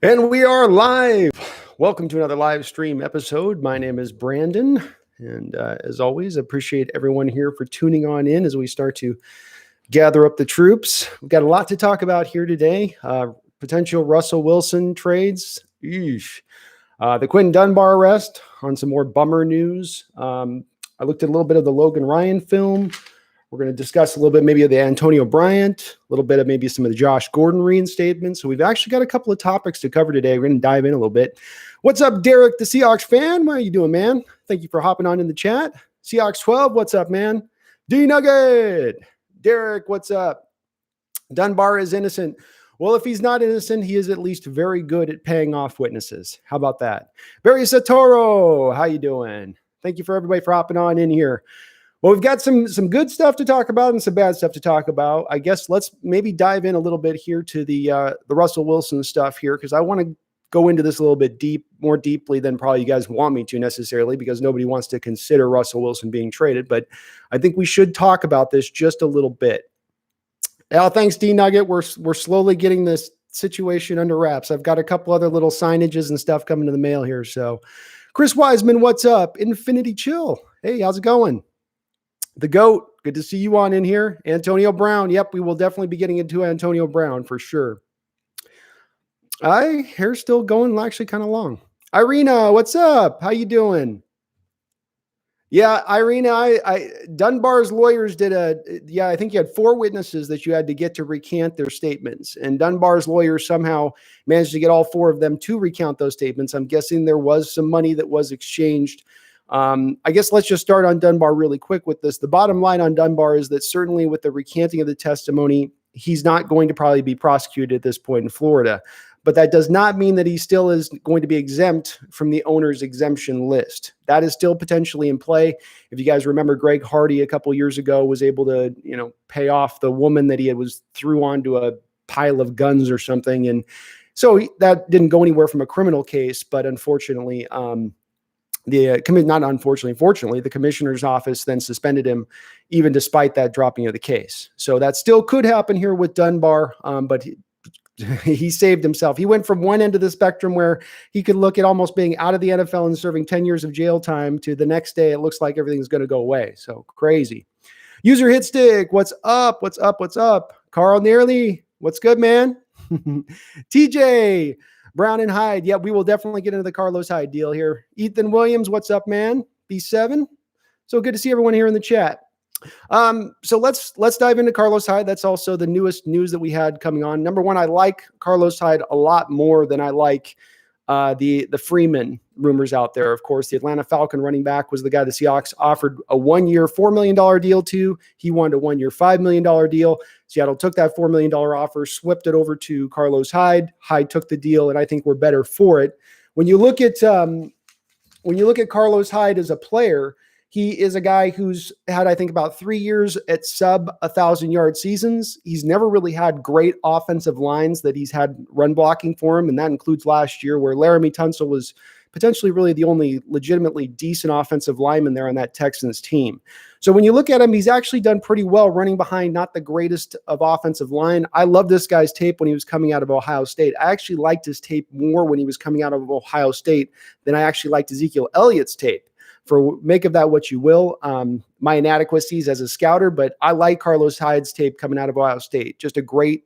And we are live. Welcome to another live stream episode. My name is Brandon. And as always, appreciate everyone here for tuning on in as we start to gather up the troops. We've got a lot to talk about here today. Potential Russell Wilson trades. Eesh. The Quentin Dunbar arrest on some more bummer news. I looked at a little bit of the Logan Ryan film. We're going to discuss a little bit maybe of the Antonio Bryant, a little bit of maybe some of the Josh Gordon reinstatement. So we've actually got a couple of topics to cover today. We're going to dive in a little bit. What's up, Derek, the Seahawks fan? How are you doing, man? Thank you for hopping on in the chat. Seahawks 12, what's up, man? D-Nugget. Derek, what's up? Dunbar is innocent. Well, if he's not innocent, he is at least very good at paying off witnesses. How about that? Barry Satoro, how you doing? Thank you for everybody for hopping on in here. Well, we've got some good stuff to talk about and some bad stuff to talk about. I guess let's maybe dive in a little bit here to the Russell Wilson stuff here, because I want to go into this a little bit more deeply than probably you guys want me to necessarily, because nobody wants to consider Russell Wilson being traded. But I think we should talk about this just a little bit. Thanks, D-Nugget. We're slowly getting this situation under wraps. I've got a couple other little signages and stuff coming to the mail here. So Chris Wiseman, what's up? Infinity Chill. Hey, how's it going? The GOAT, good to see you on in here. Antonio Brown, yep, we will definitely be getting into Antonio Brown for sure. Hair's still going actually kind of long. Irina, what's up? How you doing? Yeah, Irina, Dunbar's lawyers did I think you had 4 witnesses that you had to get to recant their statements. And Dunbar's lawyers somehow managed to get all 4 of them to recount those statements. I'm guessing there was some money that was exchanged. I guess let's just start on Dunbar really quick with this. The bottom line on Dunbar is that certainly with the recanting of the testimony, he's not going to probably be prosecuted at this point in Florida. But that does not mean that he still is going to be exempt from the owner's exemption list. That is still potentially in play. If you guys remember, Greg Hardy a couple years ago was able to, pay off the woman that he was threw onto a pile of guns or something. And so that didn't go anywhere from a criminal case, but unfortunately, fortunately, the commissioner's office then suspended him, even despite that dropping of the case. So that still could happen here with Dunbar, but he saved himself. He went from one end of the spectrum where he could look at almost being out of the NFL and serving 10 years of jail time to the next day, it looks like everything's going to go away. So crazy. User Hitstick, what's up? What's up? What's up? Carl Nearly, what's good, man? TJ, Brown and Hyde. Yeah, we will definitely get into the Carlos Hyde deal here. Ethan Williams, what's up, man? B7. So good to see everyone here in the chat. So let's dive into Carlos Hyde. That's also the newest news that we had coming on. Number one, I like Carlos Hyde a lot more than I like the Freeman rumors out there. Of course, the Atlanta Falcon running back was the guy the Seahawks offered a 1-year, $4 million deal to. He wanted a 1-year, $5 million deal. Seattle took that $4 million offer, swept it over to Carlos Hyde. Hyde took the deal, and I think we're better for it. When you look at Carlos Hyde as a player, he is a guy who's had, I think, about 3 years at sub 1,000-yard seasons. He's never really had great offensive lines that he's had run blocking for him, and that includes last year where Laramie Tunsil was potentially really the only legitimately decent offensive lineman there on that Texans team. So when you look at him, he's actually done pretty well running behind not the greatest of offensive line. I love this guy's tape when he was coming out of Ohio State. I actually liked his tape more when he was coming out of Ohio State than I actually liked Ezekiel Elliott's tape. For make of that what you will, my inadequacies as a scouter, but I like Carlos Hyde's tape coming out of Ohio State. Just a great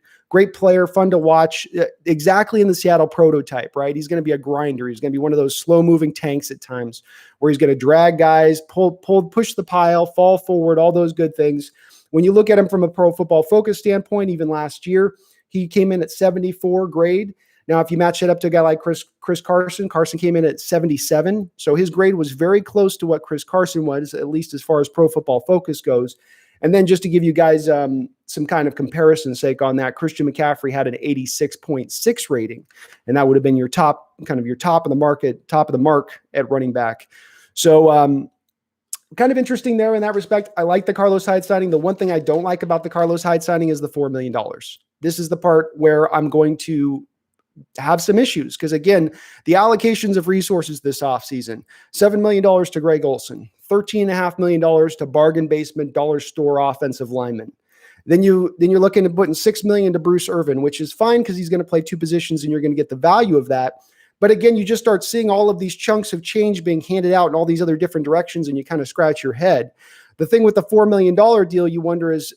player, fun to watch, exactly in the Seattle prototype, right? He's going to be a grinder. He's going to be one of those slow-moving tanks at times where he's going to drag guys, push the pile, fall forward, all those good things. When you look at him from a Pro Football Focus standpoint, even last year, he came in at 74 grade. Now, if you match it up to a guy like Chris Carson came in at 77. So his grade was very close to what Chris Carson was, at least as far as Pro Football Focus goes. And then just to give you guys some kind of comparison sake on that, Christian McCaffrey had an 86.6 rating, and that would have been your top of the mark at running back. So kind of interesting there in that respect. I like the Carlos Hyde signing. The one thing I don't like about the Carlos Hyde signing is the $4 million. This is the part where I'm going to have some issues because, again, the allocations of resources this offseason, $7 million to Greg Olsen, $13.5 million to bargain basement dollar store offensive linemen. Then you're looking at putting $6 million to Bruce Irvin, which is fine because he's going to play two positions and you're going to get the value of that. But again, you just start seeing all of these chunks of change being handed out in all these other different directions, and you kind of scratch your head. The thing with the $4 million deal, you wonder is,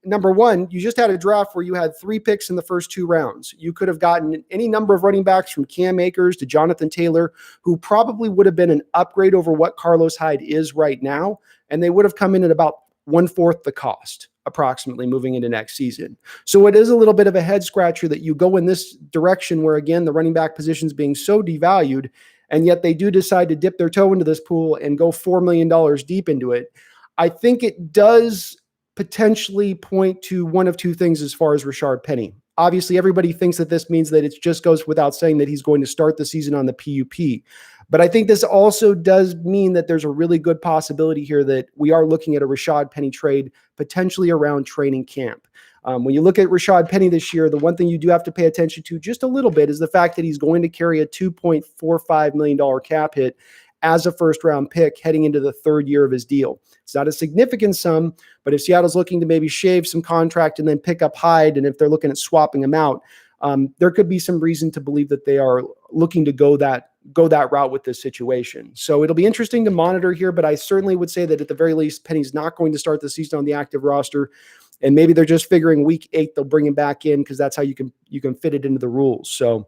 number one, you just had a draft where you had 3 picks in the first 2 rounds. You could have gotten any number of running backs from Cam Akers to Jonathan Taylor, who probably would have been an upgrade over what Carlos Hyde is right now, and they would have come in at about 1/4 the cost, approximately, moving into next season. So it is a little bit of a head scratcher that you go in this direction where, again, the running back position is being so devalued, and yet they do decide to dip their toe into this pool and go $4 million deep into it. I think it does potentially point to one of two things as far as Rashard Penny. Obviously, everybody thinks that this means that it just goes without saying that he's going to start the season on the PUP. But I think this also does mean that there's a really good possibility here that we are looking at a Rashard Penny trade potentially around training camp. When you look at Rashard Penny this year, the one thing you do have to pay attention to just a little bit is the fact that he's going to carry a $2.45 million cap hit as a first-round pick heading into the 3rd year of his deal. It's not a significant sum, but if Seattle's looking to maybe shave some contract and then pick up Hyde, and if they're looking at swapping him out, there could be some reason to believe that they are looking to go that route with this situation. So it'll be interesting to monitor here, but I certainly would say that at the very least, Penny's not going to start the season on the active roster, and maybe they're just figuring week 8 they'll bring him back in because that's how you can fit it into the rules. So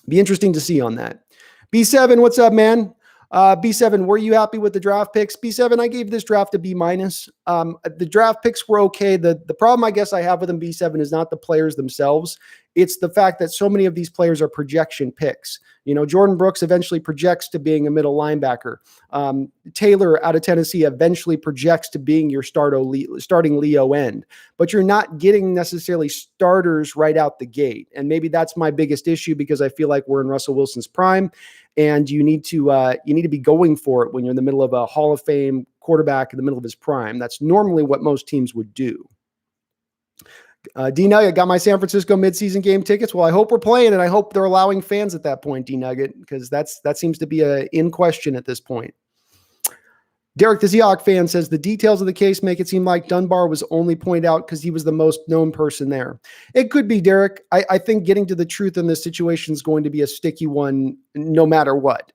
be interesting to see on that. B7, what's up, man? B7, were you happy with the draft picks? B7, I gave this draft a B-. The draft picks were okay. The problem I guess I have with them, B7, is not the players themselves. It's the fact that so many of these players are projection picks. You know, Jordan Brooks eventually projects to being a middle linebacker. Taylor out of Tennessee eventually projects to being your starting Leo end. But you're not getting necessarily starters right out the gate. And maybe that's my biggest issue because I feel like we're in Russell Wilson's prime. And you need to be going for it when you're in the middle of a Hall of Fame quarterback in the middle of his prime. That's normally what most teams would do. D-Nugget, got my San Francisco midseason game tickets. Well, I hope we're playing, and I hope they're allowing fans at that point, D-Nugget, because that seems to be in question at this point. Derek, the Seahawks fan, says the details of the case make it seem like Dunbar was only pointed out because he was the most known person there. It could be, Derek. I think getting to the truth in this situation is going to be a sticky one no matter what.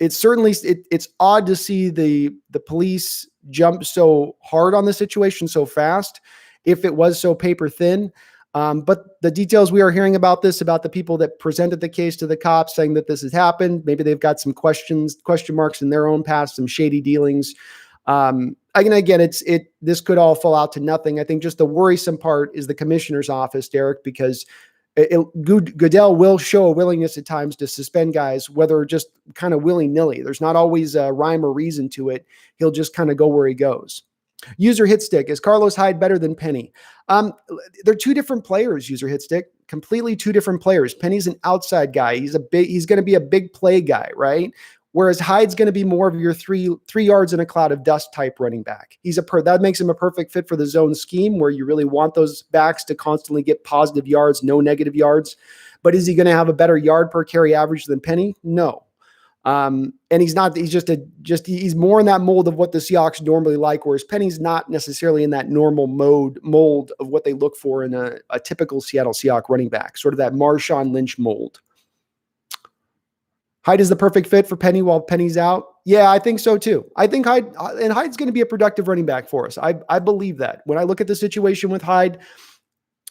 It's odd to see the police jump so hard on the situation so fast if it was so paper thin. But the details we are hearing about the people that presented the case to the cops saying that this has happened, maybe they've got some question marks in their own past, some shady dealings. Again, this could all fall out to nothing. I think just the worrisome part is the commissioner's office, Derek, because Goodell will show a willingness at times to suspend guys, whether just kind of willy-nilly. There's not always a rhyme or reason to it. He'll just kind of go where he goes. User Hitstick, is Carlos Hyde better than Penny? They're two different players, User Hitstick, completely two different players. Penny's an outside guy. He's going to be a big play guy, right? Whereas Hyde's going to be more of your three yards in a cloud of dust type running back. That makes him a perfect fit for the zone scheme where you really want those backs to constantly get positive yards, no negative yards. But is he going to have a better yard per carry average than Penny? No. And he's more in that mold of what the Seahawks normally like, whereas Penny's not necessarily in that normal mold of what they look for in a typical Seattle Seahawks running back, sort of that Marshawn Lynch mold. Hyde is the perfect fit for Penny while Penny's out. Yeah, I think so too. I think Hyde's going to be a productive running back for us. I believe that. When I look at the situation with Hyde,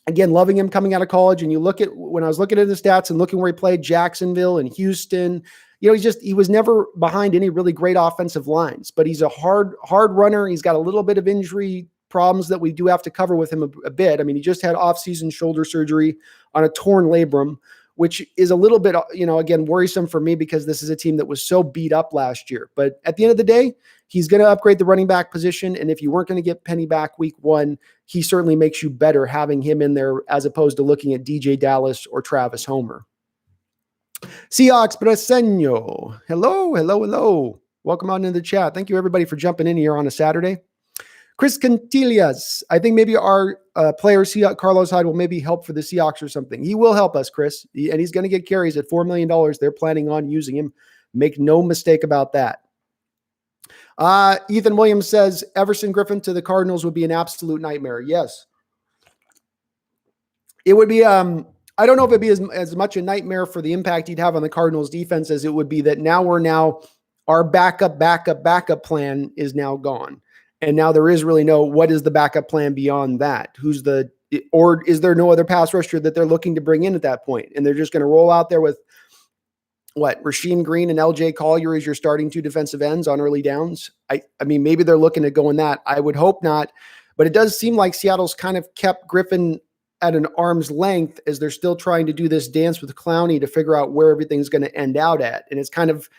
again, loving him coming out of college, and when I was looking at his stats and looking where he played, Jacksonville and Houston, he was never behind any really great offensive lines, but he's a hard runner. He's got a little bit of injury problems that we do have to cover with him a bit. I mean, he just had off-season shoulder surgery on a torn labrum, which is a little bit, again, worrisome for me because this is a team that was so beat up last year. But at the end of the day, he's going to upgrade the running back position. And if you weren't going to get Penny back week 1, he certainly makes you better having him in there as opposed to looking at DJ Dallas or Travis Homer. Seahawks Preseño. Hello. Welcome on into the chat. Thank you, everybody, for jumping in here on a Saturday. Chris Cantillas. I think maybe our player, Carlos Hyde, will maybe help for the Seahawks or something. He will help us, Chris, and he's going to get carries at $4 million. They're planning on using him. Make no mistake about that. Ethan Williams says Everson Griffin to the Cardinals would be an absolute nightmare. Yes. It would be, I don't know if it'd be as much a nightmare for the impact he'd have on the Cardinals defense as it would be that our backup plan is now gone. And now there is really what is the backup plan beyond that? Or is there no other pass rusher that they're looking to bring in at that point? And they're just going to roll out there with Rasheem Green and LJ Collier as your starting two defensive ends on early downs? I mean, maybe they're looking at going that. I would hope not, but it does seem like Seattle's kind of kept Griffin at an arm's length as they're still trying to do this dance with Clowney to figure out where everything's going to end out at. And it's kind of,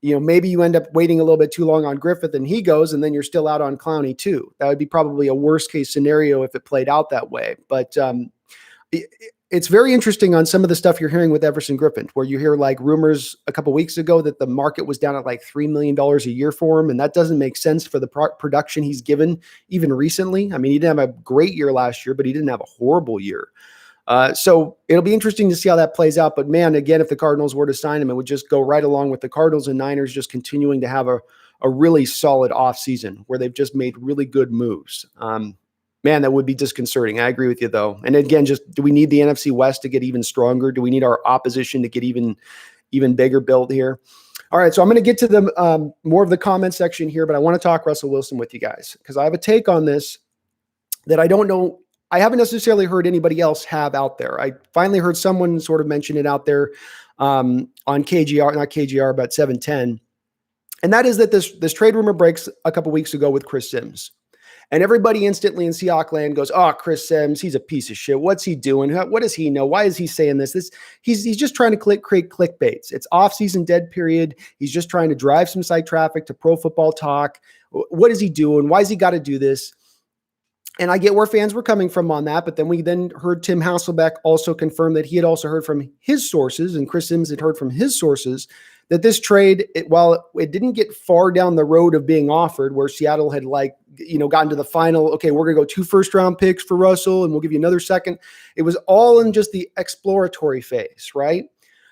maybe you end up waiting a little bit too long on Griffith and he goes, and then you're still out on Clowney too. That would be probably a worst case scenario if it played out that way. But it's very interesting on some of the stuff you're hearing with Everson Griffin, where you hear like rumors a couple of weeks ago that the market was down at like $3 million a year for him. And that doesn't make sense for the production he's given even recently. I mean, he didn't have a great year last year, but he didn't have a horrible year. So it'll be interesting to see how that plays out. But man, again, if the Cardinals were to sign him, it would just go right along with the Cardinals and Niners just continuing to have a really solid offseason where they've just made really good moves. Man, that would be disconcerting. I agree with you, though. And again, do we need the NFC West to get even stronger? Do we need our opposition to get even bigger build here? All right, so I'm going to get to the more of the comment section here, but I want to talk Russell Wilson with you guys because I have a take on this that I don't know. I haven't necessarily heard anybody else have out there. I finally heard someone sort of mention it out there on KGR, not KGR, but 710. And that is that this trade rumor breaks a couple weeks ago with Chris Sims. And everybody instantly in Seahawks land goes, "Oh, Chris Sims, he's a piece of shit. What's he doing? What does he know? Why is he saying this? He's just trying to create clickbaits. It's off-season dead period. He's just trying to drive some site traffic to Pro Football Talk. What is he doing? Why has he got to do this?" And I get where fans were coming from on that, but then we heard Tim Hasselbeck also confirm that he had also heard from his sources, and Chris Sims had heard from his sources, that this trade, while it didn't get far down the road of being offered, where Seattle had gotten to the final, okay, we're going to go 2 first-round picks for Russell, and we'll give you another second. It was all in just the exploratory phase, right?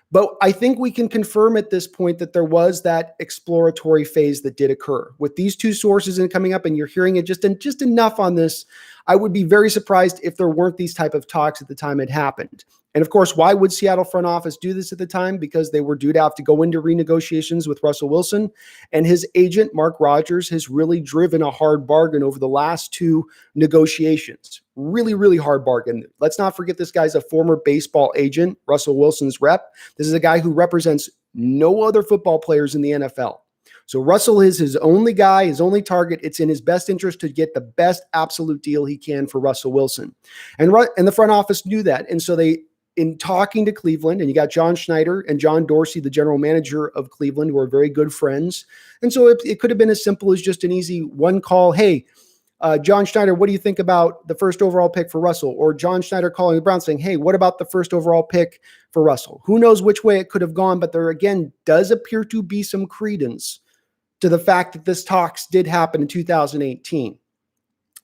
But I think we can confirm at this point that there was that exploratory phase that did occur. With these two sources and coming up, and you're hearing it just enough on this, I would be very surprised if there weren't these type of talks at the time it happened. And of course, why would Seattle front office do this at the time? Because they were due to have to go into renegotiations with Russell Wilson, and his agent, Mark Rogers, has really driven a hard bargain over the last 2 negotiations. Really, really hard bargain. Let's not forget this guy's a former baseball agent, Russell Wilson's rep. This is a guy who represents no other football players in the NFL. So Russell is his only guy, his only target. It's in his best interest to get the best absolute deal he can for Russell Wilson. And the front office knew that. And so in talking to Cleveland, and you got John Schneider and John Dorsey, the general manager of Cleveland, who are very good friends. And so it could have been as simple as just an easy one call. Hey, John Schneider, what do you think about the first overall pick for Russell? Or John Schneider calling the Browns saying, hey, what about the first overall pick for Russell? Who knows which way it could have gone, but there again does appear to be some credence to the fact that this talks did happen in 2018.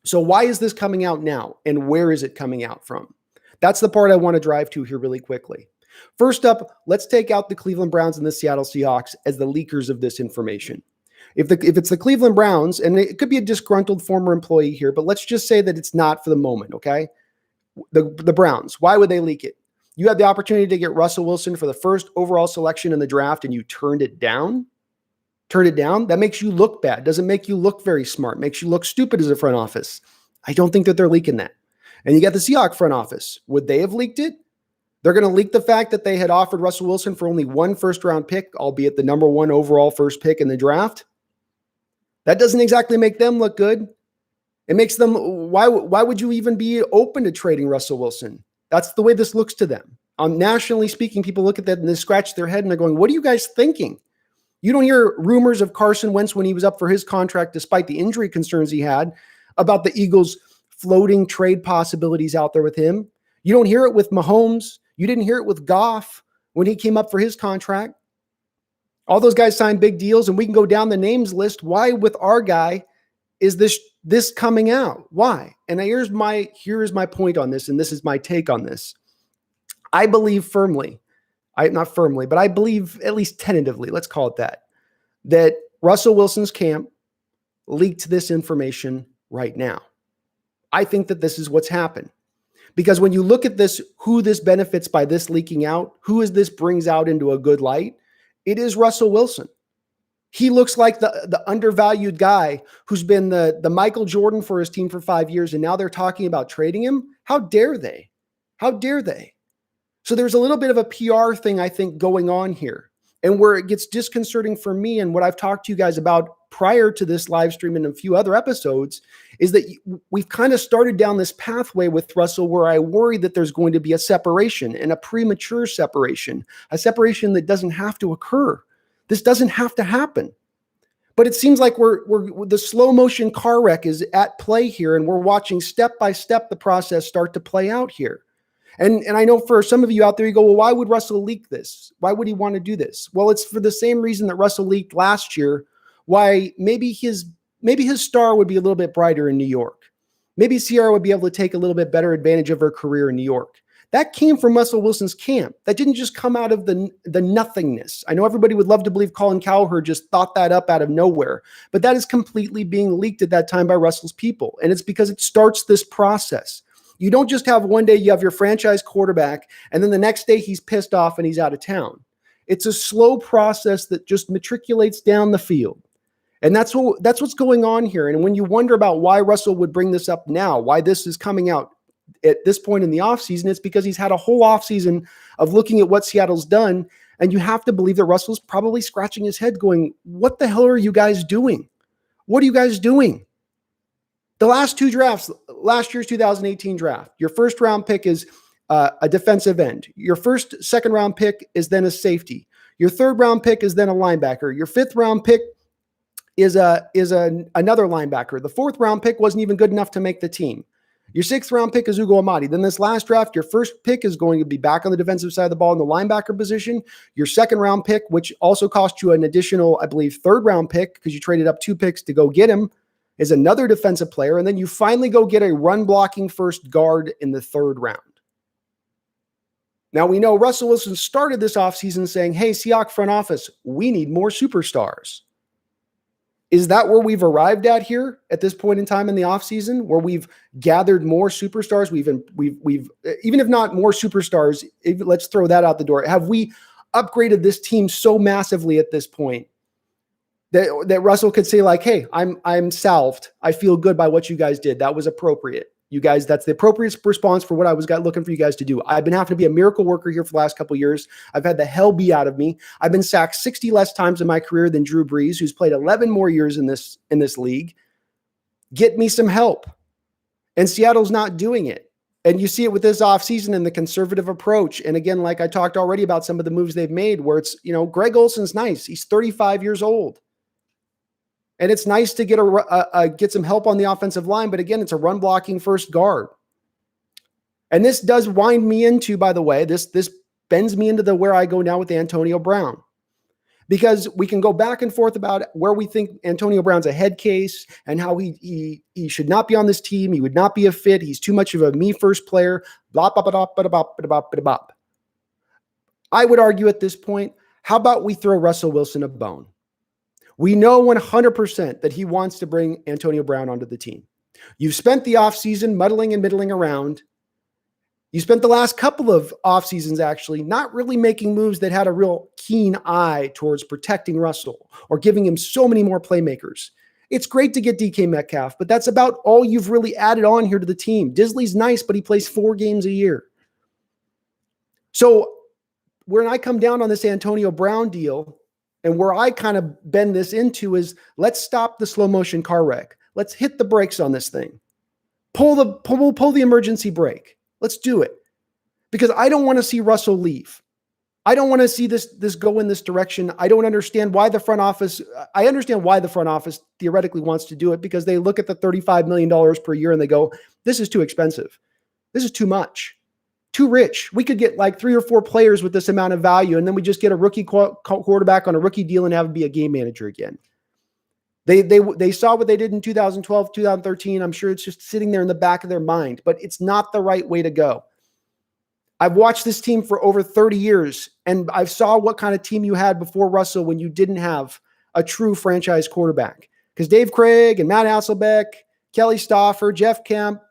So why is this coming out now? And where is it coming out from? That's the part I want to drive to here really quickly. First up, let's take out the Cleveland Browns and the Seattle Seahawks as the leakers of this information. If it's the Cleveland Browns, and it could be a disgruntled former employee here, but let's just say that it's not for the moment, okay? The Browns, why would they leak it? You had the opportunity to get Russell Wilson for the first overall selection in the draft, and you turned it down? Turned it down? That makes you look bad. Doesn't make you look very smart. Makes you look stupid as a front office. I don't think that they're leaking that. And you got the Seahawks front office. Would they have leaked it? They're going to leak the fact that they had offered Russell Wilson for only 1 first-round pick, albeit the number 1 overall first pick in the draft. That doesn't exactly make them look good. It makes them, why would you even be open to trading Russell Wilson? That's the way this looks to them. Nationally speaking, people look at that and they scratch their head and they're going, what are you guys thinking? You don't hear rumors of Carson Wentz when he was up for his contract, despite the injury concerns he had, about the Eagles floating trade possibilities out there with him. You don't hear it with Mahomes. You didn't hear it with Goff when he came up for his contract. All those guys signed big deals, and we can go down the names list. Why with our guy is this coming out? Why? And here is my point on this, and this is my take on this. I believe firmly, not firmly, but I believe at least tentatively, let's call it that Russell Wilson's camp leaked this information right now. I think that this is what's happened. Because when you look at this, who this benefits by this leaking out, who is this brings out into a good light, it is Russell Wilson. He looks like the undervalued guy who's been the Michael Jordan for his team for 5 years, and now they're talking about trading him. How dare they? How dare they? So there's a little bit of a PR thing, I think, going on here. And where it gets disconcerting for me, and what I've talked to you guys about prior to this live stream and a few other episodes, is that we've kind of started down this pathway with Russell where I worry that there's going to be a separation, and a premature separation, a separation that doesn't have to occur. This doesn't have to happen. But it seems like we're the slow motion car wreck is at play here, and we're watching step by step the process start to play out here. And I know for some of you out there, you go, well, why would Russell leak this? Why would he want to do this? Well, it's for the same reason that Russell leaked last year, why maybe his star would be a little bit brighter in New York. Maybe Ciara would be able to take a little bit better advantage of her career in New York. That came from Russell Wilson's camp. That didn't just come out of the nothingness. I know everybody would love to believe Colin Cowherd just thought that up out of nowhere, but that is completely being leaked at that time by Russell's people. And it's because it starts this process. You don't just have one day you have your franchise quarterback, and then the next day he's pissed off and he's out of town. It's a slow process that just matriculates down the field. And that's what's going on here. And when you wonder about why Russell would bring this up now, why this is coming out at this point in the offseason, it's because he's had a whole offseason of looking at what Seattle's done. And you have to believe that Russell's probably scratching his head going, what the hell are you guys doing? What are you guys doing? The last two drafts, last year's 2018 draft, your first round pick is a defensive end. Your second round pick is then a safety. Your third round pick is then a linebacker. Your fifth round pick is another linebacker. The fourth round pick wasn't even good enough to make the team. Your sixth round pick is Ugo Amadi. Then this last draft, your first pick is going to be back on the defensive side of the ball in the linebacker position. Your second round pick, which also cost you an additional, I believe, third round pick because you traded up 2 picks to go get him, is another defensive player. And then you finally go get a run blocking first guard in the third round. Now we know Russell Wilson started this offseason saying, hey, Seahawks front office, we need more superstars. Is that where we've arrived at here at this point in time in the offseason, where we've gathered more superstars? We've even if not more superstars, let's throw that out the door. Have we upgraded this team so massively at this point that Russell could say like, hey, I'm salved. I feel good by what you guys did. That was appropriate. You guys, that's the appropriate response for what I was looking for you guys to do. I've been having to be a miracle worker here for the last couple of years. I've had the hell beat out of me. I've been sacked 60 less times in my career than Drew Brees, who's played 11 more years in this league. Get me some help. And Seattle's not doing it. And you see it with this offseason and the conservative approach. And again, like I talked already about some of the moves they've made where it's, Greg Olson's nice. He's 35 years old. And it's nice to get some help on the offensive line, but again, it's a run blocking first guard. And this does wind me into, by the way, this bends me into where I go now with Antonio Brown. Because we can go back and forth about where we think Antonio Brown's a head case and how he should not be on this team. He would not be a fit. He's too much of a me first player. Blah, blah, blah, blah, blah, blah, blah, blah, blah. I would argue at this point, how about we throw Russell Wilson a bone? We know 100% that he wants to bring Antonio Brown onto the team. You've spent the offseason muddling and middling around. You spent the last couple of off seasons actually not really making moves that had a real keen eye towards protecting Russell or giving him so many more playmakers. It's great to get DK Metcalf, but that's about all you've really added on here to the team. Disley's nice, but he plays 4 games a year. So when I come down on this Antonio Brown deal, and where I kind of bend this into is let's stop the slow motion car wreck. Let's hit the brakes on this thing. Pull the emergency brake. Let's do it. Because I don't want to see Russell leave. I don't want to see this go in this direction. I don't understand why the front office. I understand why the front office theoretically wants to do it because they look at the $35 million per year and they go, this is too expensive. This is too much. Too rich. We could get like 3 or 4 players with this amount of value, and then we just get a rookie quarterback on a rookie deal and have him be a game manager again. They saw what they did in 2012, 2013. I'm sure it's just sitting there in the back of their mind, but it's not the right way to go. I've watched this team for over 30 years, and I saw what kind of team you had before Russell when you didn't have a true franchise quarterback. Because Dave Craig and Matt Hasselbeck, Kelly Stauffer, Jeff Kemp,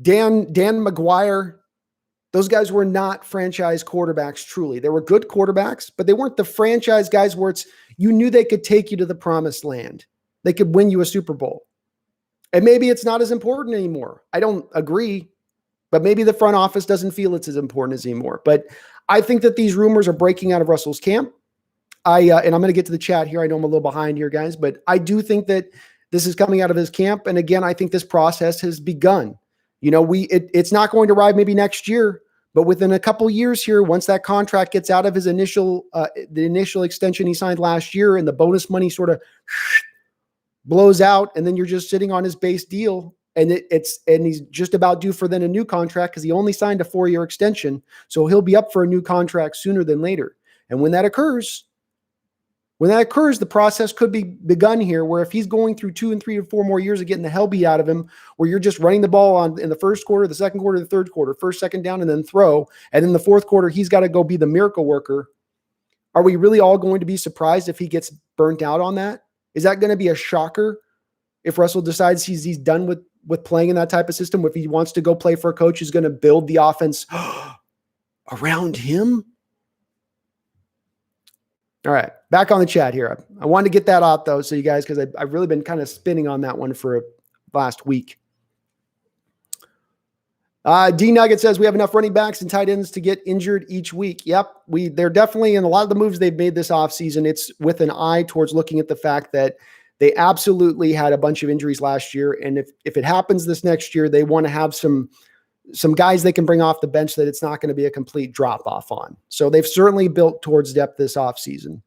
Dan McGuire, those guys were not franchise quarterbacks truly. They were good quarterbacks, but they weren't the franchise guys where you knew they could take you to the promised land. They could win you a Super Bowl. And maybe it's not as important anymore. I don't agree, but maybe the front office doesn't feel it's as important as anymore. But I think that these rumors are breaking out of Russell's camp. And I'm going to get to the chat here. I know I'm a little behind here, guys, but I do think that this is coming out of his camp. And again, I think this process has begun. It's not going to arrive maybe next year, but within a couple years here, once that contract gets out of his the initial extension he signed last year, and the bonus money sort of blows out, and then you're just sitting on his base deal, and he's just about due for then a new contract because he only signed a 4-year extension, so he'll be up for a new contract sooner than later. And when that occurs, the process could be begun here, where if he's going through 2 and 3 or 4 more years of getting the hell beat out of him, where you're just running the ball in the first quarter, the second quarter, the third quarter, first, second down, and then throw, and in the fourth quarter, he's got to go be the miracle worker. Are we really all going to be surprised if he gets burnt out on that? Is that going to be a shocker if Russell decides he's done with playing in that type of system? If he wants to go play for a coach who's going to build the offense around him? All right, back on the chat here. I wanted to get that out, though, so you guys, because I've really been kind of spinning on that one for last week. D Nugget says we have enough running backs and tight ends to get injured each week. Yep, they're definitely, in a lot of the moves they've made this offseason, it's with an eye towards looking at the fact that they absolutely had a bunch of injuries last year, and if it happens this next year, they want to have some guys they can bring off the bench that it's not going to be a complete drop-off on. So they've certainly built towards depth this offseason.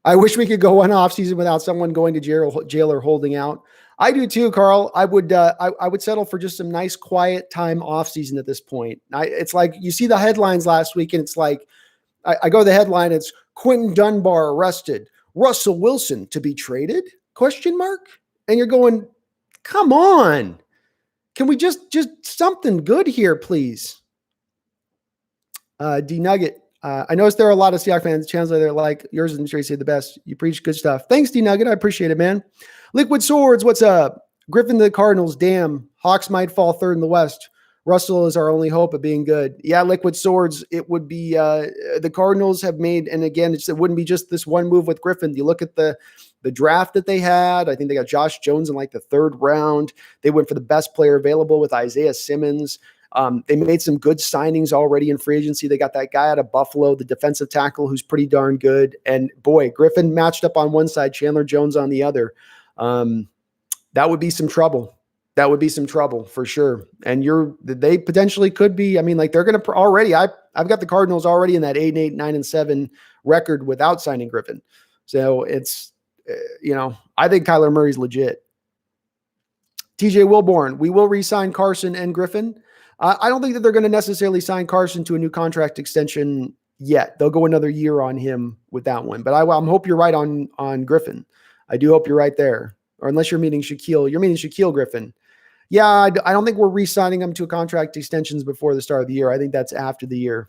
I wish we could go one offseason without someone going to jail or holding out. I do too, Carl. I would settle for just some nice quiet time offseason at this point. It's like you see the headlines last week, and it's like I go to the headline, it's Quentin Dunbar arrested, Russell Wilson to be traded? ? And you're going, come on. Can we just something good here, please? D Nugget. I noticed there are a lot of Seahawks fans. Chandler, they're like, yours and Tracy are the best. You preach good stuff. Thanks, D Nugget. I appreciate it, man. Liquid Swords, what's up? Griffin to the Cardinals. Damn. Hawks might fall third in the West. Russell is our only hope of being good. Yeah, Liquid Swords, it would be the Cardinals have made, and again, it wouldn't be just this one move with Griffin. You look at the draft that they had. I think they got Josh Jones in like the 3rd round. They went for the best player available with Isaiah Simmons. They made some good signings already in free agency. They got that guy out of Buffalo, the defensive tackle, who's pretty darn good. And boy, Griffin matched up on one side, Chandler Jones on the other. That would be some trouble. That would be some trouble for sure. And they potentially could be. I mean, like they're going to already. I've got the Cardinals already in that 8-8, 9-7 record without signing Griffin. So it's I think Kyler Murray's legit. TJ Wilborn, we will re-sign Carson and Griffin. I don't think that they're going to necessarily sign Carson to a new contract extension yet. They'll go another year on him with that one. But I hope you're right on Griffin. I do hope you're right there. Or unless you're meaning Shaquille. You're meaning Shaquille Griffin. Yeah, I don't think we're re-signing him to a contract extensions before the start of the year. I think that's after the year.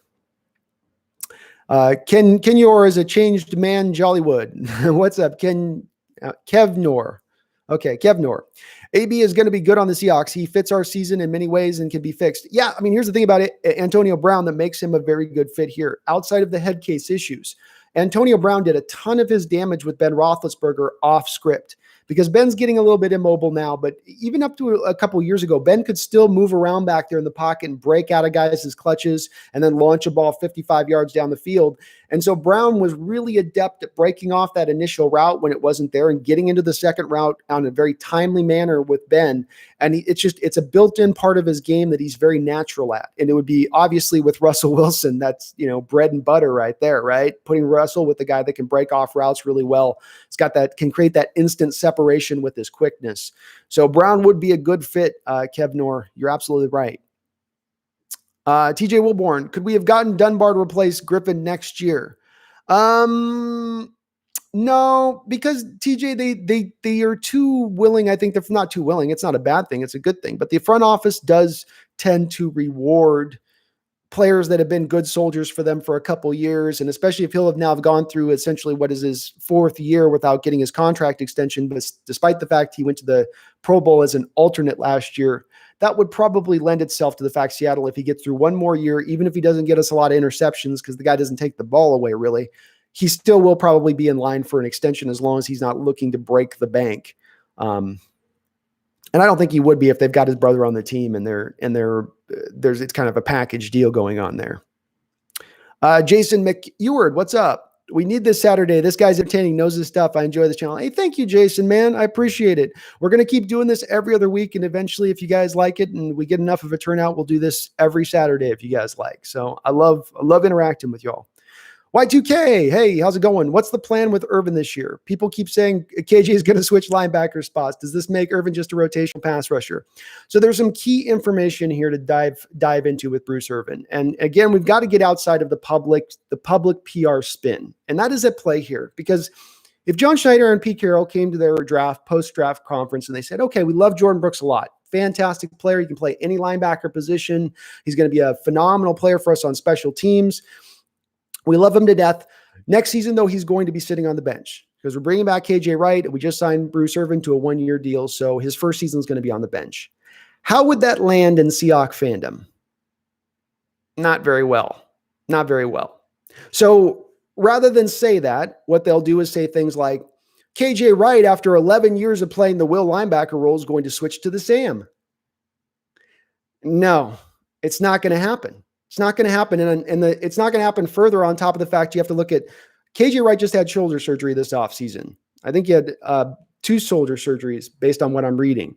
Kenyor is a changed man, Jollywood. What's up, Kevnor? Okay, Kevnor. AB is going to be good on the Seahawks. He fits our season in many ways and can be fixed. Yeah, I mean, here's the thing about it. Antonio Brown that makes him a very good fit here. Outside of the head case issues, Antonio Brown did a ton of his damage with Ben Roethlisberger off script. Because Ben's getting a little bit immobile now, but even up to a couple years ago, Ben could still move around back there in the pocket and break out of guys' clutches and then launch a ball 55 yards down the field. And so Brown was really adept at breaking off that initial route when it wasn't there and getting into the second route on a very timely manner with Ben. And it's a built-in part of his game that he's very natural at. And it would be obviously with Russell Wilson, that's, bread and butter right there, right? Putting Russell with the guy that can break off routes really well. It's got can create that instant separation with his quickness. So Brown would be a good fit, Kevnor. You're absolutely right. TJ Wilborn, could we have gotten Dunbar to replace Griffin next year? No, because TJ, they are too willing. I think they're not too willing. It's not a bad thing. It's a good thing. But the front office does tend to reward players that have been good soldiers for them for a couple years, and especially if he'll have now gone through essentially what is his 4th year without getting his contract extension, but despite the fact he went to the Pro Bowl as an alternate last year, that would probably lend itself to the fact Seattle, if he gets through one more year, even if he doesn't get us a lot of interceptions because the guy doesn't take the ball away really, he still will probably be in line for an extension as long as he's not looking to break the bank. And I don't think he would be if they've got his brother on the team and it's kind of a package deal going on there. Jason McEward, what's up? We need this Saturday. This guy's entertaining, knows his stuff. I enjoy this channel. Hey, thank you, Jason, man. I appreciate it. We're going to keep doing this every other week. And eventually, if you guys like it and we get enough of a turnout, we'll do this every Saturday if you guys like. So I love interacting with y'all. Y2K, hey, how's it going? What's the plan with Irvin this year? People keep saying KJ is going to switch linebacker spots. Does this make Irvin just a rotational pass rusher? So there's some key information here to dive into with Bruce Irvin. And again, we've got to get outside of the public PR spin. And that is at play here, because if John Schneider and Pete Carroll came to their post-draft conference and they said, okay, we love Jordan Brooks a lot. Fantastic player. He can play any linebacker position. He's going to be a phenomenal player for us on special teams. We love him to death. Next season, though, he's going to be sitting on the bench because we're bringing back KJ Wright. We just signed Bruce Irvin to a 1-year deal, so his first season is going to be on the bench. How would that land in Seahawks fandom? Not very well. Not very well. So rather than say that, what they'll do is say things like, KJ Wright, after 11 years of playing the will linebacker role, is going to switch to the Sam. No, it's not going to happen. It's not going to happen. And it's not going to happen further on top of the fact you have to look at KJ Wright just had shoulder surgery this offseason. I think he had 2 shoulder surgeries based on what I'm reading.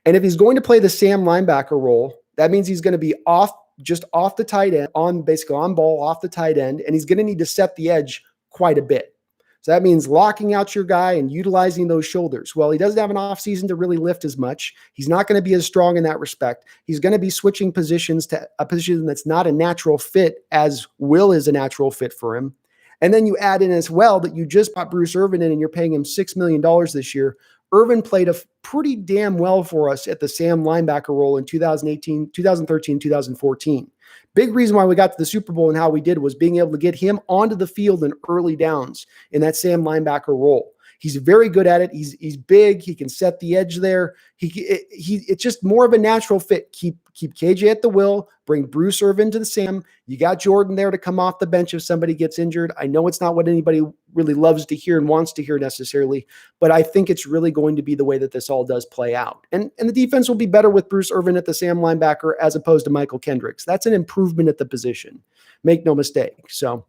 And if he's going to play the Sam linebacker role, that means he's going to be off the tight end, basically on ball, off the tight end. And he's going to need to set the edge quite a bit. So that means locking out your guy and utilizing those shoulders. Well, he doesn't have an offseason to really lift as much. He's not going to be as strong in that respect. He's going to be switching positions to a position that's not a natural fit, as Will is a natural fit for him. And then you add in as well that you just brought Bruce Irvin in and you're paying him $6 million this year. Irvin played pretty damn well for us at the Sam linebacker role in 2013, 2014. Big reason why we got to the Super Bowl and how we did was being able to get him onto the field in early downs in that Sam linebacker role. He's very good at it. He's big. He can set the edge there. It's just more of a natural fit. Keep KJ at the will. Bring Bruce Irvin to the Sam. You got Jordan there to come off the bench if somebody gets injured. I know it's not what anybody really loves to hear and wants to hear necessarily, but I think it's really going to be the way that this all does play out. And the defense will be better with Bruce Irvin at the Sam linebacker as opposed to Michael Kendricks. That's an improvement at the position. Make no mistake. So.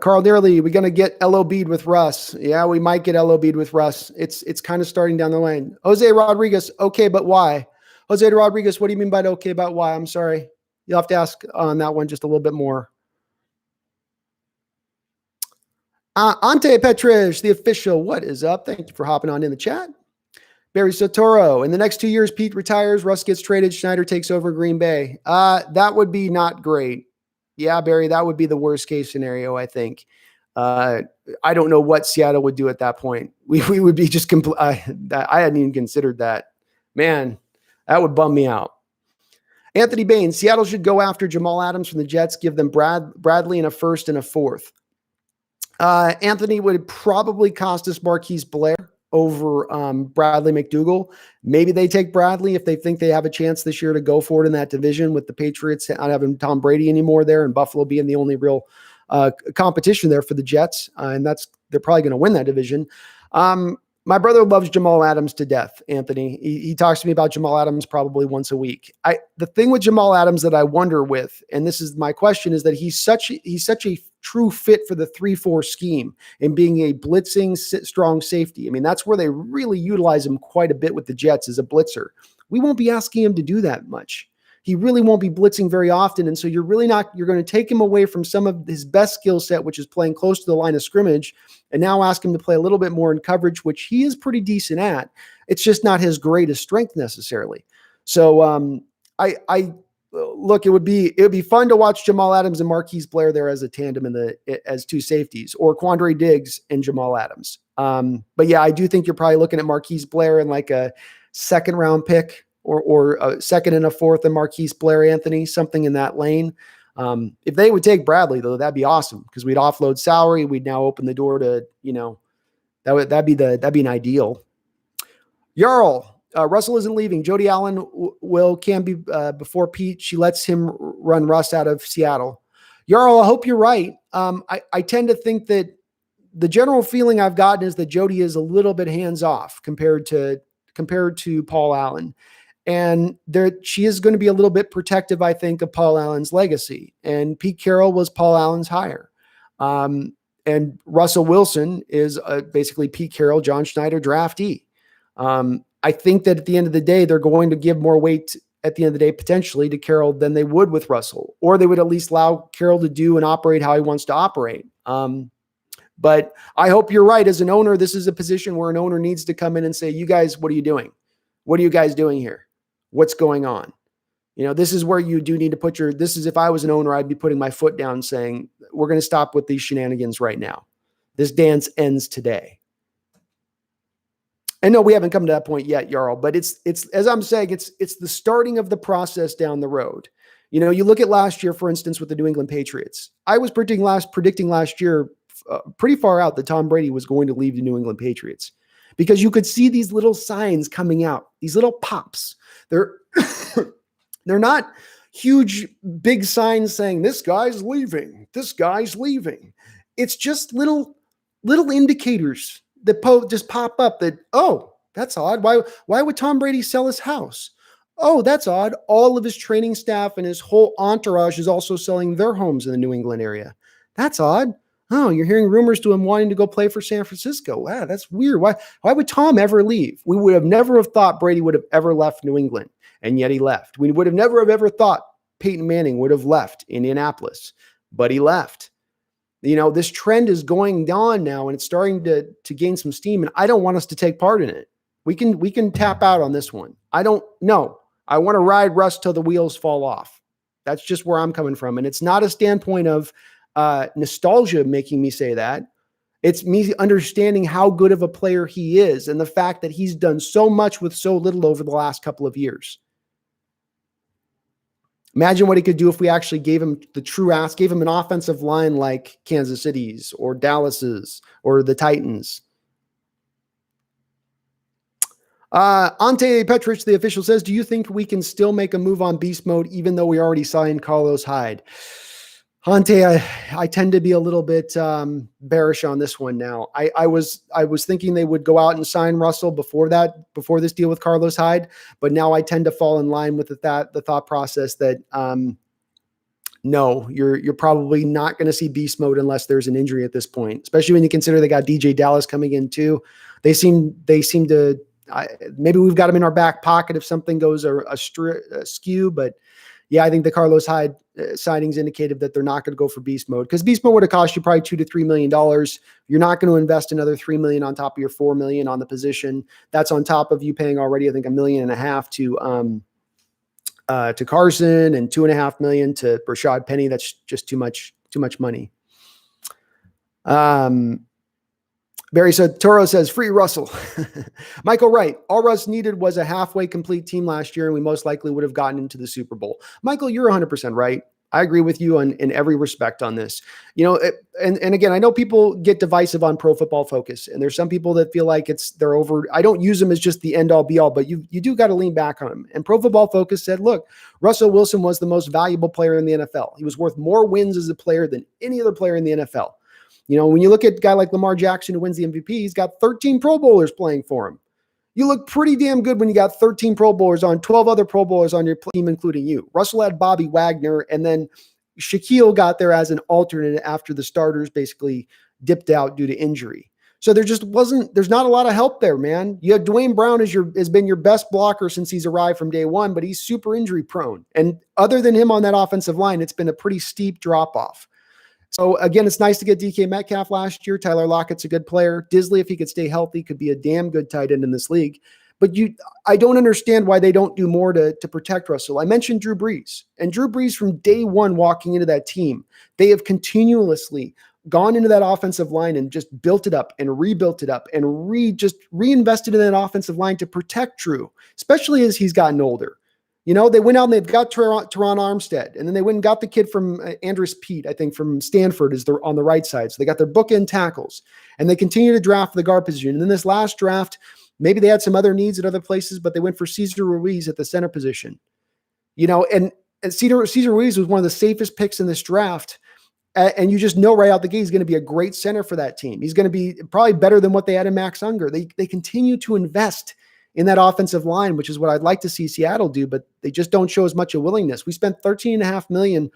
Carl Dearly, we're going to get LOB'd with Russ. Yeah, we might get LOB'd with Russ. It's kind of starting down the lane. Jose Rodriguez, okay, but why? Jose Rodriguez, what do you mean by okay, but why? I'm sorry. You'll have to ask on that one just a little bit more. Ante Petrish, the official, what is up? Thank you for hopping on in the chat. Barry Sotoro, in the next 2 years, Pete retires, Russ gets traded, Schneider takes over Green Bay. That would be not great. Yeah, Barry, that would be the worst case scenario, I think. I don't know what Seattle would do at that point. We would be just I hadn't even considered that. Man, that would bum me out. Anthony Bain, Seattle should go after Jamal Adams from the Jets, give them Bradley and a first and a fourth. Anthony would probably cost us Marquise Blair over Bradley McDougall. Maybe they take Bradley if they think they have a chance this year to go forward in that division with the Patriots not having Tom Brady anymore there and Buffalo being the only real competition there for the Jets. And they're probably going to win that division. My brother loves Jamal Adams to death, Anthony. He talks to me about Jamal Adams probably once a week. The thing with Jamal Adams that I wonder with, and this is my question, is that he's such a true fit for the 3-4 scheme and being a blitzing strong safety. I mean, that's where they really utilize him quite a bit with the Jets as a blitzer. We won't be asking him to do that much. He really won't be blitzing very often. And so you're going to take him away from some of his best skill set, which is playing close to the line of scrimmage, and now ask him to play a little bit more in coverage, which he is pretty decent at. It's just not his greatest strength necessarily. So look, it would be fun to watch Jamal Adams and Marquise Blair there as a tandem as two safeties, or Quandre Diggs and Jamal Adams. But yeah, I do think you're probably looking at Marquise Blair in like a second round pick or a second and a fourth and Marquise Blair Anthony, something in that lane. If they would take Bradley, though, that'd be awesome because we'd offload salary. We'd now open the door to, that'd be an ideal. Jarl, Russell isn't leaving. Jody Allen can be before Pete. She lets him run Russ out of Seattle. Jarl, I hope you're right. I tend to think that the general feeling I've gotten is that Jody is a little bit hands off compared to Paul Allen. And she is going to be a little bit protective, I think, of Paul Allen's legacy. And Pete Carroll was Paul Allen's hire. And Russell Wilson is basically Pete Carroll, John Schneider draftee. I think that at the end of the day, they're going to give more weight at the end of the day, potentially, to Carroll than they would with Russell, or they would at least allow Carroll to do and operate how he wants to operate. But I hope you're right. As an owner, this is a position where an owner needs to come in and say, you guys, what are you doing? What are you guys doing here? What's going on? This is where you do need to put if I was an owner, I'd be putting my foot down saying, we're going to stop with these shenanigans right now. This dance ends today. And no, we haven't come to that point yet, Jarl, but it's as I'm saying, it's the starting of the process down the road. You look at last year, for instance, with the New England Patriots. I was predicting last year pretty far out that Tom Brady was going to leave the New England Patriots because you could see these little signs coming out, these little pops. They're not huge, big signs saying this guy's leaving. This guy's leaving. It's just little indicators that just pop up that, oh, that's odd. Why would Tom Brady sell his house? Oh, that's odd. All of his training staff and his whole entourage is also selling their homes in the New England area. That's odd. Oh, you're hearing rumors to him wanting to go play for San Francisco. Wow, that's weird. Why would Tom ever leave? We would have never have thought Brady would have ever left New England, and yet he left. We would have never have ever thought Peyton Manning would have left Indianapolis, but he left. This trend is going on now, and it's starting to gain some steam, and I don't want us to take part in it. We can tap out on this one. I don't know. I want to ride Russ till the wheels fall off. That's just where I'm coming from, and it's not a standpoint of nostalgia making me say that. It's me understanding how good of a player he is and the fact that he's done so much with so little over the last couple of years. Imagine what he could do if we actually gave him gave him an offensive line like Kansas City's or Dallas's or the Titans. Ante Petrich, the official, says, do you think we can still make a move on beast mode even though we already signed Carlos Hyde? Ante, I tend to be a little bit bearish on this one now. I was thinking they would go out and sign Russell before this deal with Carlos Hyde, but now I tend to fall in line with the thought process that no, you're probably not going to see beast mode unless there's an injury at this point, especially when you consider they got DJ Dallas coming in too. They seem to maybe we've got them in our back pocket if something goes askew, but yeah, I think the Carlos Hyde signings indicated that they're not going to go for beast mode because beast mode would have cost you probably $2 to $3 million. You're not going to invest another $3 million on top of your $4 million on the position. That's on top of you paying already, I think, $1.5 million to Carson and $2.5 million to Rashad Penny. That's just too much money. Barry said, Toro says, free Russell. Michael Wright, all Russ needed was a halfway complete team last year, and we most likely would have gotten into the Super Bowl. Michael, you're 100% right. I agree with you in every respect on this. And again, I know people get divisive on Pro Football Focus, and there's some people that feel like they're over. I don't use them as just the end all be all, but you do got to lean back on them. And Pro Football Focus said, look, Russell Wilson was the most valuable player in the NFL. He was worth more wins as a player than any other player in the NFL. When you look at a guy like Lamar Jackson who wins the MVP, he's got 13 Pro Bowlers playing for him. You look pretty damn good when you got 13 Pro Bowlers on 12 other Pro Bowlers on your team, including you. Russell had Bobby Wagner, and then Shaquille got there as an alternate after the starters basically dipped out due to injury. So there's not a lot of help there, man. You have Dwayne Brown has been your best blocker since he's arrived from day one, but he's super injury prone. And other than him on that offensive line, it's been a pretty steep drop off. So again, it's nice to get DK Metcalf last year. Tyler Lockett's a good player. Disley, if he could stay healthy, could be a damn good tight end in this league. But I don't understand why they don't do more to protect Russell. I mentioned Drew Brees. And Drew Brees from day one walking into that team, they have continuously gone into that offensive line and just built it up and rebuilt it up and just reinvested in that offensive line to protect Drew, especially as he's gotten older. They went out and they've got Teron Armstead, and then they went and got the kid from Andrus Peat, I think from Stanford, is on the right side. So they got their bookend tackles, and they continue to draft the guard position. And then this last draft, maybe they had some other needs at other places, but they went for Cesar Ruiz at the center position. And Cesar Ruiz was one of the safest picks in this draft. And you just know right out the gate, he's going to be a great center for that team. He's going to be probably better than what they had in Max Unger. They continue to invest in that offensive line, which is what I'd like to see Seattle do, but they just don't show as much a willingness. We spent $13.5 million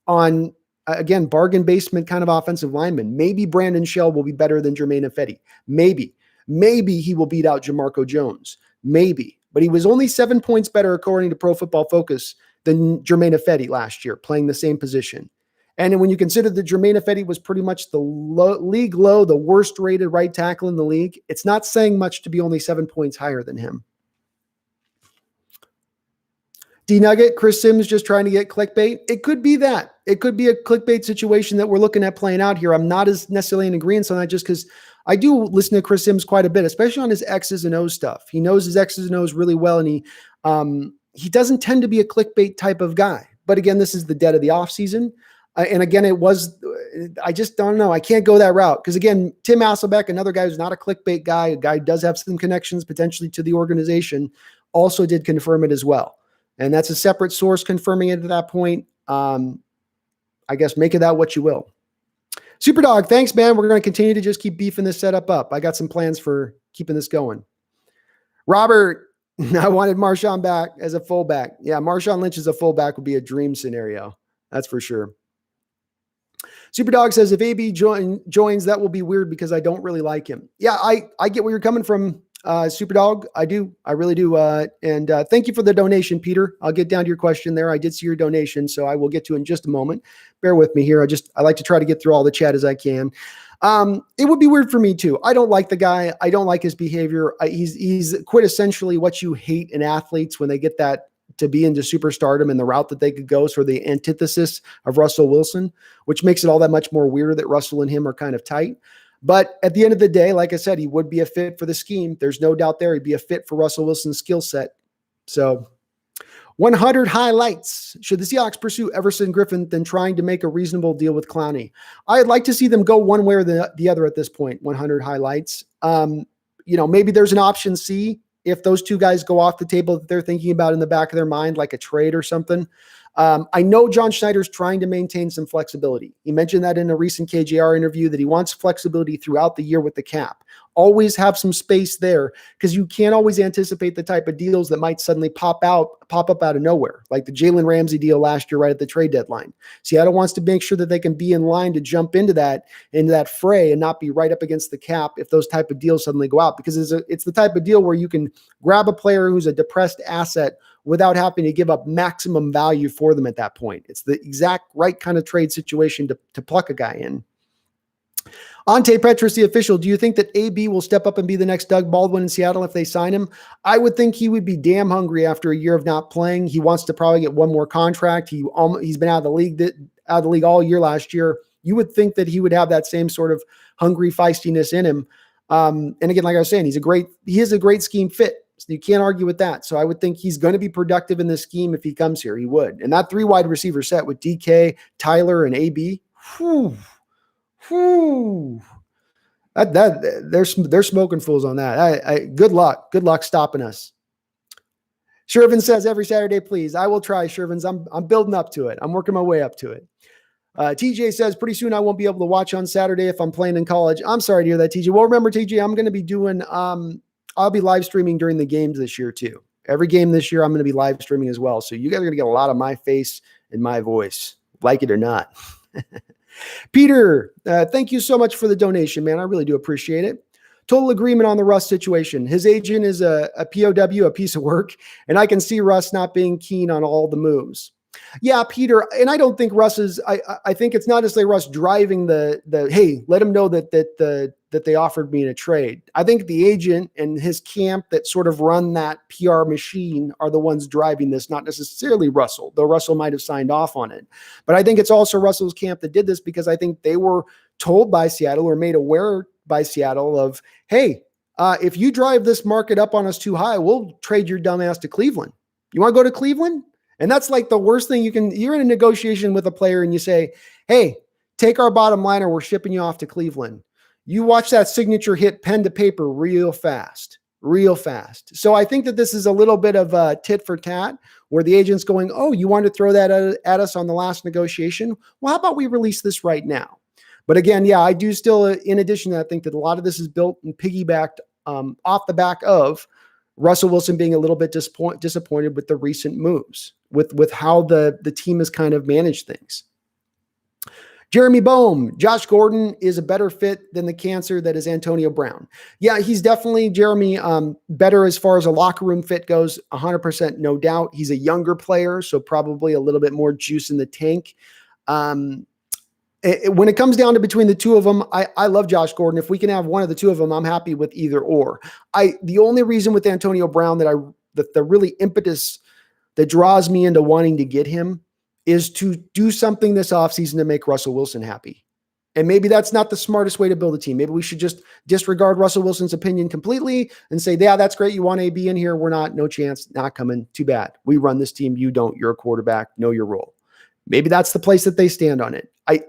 on, again, bargain basement kind of offensive linemen. Maybe Brandon Shell will be better than Jermaine Ifedi. Maybe he will beat out Jamarco Jones. Maybe. But he was only 7 points better, according to Pro Football Focus, than Jermaine Ifedi last year, playing the same position. And when you consider that Jermaine Ifedi was pretty much the league low, the worst rated right tackle in the league, it's not saying much to be only 7 points higher than him. D-Nugget, Chris Sims just trying to get clickbait. It could be that. It could be a clickbait situation that we're looking at playing out here. I'm not as necessarily in agreement on that just because I do listen to Chris Sims quite a bit, especially on his X's and O's stuff. He knows his X's and O's really well, and he doesn't tend to be a clickbait type of guy. But again, this is the dead of the offseason. And again, I just don't know. I can't go that route. Because again, Tim Hasselbeck, another guy who's not a clickbait guy, a guy who does have some connections potentially to the organization, also did confirm it as well. And that's a separate source confirming it at that point. I guess make of that what you will. Superdog, thanks, man. We're going to continue to just keep beefing this setup up. I got some plans for keeping this going. Robert, I wanted Marshawn back as a fullback. Yeah, Marshawn Lynch as a fullback would be a dream scenario. That's for sure. Superdog says, if AB joins, that will be weird because I don't really like him. Yeah, I get where you're coming from, Superdog. I do. I really do. And thank you for the donation, Peter. I'll get down to your question there. I did see your donation, so I will get to it in just a moment. Bear with me here. I like to try to get through all the chat as I can. It would be weird for me too. I don't like the guy. I don't like his behavior. He's quintessentially what you hate in athletes when they get that to be into superstardom and the route that they could go. So the antithesis of Russell Wilson, which makes it all that much more weird that Russell and him are kind of tight. But at the end of the day, like I said, he would be a fit for the scheme. There's no doubt there. He'd be a fit for Russell Wilson's skill set. So 100 highlights. Should the Seahawks pursue Everson Griffin than trying to make a reasonable deal with Clowney? I'd like to see them go one way or the other at this point. 100 highlights. Maybe there's an option C if those two guys go off the table that they're thinking about in the back of their mind, like a trade or something. I know John Schneider's trying to maintain some flexibility. He mentioned that in a recent KJR interview that he wants flexibility throughout the year with the cap. Always have some space there because you can't always anticipate the type of deals that might suddenly pop up out of nowhere, like the Jalen Ramsey deal last year right at the trade deadline. Seattle wants to make sure that they can be in line to jump into that fray and not be right up against the cap if those type of deals suddenly go out, because it's the type of deal where you can grab a player who's a depressed asset without having to give up maximum value for them at that point. It's the exact right kind of trade situation to pluck a guy in. Ante Petrus, the official, do you think that AB will step up and be the next Doug Baldwin in Seattle if they sign him? I would think he would be damn hungry after a year of not playing. He wants to probably get one more contract. He's been out of the league all year last year. You would think that he would have that same sort of hungry feistiness in him. And again, like I was saying, he is a great scheme fit. So you can't argue with that. So I would think he's going to be productive in this scheme if he comes here. He would. And that 3 wide receiver set with DK, Tyler, and AB, they're smoking fools on that. Good luck stopping us. Shervin says every Saturday, please. I will try, Shervins. I'm building up to it. I'm working my way up to it. TJ says pretty soon I won't be able to watch on Saturday if I'm playing in college. I'm sorry to hear that, TJ. Well, remember, TJ, I'm going to be doing, I'll be live streaming during the games this year too. Every game this year, I'm going to be live streaming as well. So you guys are going to get a lot of my face and my voice, like it or not. Peter, thank you so much for the donation, man. I really do appreciate it. Total agreement on the Russ situation. His agent is a POW, a piece of work, and I can see Russ not being keen on all the moves. Yeah, Peter, and I don't think Russ is. I think it's not necessarily Russ driving the hey, let him know that they offered me in a trade. I think the agent and his camp that sort of run that PR machine are the ones driving this, not necessarily Russell, though Russell might have signed off on it. But I think it's also Russell's camp that did this because I think they were told by Seattle or made aware by Seattle of, hey, if you drive this market up on us too high, we'll trade your dumb ass to Cleveland. You want to go to Cleveland? And that's like the worst thing you're in a negotiation with a player and you say, hey, take our bottom line or we're shipping you off to Cleveland. You watch that signature hit pen to paper real fast. So I think that this is a little bit of a tit for tat where the agent's going, oh, you want to throw that at us on the last negotiation? Well, how about we release this right now? But again, yeah, I do still, in addition to that, I think that a lot of this is built and piggybacked off the back of Russell Wilson being a little bit disappointed with the recent moves, with how the team has kind of managed things. Jeremy Bohm, Josh Gordon is a better fit than the cancer that is Antonio Brown. Yeah, he's definitely, Jeremy, better as far as a locker room fit goes, 100%, no doubt. He's a younger player, so probably a little bit more juice in the tank. When it comes down to between the two of them, I love Josh Gordon. If we can have one of the two of them, I'm happy with either or. The only reason with Antonio Brown that the really impetus that draws me into wanting to get him is to do something this offseason to make Russell Wilson happy. And maybe that's not the smartest way to build a team. Maybe we should just disregard Russell Wilson's opinion completely and say, yeah, that's great. You want AB in here. We're not, no chance, not coming. Too bad. We run this team. You don't. You're a quarterback. Know your role. Maybe that's the place that they stand on it. I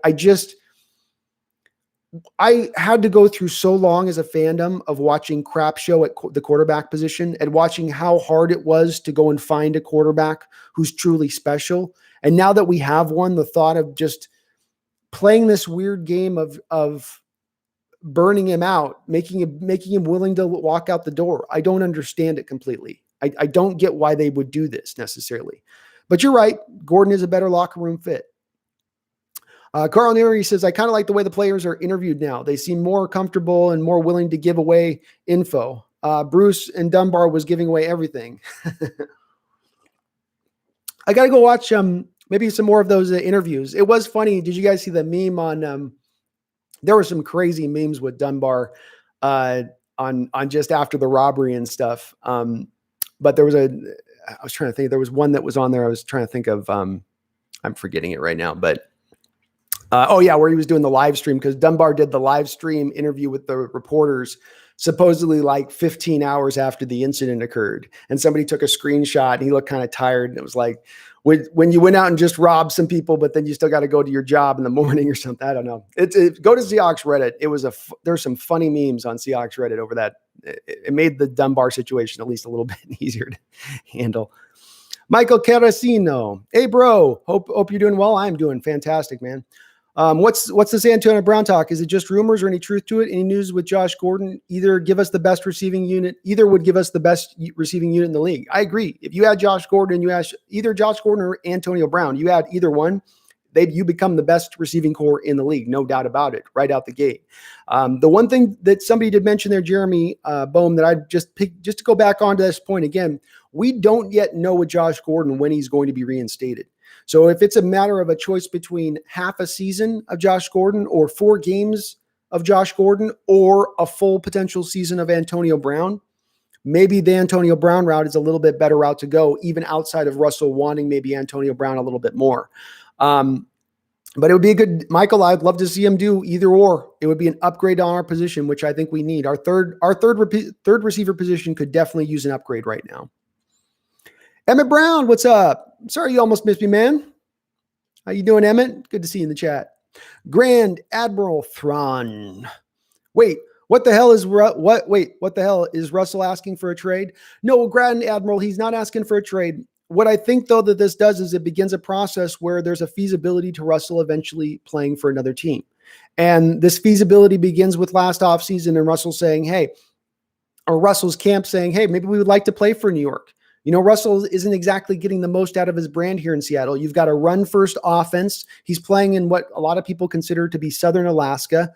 had to go through so long as a fandom of watching crap show at the quarterback position and watching how hard it was to go and find a quarterback who's truly special. And now that we have one, the thought of just playing this weird game of burning him out, making him willing to walk out the door. I don't understand it completely. I don't get why they would do this necessarily. But you're right. Gordon is a better locker room fit. Carl Neary says, I kind of like the way the players are interviewed now. They seem more comfortable and more willing to give away info. Bruce and Dunbar was giving away everything. I got to go watch maybe some more of those interviews. It was funny. Did you guys see the meme on there were some crazy memes with Dunbar on just after the robbery and stuff. But there was I was trying to think, there was one that was on there. I was trying to think of, I'm forgetting it right now, but where he was doing the live stream, because Dunbar did the live stream interview with the reporters supposedly like 15 hours after the incident occurred. And somebody took a screenshot and he looked kind of tired. And it was like, when you went out and just robbed some people, but then you still got to go to your job in the morning or something. I don't know. Go to Seahawks Reddit. There's some funny memes on Seahawks Reddit over that. It made the Dunbar situation at least a little bit easier to handle. Michael Carasino. Hey, bro. Hope you're doing well. I'm doing fantastic, man. What's this Antonio Brown talk? Is it just rumors or any truth to it? Any news with Josh Gordon? Either would give us the best receiving unit in the league. I agree. If you add Josh Gordon and you add either Josh Gordon or Antonio Brown, you add either one, you become the best receiving core in the league. No doubt about it, right out the gate. The one thing that somebody did mention there, Jeremy Bohm, that I just to go back onto this point again, we don't yet know with Josh Gordon when he's going to be reinstated. So if it's a matter of a choice between half a season of Josh Gordon or 4 games of Josh Gordon or a full potential season of Antonio Brown, maybe the Antonio Brown route is a little bit better route to go, even outside of Russell wanting maybe Antonio Brown a little bit more. But it would be a good, Michael, I'd love to see him do either or. It would be an upgrade on our position, which I think we need. Our third receiver position could definitely use an upgrade right now. Emmett Brown, what's up? Sorry you almost missed me, man. How you doing, Emmett? Good to see you in the chat. Grand Admiral Thrawn. Wait, what the hell is Russell asking for a trade? No, Grand Admiral, he's not asking for a trade. What I think, though, that this does is it begins a process where there's a feasibility to Russell eventually playing for another team. And this feasibility begins with last offseason and Russell saying, hey, or Russell's camp saying, hey, maybe we would like to play for New York. You know, Russell isn't exactly getting the most out of his brand here in Seattle. You've got a run-first offense. He's playing in what a lot of people consider to be Southern Alaska.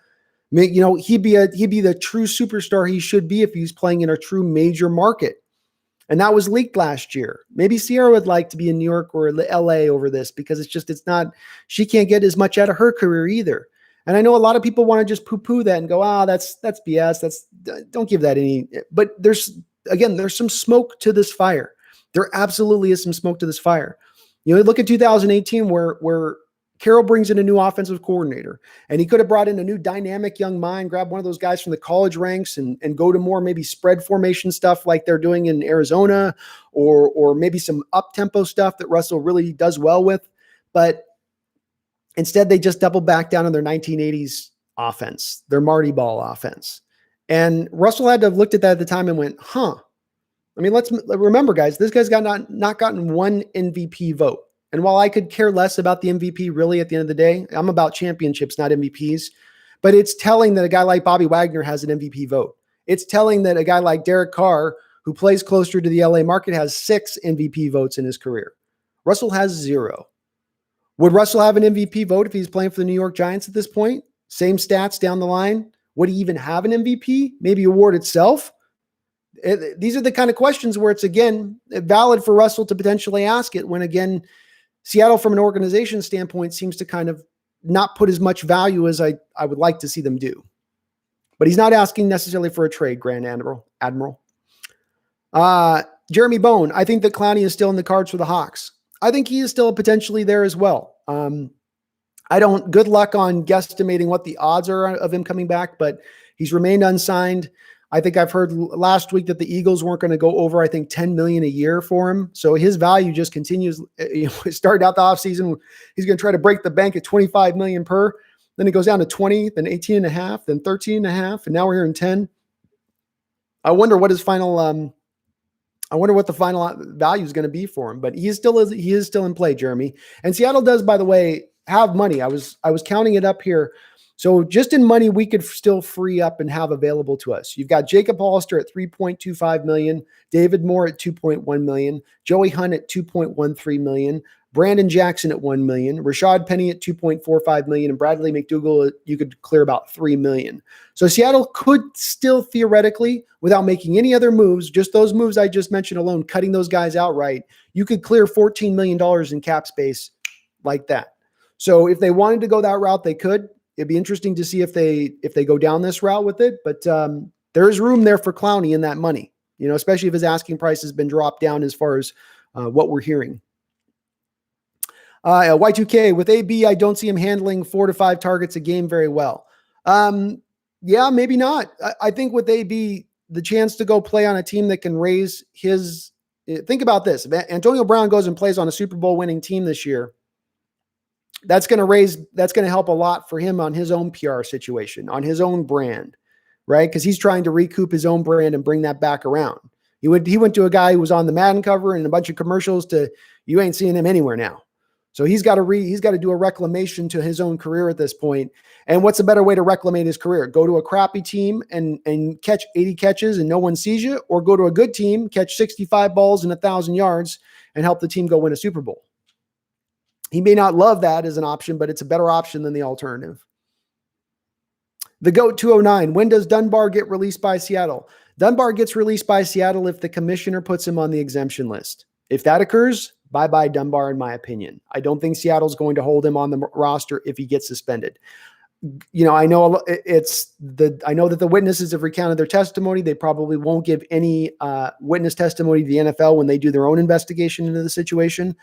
You know, he'd be the true superstar he should be if he's playing in a true major market. And that was leaked last year. Maybe Sierra would like to be in New York or LA over this because she can't get as much out of her career either. And I know a lot of people want to just poo-poo that and go, that's BS. Don't give that any, but there's some smoke to this fire. There absolutely is some smoke to this fire. You know, look at 2018 where Carroll brings in a new offensive coordinator, and he could have brought in a new dynamic young mind, grab one of those guys from the college ranks and go to more maybe spread formation stuff like they're doing in Arizona, or maybe some up-tempo stuff that Russell really does well with. But instead, they just doubled back down on their 1980s offense, their Marty Ball offense. And Russell had to have looked at that at the time and went, I mean, let's remember, guys, this guy's not gotten one MVP vote. And while I could care less about the MVP, really, at the end of the day, I'm about championships, not MVPs. But it's telling that a guy like Bobby Wagner has an MVP vote. It's telling that a guy like Derek Carr, who plays closer to the LA market, has 6 MVP votes in his career. Russell has 0. Would Russell have an MVP vote if he's playing for the New York Giants at this point? Same stats down the line. Would he even have an MVP? Maybe award itself? These are the kind of questions where it's, again, valid for Russell to potentially ask it when, again, Seattle, from an organization standpoint, seems to kind of not put as much value as I would like to see them do. But he's not asking necessarily for a trade, Grand Admiral. Jeremy Bone, I think that Clowney is still in the cards for the Hawks. I think he is still potentially there as well. Good luck on guesstimating what the odds are of him coming back, but he's remained unsigned. I think I've heard last week that the Eagles weren't going to go over, I think, $10 million a year for him. So his value just continues. Started out the offseason, he's going to try to break the bank at $25 million per. Then it goes down to 20, then 18 and a half, then 13 and a half, and now we're here in 10. I wonder what his final the final value is going to be for him, but he is still in play, Jeremy. And Seattle does, by the way, have money. I was counting it up here. So just in money, we could still free up and have available to us. You've got Jacob Hollister at $3.25 million, David Moore at $2.1 million, Joey Hunt at $2.13 million, Brandon Jackson at $1 million, Rashad Penny at $2.45 million, and Bradley McDougall, you could clear about $3 million. So Seattle could still theoretically, without making any other moves, just those moves I just mentioned alone, cutting those guys outright, you could clear $14 million in cap space like that. So if they wanted to go that route, they could. It'd be interesting to see if they go down this route with it, but there is room there for Clowney in that money, especially if his asking price has been dropped down as far as what we're hearing. Y2K, with AB, I don't see him handling 4 to 5 targets a game very well. Yeah, maybe not. I think with AB, the chance to go play on a team that can raise his, think about this. If Antonio Brown goes and plays on a Super Bowl winning team this year, that's going to help a lot for him on his own PR situation, on his own brand, right? Because he's trying to recoup his own brand and bring that back around. He went to a guy who was on the Madden cover and a bunch of commercials to, you ain't seeing him anywhere now. So he's got to do a reclamation to his own career at this point. And what's a better way to reclamate his career? Go to a crappy team and catch 80 catches and no one sees you, or go to a good team, catch 65 balls and 1,000 yards and help the team go win a Super Bowl. He may not love that as an option, but it's a better option than the alternative. The GOAT 209, when does Dunbar get released by Seattle? Dunbar gets released by Seattle if the commissioner puts him on the exemption list. If that occurs, bye-bye Dunbar, in my opinion. I don't think Seattle's going to hold him on the roster if he gets suspended. I know that the witnesses have recounted their testimony. They probably won't give any witness testimony to the NFL when they do their own investigation into the situation.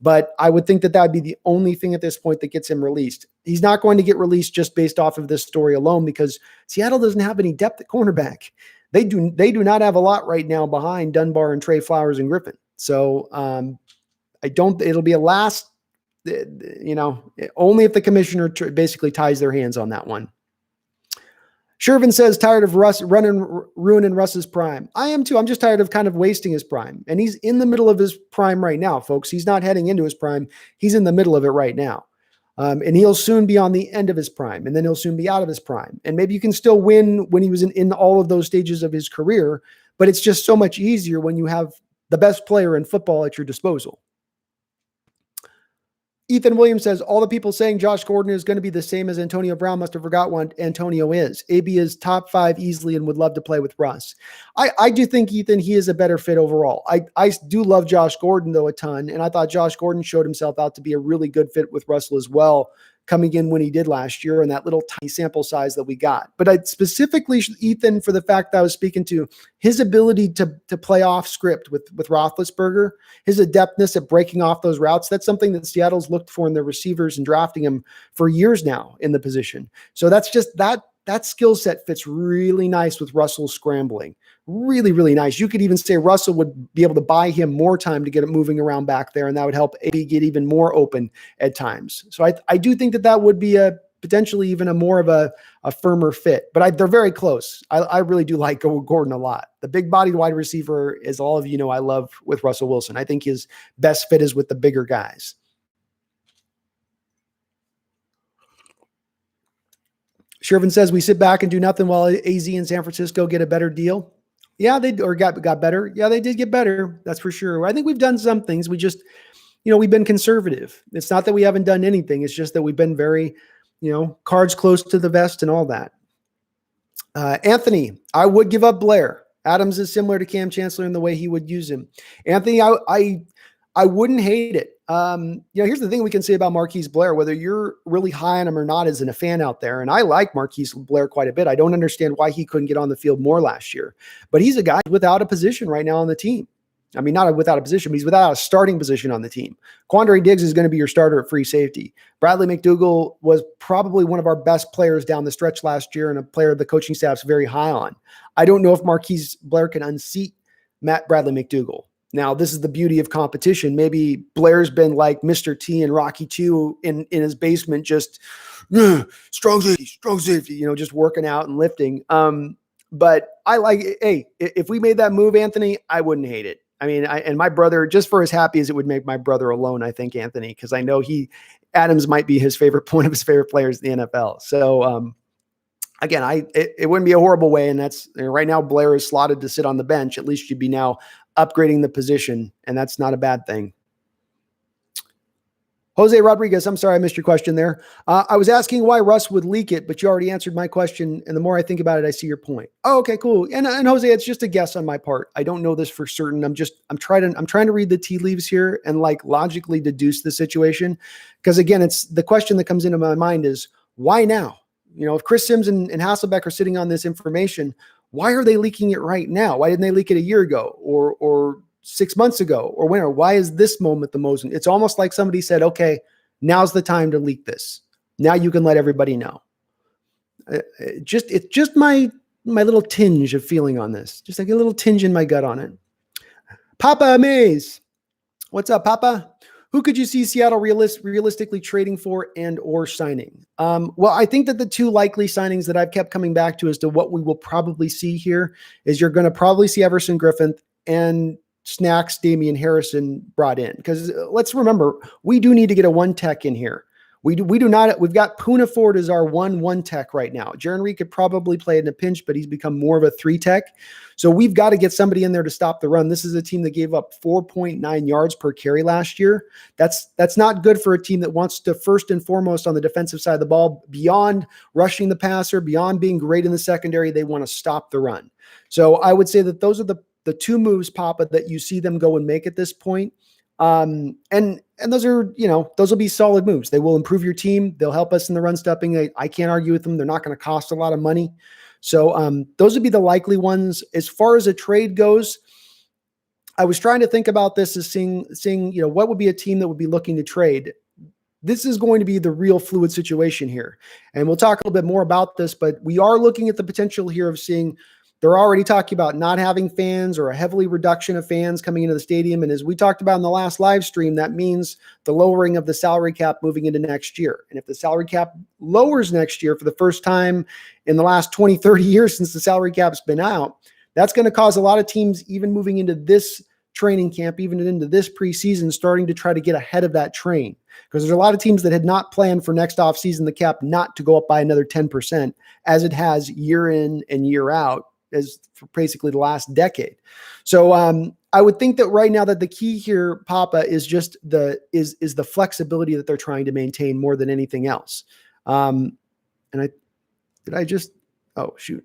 But I would think that would be the only thing at this point that gets him released. He's not going to get released just based off of this story alone, because Seattle doesn't have any depth at cornerback. They do not have a lot right now behind Dunbar and Trey Flowers and Griffin. So it'll be a last, only if the commissioner basically ties their hands on that one. Shervin says, tired of Russ ruining Russ's prime. I am too. I'm just tired of kind of wasting his prime. And he's in the middle of his prime right now, folks. He's not heading into his prime. He's in the middle of it right now. And he'll soon be on the end of his prime, and then he'll soon be out of his prime. And maybe you can still win when he was in all of those stages of his career, but it's just so much easier when you have the best player in football at your disposal. Ethan Williams says, all the people saying Josh Gordon is going to be the same as Antonio Brown must have forgot what Antonio is. AB is top 5 easily and would love to play with Russ. I do think, Ethan, he is a better fit overall. I do love Josh Gordon, though, a ton, and I thought Josh Gordon showed himself out to be a really good fit with Russell as well, coming in when he did last year and that little tiny sample size that we got. But I specifically, Ethan, for the fact that I was speaking to, his ability to play off script with Roethlisberger, his adeptness at breaking off those routes, that's something that Seattle's looked for in their receivers and drafting him for years now in the position. So that's just that skill set fits really nice with Russell's scrambling. Really, really nice. You could even say Russell would be able to buy him more time to get it moving around back there, and that would help AB get even more open at times. So I do think that would be a potentially even a more of a firmer fit, but they're very close. I really do like Gordon a lot. The big bodied wide receiver, as all of you know, I love with Russell Wilson. I think his best fit is with the bigger guys. Shervin says we sit back and do nothing while AZ and San Francisco get a better deal. Yeah, they got better. Yeah, they did get better. That's for sure. I think we've done some things. We just, we've been conservative. It's not that we haven't done anything. It's just that we've been very, cards close to the vest and all that. Anthony, I would give up Blair. Adams is similar to Cam Chancellor in the way he would use him. Anthony, I wouldn't hate it. Here's the thing we can say about Marquise Blair, whether you're really high on him or not as a fan out there. And I like Marquise Blair quite a bit. I don't understand why he couldn't get on the field more last year, but he's a guy without a position right now on the team. I mean, not without a position, but he's without a starting position on the team. Quandre Diggs is going to be your starter at free safety. Bradley McDougald was probably one of our best players down the stretch last year and a player the coaching staff's very high on. I don't know if Marquise Blair can unseat Bradley McDougald. Now, this is the beauty of competition. Maybe Blair's been like Mr. T and Rocky 2 in his basement, just strong safety, just working out and lifting. But I like it. Hey, if we made that move, Anthony, I wouldn't hate it. I mean, and my brother, just for as happy as it would make my brother alone, I think, Anthony, because I know Adams might be his favorite, one of his favorite players in the NFL. So, again, it wouldn't be a horrible way. And that's right now, Blair is slotted to sit on the bench. At least you'd be now upgrading the position, and that's not a bad thing. Jose Rodriguez, I'm sorry I missed your question there. I was asking why Russ would leak it, but you already answered my question, and the more I think about it, I see your point. Oh, okay, cool. And Jose, it's just a guess on my part. I don't know this for certain. I'm trying to read the tea leaves here and logically deduce the situation, because again, it's the question that comes into my mind is why now? If Chris Sims and Hasselbeck are sitting on this information, why are they leaking it right now? Why didn't they leak it a year ago or 6 months ago or when? Or why is this moment the most? It's almost like somebody said, okay, now's the time to leak this. Now you can let everybody know. It's just my little tinge of feeling on this. Just like a little tinge in my gut on it. Papa Mays. What's up, Papa? Who could you see Seattle realistically trading for and or signing? Well, I think that the two likely signings that I've kept coming back to as to what we will probably see here is you're going to probably see Everson Griffin and Snacks Damian Harrison brought in. Because let's remember, we do need to get a one tech in here. We do not. We've got Poona Ford as our one tech right now. Jaron Reed could probably play in a pinch, but he's become more of a 3 tech. So we've got to get somebody in there to stop the run. This is a team that gave up 4.9 yards per carry last year. That's not good for a team that wants to first and foremost on the defensive side of the ball, beyond rushing the passer, beyond being great in the secondary, they want to stop the run. So I would say that those are the two moves, Papa, that you see them go and make at this point. And those are, those will be solid moves. They will improve your team. They'll help us in the run stopping. I can't argue with them. They're not going to cost a lot of money. So those would be the likely ones. As far as a trade goes, I was trying to think about this as seeing, what would be a team that would be looking to trade. This is going to be the real fluid situation here. And we'll talk a little bit more about this, but we are looking at the potential here of seeing. They're already talking about not having fans or a heavily reduction of fans coming into the stadium. And as we talked about in the last live stream, that means the lowering of the salary cap moving into next year. And if the salary cap lowers next year for the first time in the last 20, 30 years since the salary cap's been out, that's going to cause a lot of teams, even moving into this training camp, even into this preseason, starting to try to get ahead of that train. Because there's a lot of teams that had not planned for next offseason the cap not to go up by another 10%, as it has year in and year out, as for basically the last decade. So I would think that right now that the key here, Papa, is just the flexibility that they're trying to maintain more than anything else. Oh shoot.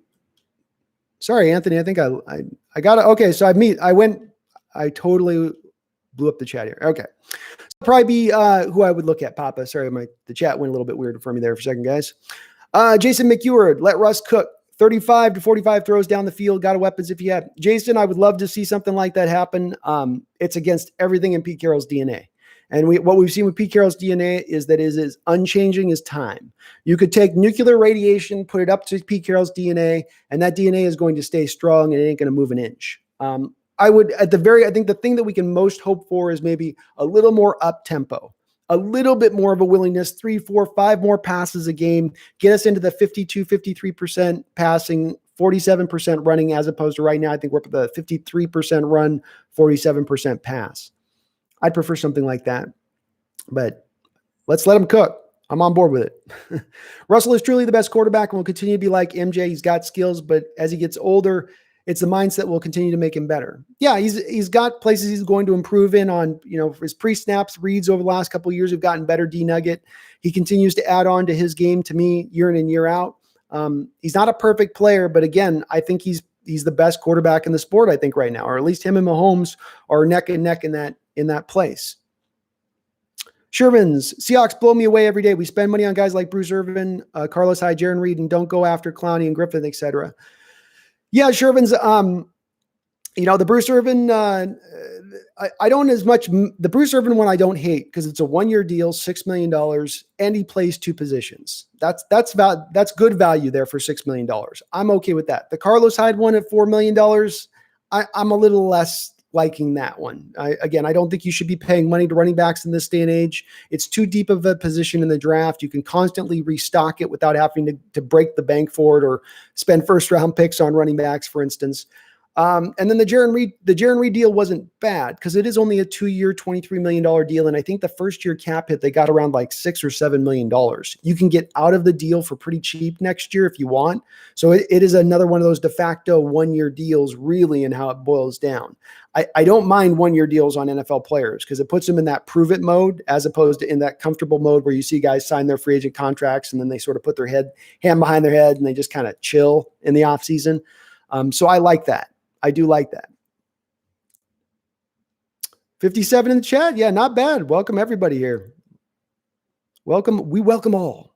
Sorry, Anthony. I think I got it. Okay. So I totally blew up the chat here. Okay. So probably be who I would look at, Papa. Sorry, the chat went a little bit weird for me there for a second, guys. Jason McEward, let Russ cook. 35 to 45 throws down the field. Got a weapons if you have. Jason, I would love to see something like that happen. It's against everything in Pete Carroll's DNA. And what we've seen with Pete Carroll's DNA is that it is unchanging as time. You could take nuclear radiation, put it up to Pete Carroll's DNA, and that DNA is going to stay strong and it ain't going to move an inch. I think the thing that we can most hope for is maybe a little more up tempo, a little bit more of a willingness, 3, 4, 5 more passes a game, get us into the 52, 53% passing, 47% running, as opposed to right now, I think we're up at the 53% run, 47% pass. I'd prefer something like that, but let's let him cook. I'm on board with it. Russell is truly the best quarterback and will continue to be like MJ. He's got skills, but as he gets older, it's the mindset will continue to make him better. Yeah, he's got places he's going to improve in on, his pre-snaps reads over the last couple of years have gotten better. D-Nugget. He continues to add on to his game to me year in and year out. He's not a perfect player, but again, I think he's the best quarterback in the sport, I think, right now, or at least him and Mahomes are neck and neck in that place. Sherman's Seahawks blow me away every day. We spend money on guys like Bruce Irvin, Carlos Hyde, Jaron Reed, and don't go after Clowney and Griffin, etc. Yeah, Shervin's, the Bruce Irvin, I don't as much, the Bruce Irvin one I don't hate because it's a 1-year deal, $6 million, and he plays 2 positions. That's good value there for $6 million. I'm okay with that. The Carlos Hyde one at $4 million, I'm a little less liking that one. I don't think you should be paying money to running backs in this day and age. It's too deep of a position in the draft. You can constantly restock it without having to break the bank for it or spend first round picks on running backs, for instance. And then the Jaron Reed deal wasn't bad because it is only a 2-year, $23 million deal. And I think the first year cap hit, they got around like $6 or $7 million. You can get out of the deal for pretty cheap next year if you want. So it is another one of those de facto 1-year deals really in how it boils down. I don't mind 1-year deals on NFL players because it puts them in that prove it mode as opposed to in that comfortable mode where you see guys sign their free agent contracts and then they sort of put their hand behind their head and they just kind of chill in the off season. So I like that. I do like that. 57 in the chat. Yeah, not bad. Welcome everybody here. We welcome all.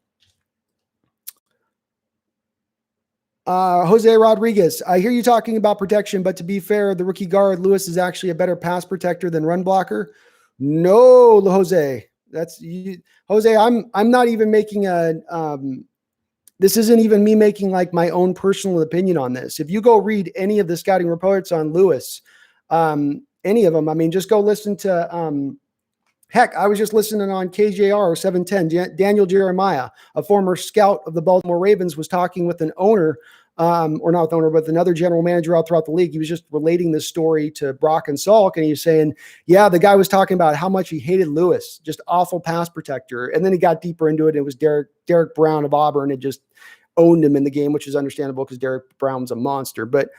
Jose Rodriguez, I hear you talking about protection, but to be fair, the rookie guard Lewis is actually a better pass protector than run blocker. No, Jose, Jose. I'm not even making this isn't even me making like my own personal opinion on this. If you go read any of the scouting reports on Lewis, any of them, I mean, just go listen to, heck, I was just listening on KJR 710. Daniel Jeremiah, a former scout of the Baltimore Ravens, was talking with an owner, or not with owner, but another general manager out throughout the league. He was just relating this story to Brock and Salk, and he was saying, yeah, the guy was talking about how much he hated Lewis, just awful pass protector. And then he got deeper into it, and it was Derek Brown of Auburn had just owned him in the game, which is understandable because Derek Brown's a monster. But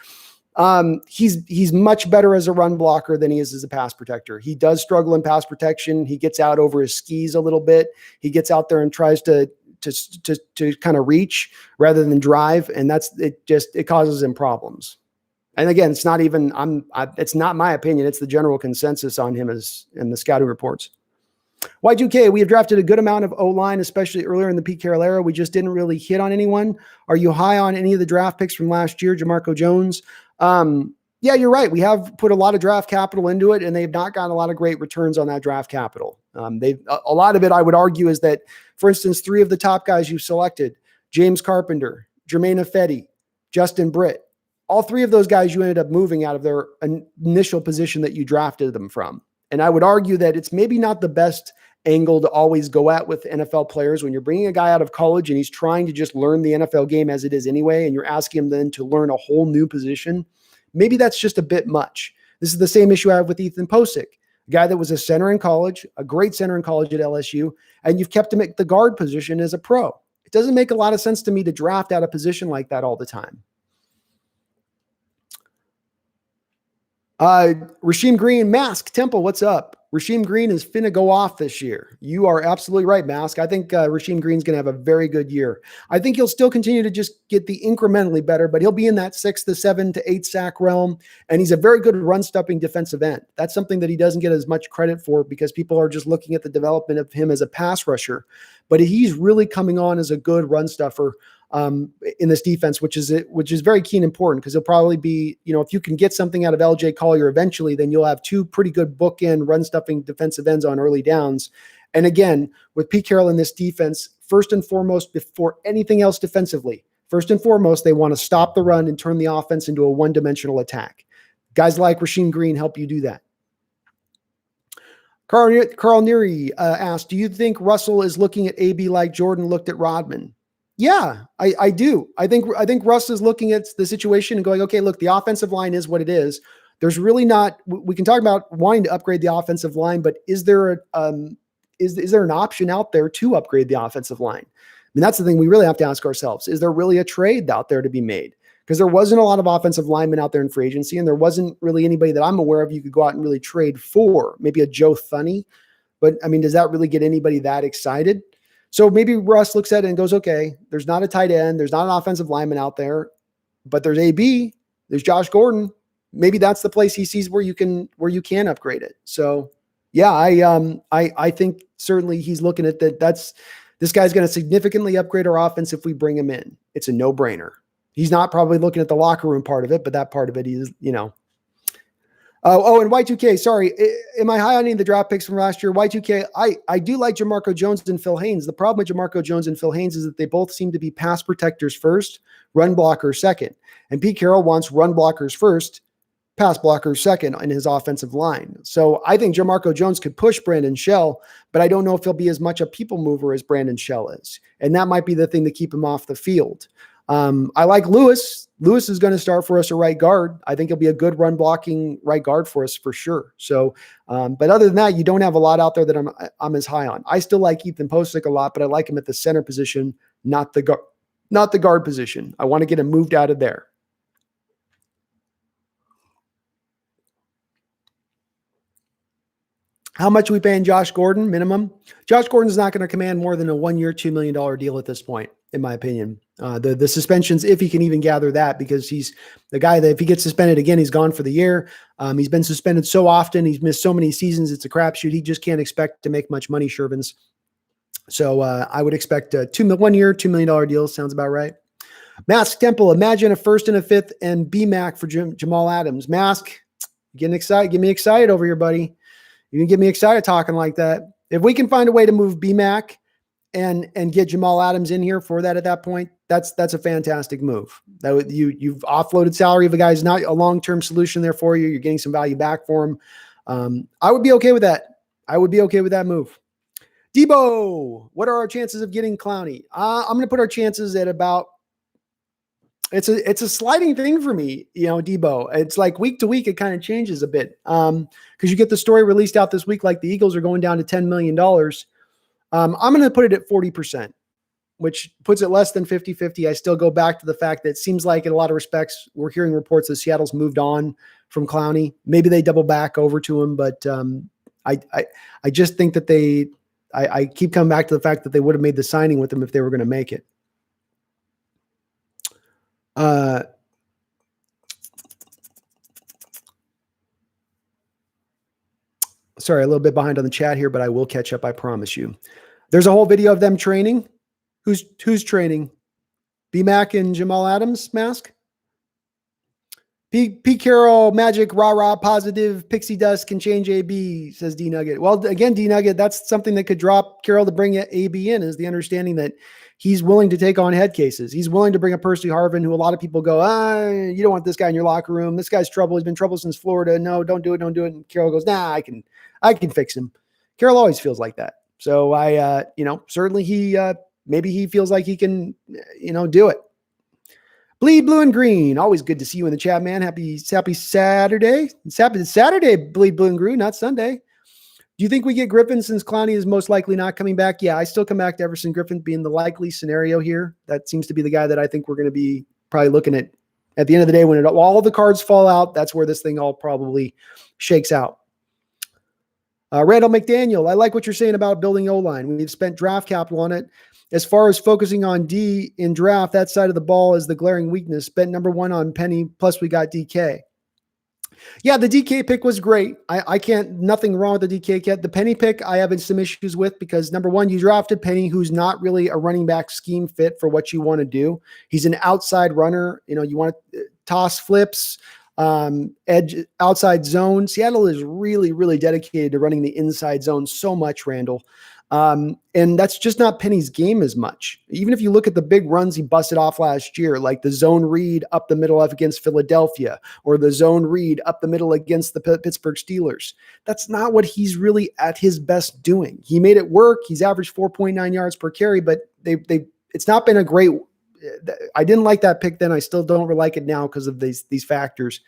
he's much better as a run blocker than he is as a pass protector. He does struggle in pass protection. He gets out over his skis a little bit. He gets out there and tries to kind of reach rather than drive. And it causes him problems. And again, it's not even, it's not my opinion. It's the general consensus on him as in the scouting reports. Y2K, we have drafted a good amount of O-line, especially earlier in the Pete Carroll era. We just didn't really hit on anyone. Are you high on any of the draft picks from last year? Jamarco Jones. Yeah, you're right. We have put a lot of draft capital into it, and they've not gotten a lot of great returns on that draft capital. A lot of it, I would argue, is that, for instance, 3 of the top guys you've selected, James Carpenter, Jermaine Ifedi, Justin Britt, all 3 of those guys you ended up moving out of their initial position that you drafted them from. And I would argue that it's maybe not the best angle to always go at with NFL players when you're bringing a guy out of college and he's trying to just learn the NFL game as it is anyway, and you're asking him then to learn a whole new position. Maybe that's just a bit much. This is the same issue I have with Ethan Posick, a guy that was a center in college, a great center in college at LSU, and you've kept him at the guard position as a pro. It doesn't make a lot of sense to me to draft out a position like that all the time. Rasheem Green, Mask, Temple, what's up? Rasheem Green is finna go off this year. You are absolutely right, Mask. I think Rasheem Green's going to have a very good year. I think he'll still continue to just get the incrementally better, but he'll be in that 6 to 7 to 8 sack realm. And he's a very good run-stuffing defensive end. That's something that he doesn't get as much credit for because people are just looking at the development of him as a pass rusher. But he's really coming on as a good run stuffer in this defense, which is very key and important because he'll probably be, if you can get something out of LJ Collier eventually, then you'll have two pretty good bookend run stuffing defensive ends on early downs. And again, with Pete Carroll in this defense, first and foremost, before anything else defensively, first and foremost, they want to stop the run and turn the offense into a one-dimensional attack. Guys like Rasheem Green help you do that. Carl Neary asked, do you think Russell is looking at AB like Jordan looked at Rodman? Yeah, I do. I think Russ is looking at the situation and going, okay, look, the offensive line is what it is. There's really not, we can talk about wanting to upgrade the offensive line, but is there an option out there to upgrade the offensive line? I mean, that's the thing we really have to ask ourselves. Is there really a trade out there to be made? Because there wasn't a lot of offensive linemen out there in free agency, and there wasn't really anybody that I'm aware of you could go out and really trade for. Maybe a Joe Thuney, but I mean, does that really get anybody that excited? So maybe Russ looks at it and goes, okay, there's not a tight end. There's not an offensive lineman out there, but there's AB, there's Josh Gordon. Maybe that's the place he sees where you can upgrade it. So yeah, I think certainly he's looking at that. This guy's going to significantly upgrade our offense if we bring him in. It's a no-brainer. He's not probably looking at the locker room part of it, but that part of it is, and Y2K, sorry. Am I high on any of the draft picks from last year? Y2K, I do like Jamarco Jones and Phil Haynes. The problem with Jamarco Jones and Phil Haynes is that they both seem to be pass protectors first, run blockers second. And Pete Carroll wants run blockers first, pass blockers second in his offensive line. So I think Jamarco Jones could push Brandon Shell, but I don't know if he'll be as much a people mover as Brandon Shell is. And that might be the thing to keep him off the field. I like Lewis. Lewis is going to start for us at right guard. I think he'll be a good run blocking right guard for us for sure. So, but other than that, you don't have a lot out there that I'm as high on. I still like Ethan Posick a lot, but I like him at the center position, not the guard position. I want to get him moved out of there. How much are we paying Josh Gordon minimum? Josh Gordon's not going to command more than a 1-year, $2 million deal at this point, in my opinion. The suspensions, if he can even gather that, because he's the guy that if he gets suspended again, he's gone for the year. He's been suspended so often. He's missed so many seasons. It's a crapshoot. He just can't expect to make much money, Shervins. So I would expect a 1-year, $2 million deal. Sounds about right. Mask Temple, imagine a 1st and a 5th and BMAC for Jamal Adams. Mask, getting excited. Get me excited over here, buddy. You can get me excited talking like that. If we can find a way to move BMAC and get Jamal Adams in here for that at that point, that's a fantastic move. That you've offloaded salary of a guy who's not a long-term solution there for you. You're getting some value back for him. I would be okay with that. I would be okay with that move. Debo, what are our chances of getting Clowney? I'm going to put our chances at about. It's a sliding thing for me, Debo. It's like week to week, it kind of changes a bit. Because you get the story released out this week, like the Eagles are going down to $10 million. I'm going to put it at 40%, which puts it less than 50-50. I still go back to the fact that it seems like in a lot of respects, we're hearing reports that Seattle's moved on from Clowney. Maybe they double back over to him, but I just think that I keep coming back to the fact that they would have made the signing with him if they were going to make it. Sorry, a little bit behind on the chat here, but I will catch up. I promise you. There's a whole video of them training. Who's training? BMAC and Jamal Adams, Mask? Pete Carroll, magic, rah, positive, pixie dust can change AB, says D Nugget. Well, again, D Nugget, that's something that could drop Carroll to bring AB in, is the understanding that he's willing to take on head cases. He's willing to bring a Percy Harvin, who a lot of people go, you don't want this guy in your locker room. This guy's trouble. He's been trouble since Florida. No, don't do it. And Carroll goes, nah, I can fix him. Carroll always feels like that. So certainly maybe he feels like he can, do it. Bleed Blue and Green. Always good to see you in the chat, man. Happy Saturday. It's happy Saturday, Bleed Blue and Green, not Sunday. Do you think we get Griffin since Clowney is most likely not coming back? Yeah, I still come back to Everson Griffin being the likely scenario here. That seems to be the guy that I think we're going to be probably looking at the end of the day when all the cards fall out. That's where this thing all probably shakes out. Randall McDaniel, I like what you're saying about building O-line. We've spent draft capital on it. As far as focusing on D in draft, that side of the ball is the glaring weakness. Spent number 1 on Penny, plus we got DK. Yeah, the DK pick was great. I can't, nothing wrong with the DK pick. The Penny pick, I have some issues with because number 1, you drafted Penny, who's not really a running back scheme fit for what you want to do. He's an outside runner. You want to toss flips, edge, outside zone. Seattle is really, really dedicated to running the inside zone so much, Randall. And that's just not Penny's game as much. Even if you look at the big runs he busted off last year, like the zone read up the middle against Philadelphia or the zone read up the middle against the Pittsburgh Steelers, that's not what he's really at his best doing. He made it work. He's averaged 4.9 yards per carry, but it's not been a great, I didn't like that pick then. I still don't really like it now because of these factors.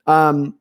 And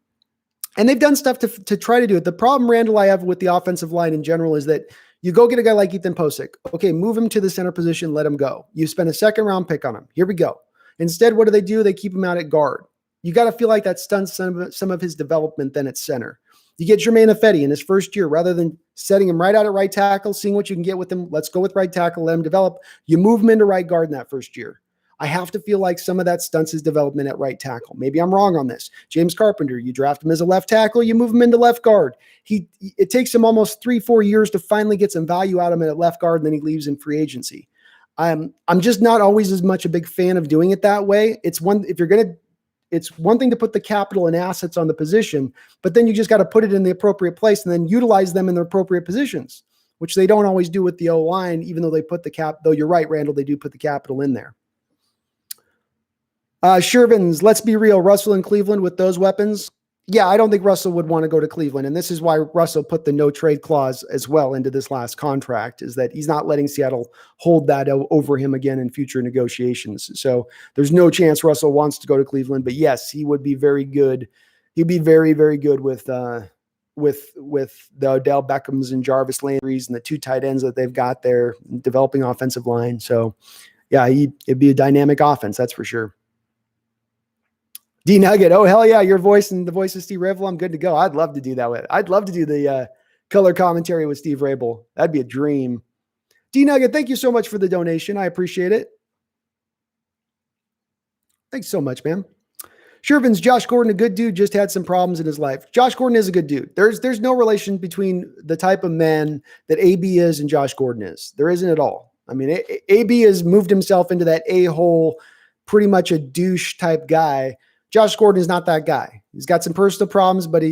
they've done stuff to try to do it. The problem, Randall, I have with the offensive line in general is that you go get a guy like Ethan Posick. Okay, move him to the center position, let him go. You spend a second-round pick on him. Here we go. Instead, what do? They keep him out at guard. You got to feel like that stunts some of his development then at center. You get Jermaine Ifedi in his first year, rather than setting him right out at right tackle, seeing what you can get with him. Let's go with right tackle, let him develop. You move him into right guard in that first year. I have to feel like some of that stunts his development at right tackle. Maybe I'm wrong on this. James Carpenter, you draft him as a left tackle, you move him into left guard. It takes him almost 3-4 years to finally get some value out of him at left guard, and then he leaves in free agency. I'm just not always as much a big fan of doing it that way. It's one thing to put the capital and assets on the position, but then you just got to put it in the appropriate place and then utilize them in the appropriate positions, which they don't always do with the O-line, even though they put though you're right, Randall, they do put the capital in there. Shervins, let's be real. Russell in Cleveland with those weapons. Yeah, I don't think Russell would want to go to Cleveland. And this is why Russell put the no trade clause as well into this last contract, is that he's not letting Seattle hold that over him again in future negotiations. So there's no chance Russell wants to go to Cleveland, but yes, he would be very good. He'd be very, very good with the Odell Beckhams and Jarvis Landrys and the 2 tight ends that they've got there, developing offensive line. So yeah, it'd be a dynamic offense. That's for sure. D Nugget, oh hell yeah, your voice and the voice of Steve Rabel, I'm good to go. I'd love to do that I'd love to do the color commentary with Steve Rabel. That'd be a dream. D Nugget, thank you so much for the donation. I appreciate it. Thanks so much, man. Shervin's Josh Gordon, a good dude, just had some problems in his life. Josh Gordon is a good dude. There's no relation between the type of man that AB is and Josh Gordon is. There isn't at all. I mean, AB has moved himself into that a-hole, pretty much a douche type guy. Josh Gordon is not that guy. He's got some personal problems, but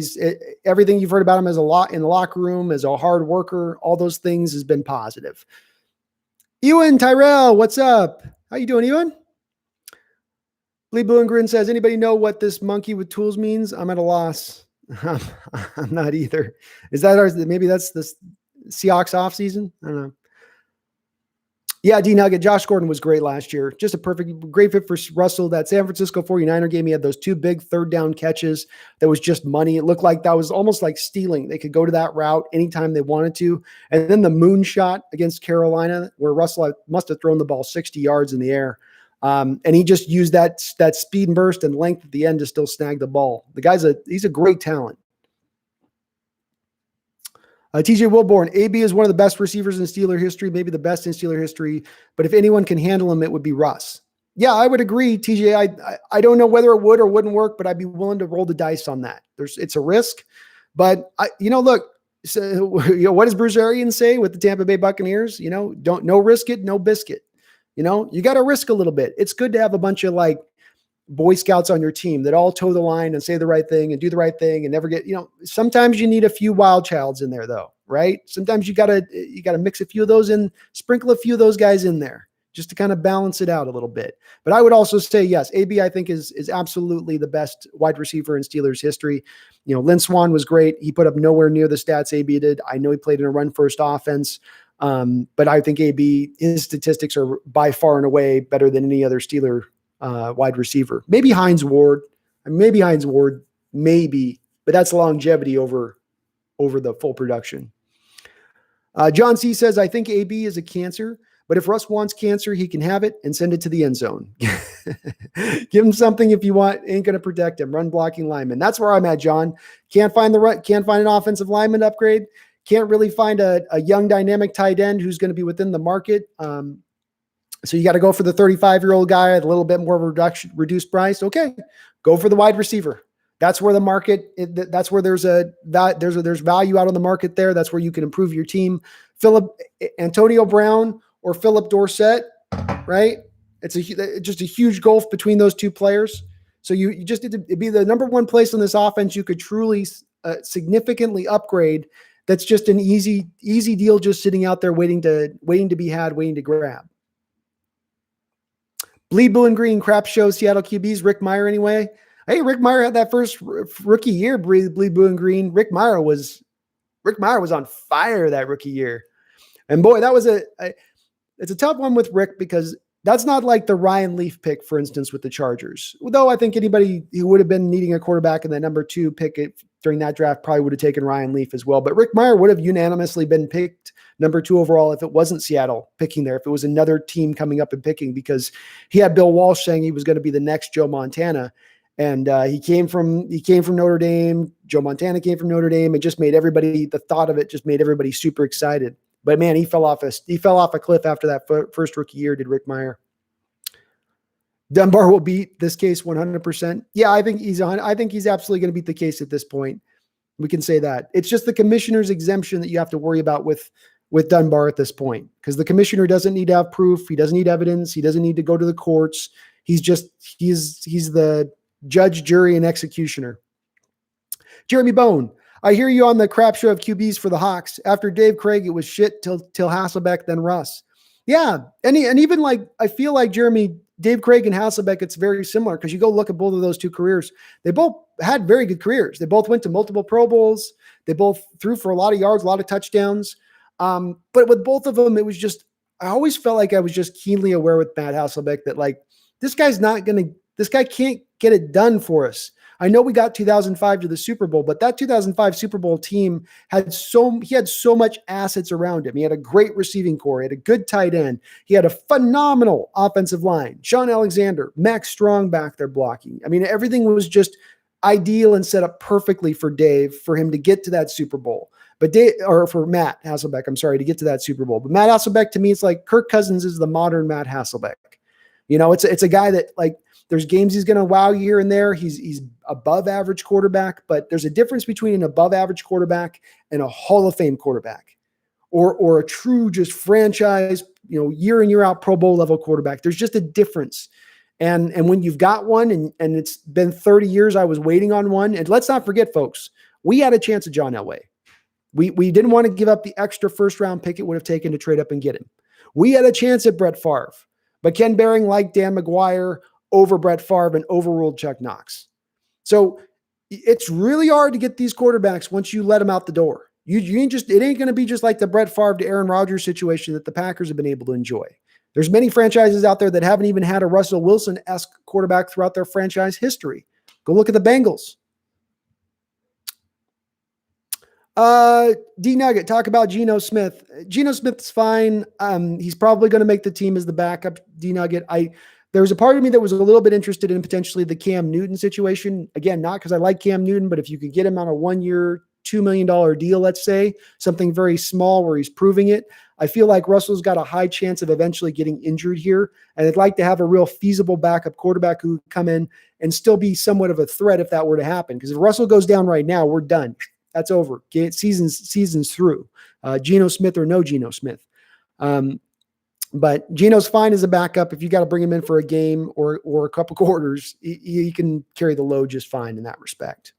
everything you've heard about him as a lot in the locker room, as a hard worker, all those things has been positive. Ewan Tyrell, what's up? How you doing, Ewan? Lee Blumgren says, anybody know what this monkey with tools means? I'm at a loss. I'm not either. Is that maybe that's the Seahawks off season? I don't know. Yeah, D Nugget, Josh Gordon was great last year. Just a great fit for Russell. That San Francisco 49er game, he had those 2 big 3rd down catches. That was just money. It looked like that was almost like stealing. They could go to that route anytime they wanted to. And then the moonshot against Carolina, where Russell must have thrown the ball 60 yards in the air. And he just used that speed and burst and length at the end to still snag the ball. The guy's he's a great talent. TJ Wilborn, AB is one of the best receivers in Steeler history, maybe the best in Steeler history. But if anyone can handle him, it would be Russ. Yeah, I would agree, TJ. I don't know whether it would or wouldn't work, but I'd be willing to roll the dice on that. It's a risk. But, look, so, what does Bruce Arians say with the Tampa Bay Buccaneers? No risk it, no biscuit. You got to risk a little bit. It's good to have a bunch of like Boy Scouts on your team that all toe the line and say the right thing and do the right thing and never get, sometimes you need a few wild childs in there though, right? Sometimes you gotta mix a few of those in, sprinkle a few of those guys in there just to kind of balance it out a little bit. But I would also say, yes, AB, I think is absolutely the best wide receiver in Steelers history. Lynn Swann was great. He put up nowhere near the stats AB did. I know he played in a run first offense. But I think AB, his statistics are by far and away better than any other Steeler wide receiver. Maybe Hines Ward, maybe, but that's longevity over the full production. John C says, I think AB is a cancer, But if Russ wants cancer, he can have it and send it to the end zone. Give him something if you want. Ain't going to protect him. Run blocking lineman. That's where I'm at, John. Can't find an offensive lineman upgrade. Can't really find a young dynamic tight end who's going to be within the market. So you got to go for the 35-year-old guy at a little bit more of a reduced price. Okay, go for the wide receiver. That's where the market. That's where there's value out on the market there. That's where you can improve your team. Antonio Brown or Philip Dorsett, right? It's just a huge gulf between those two players. So you just need to be the number one place on this offense you could truly significantly upgrade. That's just an easy deal, just sitting out there waiting to be had, waiting to grab. Bleed Blue and Green crap show Seattle QBs. Rick Meyer anyway. Hey, Rick Meyer had that first rookie year. Bleed Blue and Green. Rick Meyer was on fire that rookie year, and boy, that was it's a tough one with Rick because that's not like the Ryan Leaf pick, for instance, with the Chargers. Though I think anybody who would have been needing a quarterback in the number 2 pick during that draft probably would have taken Ryan Leaf as well. But Rick Meyer would have unanimously been picked number 2 overall if it wasn't Seattle picking there, if it was another team coming up and picking, because he had Bill Walsh saying he was going to be the next Joe Montana. And he came from Notre Dame. Joe Montana came from Notre Dame. It just made the thought of it just made everybody super excited. But man, he fell off a cliff after that first rookie year, did Rick Meyer. Dunbar will beat this case 100%. Yeah, I think he's absolutely going to beat the case at this point. We can say that. It's just the commissioner's exemption that you have to worry about with Dunbar at this point, because the commissioner doesn't need to have proof. He doesn't need evidence. He doesn't need to go to the courts. He's the judge, jury, and executioner. Jeremy Bone, I hear you on the crap show of QBs for the Hawks. After Dave Craig, it was shit till Hasselbeck, then Russ. Yeah, and even like I feel like Dave Craig and Hasselbeck, it's very similar because you go look at both of those two careers. They both had very good careers. They both went to multiple Pro Bowls. They both threw for a lot of yards, a lot of touchdowns. But with both of them, it was just I always felt like I was just keenly aware with Matt Hasselbeck that like this guy can't get it done for us. I know we got 2005 to the Super Bowl, but that 2005 Super Bowl team had so much assets around him. He had a great receiving core. He had a good tight end. He had a phenomenal offensive line. Sean Alexander, Max Strong back there blocking. I mean, everything was just ideal and set up perfectly for Dave for him to get to that Super Bowl. For Matt Hasselbeck, to get to that Super Bowl. But Matt Hasselbeck, to me, it's like Kirk Cousins is the modern Matt Hasselbeck. You know, it's a guy that like, there's games he's going to wow you here and there. He's above average quarterback, but there's a difference between an above average quarterback and a Hall of Fame quarterback, or a true just franchise, year in year out Pro Bowl level quarterback. There's just a difference. And when you've got one and it's been 30 years, I was waiting on one. And let's not forget, folks, we had a chance at John Elway. We didn't want to give up the extra first round pick it would have taken to trade up and get him. We had a chance at Brett Favre, but Ken Behring liked Dan McGuire over Brett Favre and overruled Chuck Knox. So it's really hard to get these quarterbacks once you let them out the door. It ain't going to be just like the Brett Favre to Aaron Rodgers situation that the Packers have been able to enjoy. There's many franchises out there that haven't even had a Russell Wilson-esque quarterback throughout their franchise history. Go look at the Bengals. D Nugget, talk about Geno Smith. Geno Smith's fine. He's probably going to make the team as the backup. D Nugget. There was a part of me that was a little bit interested in potentially the Cam Newton situation. Again, not because I like Cam Newton, but if you could get him on a 1-year, $2 million deal, let's say, something very small where he's proving it. I feel like Russell's got a high chance of eventually getting injured here. And I'd like to have a real feasible backup quarterback who would come in and still be somewhat of a threat if that were to happen. Because if Russell goes down right now, we're done. That's over. Season's through. Geno Smith or no Geno Smith. But Geno's fine as a backup. If you got to bring him in for a game or a couple quarters, he can carry the load just fine in that respect.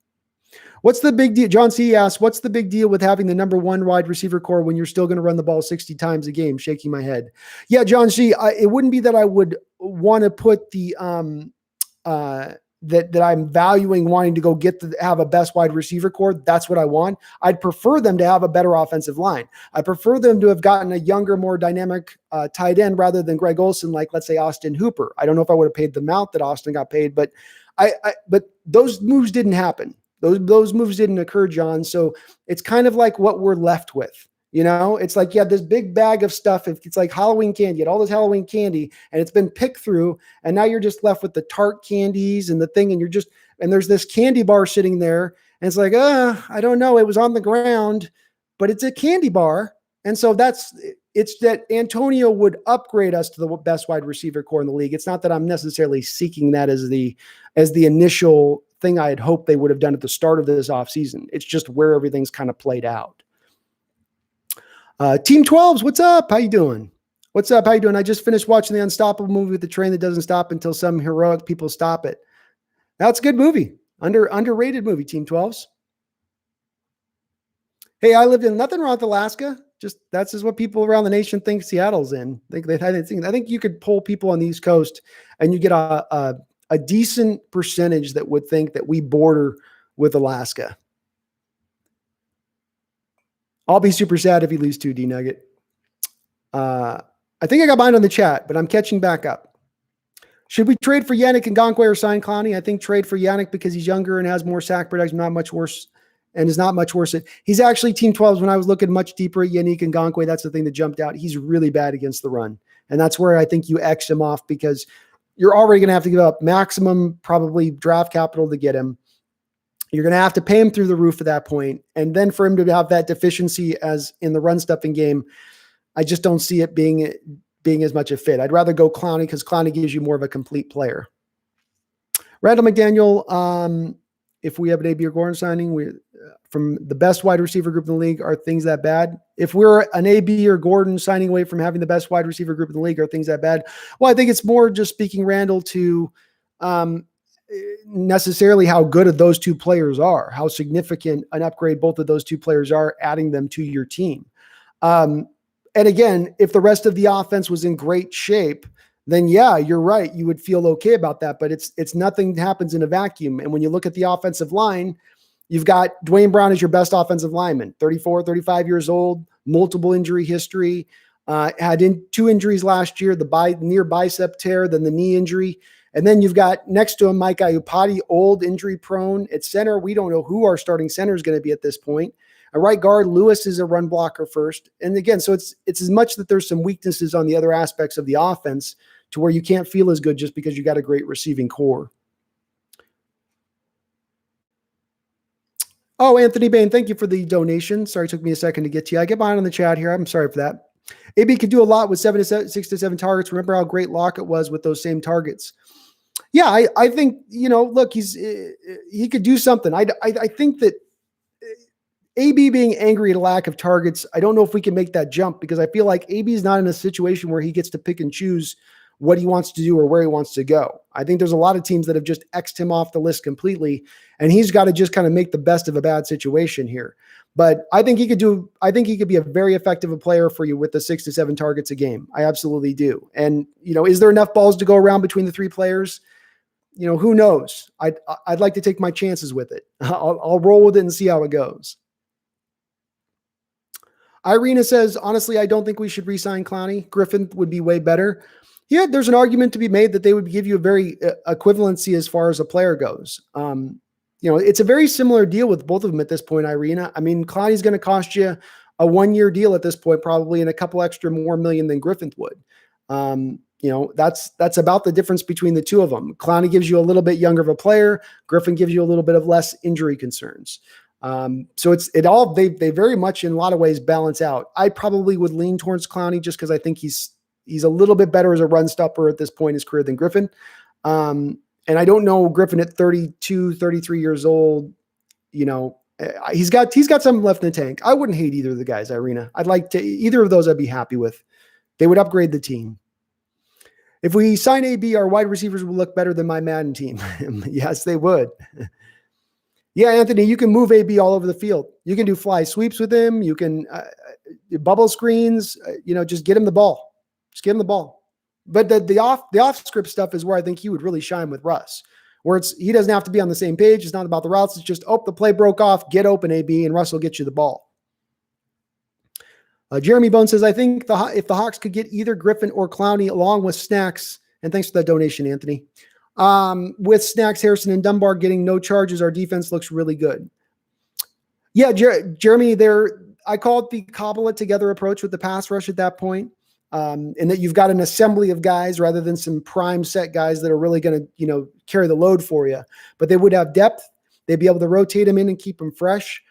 What's the big deal? John C. asks, what's the big deal with having the number 1 wide receiver core when you're still going to run the ball 60 times a game? Shaking my head. Yeah, John C. It wouldn't be that I would want to put the that I'm valuing wanting to go have a best wide receiver core. That's what I want. I'd prefer them to have a better offensive line. I prefer them to have gotten a younger, more dynamic tight end rather than Greg Olsen, like let's say Austin Hooper. I don't know if I would have paid the amount that Austin got paid, but but those moves didn't happen. Those moves didn't occur, John. So it's kind of like what we're left with. It's like you had this big bag of stuff. It's like Halloween candy. You had all this Halloween candy, and it's been picked through, and now you're just left with the tart candies and the thing, and there's this candy bar sitting there, and it's like, I don't know. It was on the ground, but it's a candy bar. And so it's that Antonio would upgrade us to the best wide receiver core in the league. It's not that I'm necessarily seeking that as the initial thing I had hoped they would have done at the start of this offseason. It's just where everything's kind of played out. Team 12s, what's up? How you doing? What's up? How you doing? I just finished watching the Unstoppable movie with the train that doesn't stop until some heroic people stop it. That's a good movie. Underrated movie, Team 12s. Hey, I lived in nothing wrong with Alaska. That's just what people around the nation think Seattle's in. I think you could poll people on the East Coast and you get a decent percentage that would think that we border with Alaska. I'll be super sad if he loses 2 D-Nugget. I think I got mine on the chat, but I'm catching back up. Should we trade for Yannick Ngakoue or sign Clowney? I think trade for Yannick because he's younger and has more sack production, not much worse, and is not much worse. He's actually Team 12s. When I was looking much deeper at Yannick Ngakoue, that's the thing that jumped out. He's really bad against the run. And that's where I think you X him off because you're already going to have to give up maximum probably draft capital to get him. You're going to have to pay him through the roof at that point. And then for him to have that deficiency as in the run stuffing game, I just don't see it being as much a fit. I'd rather go Clowney because Clowney gives you more of a complete player. Randall McDaniel, if we have an AB or Gordon signing, from the best wide receiver group in the league, are things that bad? If we're an AB or Gordon signing away from having the best wide receiver group in the league, are things that bad? Well, I think it's more just speaking, Randall, to necessarily how good of those two players are, how significant an upgrade both of those two players are, adding them to your team. And again, if the rest of the offense was in great shape, then yeah, you're right. You would feel okay about that, but it's nothing happens in a vacuum. And when you look at the offensive line, you've got Dwayne Brown as your best offensive lineman, 34, 35 years old, multiple injury history, had 2 injuries last year, the near bicep tear, then the knee injury. And then you've got next to him, Mike Iupati, old, injury prone. At center, we don't know who our starting center is going to be at this point. A right guard, Lewis is a run blocker first. And again, so it's as much that there's some weaknesses on the other aspects of the offense to where you can't feel as good just because you got a great receiving core. Oh, Anthony Bain, thank you for the donation. Sorry, it took me a second to get to you. I get mine on the chat here. I'm sorry for that. AB could do a lot with 6 to 7 targets. Remember how great Lockett was with those same targets. Yeah, I think, look, he could do something. I think that AB being angry at a lack of targets, I don't know if we can make that jump because I feel like AB is not in a situation where he gets to pick and choose what he wants to do or where he wants to go. I think there's a lot of teams that have just X'd him off the list completely, and he's got to just kind of make the best of a bad situation here. But I think he could be a very effective player for you with the 6 to 7 targets a game. I absolutely do. And, is there enough balls to go around between the 3 players? Who knows? I'd like to take my chances with it. I'll roll with it and see how it goes. Irina says, honestly, I don't think we should re-sign Clowney. Griffin would be way better. Yeah, there's an argument to be made that they would give you a very equivalency as far as a player goes. It's a very similar deal with both of them at this point, Irina. I mean, Clowney's going to cost you a 1-year deal at this point, probably, and a couple extra more million than Griffin would. That's about the difference between the two of them. Clowney gives you a little bit younger of a player. Griffin gives you a little bit of less injury concerns. So they very much in a lot of ways balance out. I probably would lean towards Clowney just because I think he's a little bit better as a run stopper at this point in his career than Griffin. And I don't know Griffin at 32, 33 years old, he's got something left in the tank. I wouldn't hate either of the guys, Irina. Either of those I'd be happy with. They would upgrade the team. If we sign AB, our wide receivers will look better than my Madden team. Yes, they would. Yeah, Anthony, you can move AB all over the field. You can do fly sweeps with him. You can bubble screens, just get him the ball. Just give him the ball. But the off script stuff is where I think he would really shine with Russ, where he doesn't have to be on the same page. It's not about the routes. It's just, the play broke off, get open, AB, and Russ will get you the ball. Jeremy Bone says, I think if the Hawks could get either Griffin or Clowney along with Snacks, and thanks for that donation, Anthony, with Snacks, Harrison, and Dunbar getting no charges, our defense looks really good. Yeah, Jeremy, I call it the cobble it together approach with the pass rush at that point. And that you've got an assembly of guys rather than some prime set guys that are really going to, carry the load for you. But they would have depth. They'd be able to rotate them in and keep them fresh.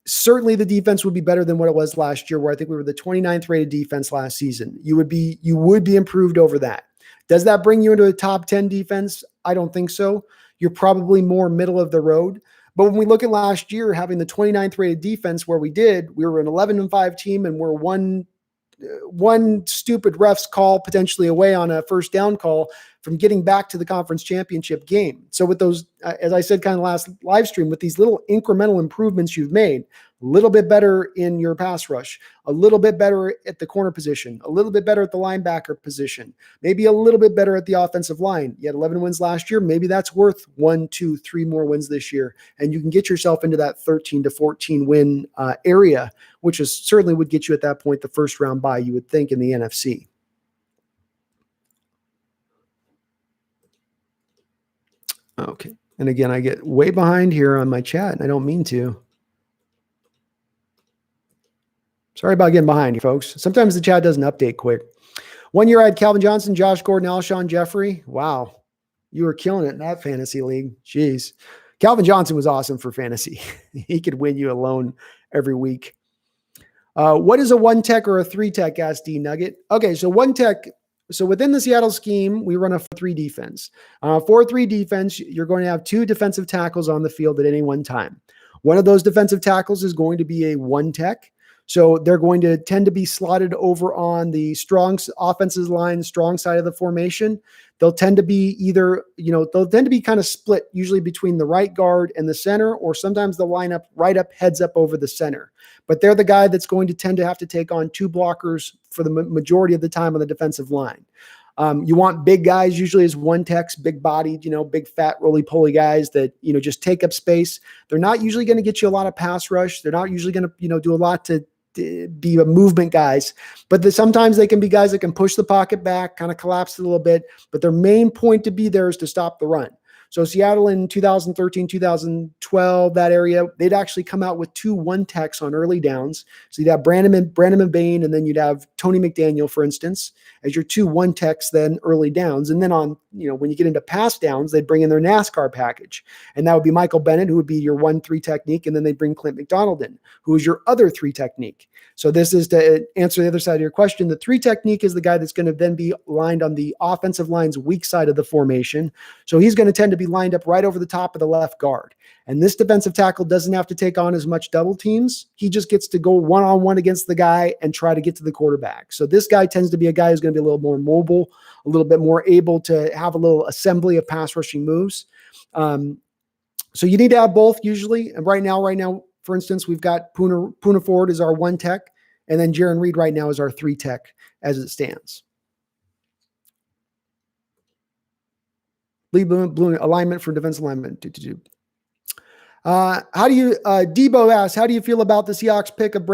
Certainly the defense would be better than what it was last year, where I think we were the 29th rated defense last season. You would be improved over that. Does that bring you into a top 10 defense? I don't think so. You're probably more middle of the road. But when we look at last year, having the 29th rated defense where we were an 11-5 team and we're one stupid ref's call potentially away on a first down call from getting back to the conference championship game. So with those, as I said, kind of last live stream, with these little incremental improvements you've made, a little bit better in your pass rush, a little bit better at the corner position, a little bit better at the linebacker position, maybe a little bit better at the offensive line. You had 11 wins last year. Maybe that's worth 1, 2, 3 more wins this year. And you can get yourself into that 13 to 14 win area, which is certainly would get you at that point the first round bye, you would think, in the NFC. Okay. And again, I get way behind here on my chat, and I don't mean to. Sorry about getting behind you, folks. Sometimes the chat doesn't update quick. 1 year I had Calvin Johnson, Josh Gordon, Alshon Jeffrey. Wow. You were killing it in that fantasy league. Jeez. Calvin Johnson was awesome for fantasy. He could win you alone every week. What is a 1 tech or a 3 tech, asked D Nugget? Okay, so 1 tech. So within the Seattle scheme, we run a 4-3 defense. 4-3 defense, you're going to have 2 defensive tackles on the field at any one time. One of those defensive tackles is going to be a 1 tech. So they're going to tend to be slotted over on the strong offensive line, strong side of the formation. They'll tend to be they'll tend to be kind of split, usually between the right guard and the center, or sometimes they'll line up right up, heads up over the center. But they're the guy that's going to tend to have to take on 2 blockers for the majority of the time on the defensive line. You want big guys, usually as 1 techs, big bodied, big fat roly-poly guys that, just take up space. They're not usually going to get you a lot of pass rush. They're not usually going to, do a lot to be a movement guys, but sometimes they can be guys that can push the pocket back, kind of collapse it a little bit, but their main point to be there is to stop the run. So Seattle in 2013, 2012, that area, they'd actually come out with 2 1 techs on early downs. So you'd have Brandon Bain, and then you'd have Tony McDaniel, for instance, as your 2 1 techs then early downs. And then on, when you get into pass downs, they'd bring in their NASCAR package. And that would be Michael Bennett, who would be your 1-3 technique. And then they'd bring Clint McDonald in, who is your other 3 technique. So this is to answer the other side of your question. The 3 technique is the guy that's going to then be lined on the offensive line's weak side of the formation. So he's going to tend to be lined up right over the top of the left guard. And this defensive tackle doesn't have to take on as much double teams. He just gets to go one-on-one against the guy and try to get to the quarterback. So this guy tends to be a guy who's going to be a little more mobile, a little bit more able to have a little assembly of pass rushing moves. So you need to have both usually. And right now, for instance, we've got Poona Ford as our 1 tech, and then Jaron Reed right now is our 3 tech as it stands. Lee Bloom alignment for defensive alignment. How do you, Debo asks, how do you feel about the Seahawks pick of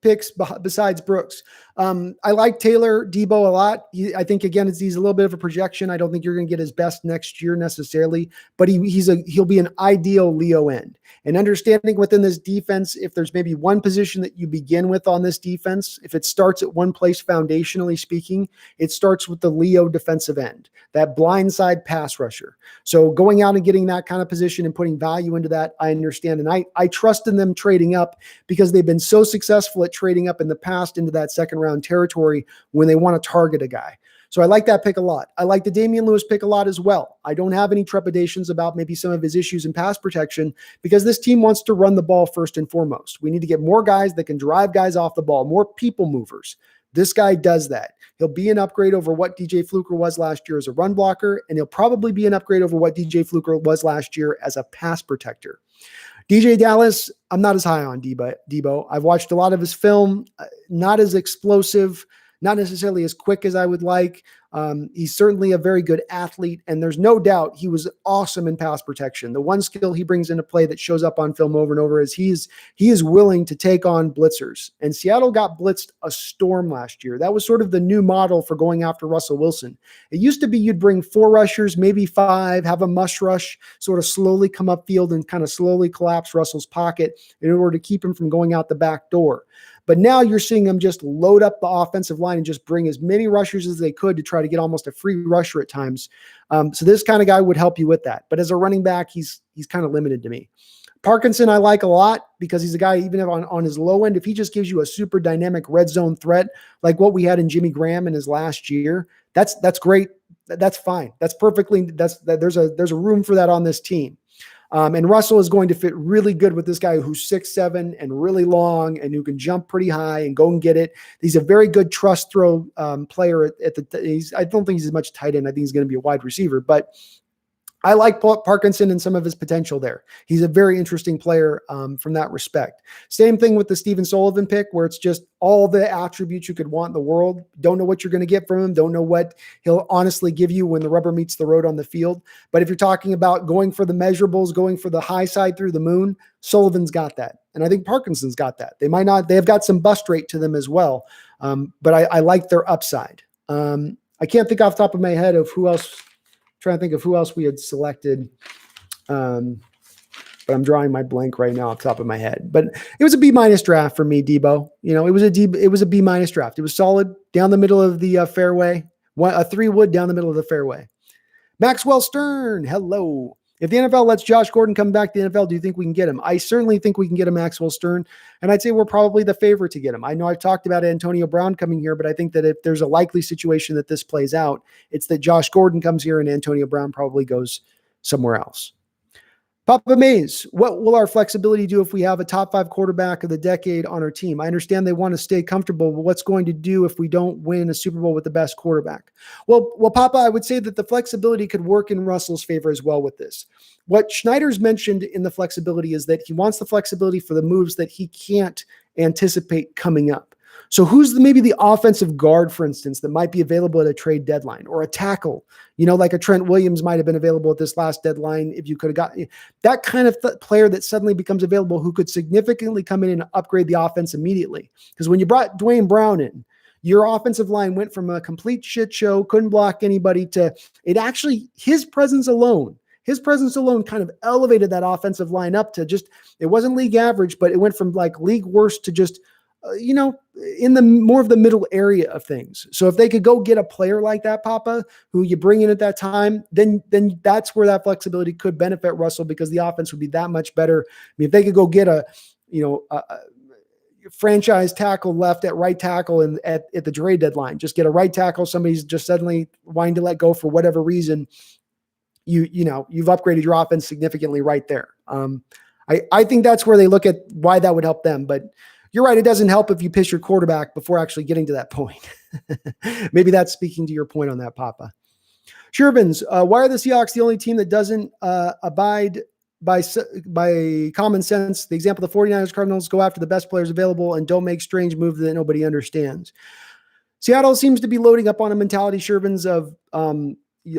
picks besides Brooks? I like Taylor Debo a lot. I think, again, he's a little bit of a projection. I don't think you're going to get his best next year necessarily, but he'll be an ideal Leo end. And understanding within this defense, if there's maybe one position that you begin with on this defense, if it starts at one place foundationally speaking, it starts with the Leo defensive end, that blindside pass rusher. So going out and getting that kind of position and putting value into that, I understand. And I trust in them trading up because they've been so successful at trading up in the past into that second round territory when they want to target a guy. So I like that pick a lot. I like the Damian Lewis pick a lot as well. I don't have any trepidations about maybe some of his issues in pass protection because this team wants to run the ball first and foremost. We need to get more guys that can drive guys off the ball, more people movers. This guy does that. He'll be an upgrade over what DJ Fluker was last year as a run blocker, and he'll probably be an upgrade over what DJ Fluker was last year as a pass protector. DJ Dallas, I'm not as high on Debo. I've watched a lot of his film, not as explosive, not necessarily as quick as I would like. He's certainly a very good athlete, and there's no doubt he was awesome in pass protection. The one skill he brings into play that shows up on film over and over is he is willing to take on blitzers. And Seattle got blitzed a storm last year. That was sort of the new model for going after Russell Wilson. It used to be you'd bring 4 rushers, maybe 5, have a mush rush, sort of slowly come upfield and kind of slowly collapse Russell's pocket in order to keep him from going out the back door. But now you're seeing them just load up the offensive line and just bring as many rushers as they could to try to get almost a free rusher at times. So this kind of guy would help you with that. But as a running back, he's kind of limited to me. Parkinson I like a lot because he's a guy, even if on his low end, if he just gives you a super dynamic red zone threat like what we had in Jimmy Graham in his last year, that's great. That's fine. That's perfectly. There's a room for that on this team. And Russell is going to fit really good with this guy who's 6'7" and really long and who can jump pretty high and go and get it. He's a very good trust throw player I don't think he's as much tight end. I think he's going to be a wide receiver, but I like Parkinson and some of his potential there. He's a very interesting player from that respect. Same thing with the Steven Sullivan pick, where it's just all the attributes you could want in the world. Don't know what you're going to get from him. Don't know what he'll honestly give you when the rubber meets the road on the field. But if you're talking about going for the measurables, going for the high side through the moon, Sullivan's got that. And I think Parkinson's got that. They might not, they've got some bust rate to them as well. But I like their upside. I can't think off the top of my head of who else. Trying to think of who else we had selected. But I'm drawing my blank right now off the top of my head. But it was a B- draft for me, Debo. You know, it was a B- draft. It was solid down the middle of the fairway. A 3-wood down the middle of the fairway. Maxwell Stern, hello. If the NFL lets Josh Gordon come back to the NFL, do you think we can get him? I certainly think we can get a Maxwell Stern, and I'd say we're probably the favorite to get him. I know I've talked about Antonio Brown coming here, but I think that if there's a likely situation that this plays out, it's that Josh Gordon comes here and Antonio Brown probably goes somewhere else. Papa Mays, what will our flexibility do if we have a top 5 quarterback of the decade on our team? I understand they want to stay comfortable, but what's going to do if we don't win a Super Bowl with the best quarterback? Well, Papa, I would say that the flexibility could work in Russell's favor as well with this. What Schneider's mentioned in the flexibility is that he wants the flexibility for the moves that he can't anticipate coming up. So who's maybe the offensive guard, for instance, that might be available at a trade deadline, or a tackle, like a Trent Williams might have been available at this last deadline. If you could have got that kind of player that suddenly becomes available, who could significantly come in and upgrade the offense immediately. Because when you brought Dwayne Brown in, your offensive line went from a complete shit show, couldn't block anybody, to it actually, his presence alone kind of elevated that offensive line up to just, it wasn't league average, but it went from like league worst to just, in the more of the middle area of things. So if they could go get a player like that, Papa, who you bring in at that time, then that's where that flexibility could benefit Russell, because the offense would be that much better. I mean, if they could go get a franchise tackle left at right tackle and at the trade deadline, just get a right tackle, somebody's just suddenly wanting to let go for whatever reason, you've upgraded your offense significantly right there. I think that's where they look at why that would help them. But you're right, it doesn't help if you piss your quarterback before actually getting to that point. Maybe that's speaking to your point on that, Papa. Shervins, why are the Seahawks the only team that doesn't abide by common sense? The example, the 49ers, Cardinals go after the best players available and don't make strange moves that nobody understands. Seattle seems to be loading up on a mentality, Shervins, of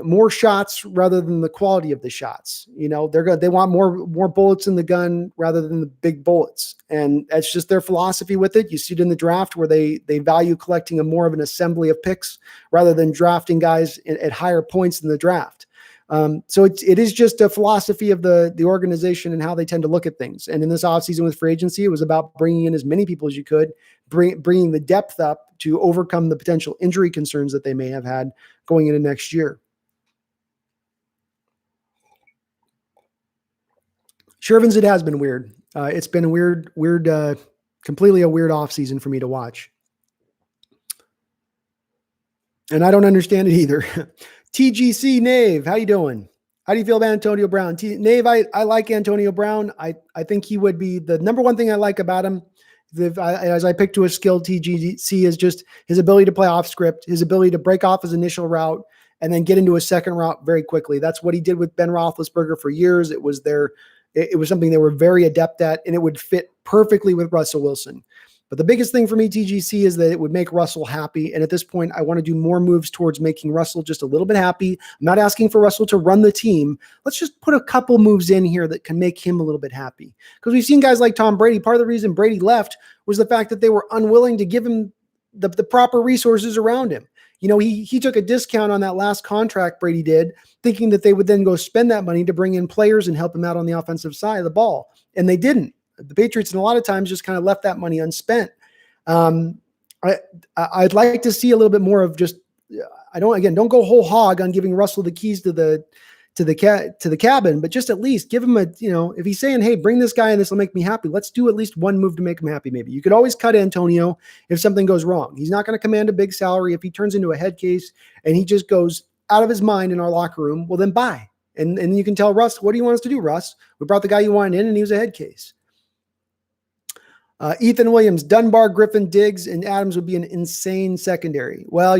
more shots rather than the quality of the shots. They want more bullets in the gun rather than the big bullets. And that's just their philosophy with it. You see it in the draft where they value collecting more of an assembly of picks rather than drafting guys at higher points in the draft. So it is just a philosophy of the organization and how they tend to look at things. And in this offseason with free agency, it was about bringing in as many people as you could, bringing the depth up to overcome the potential injury concerns that they may have had going into next year. Shervins, it has been weird. It's been a weird, completely a weird offseason for me to watch. And I don't understand it either. TGC Nave, how you doing? How do you feel about Antonio Brown? Nave, I like Antonio Brown. I think he would be the number one thing I like about him. As I pick to a skill, TGC is just his ability to play off script, his ability to break off his initial route and then get into a second route very quickly. That's what he did with Ben Roethlisberger for years. It was something they were very adept at, and it would fit perfectly with Russell Wilson. But the biggest thing for me, TGC, is that it would make Russell happy. And at this point, I want to do more moves towards making Russell just a little bit happy. I'm not asking for Russell to run the team. Let's just put a couple moves in here that can make him a little bit happy. Because we've seen guys like Tom Brady. Part of the reason Brady left was the fact that they were unwilling to give him the proper resources around him. He took a discount on that last contract Brady did, thinking that they would then go spend that money to bring in players and help him out on the offensive side of the ball. And they didn't. The Patriots, in a lot of times, just kind of left that money unspent. I'd like to see a little bit more of just, don't go whole hog on giving Russell the keys to the cabin, but just at least give him if he's saying, hey, bring this guy in, this will make me happy. Let's do at least one move to make him happy. Maybe you could always cut Antonio if something goes wrong. He's not going to command a big salary. If he turns into a head case and he just goes out of his mind in our locker room, well then buy. And you can tell Russ, what do you want us to do, Russ? We brought the guy you wanted in and he was a head case. Ethan Williams, Dunbar, Griffin, Diggs, and Adams would be an insane secondary. Well,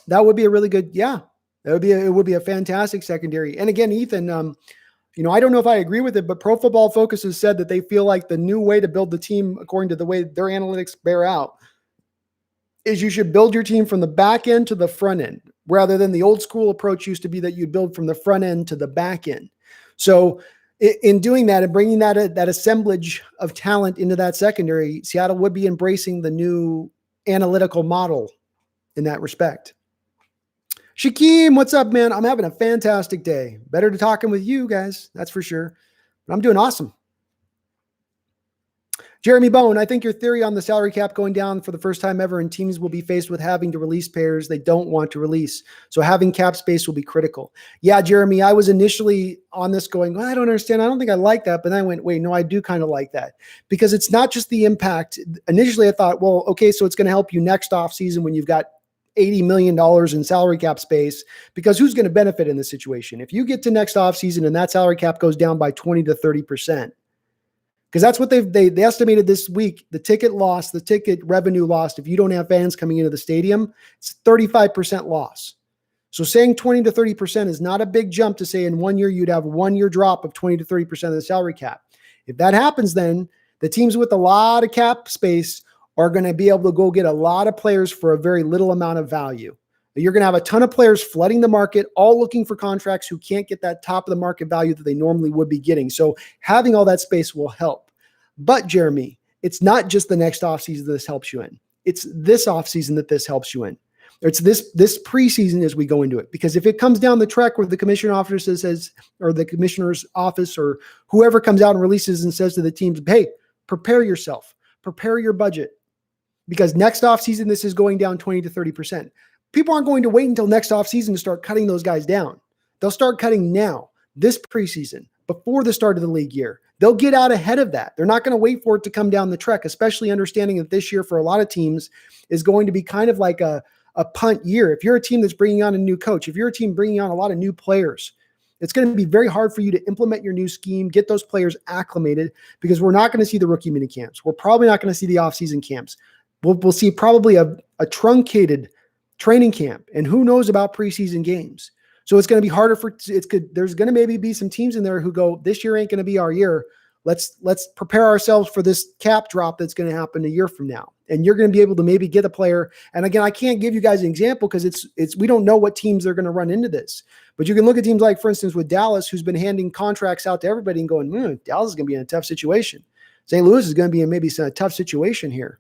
that would be a really good, yeah. It would be a fantastic secondary. And again, Ethan, I don't know if I agree with it, but Pro Football Focus has said that they feel like the new way to build the team, according to the way their analytics bear out, is you should build your team from the back end to the front end, rather than the old school approach used to be that you'd build from the front end to the back end. So in doing that and bringing that assemblage of talent into that secondary, Seattle would be embracing the new analytical model in that respect. Shaquem, what's up, man? I'm having a fantastic day. Better to talking with you guys, that's for sure. But I'm doing awesome. Jeremy Bone, I think your theory on the salary cap going down for the first time ever and teams will be faced with having to release players they don't want to release. So having cap space will be critical. Yeah, Jeremy, I was initially on this going, well, I don't understand. I don't think I like that. But then I went, wait, no, I do kind of like that. Because it's not just the impact. Initially, I thought, well, okay, so it's going to help you next offseason when you've got $80 million in salary cap space, because who's going to benefit in this situation? If you get to next offseason and that salary cap goes down by 20 to 30%, because that's what they estimated this week, the ticket revenue lost, if you don't have fans coming into the stadium, it's 35% loss. So saying 20 to 30% is not a big jump to say in 1 year you'd have 1 year drop of 20 to 30% of the salary cap. If that happens, then the teams with a lot of cap space are going to be able to go get a lot of players for a very little amount of value. You're going to have a ton of players flooding the market, all looking for contracts who can't get that top of the market value that they normally would be getting. So having all that space will help. But Jeremy, it's not just the next offseason that this helps you in. It's this offseason that this helps you in. It's this preseason as we go into it. Because if it comes down the track where the commissioner officer says, or the commissioner's office or whoever comes out and releases and says to the teams, hey, prepare yourself, prepare your budget. Because next offseason, this is going down 20 to 30%. People aren't going to wait until next offseason to start cutting those guys down. They'll start cutting now, this preseason, before the start of the league year. They'll get out ahead of that. They're not going to wait for it to come down the trek, especially understanding that this year for a lot of teams is going to be kind of like a punt year. If you're a team that's bringing on a new coach, if you're a team bringing on a lot of new players, it's going to be very hard for you to implement your new scheme, get those players acclimated, because we're not going to see the rookie mini camps. We're probably not going to see the offseason camps. We'll see probably a truncated training camp, and who knows about preseason games. So it's going to be harder there's going to maybe be some teams in there who go, this year ain't going to be our year. Let's prepare ourselves for this cap drop that's going to happen a year from now. And you're going to be able to maybe get a player. And again, I can't give you guys an example because we don't know what teams are going to run into this. But you can look at teams like, for instance, with Dallas, who's been handing contracts out to everybody and going, Dallas is going to be in a tough situation. St. Louis is going to be in maybe a tough situation here.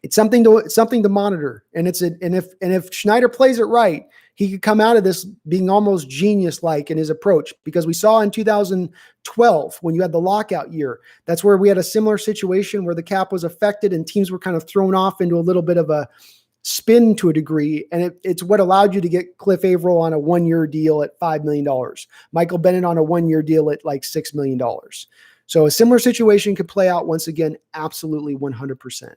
It's something to monitor. And if Schneider plays it right, he could come out of this being almost genius-like in his approach, because we saw in 2012 when you had the lockout year, that's where we had a similar situation where the cap was affected and teams were kind of thrown off into a little bit of a spin to a degree. And it's what allowed you to get Cliff Averill on a 1-year deal at $5 million, Michael Bennett on a 1-year deal at like $6 million. So a similar situation could play out once again, absolutely 100%.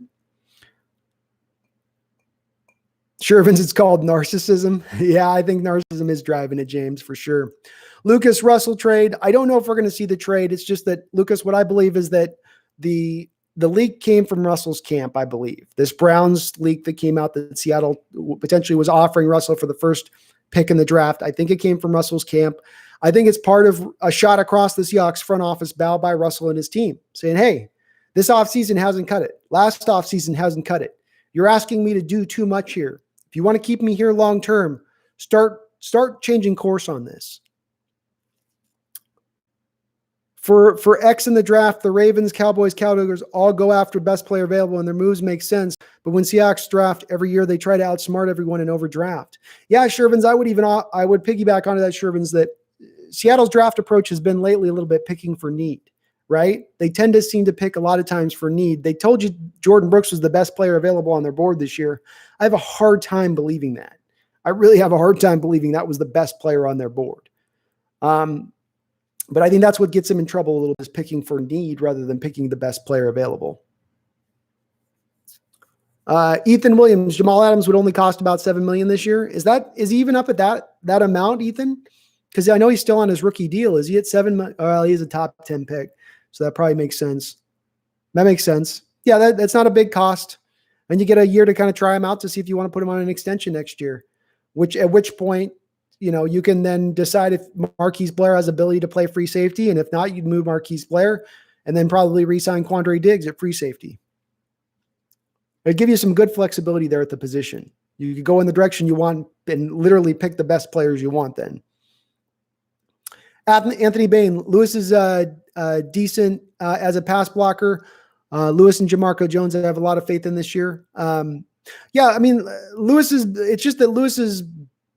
Sure, Vince, it's called narcissism. Yeah, I think narcissism is driving it, James, for sure. Lucas Russell trade. I don't know if we're going to see the trade. It's just that, Lucas, what I believe is that the leak came from Russell's camp, I believe. This Browns leak that came out that Seattle potentially was offering Russell for the first pick in the draft. I think it came from Russell's camp. I think it's part of a shot across the Seahawks front office bow by Russell and his team saying, hey, This offseason hasn't cut it. Last offseason hasn't cut it. You're asking me to do too much here. If you want to keep me here long term, start changing course on this. For X in the draft, the Ravens, Cowboys, Cowdoggers all go after best player available, and their moves make sense. But when Seahawks draft every year, they try to outsmart everyone and overdraft. Yeah, Shervins, I would piggyback onto that, Shervins, that Seattle's draft approach has been lately a little bit picking for need, right? They tend to seem to pick a lot of times for need. They told you Jordan Brooks was the best player available on their board this year. I have a hard time believing that. I really have a hard time believing that was the best player on their board. But I think that's what gets him in trouble a little bit, is picking for need rather than picking the best player available. Ethan Williams, Jamal Adams would only cost about $7 million this year. Is he even up at that amount, Ethan? Because I know he's still on his rookie deal. Is he at $7 million? Well, he is a top 10 pick, so that probably makes sense. That makes sense. Yeah, that's not a big cost. And you get a year to kind of try him out to see if you want to put him on an extension next year, at which point, you can then decide if Marquise Blair has ability to play free safety. And if not, you'd move Marquise Blair and then probably re-sign Quandre Diggs at free safety. It'd give you some good flexibility there at the position. You could go in the direction you want and literally pick the best players you want then. Anthony Bain, Lewis is decent as a pass blocker. Lewis and Jamarco Jones, I have a lot of faith in this year. It's just that Lewis's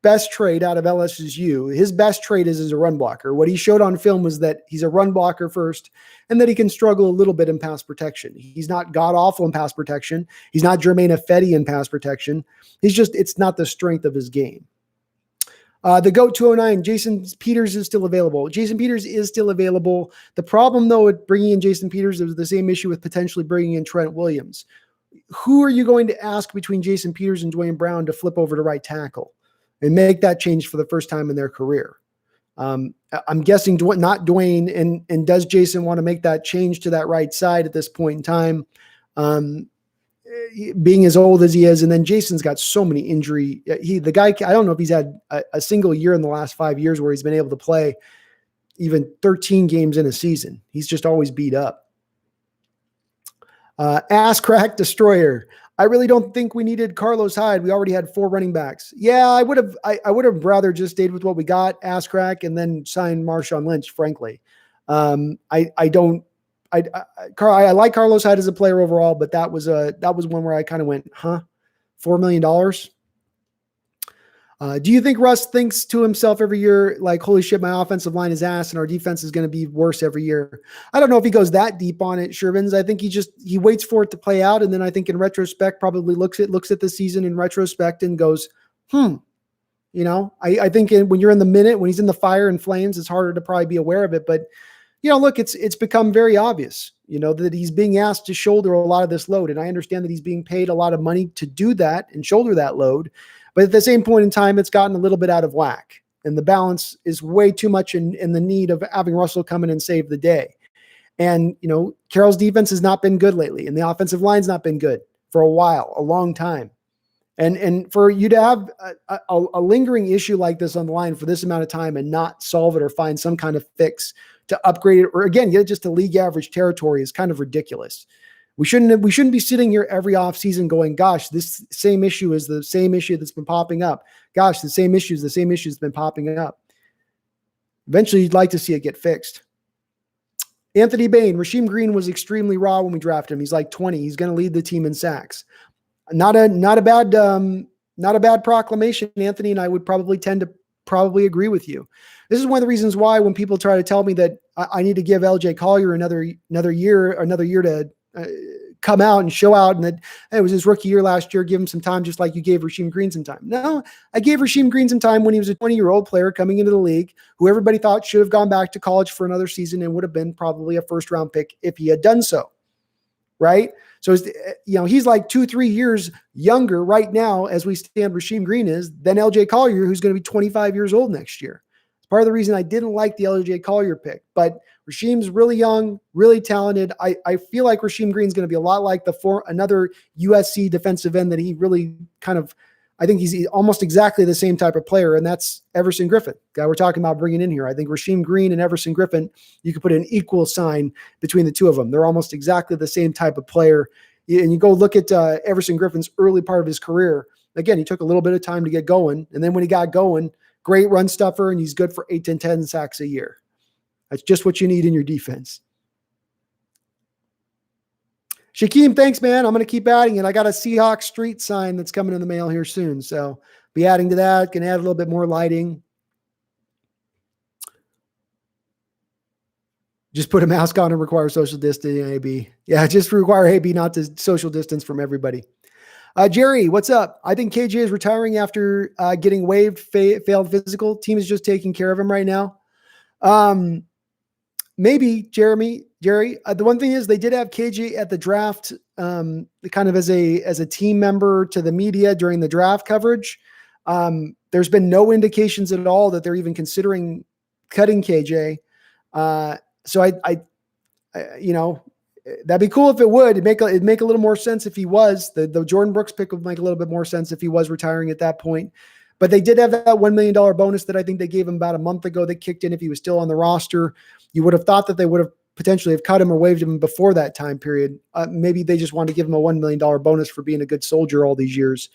best trait out of LSU, his best trait is as a run blocker. What he showed on film was that he's a run blocker first, and that he can struggle a little bit in pass protection. He's not god-awful in pass protection. He's not Jermaine Ifedi in pass protection. It's not the strength of his game. The GOAT 209, Jason Peters is still available. Jason Peters is still available. The problem, though, with bringing in Jason Peters is the same issue with potentially bringing in Trent Williams. Who are you going to ask between Jason Peters and Dwayne Brown to flip over to right tackle and make that change for the first time in their career? I'm guessing not Dwayne. And does Jason want to make that change to that right side at this point in time? Being as old as he is, and then Jason's got so many injury. I don't know if he's had a single year in the last 5 years where he's been able to play even 13 games in a season. He's just always beat up. Ass crack destroyer. I really don't think we needed Carlos Hyde. We already had 4 running backs. Yeah, I would have rather just stayed with what we got, ass crack, and then signed Marshawn Lynch, frankly. I like Carlos Hyde as a player overall, but that was one where I kind of went, $4 million. Do you think Russ thinks to himself every year, like, holy shit, my offensive line is ass and our defense is going to be worse every year? I don't know if he goes that deep on it, Shervins. I think he waits for it to play out. And then I think in retrospect, probably looks at the season in retrospect and goes, I think when you're in the minute, when he's in the fire and flames, it's harder to probably be aware of it. But, look, it's become very obvious, that he's being asked to shoulder a lot of this load. And I understand that he's being paid a lot of money to do that and shoulder that load. But at the same point in time, it's gotten a little bit out of whack. And the balance is way too much in the need of having Russell come in and save the day. And, Carroll's defense has not been good lately. And the offensive line's not been good for a while, a long time. And for you to have a lingering issue like this on the line for this amount of time and not solve it or find some kind of fix to upgrade it, or again, get it just to league average territory is kind of ridiculous. We shouldn't be sitting here every offseason going, gosh, this same issue is the same issue that's been popping up. Gosh, the same issue that's been popping up. Eventually, you'd like to see it get fixed. Anthony Bain, Rasheem Green was extremely raw when we drafted him. He's like 20. He's going to lead the team in sacks. Not a bad proclamation, Anthony, and I would probably tend to agree with you. This is one of the reasons why when people try to tell me that I need to give LJ Collier another year to come out and show out, and that it was his rookie year last year, give him some time, just like you gave Rasheem Green some time. No, I gave Rasheem Green some time when he was a 20-year-old player coming into the league, who everybody thought should have gone back to college for another season and would have been probably a first-round pick if he had done so, right? So, he's like 2-3 years younger right now as we stand, Rasheem Green is, than LJ Collier, who's going to be 25 years old next year. It's part of the reason I didn't like the LJ Collier pick, but Rasheem's really young, really talented. I feel like Rasheem Green's going to be a lot like another USC defensive end that he really kind of, I think he's almost exactly the same type of player, and that's Everson Griffin, guy we're talking about bringing in here. I think Rasheem Green and Everson Griffin, you could put an equal sign between the two of them. They're almost exactly the same type of player. And you go look at Everson Griffin's early part of his career. Again, he took a little bit of time to get going, and then when he got going, great run stuffer, and he's good for 8 to 10 sacks a year. That's just what you need in your defense. Shaquem, thanks, man. I'm going to keep adding it. I got a Seahawks street sign that's coming in the mail here soon. So be adding to that. Can add a little bit more lighting. Just put a mask on and require social distancing, AB. Yeah, just require AB not to social distance from everybody. Jerry, what's up? I think KJ is retiring after getting waived, failed physical. Team is just taking care of him right now. Maybe, Jerry. The one thing is they did have KJ at the draft, kind of as a team member to the media during the draft coverage. There's been no indications at all that they're even considering cutting KJ. So I that'd be cool if it would. It'd make a little more sense if he was. The Jordan Brooks pick would make a little bit more sense if he was retiring at that point. But they did have that $1 million bonus that I think they gave him about a month ago that kicked in if he was still on the roster. You would have thought that they would have potentially have cut him or waived him before that time period. Maybe they just wanted to give him a $1 million bonus for being a good soldier all these years.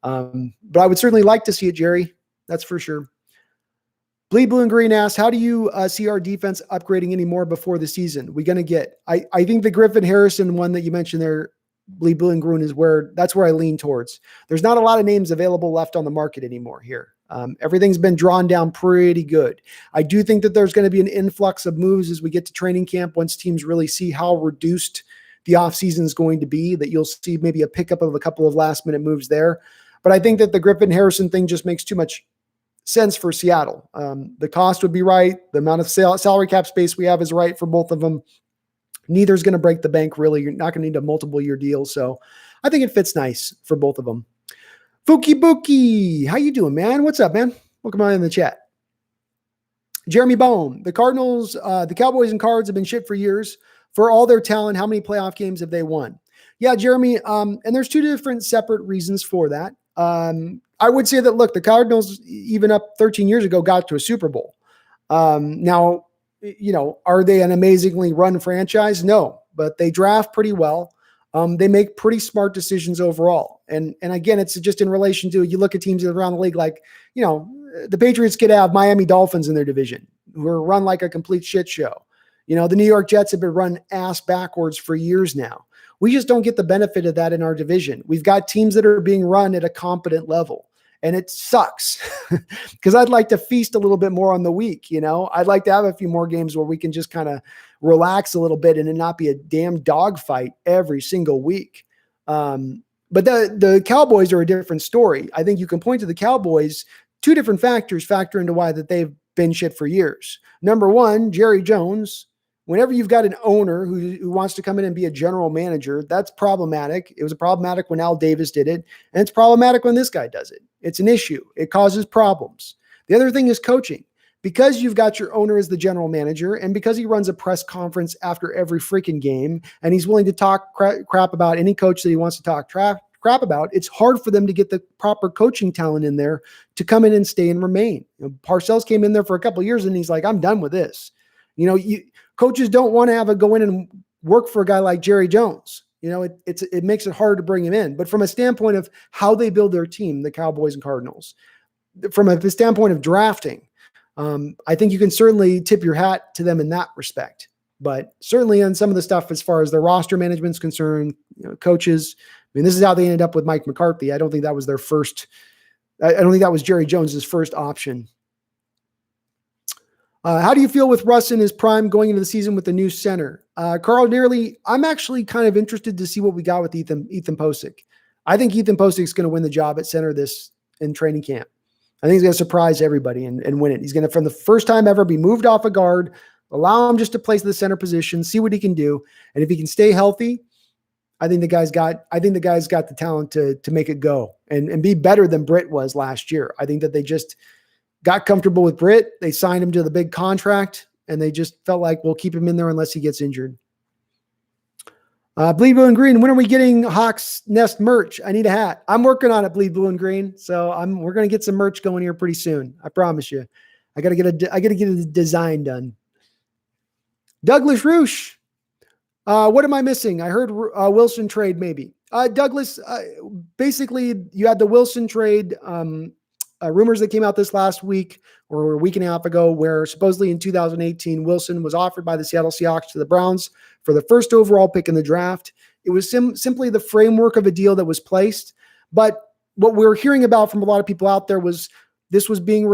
But I would certainly like to see it, Jerry. That's for sure. Bleed Blue and Green asks, how do you see our defense upgrading any more before the season? We're going to get, I think the Griffin Harrison one that you mentioned there, Bleed Blue and Green, is that's where I lean towards. There's not a lot of names available left on the market anymore here. Everything's been drawn down pretty good. I do think that there's going to be an influx of moves as we get to training camp once teams really see how reduced the offseason is going to be, that you'll see maybe a pickup of a couple of last minute moves there. But I think that the Griffin Harrison thing just makes too much sense for Seattle. The cost would be right. The amount of salary cap space we have is right for both of them. Neither is going to break the bank, really. You're not going to need a multiple year deal. So I think it fits nice for both of them. Fuki Buki, how you doing, man? What's up, man? Welcome on in the chat. Jeremy Bone, the Cardinals, the Cowboys and Cards have been shit for years. For all their talent, how many playoff games have they won? Yeah, Jeremy, and there's two different separate reasons for that. I would say that, look, the Cardinals, even up 13 years ago, got to a Super Bowl. Now, are they an amazingly run franchise? No, but they draft pretty well. They make pretty smart decisions overall. And again, it's just in relation to, you look at teams around the league, like, the Patriots could have Miami Dolphins in their division who are run like a complete shit show. The New York Jets have been run ass backwards for years now. We just don't get the benefit of that in our division. We've got teams that are being run at a competent level, and it sucks because I'd like to feast a little bit more on the week. I'd like to have a few more games where we can just kind of relax a little bit and it not be a damn dogfight every single week. But the Cowboys are a different story. I think you can point to the Cowboys. Two different factors factor into why that they've been shit for years. Number one, Jerry Jones. Whenever you've got an owner who wants to come in and be a general manager, that's problematic. It was problematic when Al Davis did it, and it's problematic when this guy does it. It's an issue. It causes problems. The other thing is coaching. Because you've got your owner as the general manager, and because he runs a press conference after every freaking game, and he's willing to talk crap about any coach that he wants to talk crap about, it's hard for them to get the proper coaching talent in there to come in and stay and remain. Parcells came in there for a couple of years, and he's like, I'm done with this. Coaches don't want to have a go in and work for a guy like Jerry Jones. It makes it hard to bring him in. But from a standpoint of how they build their team, the Cowboys and Cardinals, from a standpoint of drafting, I think you can certainly tip your hat to them in that respect. But certainly on some of the stuff as far as their roster management's concerned, coaches, this is how they ended up with Mike McCarthy. I don't think that was their first. I don't think that was Jerry Jones's first option. How do you feel with Russ in his prime going into the season with the new center? Carl Nearly, I'm actually kind of interested to see what we got with Ethan Posick. I think Ethan Posick is going to win the job at center in training camp. I think he's going to surprise everybody and win it. He's going to, from the first time ever, be moved off a guard, allow him just to place the center position, see what he can do. And if he can stay healthy, I think the guy's got the talent to make it go and be better than Britt was last year. I think that they just got comfortable with Britt. They signed him to the big contract, and they just felt like we'll keep him in there unless he gets injured. Bleed Blue and Green. When are we getting Hawks Nest merch? I need a hat. I'm working on it, Bleed Blue and Green. So we're going to get some merch going here pretty soon. I promise you. I got to get a design done. Douglas Roosh. What am I missing? I heard Wilson trade maybe. Douglas, basically you had the Wilson trade rumors that came out this last week or a week and a half ago, where supposedly in 2018, Wilson was offered by the Seattle Seahawks to the Browns for the first overall pick in the draft. It was simply the framework of a deal that was placed. But what we're hearing about from a lot of people out there was this was being,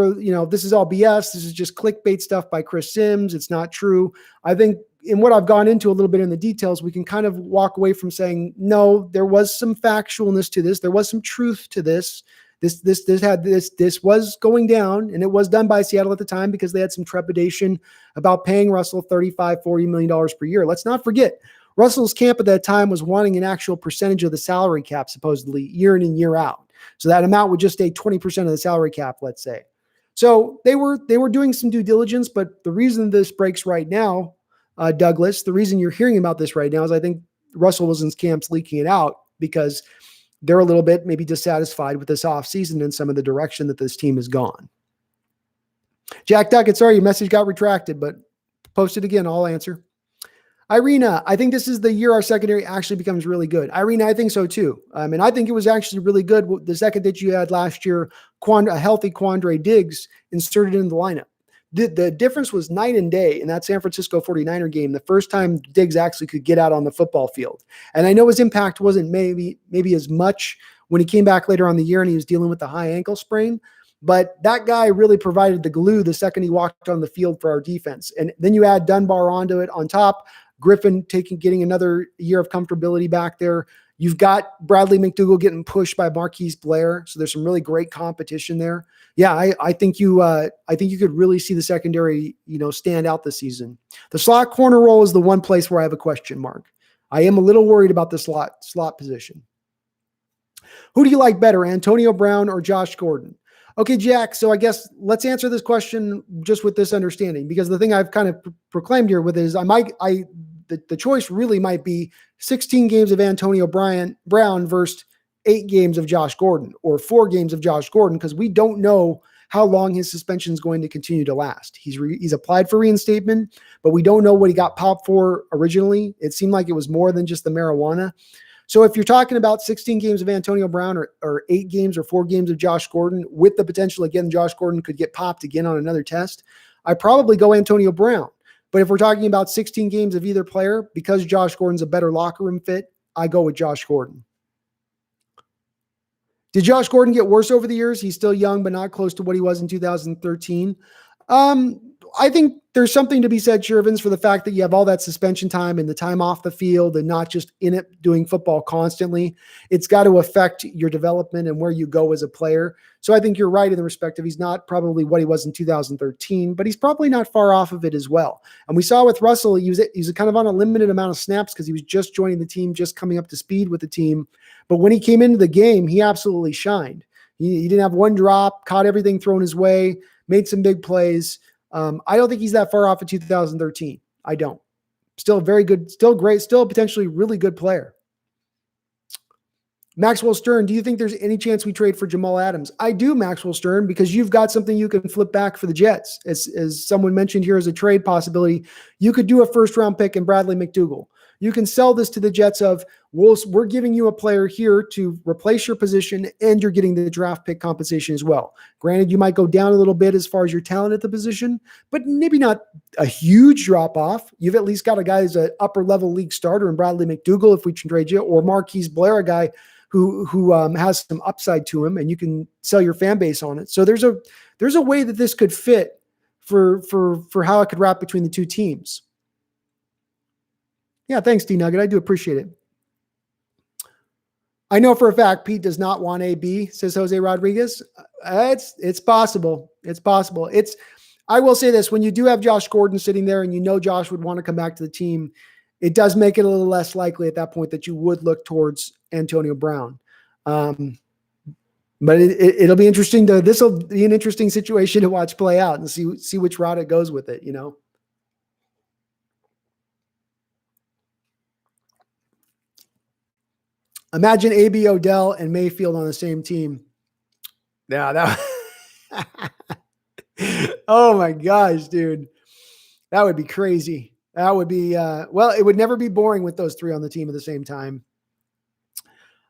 this is all BS. This is just clickbait stuff by Chris Sims. It's not true. I think in what I've gone into a little bit in the details, we can kind of walk away from saying, no, there was some factualness to this. There was some truth to this. This was going down, and it was done by Seattle at the time because they had some trepidation about paying Russell $35-40 million per year. Let's not forget, Russell's camp at that time was wanting an actual percentage of the salary cap, supposedly year in and year out. So that amount would just stay 20% of the salary cap, let's say. So they were doing some due diligence, but the reason this breaks right now, Douglas, the reason you're hearing about this right now is I think Russell Wilson's camp's leaking it out because they're a little bit maybe dissatisfied with this offseason and some of the direction that this team has gone. Jack Duckett, sorry, your message got retracted, but post it again. I'll answer. Irina, I think this is the year our secondary actually becomes really good. Irina, I think so too. And I think it was actually really good the second that you had last year, a healthy Quandre Diggs inserted in the lineup. The difference was night and day in that San Francisco 49er game, the first time Diggs actually could get out on the football field. And I know his impact wasn't maybe as much when he came back later on the year and he was dealing with the high ankle sprain, but that guy really provided the glue the second he walked on the field for our defense. And then you add Dunbar onto it on top, Griffin getting another year of comfortability back there. You've got Bradley McDougald getting pushed by Marquise Blair. So there's some really great competition there. Yeah, I think you could really see the secondary, stand out this season. The slot corner role is the one place where I have a question mark. I am a little worried about the slot position. Who do you like better, Antonio Brown or Josh Gordon? Okay, Jack. So I guess let's answer this question just with this understanding, because the thing I've kind of proclaimed here with is the choice really might be 16 games of Antonio Brown versus 8 games of Josh Gordon or 4 games of Josh Gordon, because we don't know how long his suspension is going to continue to last. He's applied for reinstatement, but we don't know what he got popped for originally. It seemed like it was more than just the marijuana. So if you're talking about 16 games of Antonio Brown or 8 games or 4 games of Josh Gordon with the potential, again, Josh Gordon could get popped again on another test, I probably go Antonio Brown. But if we're talking about 16 games of either player, because Josh Gordon's a better locker room fit, I go with Josh Gordon. Did Josh Gordon get worse over the years? He's still young, but not close to what he was in 2013. I think there's something to be said, Shervins, for the fact that you have all that suspension time and the time off the field and not just in it doing football constantly. It's got to affect your development and where you go as a player. So I think you're right in the respect of he's not probably what he was in 2013, but he's probably not far off of it as well. And we saw with Russell, he was kind of on a limited amount of snaps because he was just joining the team, just coming up to speed with the team. But when he came into the game, he absolutely shined. He didn't have one drop, caught everything thrown his way, made some big plays. I don't think he's that far off of 2013. I don't. Still very good, still great, still potentially really good player. Maxwell Stern, do you think there's any chance we trade for Jamal Adams? I do, Maxwell Stern, because you've got something you can flip back for the Jets. As someone mentioned here as a trade possibility, you could do a first-round pick in Bradley McDougald. You can sell this to the Jets of, we're giving you a player here to replace your position, and you're getting the draft pick compensation as well. Granted, you might go down a little bit as far as your talent at the position, but maybe not a huge drop-off. You've at least got a guy who's an upper-level league starter in Bradley McDougald, if we can trade you, or Marquise Blair, a guy who has some upside to him, and you can sell your fan base on it. So there's a way that this could fit for how it could wrap between the two teams. Yeah, thanks, D-Nugget. I do appreciate it. I know for a fact Pete does not want AB, says Jose Rodriguez. It's possible. It's possible. I will say this, when you do have Josh Gordon sitting there and you know Josh would want to come back to the team, it does make it a little less likely at that point that you would look towards Antonio Brown. But it'll be interesting this will be an interesting situation to watch play out and see which route it goes with it, Imagine AB Odell and Mayfield on the same team. Yeah, that. Oh my gosh, dude. That would be crazy. That would be, well, it would never be boring with those three on the team at the same time.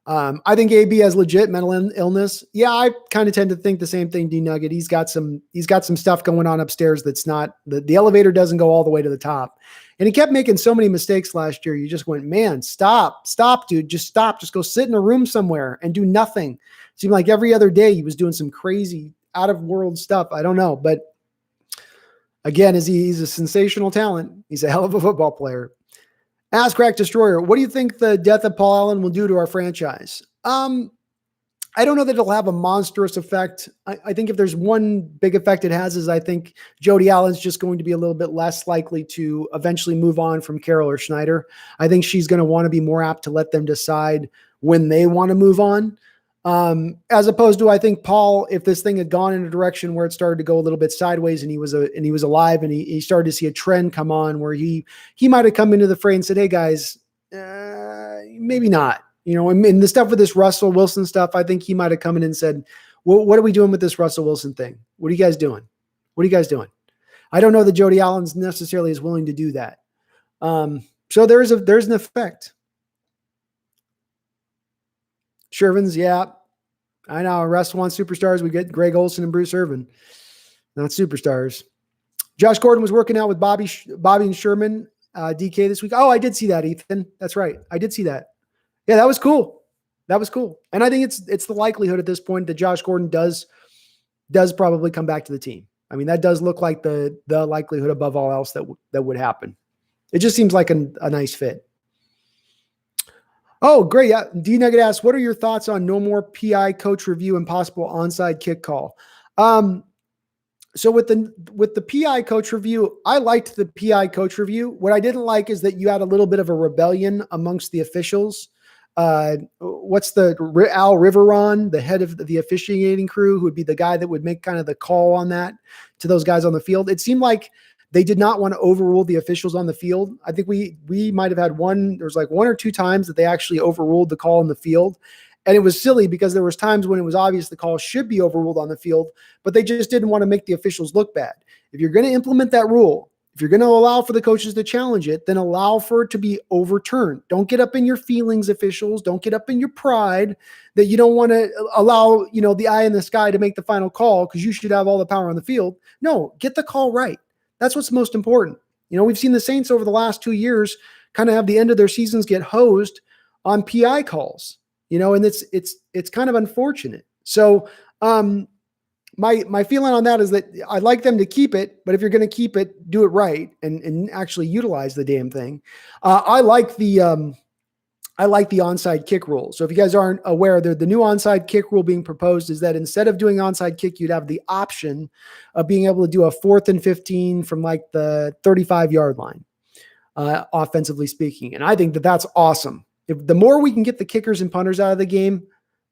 I think AB has legit mental illness. Yeah, I kind of tend to think the same thing. D Nugget. He's got some stuff going on upstairs that's not the elevator doesn't go all the way to the top. And he kept making so many mistakes last year. You just went, man, stop, dude, just stop, just go sit in a room somewhere and do nothing. It seemed like every other day he was doing some crazy out of world stuff. I don't know, but again, he's a sensational talent. He's a hell of a football player. Ask Crack Destroyer, what do you think the death of Paul Allen will do to our franchise? I don't know that it'll have a monstrous effect. I think if there's one big effect it has is I think Jody Allen's just going to be a little bit less likely to eventually move on from Carroll or Schneider. I think she's going to want to be more apt to let them decide when they want to move on. As opposed to, I think Paul, if this thing had gone in a direction where it started to go a little bit sideways and he was alive and he started to see a trend come on where he might have come into the fray and said, hey guys, maybe not, and the stuff with this Russell Wilson stuff, I think he might have come in and said, well, what are we doing with this Russell Wilson thing? What are you guys doing? I don't know that Jody Allen's necessarily is willing to do that. So there's an effect. Shervins, yeah. I know. Russ wants superstars. We get Greg Olsen and Bruce Irvin. Not superstars. Josh Gordon was working out with Bobby and Sherman, DK this week. Oh, I did see that, Ethan. That's right. I did see that. Yeah, that was cool. And I think it's the likelihood at this point that Josh Gordon does probably come back to the team. I mean, that does look like the likelihood above all else that would happen. It just seems like a nice fit. Oh, great. Yeah. D Nugget asks, what are your thoughts on no more PI coach review and possible onside kick call? So with the PI coach review, I liked the PI coach review. What I didn't like is that you had a little bit of a rebellion amongst the officials. What's the Al Riveron, the head of the officiating crew, who would be the guy that would make kind of the call on that to those guys on the field. It seemed like they did not want to overrule the officials on the field. I think we might have had there was like one or two times that they actually overruled the call on the field. And it was silly because there was times when it was obvious the call should be overruled on the field, but they just didn't want to make the officials look bad. If you're going to implement that rule, if you're going to allow for the coaches to challenge it, then allow for it to be overturned. Don't get up in your feelings, officials. Don't get up in your pride that you don't want to allow, the eye in the sky to make the final call because you should have all the power on the field. No, get the call right. That's what's most important. We've seen the Saints over the last 2 years kind of have the end of their seasons get hosed on PI calls, and it's kind of unfortunate. So my feeling on that is that I'd like them to keep it, but if you're going to keep it, do it right and actually utilize the damn thing. I like the onside kick rule. So if you guys aren't aware, the new onside kick rule being proposed is that instead of doing onside kick, you'd have the option of being able to do a 4th and 15 from like the 35-yard line, offensively speaking. And I think that's awesome. If the more we can get the kickers and punters out of the game,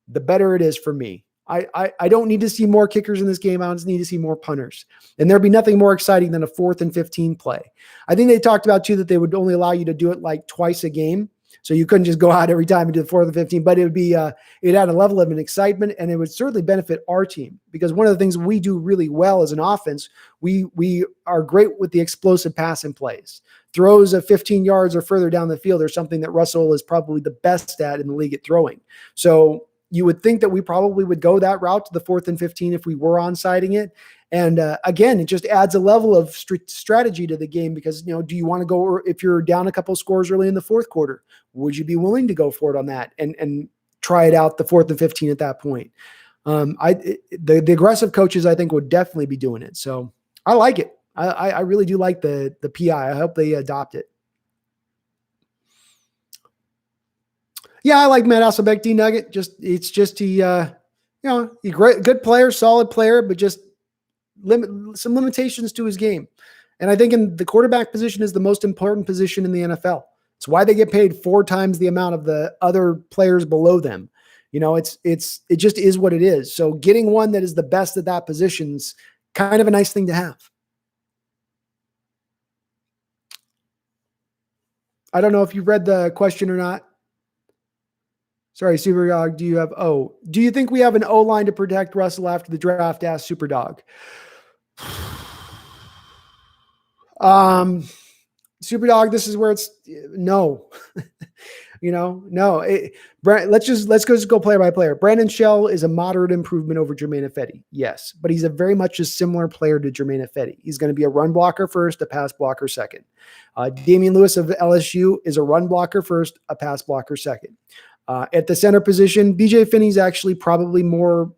the better it is for me. I don't need to see more kickers in this game. I just need to see more punters. And there'd be nothing more exciting than a 4th and 15 play. I think they talked about too that they would only allow you to do it like twice a game. So you couldn't just go out every time and do the 4th and 15, but it would be, it had a level of an excitement, and it would certainly benefit our team because one of the things we do really well as an offense, we are great with the explosive passing plays. Throws of 15 yards or further down the field are something that Russell is probably the best at in the league at throwing. So you would think that we probably would go that route to the 4th and 15 if we were onsiding it. And again, it just adds a level of strategy to the game because, do you want to go, if you're down a couple scores early in the fourth quarter, would you be willing to go for it on that and try it out the 4th and 15 at that point? The aggressive coaches, I think, would definitely be doing it. So I like it. I really do like the PI. I hope they adopt it. Yeah, I like Matt Hasselbeck, D Nugget. He good player, solid player, but just some limitations to his game. And I think in the quarterback position is the most important position in the NFL. It's why they get paid 4 times the amount of the other players below them. It just is what it is. So getting one that is the best at that position's kind of a nice thing to have. I don't know if you've read the question or not. Sorry, Superdog. Do you think we have an O-line to protect Russell after the draft? Asked Superdog. Superdog, this is where it's no. No. Let's go player by player. Brandon Shell is a moderate improvement over Jermaine Ifedi. Yes, but he's a very much a similar player to Jermaine Ifedi. He's going to be a run blocker first, a pass blocker second. Damian Lewis of LSU is a run blocker first, a pass blocker second. At the center position, BJ Finney's actually probably more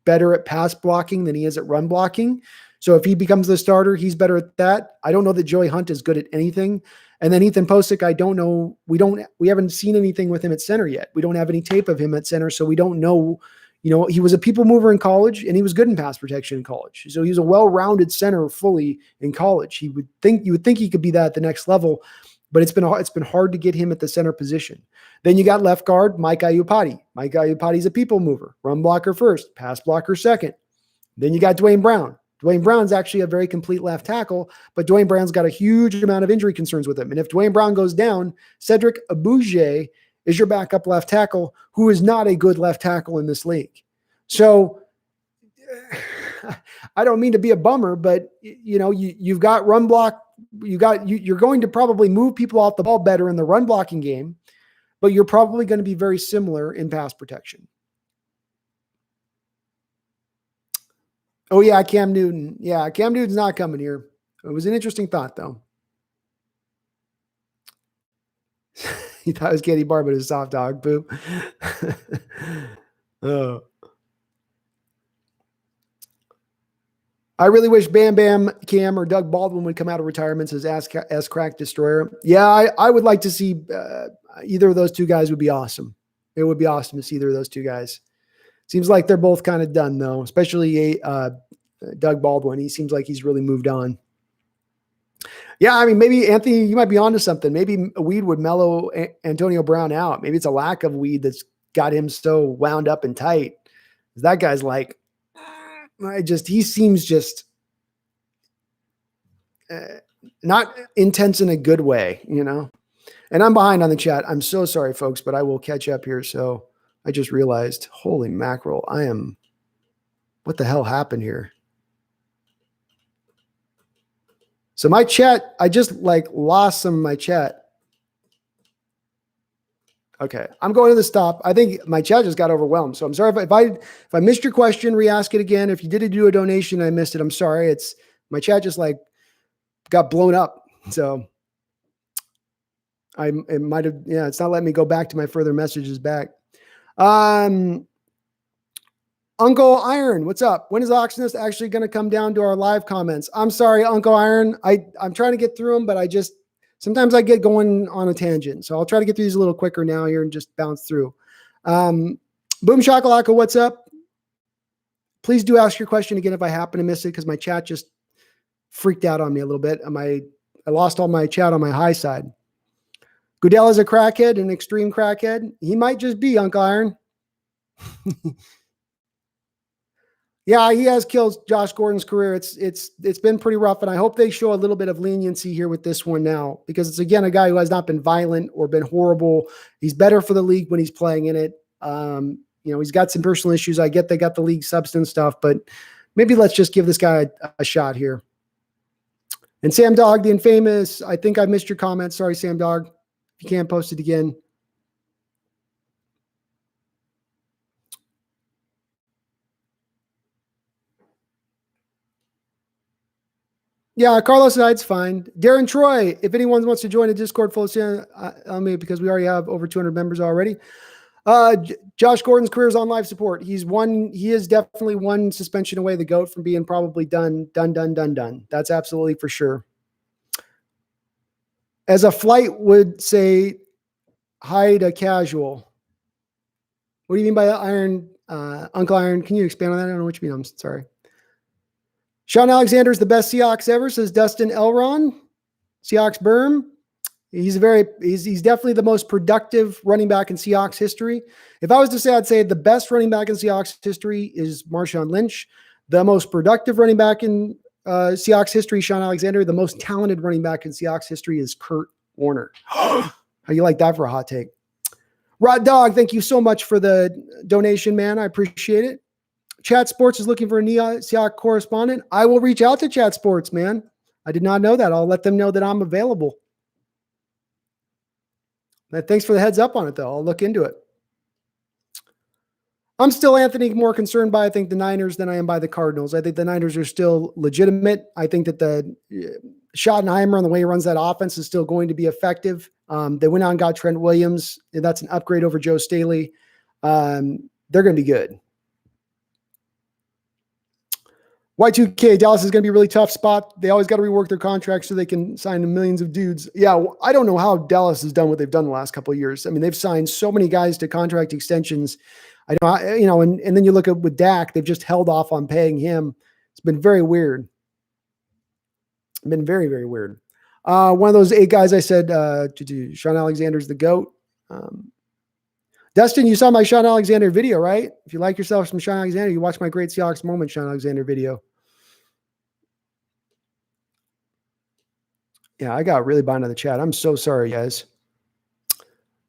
better at pass blocking than he is at run blocking. So if he becomes the starter, he's better at that. I don't know that Joey Hunt is good at anything. And then Ethan Posick, I don't know. We haven't seen anything with him at center yet. We don't have any tape of him at center. So we don't know, he was a people mover in college and he was good in pass protection in college. So he was a well-rounded center fully in college. You would think he could be that at the next level, but it's been hard to get him at the center position. Then you got left guard, Mike Iupati. Mike Iupati is a people mover, run blocker first, pass blocker second. Then you got Dwayne Brown. Dwayne Brown's actually a very complete left tackle, but Dwayne Brown's got a huge amount of injury concerns with him. And if Dwayne Brown goes down, Cedric Abuja is your backup left tackle, who is not a good left tackle in this league. So I don't mean to be a bummer, but you've got run block. You're going to probably move people off the ball better in the run blocking game, but you're probably going to be very similar in pass protection. Oh, yeah, Cam Newton. Yeah, Cam Newton's not coming here. It was an interesting thought, though. He thought it was Katie Barr, but it was soft dog. Boo. Oh. I really wish Bam Bam Cam or Doug Baldwin would come out of retirement as S-Crack Destroyer. Yeah, I would like to see either of those two guys would be awesome. It would be awesome to see either of those two guys. Seems like they're both kind of done, though, especially Doug Baldwin. He seems like he's really moved on. Yeah, I mean, maybe, Anthony, you might be onto something. Maybe weed would mellow Antonio Brown out. Maybe it's a lack of weed that's got him so wound up and tight. That guy's like, he seems just not intense in a good way, And I'm behind on the chat. I'm so sorry, folks, but I will catch up here. So I just realized, holy mackerel, what the hell happened here? So my chat, I just lost some of my chat. Okay, I'm going to the stop. I think my chat just got overwhelmed. So I'm sorry if I missed your question, re-ask it again. If you did do a donation, I missed it. I'm sorry. It's my chat just got blown up. So it might have, it's not letting me go back to my further messages back. Uncle Iron, what's up? When is Oxness actually going to come down to our live comments? I'm sorry, Uncle Iron. I'm trying to get through them, but sometimes I get going on a tangent. So I'll try to get through these a little quicker now here and just bounce through. Boom Shakalaka, what's up? Please do ask your question again if I happen to miss it, because my chat just freaked out on me a little bit. I lost all my chat on my high side. Goodell is a crackhead, an extreme crackhead. He might just be, Uncle Iron. Yeah, he has killed Josh Gordon's career. It's been pretty rough, and I hope they show a little bit of leniency here with this one now, because it's, again, a guy who has not been violent or been horrible. He's better for the league when he's playing in it. He's got some personal issues. I get they got the league substance stuff, but maybe let's just give this guy a shot here. And Sam Dog, the infamous, I think I missed your comment. Sorry, Sam Dog. If you can't post it again. Yeah, Carlos Hyde's fine. Darren Troy, if anyone wants to join a Discord full of because we already have over 200 members already. Josh Gordon's career is on life support. He is definitely one suspension away, the GOAT, from being probably done. That's absolutely for sure. As a flight would say, Hyde a casual. What do you mean by Iron, Uncle Iron? Can you expand on that? I don't know what you mean. I'm sorry. Sean Alexander is the best Seahawks ever, says Dustin Elron. Seahawks Berm. He's definitely the most productive running back in Seahawks history. If I was to say, I'd say the best running back in Seahawks history is Marshawn Lynch. The most productive running back in Seahawks history, Sean Alexander. The most talented running back in Seahawks history is Kurt Warner. How you like that for a hot take? Rod Dog, thank you so much for the donation, man. I appreciate it. Chat Sports is looking for a Seahawks correspondent. I will reach out to Chat Sports, man. I did not know that. I'll let them know that I'm available. Thanks for the heads up on it, though. I'll look into it. I'm still, Anthony, more concerned by, I think, the Niners than I am by the Cardinals. I think the Niners are still legitimate. I think that the Schottenheimer and the way he runs that offense is still going to be effective. They went out and got Trent Williams. That's an upgrade over Joe Staley. They're going to be good. Y2K, Dallas is going to be a really tough spot. They always got to rework their contracts so they can sign millions of dudes. Yeah, I don't know how Dallas has done what they've done the last couple of years. I mean, they've signed so many guys to contract extensions. I know, and then you look at with Dak, they've just held off on paying him. It's been very weird. It's been very, very weird. One of those 8 guys I said, Sean Alexander's the GOAT. Dustin, you saw my Sean Alexander video, right? If you like yourself some Sean Alexander, you watch my Great Seahawks Moment Sean Alexander video. Yeah, I got really behind on the chat. I'm so sorry, guys.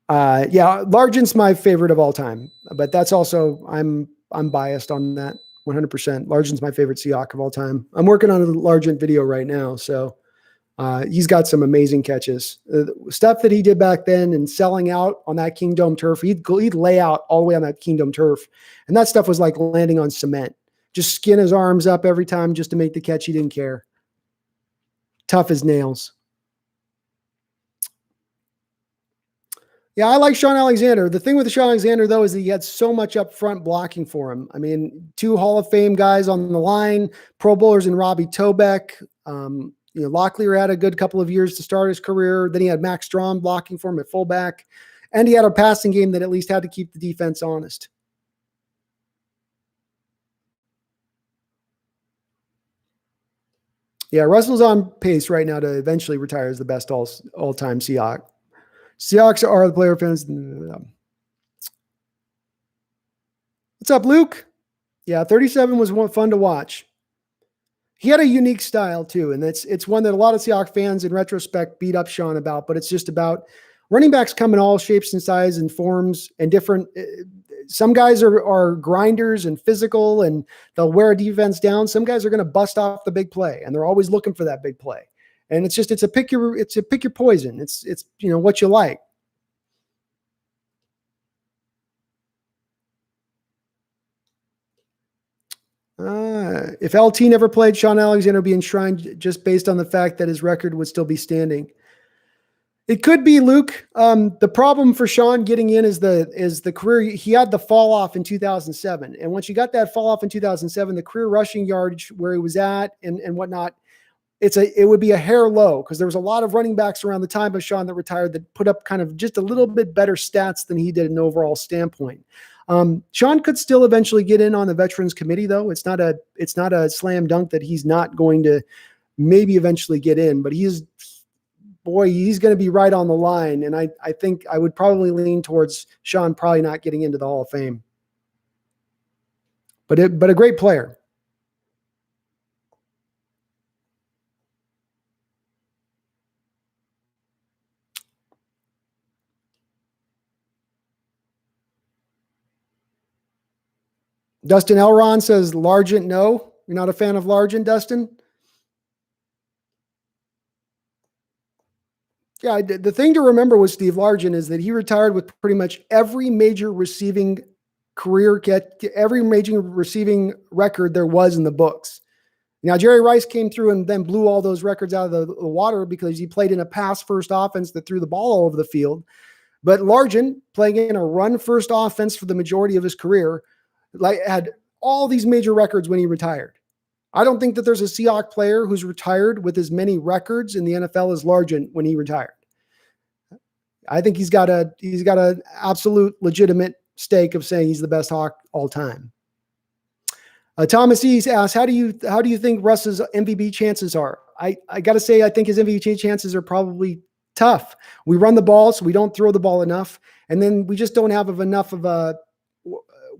Yeah, Largent's my favorite of all time, but that's also, I'm biased on that 100%. Largent's my favorite Seahawk of all time. I'm working on a Largent video right now, so he's got some amazing catches. Stuff that he did back then and selling out on that Kingdom turf, he'd lay out all the way on that Kingdom turf, and that stuff was like landing on cement. Just skin his arms up every time just to make the catch. He didn't care. Tough as nails. Yeah, I like Sean Alexander. The thing with Sean Alexander, though, is that he had so much up front blocking for him. I mean, 2 Hall of Fame guys on the line, Pro Bowlers and Robbie Tobeck. Locklear had a good couple of years to start his career. Then he had Max Strom blocking for him at fullback. And he had a passing game that at least had to keep the defense honest. Yeah, Russell's on pace right now to eventually retire as the best all-time Seahawk. Seahawks are the player fans. What's up, Luke? Yeah, 37 was fun to watch. He had a unique style too, and it's one that a lot of Seahawks fans in retrospect beat up Sean about, but it's just about running backs come in all shapes and sizes and forms and different. Some guys are grinders and physical, and they'll wear a defense down. Some guys are going to bust off the big play, and they're always looking for that big play. And it's a pick your poison. It's what you like. If LT never played, Sean Alexander would be enshrined just based on the fact that his record would still be standing. It could be, Luke. The problem for Sean getting in is the career. He had the fall off in 2007, and once you got that fall off in 2007, the career rushing yardage where he was at and whatnot, it would be a hair low because there was a lot of running backs around the time of Sean that retired that put up kind of just a little bit better stats than he did in an overall standpoint. Sean could still eventually get in on the Veterans Committee, though. It's not a slam dunk that he's not going to maybe eventually get in, but he's going to be right on the line. And I think I would probably lean towards Sean probably not getting into the Hall of Fame, but a great player. Dustin Elron says Largent, no. You're not a fan of Largent, Dustin? Yeah, the thing to remember with Steve Largent is that he retired with pretty much every major receiving every major receiving record there was in the books. Now, Jerry Rice came through and then blew all those records out of the water because he played in a pass-first offense that threw the ball all over the field. But Largent, playing in a run-first offense for the majority of his career, had all these major records when he retired. I don't think that there's a Seahawks player who's retired with as many records in the NFL as Largent when he retired. I think he's got a absolute legitimate stake of saying he's the best Hawk all time. Thomas East asks, how do you think Russ's MVP chances are? I got to say, I think his MVP chances are probably tough. We run the ball, so we don't throw the ball enough. And then we just don't have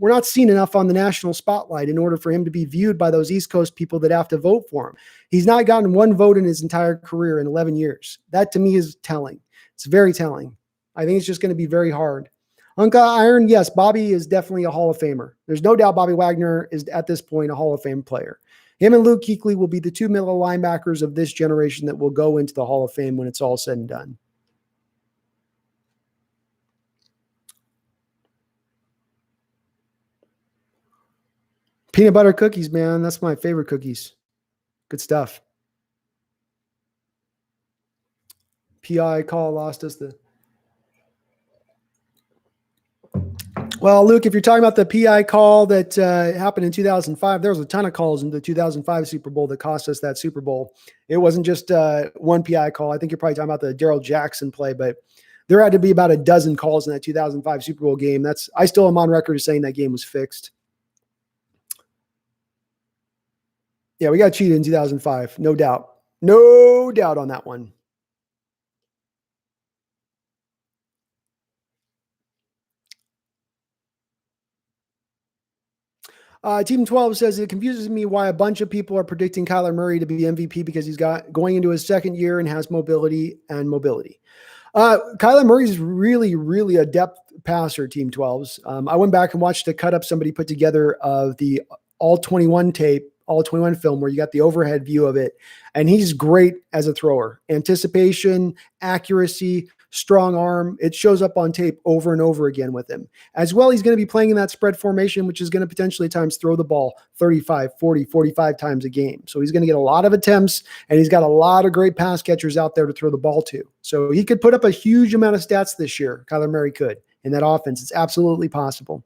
we're not seen enough on the national spotlight in order for him to be viewed by those East Coast people that have to vote for him. He's not gotten one vote in his entire career in 11 years. That to me is telling. It's very telling. I think it's just going to be very hard. Uncle Iron, yes, Bobby is definitely a Hall of Famer. There's no doubt Bobby Wagner is at this point a Hall of Fame player. Him and Luke Kuechly will be the two middle linebackers of this generation that will go into the Hall of Fame when it's all said and done. Peanut butter cookies, man. That's my favorite cookies. Good stuff. PI call lost us the. Well, Luke, if you're talking about the PI call that happened in 2005, there was a ton of calls in the 2005 Super Bowl that cost us that Super Bowl. It wasn't just one PI call. I think you're probably talking about the Darrell Jackson play, but there had to be about a dozen calls in that 2005 Super Bowl game. I still am on record as saying that game was fixed. Yeah, we got cheated in 2005. No doubt. No doubt on that one. Team 12 says it confuses me why a bunch of people are predicting Kyler Murray to be MVP because he's going into his second year and has mobility. Kyler Murray's really, really a depth passer, Team 12's. I went back and watched a cut up somebody put together of the all 21 tape, all 21 film where you got the overhead view of it. And he's great as a thrower. Anticipation, accuracy, strong arm. It shows up on tape over and over again with him. As well, he's going to be playing in that spread formation, which is going to potentially at times throw the ball 35, 40, 45 times a game. So he's going to get a lot of attempts, and he's got a lot of great pass catchers out there to throw the ball to. So he could put up a huge amount of stats this year. Kyler Murray could in that offense. It's absolutely possible.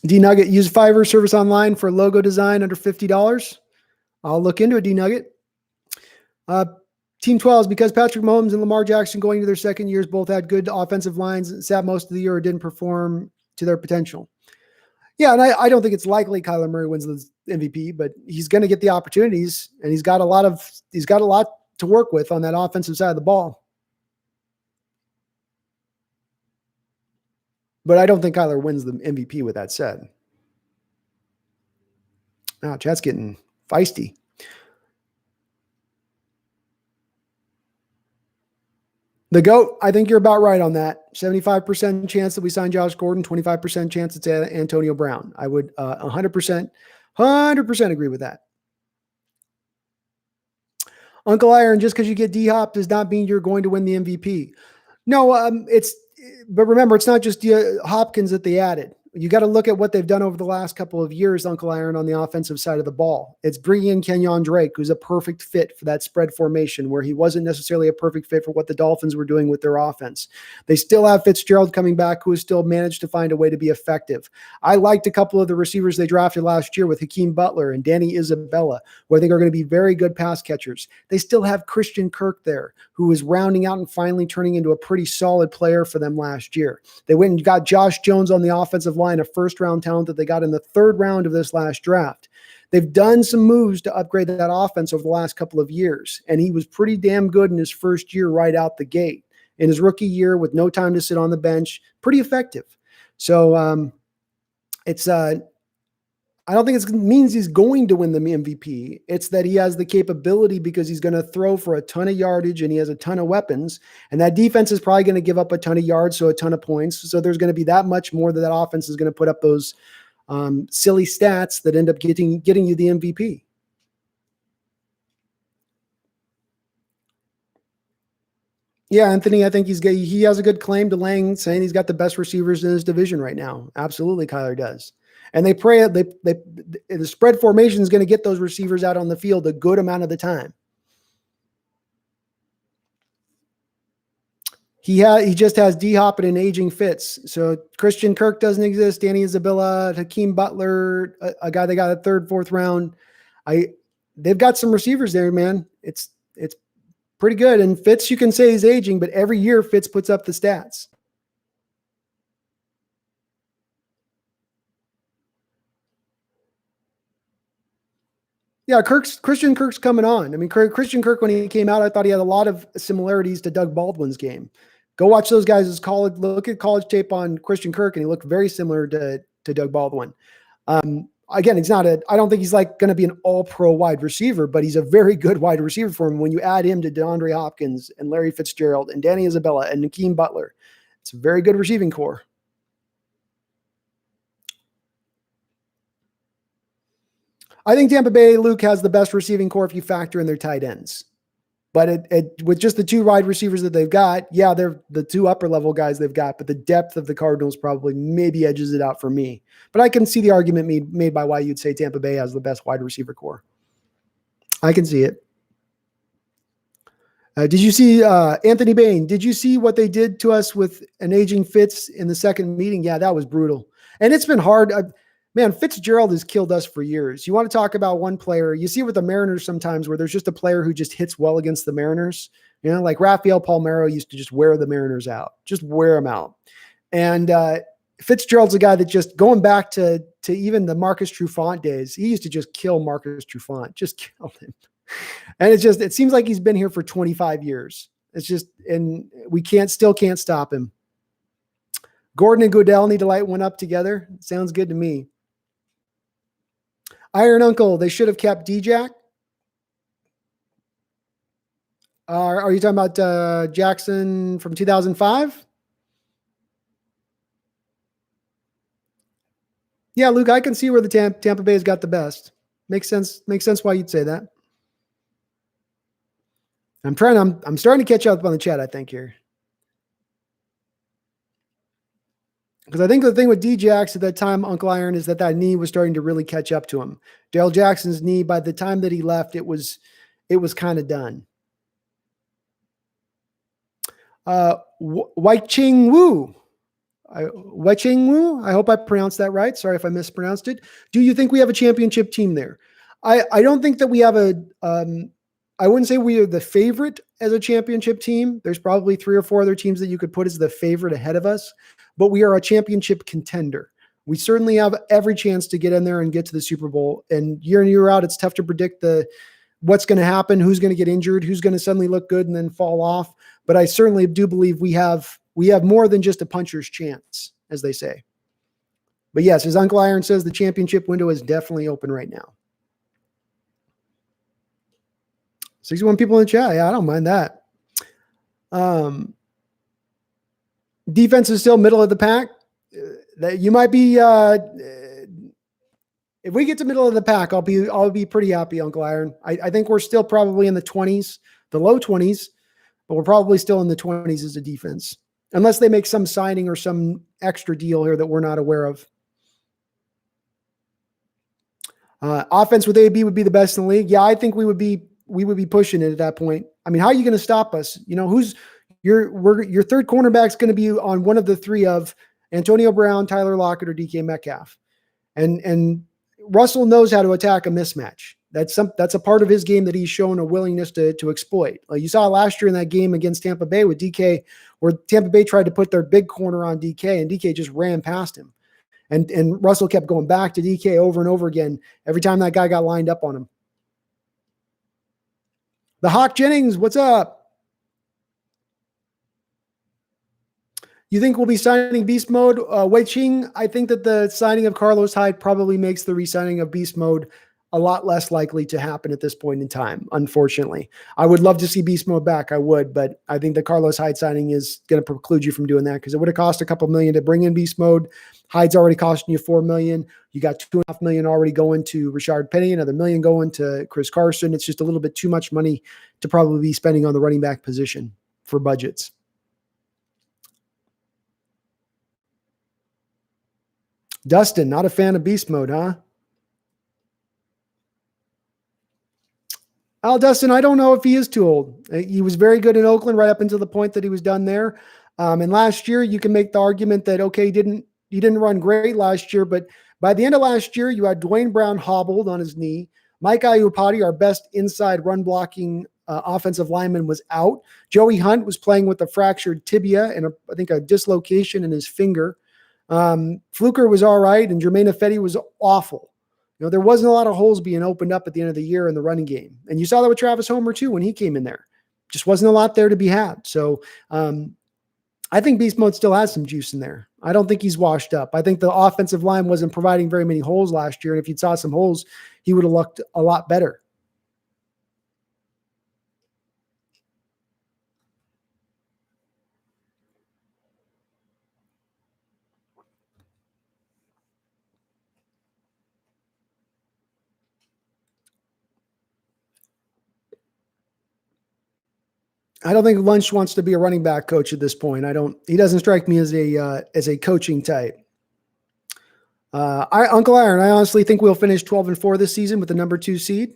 D-Nugget, use Fiverr service online for logo design under $50. I'll look into it, D-Nugget. Team 12 is because Patrick Mahomes and Lamar Jackson going into their second years both had good offensive lines, sat most of the year or didn't perform to their potential. Yeah, and I don't think it's likely Kyler Murray wins the MVP, but he's going to get the opportunities, and he's got a lot to work with on that offensive side of the ball. But I don't think Kyler wins the MVP with that said. Now, chat's getting feisty. The GOAT, I think you're about right on that. 75% chance that we sign Josh Gordon, 25% chance it's Antonio Brown. I would 100% agree with that. Uncle Iron, just because you get D-Hop does not mean you're going to win the MVP. No, but remember, it's not just Hopkins that they added. You got to look at what they've done over the last couple of years, Uncle Iron, on the offensive side of the ball. It's bringing in Kenyon Drake, who's a perfect fit for that spread formation, where he wasn't necessarily a perfect fit for what the Dolphins were doing with their offense. They still have Fitzgerald coming back, who has still managed to find a way to be effective. I liked a couple of the receivers they drafted last year with Hakeem Butler and Danny Isabella, who I think are going to be very good pass catchers. They still have Christian Kirk there, who is rounding out and finally turning into a pretty solid player for them last year. They went and got Josh Jones on the offensive line, a first-round talent that they got in the third round of this last draft. They've done some moves to upgrade that offense over the last couple of years, and he was pretty damn good in his first year right out the gate. In his rookie year with no time to sit on the bench, pretty effective. So I don't think it means he's going to win the MVP. It's that he has the capability because he's going to throw for a ton of yardage and he has a ton of weapons. And that defense is probably going to give up a ton of yards, so a ton of points. So there's going to be that much more that offense is going to put up those silly stats that end up getting you the MVP. Yeah, Anthony, I think he has a good claim to laying, saying he's got the best receivers in his division right now. Absolutely, Kyler does. And the spread formation is going to get those receivers out on the field a good amount of the time. He just has D-Hop and an aging Fitz. So Christian Kirk doesn't exist. Danny Isabella, Hakeem Butler, a guy they got a third, fourth round. They've got some receivers there, man. It's pretty good. And Fitz, you can say he's aging, but every year Fitz puts up the stats. Yeah, Christian Kirk's coming on. I mean, Christian Kirk, when he came out, I thought he had a lot of similarities to Doug Baldwin's game. Go watch those guys' look at college tape on Christian Kirk, and he looked very similar to Doug Baldwin. Again, I don't think he's like going to be an all-pro wide receiver, but he's a very good wide receiver for him. When you add him to DeAndre Hopkins and Larry Fitzgerald and Danny Isabella and Nakeem Butler, it's a very good receiving core. I think Tampa Bay, Luke, has the best receiving core if you factor in their tight ends. But with just the two wide receivers that they've got, yeah, they're the two upper level guys they've got, but the depth of the Cardinals probably maybe edges it out for me. But I can see the argument made by why you'd say Tampa Bay has the best wide receiver core. I can see it. Did you see Anthony Bain? Did you see what they did to us with an aging Fitz in the second meeting? Yeah, that was brutal. And it's been hard. Man, Fitzgerald has killed us for years. You want to talk about one player, you see it with the Mariners sometimes where there's just a player who just hits well against the Mariners. You know, like Rafael Palmeiro used to just wear the Mariners out, just wear them out. And Fitzgerald's a guy that just going back to even the Marcus Trufant days, he used to just kill Marcus Trufant, just kill him. And it seems like he's been here for 25 years. It's just, and we still can't stop him. Gordon and Goodell need to light one up together. Sounds good to me. Iron Uncle, they should have kept D-Jack. Are you talking about Jackson from 2005? Yeah, Luke, I can see where the Tampa Bay's got the best. Makes sense why you'd say that. I'm starting to catch up on the chat, I think, here. Because I think the thing with D-Jax at that time, Uncle Iron, is that knee was starting to really catch up to him. Dale Jackson's knee, by the time that he left, it was kind of done. Wai-Ching Wu. Wai-Ching Wu, I hope I pronounced that right. Sorry if I mispronounced it. Do you think we have a championship team there? I don't think that we have I wouldn't say we are the favorite as a championship team. There's probably 3 or 4 other teams that you could put as the favorite ahead of us, but we are a championship contender. We certainly have every chance to get in there and get to the Super Bowl. And year out, it's tough to predict what's going to happen, who's going to get injured, who's going to suddenly look good and then fall off. But I certainly do believe we have more than just a puncher's chance, as they say. But yes, as Uncle Iron says, the championship window is definitely open right now. 61 people in the chat. Yeah, I don't mind that. Defense is still middle of the pack. That you might be. If we get to middle of the pack, I'll be pretty happy, Uncle Iron. I think we're still probably in the 20s, the low 20s, but we're probably still in the 20s as a defense, unless they make some signing or some extra deal here that we're not aware of. Offense with AB would be the best in the league. Yeah, I think we would be pushing it at that point. I mean, how are you going to stop us? You know, your third cornerback's going to be on one of the 3 of Antonio Brown, Tyler Lockett, or DK Metcalf. And Russell knows how to attack a mismatch. That's a part of his game that he's shown a willingness to exploit. Like you saw last year in that game against Tampa Bay with DK, where Tampa Bay tried to put their big corner on DK and DK just ran past him. And Russell kept going back to DK over and over again every time that guy got lined up on him. The Hawk Jennings, what's up? You think we'll be signing Beast Mode? Wei Ching, I think that the signing of Carlos Hyde probably makes the re-signing of Beast Mode a lot less likely to happen at this point in time, unfortunately. I would love to see Beast Mode back. I would, but I think the Carlos Hyde signing is going to preclude you from doing that because it would have cost a couple million to bring in Beast Mode. Hyde's already costing you $4 million. You got $2.5 million already going to Rashard Penny, another $1 million going to Chris Carson. It's just a little bit too much money to probably be spending on the running back position for budgets. Dustin, not a fan of Beast Mode, huh? Dustin, I don't know if he is too old. He was very good in Oakland right up until the point that he was done there. And last year, you can make the argument that, okay, he didn't run great last year, but by the end of last year, you had Dwayne Brown hobbled on his knee. Mike Iupati, our best inside run blocking offensive lineman, was out. Joey Hunt was playing with a fractured tibia and I think a dislocation in his finger. Fluker was all right, and Jermaine Ifedi was awful. You know, there wasn't a lot of holes being opened up at the end of the year in the running game. And you saw that with Travis Homer too when he came in there. Just wasn't a lot there to be had. So I think Beast Mode still has some juice in there. I don't think he's washed up. I think the offensive line wasn't providing very many holes last year. And if you saw some holes, he would have looked a lot better. I don't think Lunch wants to be a running back coach at this point. He doesn't strike me as a coaching type. Uncle Iron, I honestly think we'll finish 12-4 this season with the number 2 seed.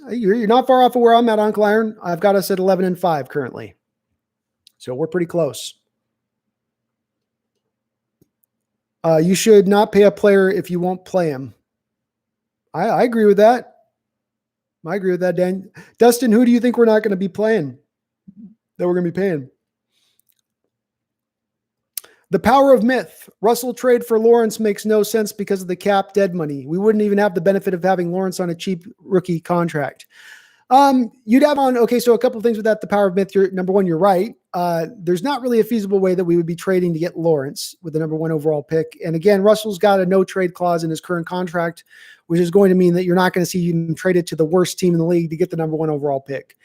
You're not far off of where I'm at, Uncle Iron. I've got us at 11-5 currently. So we're pretty close. You should not pay a player if you won't play him. I agree with that. I agree with that, Dan. Dustin, who do you think we're not going to be playing that we're going to be paying? The power of myth. Russell trade for Lawrence makes no sense because of the cap dead money. We wouldn't even have the benefit of having Lawrence on a cheap rookie contract. You'd have on, okay, so a couple of things with that. The power of myth, number one, you're right. There's not really a feasible way that we would be trading to get Lawrence with the number 1 overall pick. And again, Russell's got a no trade clause in his current contract, which is going to mean that you're not going to see him traded to the worst team in the league to get the number 1 overall pick.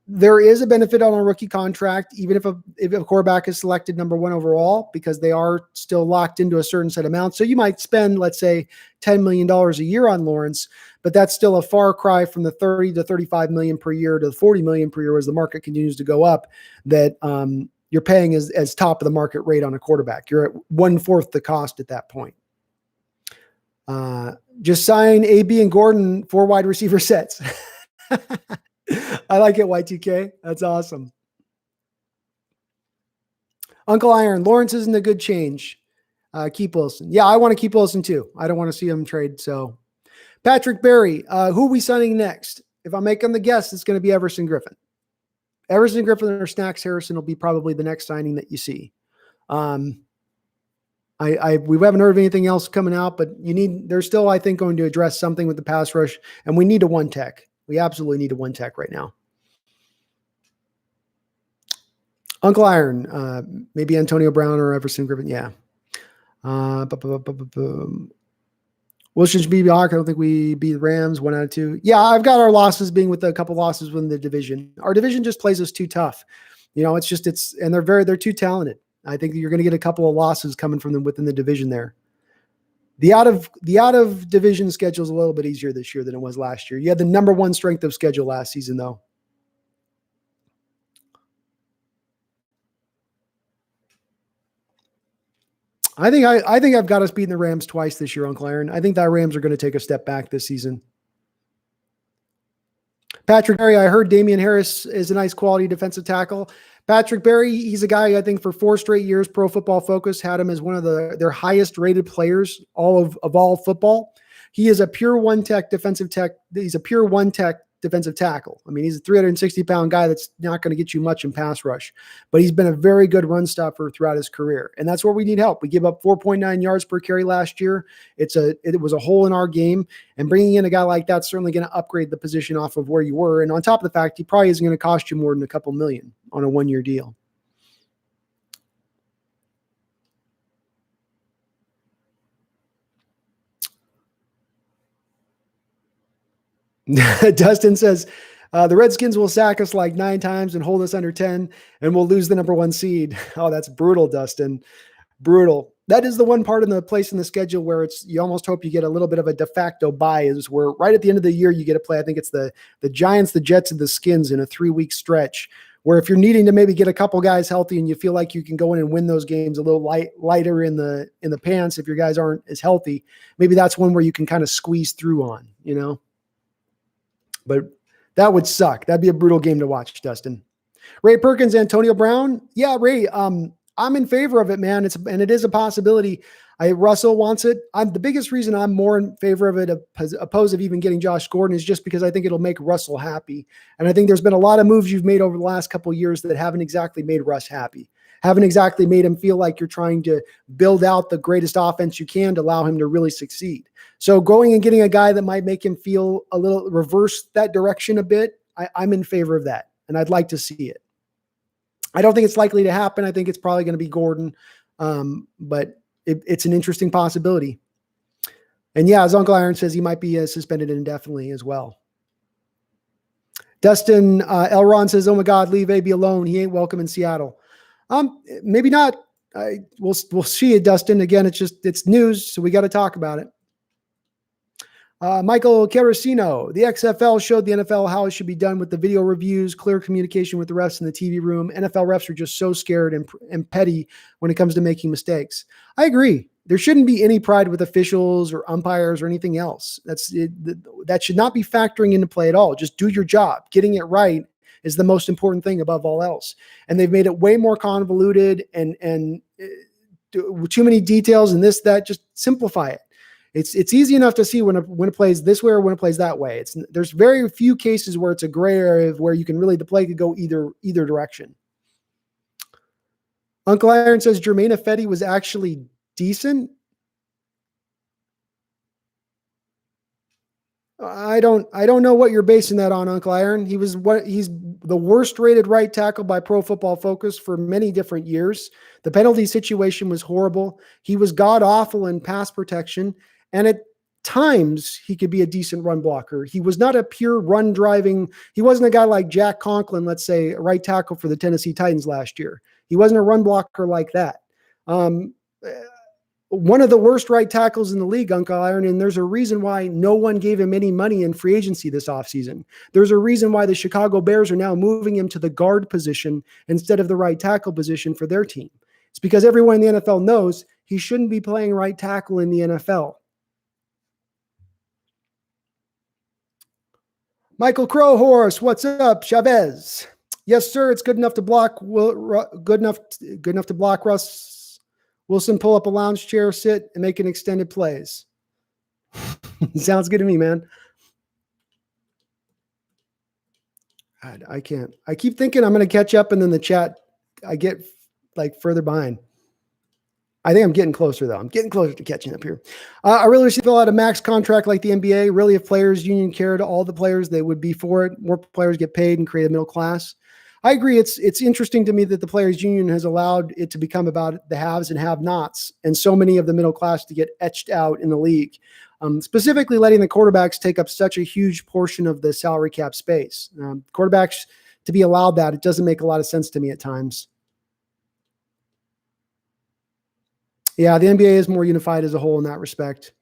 There is a benefit on a rookie contract, even if a quarterback is selected number 1 overall, because they are still locked into a certain set amount. So you might spend, let's say, $10 million a year on Lawrence, but that's still a far cry from the 30 to 35 million per year to the 40 million per year as the market continues to go up, that you're paying as top of the market rate on a quarterback. You're at 1/4 the cost at that point. Just sign AB and Gordon 4 wide receiver sets. I like it, Y2K. That's awesome. Uncle Iron, Lawrence isn't a good change. Keep Wilson. Yeah, I want to keep Wilson too. I don't want to see him trade. So Patrick Berry, who are we signing next? If I'm making the guess, it's going to be Everson Griffin. Everson Griffin or Snacks Harrison will be probably the next signing that you see. We haven't heard of anything else coming out, but they're still, I think, going to address something with the pass rush, and we need a 1 tech. We absolutely need a 1 tech right now. Uncle Iron, maybe Antonio Brown or Everson Griffin. Yeah. Wilson should be Hawk. I don't think we beat the Rams 1 out of 2. Yeah, I've got our losses being with a couple losses within the division. Our division just plays us too tough. And they're too talented. I think you're going to get a couple of losses coming from them within the division there. The out of division schedule is a little bit easier this year than it was last year. You had the number 1 strength of schedule last season, though. I think I've got us beating the Rams twice this year, Uncle Iron. I think the Rams are going to take a step back this season. Patrick Berry, I heard Damian Harris is a nice quality defensive tackle. Patrick Berry, he's a guy, I think, for 4 straight years, Pro Football Focus had him as one of their highest rated players of all football. He is a pure 1 tech defensive tech. He's a pure 1 tech defensive tackle. I mean, he's a 360-pound guy that's not going to get you much in pass rush, but he's been a very good run stopper throughout his career. And that's where we need help. We give up 4.9 yards per carry last year. It was a hole in our game, and bringing in a guy like that's certainly going to upgrade the position off of where you were. And on top of the fact, he probably isn't going to cost you more than a couple million on a 1-year deal. Dustin says, the Redskins will sack us like 9 times and hold us under 10, and we'll lose the number 1 seed. Oh, that's brutal, Dustin. Brutal. That is the one part in the place in the schedule where you almost hope you get a little bit of a de facto bye, is where right at the end of the year you get to play. I think it's the Giants, the Jets, and the Skins in a 3-week stretch, where if you're needing to maybe get a couple guys healthy and you feel like you can go in and win those games a little lighter in the pants, if your guys aren't as healthy, maybe that's one where you can kind of squeeze through on, But that would suck. That'd be a brutal game to watch, Dustin. Ray Perkins, Antonio Brown. Yeah, Ray, I'm in favor of it, man. It is a possibility. Russell wants it. The biggest reason I'm more in favor of it, opposed of even getting Josh Gordon, is just because I think it'll make Russell happy. And I think there's been a lot of moves you've made over the last couple of years that haven't exactly made Russ happy. Haven't exactly made him feel like you're trying to build out the greatest offense you can to allow him to really succeed. So going and getting a guy that might make him feel a little reverse that direction a bit, I'm in favor of that. And I'd like to see it. I don't think it's likely to happen. I think it's probably going to be Gordon, but it's an interesting possibility. And yeah, as Uncle Iron says, he might be suspended indefinitely as well. Dustin Elron says, "Oh my God, leave AB alone. He ain't welcome in Seattle." Maybe not. We'll see it, Dustin. Again, it's news, so we got to talk about it. Michael Carasino, the XFL showed the NFL how it should be done with the video reviews, clear communication with the refs in the TV room. NFL refs are just so scared and petty when it comes to making mistakes. I agree. There shouldn't be any pride with officials or umpires or anything else. That should not be factoring into play at all. Just do your job. Getting it right is the most important thing above all else. And they've made it way more convoluted and too many details and this, that. Just simplify it. It's easy enough to see when it plays this way or when it plays that way. There's very few cases where it's a gray area where you can really, the play could go either direction. Uncle Iron says Jermaine Ifedi was actually decent. I don't know what you're basing that on, Uncle Iron. He's the worst rated right tackle by Pro Football Focus for many different years. The penalty situation was horrible. He was god awful in pass protection. And at times he could be a decent run blocker. He was not a pure run driving. He wasn't a guy like Jack Conklin, let's say, a right tackle for the Tennessee Titans last year. He wasn't a run blocker like that. One of the worst right tackles in the league, Uncle Iron, and there's a reason why no one gave him any money in free agency this offseason. There's a reason why the Chicago Bears are now moving him to the guard position instead of the right tackle position for their team. It's because everyone in the NFL knows he shouldn't be playing right tackle in the NFL. Michael Crowhorse, what's up? Chavez. Yes, sir. It's good enough to block. Good enough to block Russ Wilson. Pull up a lounge chair, sit, and make an extended plays. Sounds good to me, man. God, I can't. I keep thinking I'm going to catch up, and then the chat, I get like further behind. I think I'm getting closer, though. I'm getting closer to catching up here. I really wish they fill out a max contract like the NBA. Really, if players union cared, all the players, they would be for it. More players get paid and create a middle class. I agree. It's interesting to me that the players union has allowed it to become about the haves and have-nots, and so many of the middle class to get etched out in the league. Specifically, letting the quarterbacks take up such a huge portion of the salary cap space. Quarterbacks to be allowed that, it doesn't make a lot of sense to me at times. Yeah, the NBA is more unified as a whole in that respect.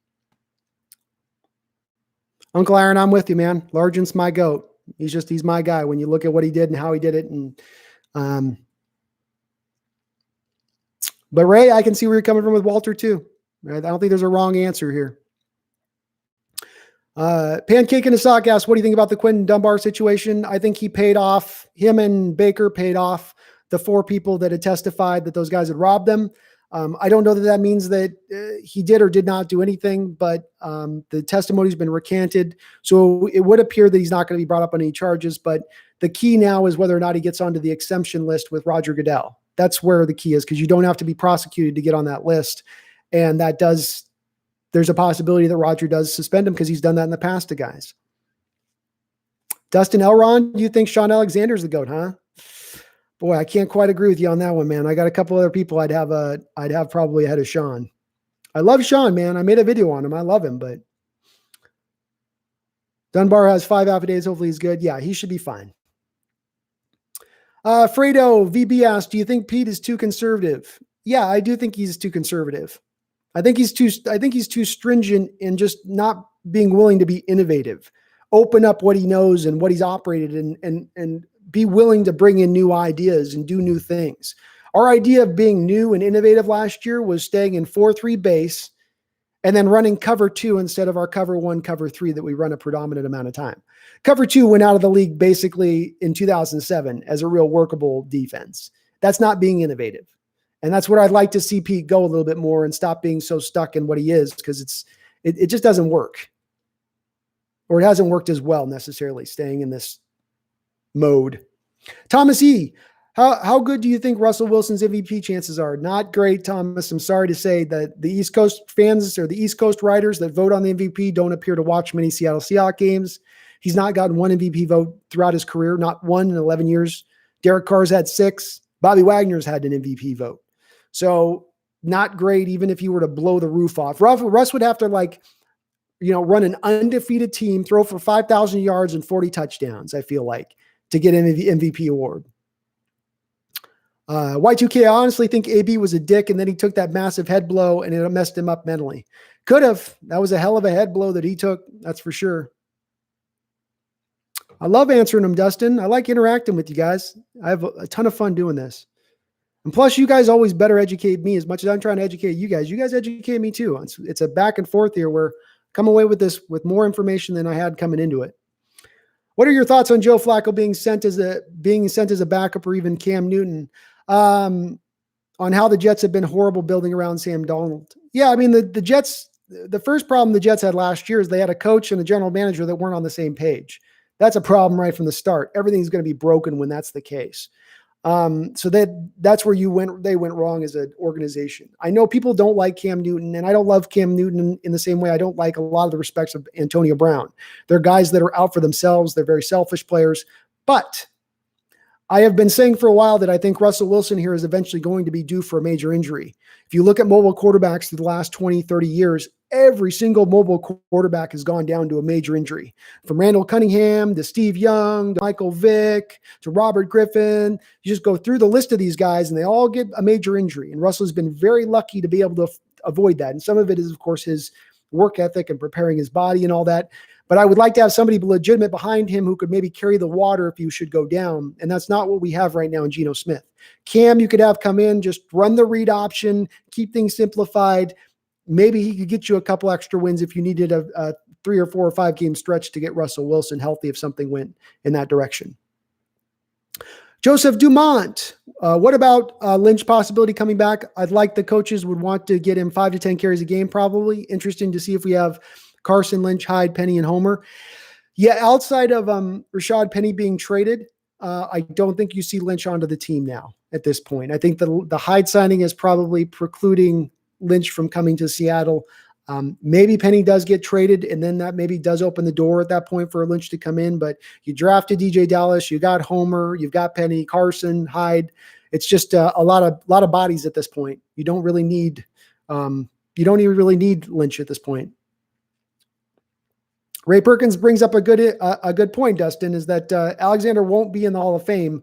Uncle Iron, I'm with you, man. Largent's my goat. He's my guy when you look at what he did and how he did it. And but Ray, I can see where you're coming from with Walter too. Right? I don't think there's a wrong answer here. Pancake in a sock asks, what do you think about the Quentin Dunbar situation? I think he paid off. Him and Baker paid off the 4 people that had testified that those guys had robbed them. I don't know that means that he did or did not do anything, but the testimony's been recanted. So it would appear that he's not going to be brought up on any charges, but the key now is whether or not he gets onto the exemption list with Roger Goodell. That's where the key is, because you don't have to be prosecuted to get on that list. And there's a possibility that Roger does suspend him because he's done that in the past to guys. Dustin Elron, you think Sean Alexander's the GOAT, huh? Boy, I can't quite agree with you on that one, man. I got a couple other people I'd have probably ahead of Sean. I love Sean, man. I made a video on him. I love him, but Dunbar has 5 affidavits. Hopefully he's good. Yeah, he should be fine. Fredo VB asked, do you think Pete is too conservative? Yeah, I do think he's too conservative. I think he's too stringent in just not being willing to be innovative, open up what he knows and what he's operated in, and be willing to bring in new ideas and do new things. Our idea of being new and innovative last year was staying in 4-3 base and then running cover 2 instead of our cover 1, cover 3 that we run a predominant amount of time. Cover 2 went out of the league basically in 2007 as a real workable defense. That's not being innovative. And that's what I'd like to see Pete go a little bit more and stop being so stuck in what he is, because it just doesn't work. Or it hasn't worked as well necessarily, staying in this mode. Thomas E., how good do you think Russell Wilson's MVP chances are? Not great, Thomas. I'm sorry to say that the East Coast fans or the East Coast writers that vote on the MVP don't appear to watch many Seattle Seahawks games. He's not gotten one MVP vote throughout his career, not one in 11 years. Derek Carr's had 6. Bobby Wagner's had an MVP vote. So not great, even if you were to blow the roof off. Russ would have to run an undefeated team, throw for 5,000 yards and 40 touchdowns, I feel like, to get an MVP award. Y2K, I honestly think AB was a dick, and then he took that massive head blow, and it messed him up mentally. Could have. That was a hell of a head blow that he took, that's for sure. I love answering them, Dustin. I like interacting with you guys. I have a ton of fun doing this. And plus, you guys always better educate me as much as I'm trying to educate you guys. You guys educate me too. It's a back and forth here where I come away with this with more information than I had coming into it. What are your thoughts on Joe Flacco being sent as a backup, or even Cam Newton? On how the Jets have been horrible building around Sam Darnold. Yeah, I mean, the Jets, the first problem the Jets had last year is they had a coach and a general manager that weren't on the same page. That's a problem right from the start. Everything's going to be broken when that's the case. So that's where they went wrong as an organization. I know people don't like Cam Newton, and I don't love Cam Newton in the same way I don't like a lot of the respects of Antonio Brown. They're guys that are out for themselves. They're very selfish players, but I have been saying for a while that I think Russell Wilson here is eventually going to be due for a major injury. If you look at mobile quarterbacks through the last 20, 30 years, every single mobile quarterback has gone down to a major injury. From Randall Cunningham to Steve Young to Michael Vick to Robert Griffin. You just go through the list of these guys and they all get a major injury. And Russell's been very lucky to be able to avoid that. And some of it is, of course, his work ethic and preparing his body and all that. But I would like to have somebody legitimate behind him who could maybe carry the water if you should go down. And that's not what we have right now in Geno Smith. Cam, you could have come in, just run the read option, keep things simplified. Maybe he could get you a couple extra wins if you needed a 3 or 4 or 5 game stretch to get Russell Wilson healthy if something went in that direction. Joseph Dumont, what about Lynch possibility coming back? I'd like the coaches would want to get him 5 to 10 carries a game probably. Interesting to see if we have Carson, Lynch, Hyde, Penny, and Homer. Yeah, outside of Rashad Penny being traded, I don't think you see Lynch onto the team now at this point. I think the Hyde signing is probably precluding Lynch from coming to Seattle. Maybe Penny does get traded, and then that maybe does open the door at that point for Lynch to come in. But you drafted DJ Dallas, you got Homer, you've got Penny, Carson, Hyde. It's just a lot of bodies at this point. You don't really need really need Lynch at this point. Ray Perkins brings up a good point, Dustin, is that Alexander won't be in the Hall of Fame.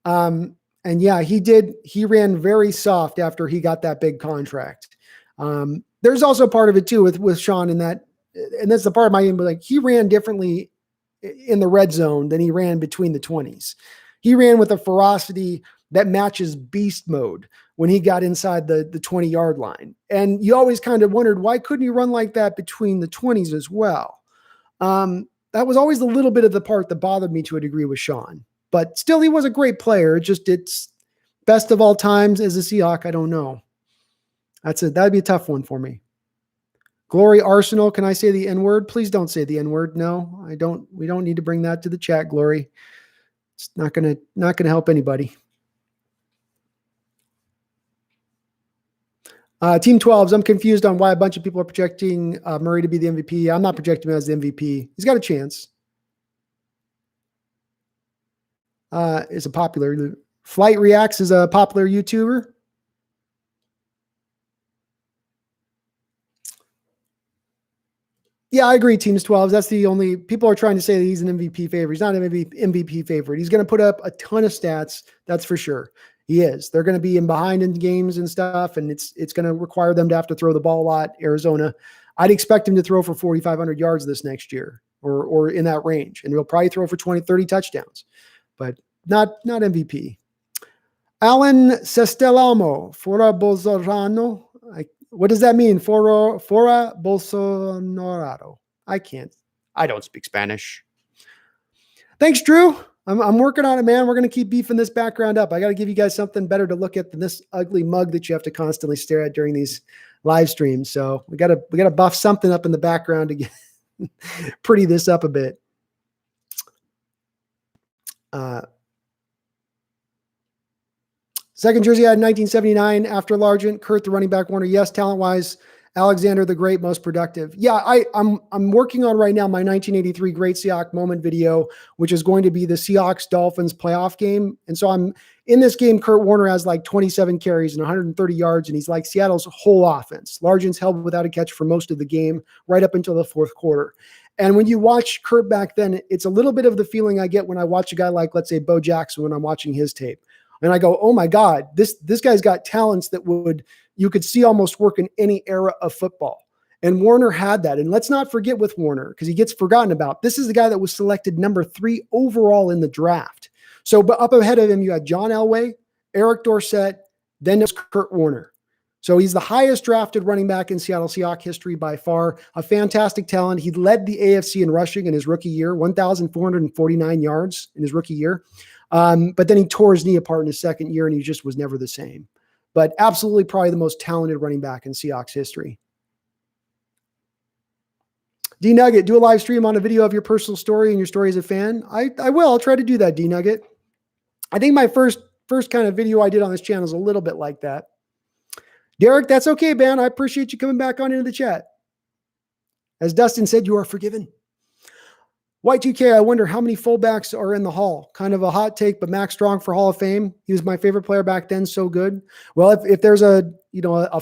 And yeah, he ran very soft after he got that big contract. There's also part of it too with Sean in that, and that's the part of my game, but like he ran differently in the red zone than he ran between the 20s. He ran with a ferocity that matches beast mode when he got inside the 20-yard line. And you always kind of wondered, why couldn't you run like that between the 20s as well? That was always a little bit of the part that bothered me to a degree with Sean, but still he was a great player. It's best of all times as a Seahawk. I don't know. That'd be a tough one for me. Glory Arsenal. Can I say the N-word? Please don't say the N-word. No, I don't. We don't need to bring that to the chat, Glory. It's not going to help anybody. Team 12s, I'm confused on why a bunch of people are projecting Murray to be the MVP. I'm not projecting him as the MVP. He's got a chance. Is a popular. Flight Reacts is a popular YouTuber. Yeah, I agree. Teams 12s. That's the only people are trying to say that he's an MVP favorite. He's not an MVP favorite. He's going to put up a ton of stats. That's for sure. He is. They're going to be in behind in games and stuff, and it's going to require them to have to throw the ball a lot. Arizona, I'd expect him to throw for 4,500 yards this next year, or in that range, and he'll probably throw for 20, 30 touchdowns, but not MVP. Alan Sestelamo, Fora Bolsonaro. What does that mean? Fora Bolsonaro. I don't speak Spanish. Thanks, Drew. I'm working on it, man. We're going to keep beefing this background up. I got to give you guys something better to look at than this ugly mug that you have to constantly stare at during these live streams. So we got to buff something up in the background to get pretty this up a bit. Second jersey I had in 1979 after Largent. Kurt, the running back, Warner. Yes, talent-wise, Alexander the Great, most productive. Yeah, I'm working on right now my 1983 Great Seahawks Moment video, which is going to be the Seahawks Dolphins playoff game. And so I'm in this game. Kurt Warner has like 27 carries and 130 yards, and he's like Seattle's whole offense. Largent's held without a catch for most of the game, right up until the fourth quarter. And when you watch Kurt back then, it's a little bit of the feeling I get when I watch a guy like, let's say, Bo Jackson, when I'm watching his tape. And I go, oh my God, this guy's got talents that you could see almost work in any era of football. And Warner had that. And let's not forget with Warner, because he gets forgotten about. This is the guy that was selected number 3 overall in the draft. So but up ahead of him, you had John Elway, Eric Dorsett, then there's Kurt Warner. So he's the highest drafted running back in Seattle Seahawks history by far. A fantastic talent. He led the AFC in rushing in his rookie year, 1,449 yards in his rookie year. But then he tore his knee apart in his second year, and he just was never the same. But absolutely probably the most talented running back in Seahawks history. D-Nugget, do a live stream on a video of your personal story and your story as a fan. I will. I'll try to do that, D-Nugget. I think my first kind of video I did on this channel is a little bit like that. Derek, that's okay, man. I appreciate you coming back on into the chat. As Dustin said, you are forgiven. Y2K, I wonder how many fullbacks are in the Hall. Kind of a hot take, but Max Strong for Hall of Fame. He was my favorite player back then, so good. Well, if there's a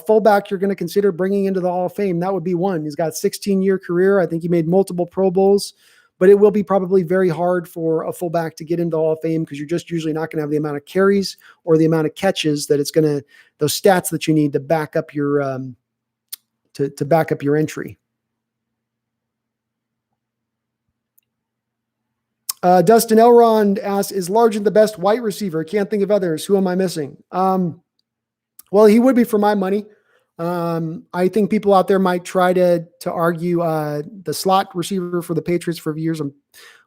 fullback you're going to consider bringing into the Hall of Fame, that would be one. He's got a 16-year career. I think he made multiple Pro Bowls, but it will be probably very hard for a fullback to get into the Hall of Fame because you're just usually not going to have the amount of carries or the amount of catches that it's going to, those stats that you need to back up your to back up your entry. Dustin Elrond asks, is Largent the best white receiver? Can't think of others. Who am I missing? Well, he would be for my money. I think people out there might try to argue the slot receiver for the Patriots for years.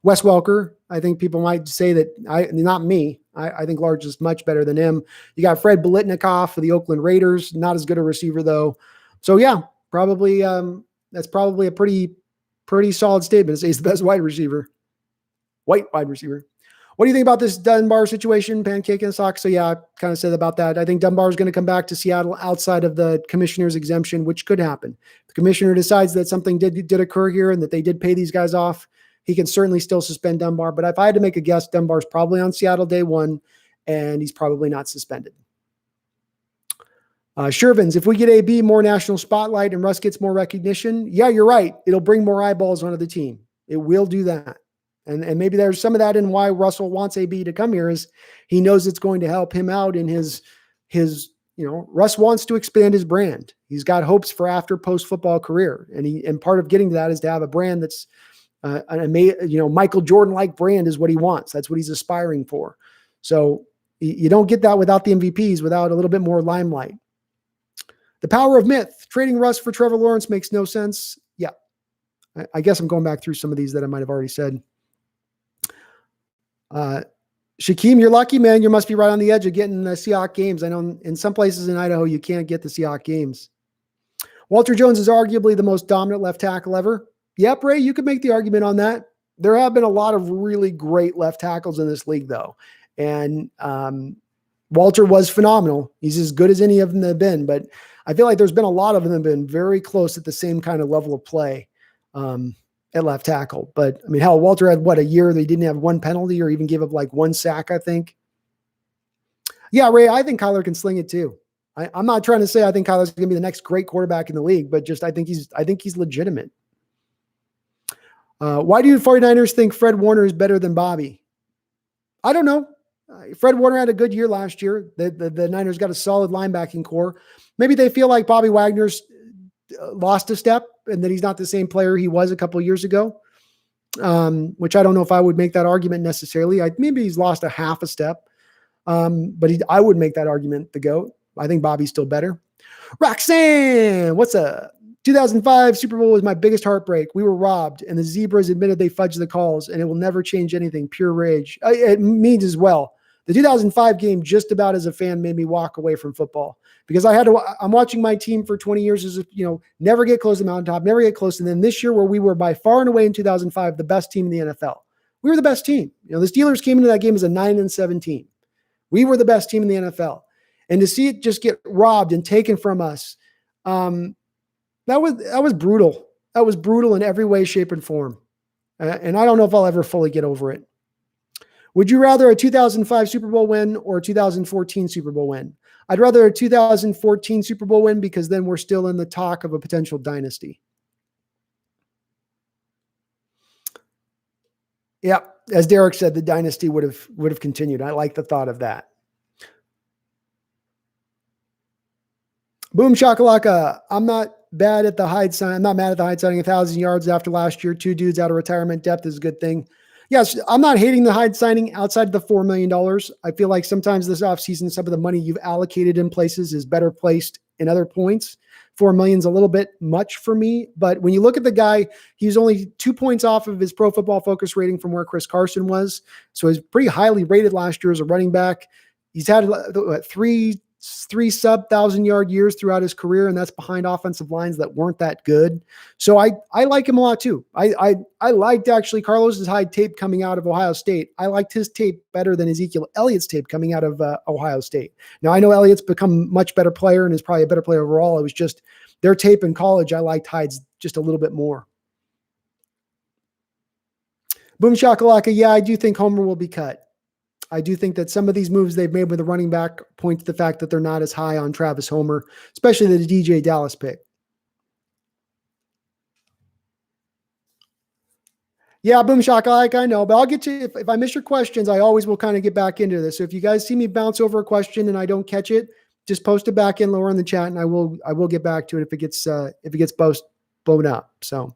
Wes Welker. I think people might say that not me. I think Large is much better than him. You got Fred Biletnikoff for the Oakland Raiders. Not as good a receiver though. So yeah, probably that's probably a pretty solid statement to say he's the best wide receiver. White wide receiver. What do you think about this Dunbar situation, Pancake and Sox? So yeah, I kind of said about that. I think Dunbar is going to come back to Seattle outside of the commissioner's exemption, which could happen. If the commissioner decides that something did occur here and that they did pay these guys off, he can certainly still suspend Dunbar. But if I had to make a guess, Dunbar's probably on Seattle day one, and he's probably not suspended. Shervins, if we get AB more national spotlight and Russ gets more recognition, yeah, you're right. It'll bring more eyeballs onto the team. It will do that. And maybe there's some of that in why Russell wants AB to come here is he knows it's going to help him out in his Russ wants to expand his brand. He's got hopes for after post-football career. And part of getting to that is to have a brand that's Michael Jordan-like brand is what he wants. That's what he's aspiring for. So you don't get that without the MVPs, without a little bit more limelight. The power of myth. Trading Russ for Trevor Lawrence makes no sense. Yeah. I guess I'm going back through some of these that I might have already said. Shaquem, you're lucky, man. You must be right on the edge of getting the Seahawks games. I know in some places in Idaho, you can't get the Seahawks games. Walter Jones is arguably the most dominant left tackle ever. Yep, Ray, you could make the argument on that. There have been a lot of really great left tackles in this league, though. And Walter was phenomenal. He's as good as any of them have been. But I feel like there's been a lot of them that have been very close at the same kind of level of play. At left tackle. But I mean, hell, Walter had a year they didn't have one penalty or even give up like one sack, I think. Yeah, Ray, I think Kyler can sling it too. I'm not trying to say I think Kyler's going to be the next great quarterback in the league, but just I think he's legitimate. Why do the 49ers think Fred Warner is better than Bobby? I don't know. Fred Warner had a good year last year. The Niners got a solid linebacking core. Maybe they feel like Bobby Wagner's lost a step and that he's not the same player he was a couple of years ago, which I don't know if I would make that argument necessarily. Maybe he's lost a half a step, but I would make that argument the GOAT. I think Bobby's still better. Roxanne, what's up? 2005 Super Bowl was my biggest heartbreak. We were robbed, and the Zebras admitted they fudged the calls, and it will never change anything. Pure rage. It means as well. The 2005 game, just about as a fan, made me walk away from football because I'm watching my team for 20 years as never get close to the mountaintop, never get close. And then this year where we were by far and away in 2005, the best team in the NFL. We were the best team. The Steelers came into that game as a 9-7 team. We were the best team in the NFL. And to see it just get robbed and taken from us, That was brutal. That was brutal in every way, shape, and form. And I don't know if I'll ever fully get over it. Would you rather a 2005 Super Bowl win or a 2014 Super Bowl win? I'd rather a 2014 Super Bowl win because then we're still in the talk of a potential dynasty. Yeah, as Derek said, the dynasty would have continued. I like the thought of that. Boom shakalaka. I'm not bad at the Hyde sign. I'm not mad at the Hyde signing 1,000 yards after last year. 2 dudes out of retirement. Depth is a good thing. Yes, I'm not hating the Hyde signing outside of the $4 million. I feel like sometimes this offseason, some of the money you've allocated in places is better placed in other points. $4 million is a little bit much for me. But when you look at the guy, he's only 2 points off of his Pro Football Focus rating from where Chris Carson was. So he's pretty highly rated last year as a running back. He's had three sub 1,000-yard years throughout his career, and that's behind offensive lines that weren't that good. So I like him a lot too. I liked actually Carlos Hyde tape coming out of Ohio State. I liked his tape better than Ezekiel Elliott's tape coming out of Ohio State. Now I know Elliott's become much better player and is probably a better player overall. It was just their tape in college. I liked Hyde's just a little bit more. Boom shakalaka. Yeah, I do think Homer will be cut. I do think that some of these moves they've made with the running back point to the fact that they're not as high on Travis Homer, especially the DJ Dallas pick. Yeah, boom shakalaka, I know, but I'll get to if I miss your questions, I always will kind of get back into this. So if you guys see me bounce over a question and I don't catch it, just post it back in lower in the chat, and I will get back to it if it gets blown up. So.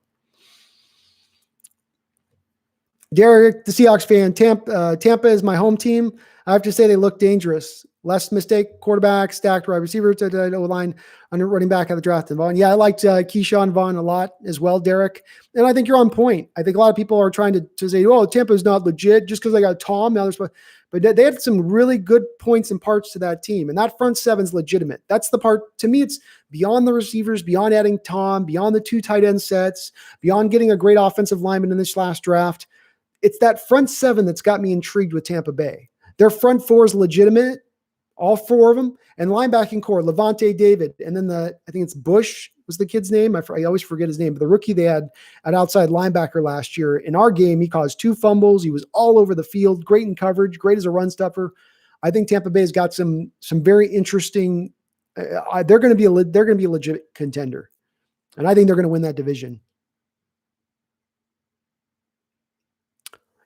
Derek, the Seahawks fan, Tampa is my home team. I have to say they look dangerous. Less mistake quarterback, stacked wide receiver to the line, under running back at the draft. And Vaughn. Yeah, I liked Keyshawn Vaughn a lot as well, Derek. And I think you're on point. I think a lot of people are trying to say, oh, Tampa's not legit just because they got Tom. But they had some really good points and parts to that team. And that front seven's legitimate. That's the part, to me, it's beyond the receivers, beyond adding Tom, beyond the 2 tight end sets, beyond getting a great offensive lineman in this last draft. It's that front 7 that's got me intrigued with Tampa Bay. Their front 4 is legitimate, all 4 of them, and linebacking core, Levante David, and then I think it's Bush was the kid's name. I always forget his name, but the rookie they had at outside linebacker last year. In our game, he caused 2 fumbles. He was all over the field, great in coverage, great as a run stuffer. I think Tampa Bay's got some very interesting. They're going to be a legit contender, and I think they're going to win that division.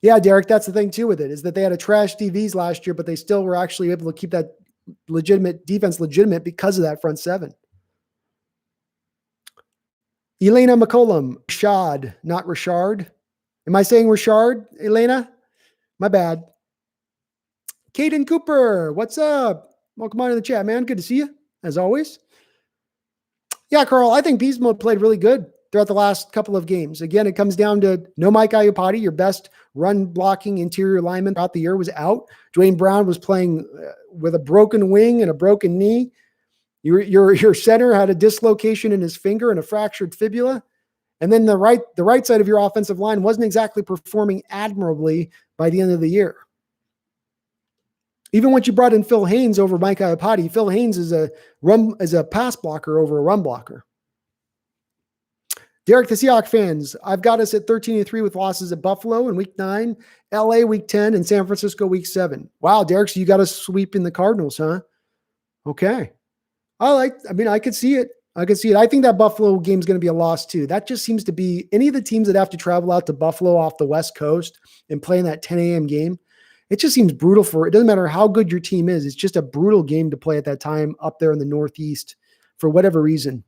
Yeah, Derek, that's the thing too with it, is that they had a trash DVs last year, but they still were actually able to keep that legitimate defense legitimate because of that front 7. Elena McCollum, Rashad, not Richard. Am I saying Richard, Elena? My bad. Caden Cooper, what's up? Welcome on to the chat, man. Good to see you, as always. Yeah, Carl, I think Beast Mode played really good throughout the last couple of games. Again, it comes down to no Mike Iupati, your best run blocking interior lineman throughout the year, was out. Dwayne Brown was playing with a broken wing and a broken knee. Your center had a dislocation in his finger and a fractured fibula. And then the right side of your offensive line wasn't exactly performing admirably by the end of the year. Even once you brought in Phil Haynes over Mike Iupati, Phil Haynes is a pass blocker over a run blocker. Derek, the Seahawks fans, I've got us at 13-3 with losses at Buffalo in week 9, LA week 10, and San Francisco week 7. Wow, Derek, so you got us sweeping the Cardinals, huh? Okay. I could see it. I think that Buffalo game is going to be a loss too. That just seems to be any of the teams that have to travel out to Buffalo off the West Coast and play in that 10 a.m. game. It just seems brutal it doesn't matter how good your team is. It's just a brutal game to play at that time up there in the Northeast for whatever reason.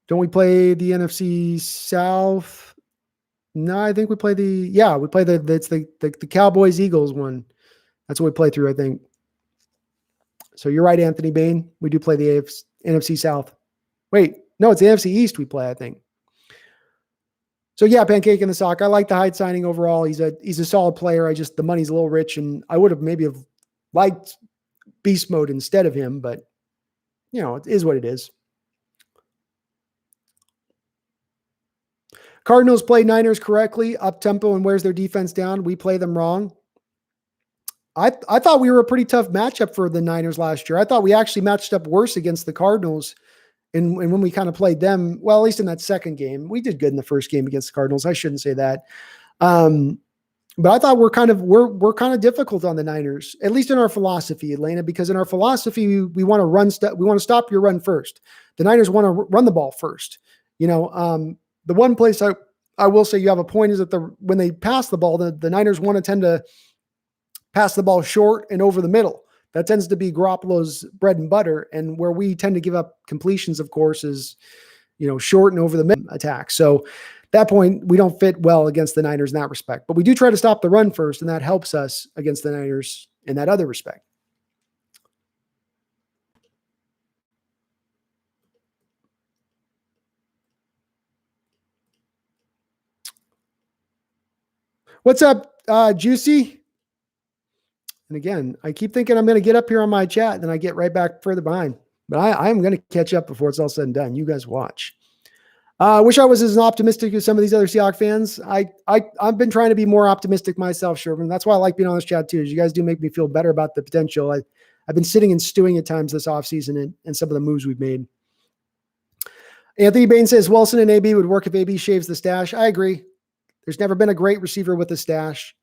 Don't we play the NFC South? No, I think we play the Cowboys Eagles one. That's what we play through, I think. So you're right, Anthony Bain. We do play the NFC South. Wait, no, it's the NFC East we play, I think. So yeah, Pancake in the Sock. I like the Hyde signing overall. He's a solid player. The money's a little rich, and I would have maybe liked Beast Mode instead of him, but it is what it is. Cardinals play Niners correctly, up tempo and wears their defense down. We play them wrong. I thought we were a pretty tough matchup for the Niners last year. I thought we actually matched up worse against the Cardinals. And when we kind of played them, well, at least in that second game, we did good in the first game against the Cardinals. I shouldn't say that. But I thought we're kind of difficult on the Niners, at least in our philosophy, Elena, because in our philosophy, we want to we want to stop your run first. The Niners want to run the ball first. The one place I will say you have a point is that when they pass the ball, the Niners want to tend to pass the ball short and over the middle. That tends to be Garoppolo's bread and butter. And where we tend to give up completions, of course, is, short and over the middle attack. So at that point, we don't fit well against the Niners in that respect. But we do try to stop the run first, and that helps us against the Niners in that other respect. What's up, Juicy? And again, I keep thinking I'm going to get up here on my chat, and then I get right back further behind. But I'm going to catch up before it's all said and done. You guys watch. I wish I was as optimistic as some of these other Seahawks fans. I've been trying to be more optimistic myself, Sherman. That's why I like being on this chat too. Is you guys do make me feel better about the potential. I've been sitting and stewing at times this offseason and some of the moves we've made. Anthony Bain says Wilson and AB would work if AB shaves the stash. I agree. There's never been a great receiver with a stash.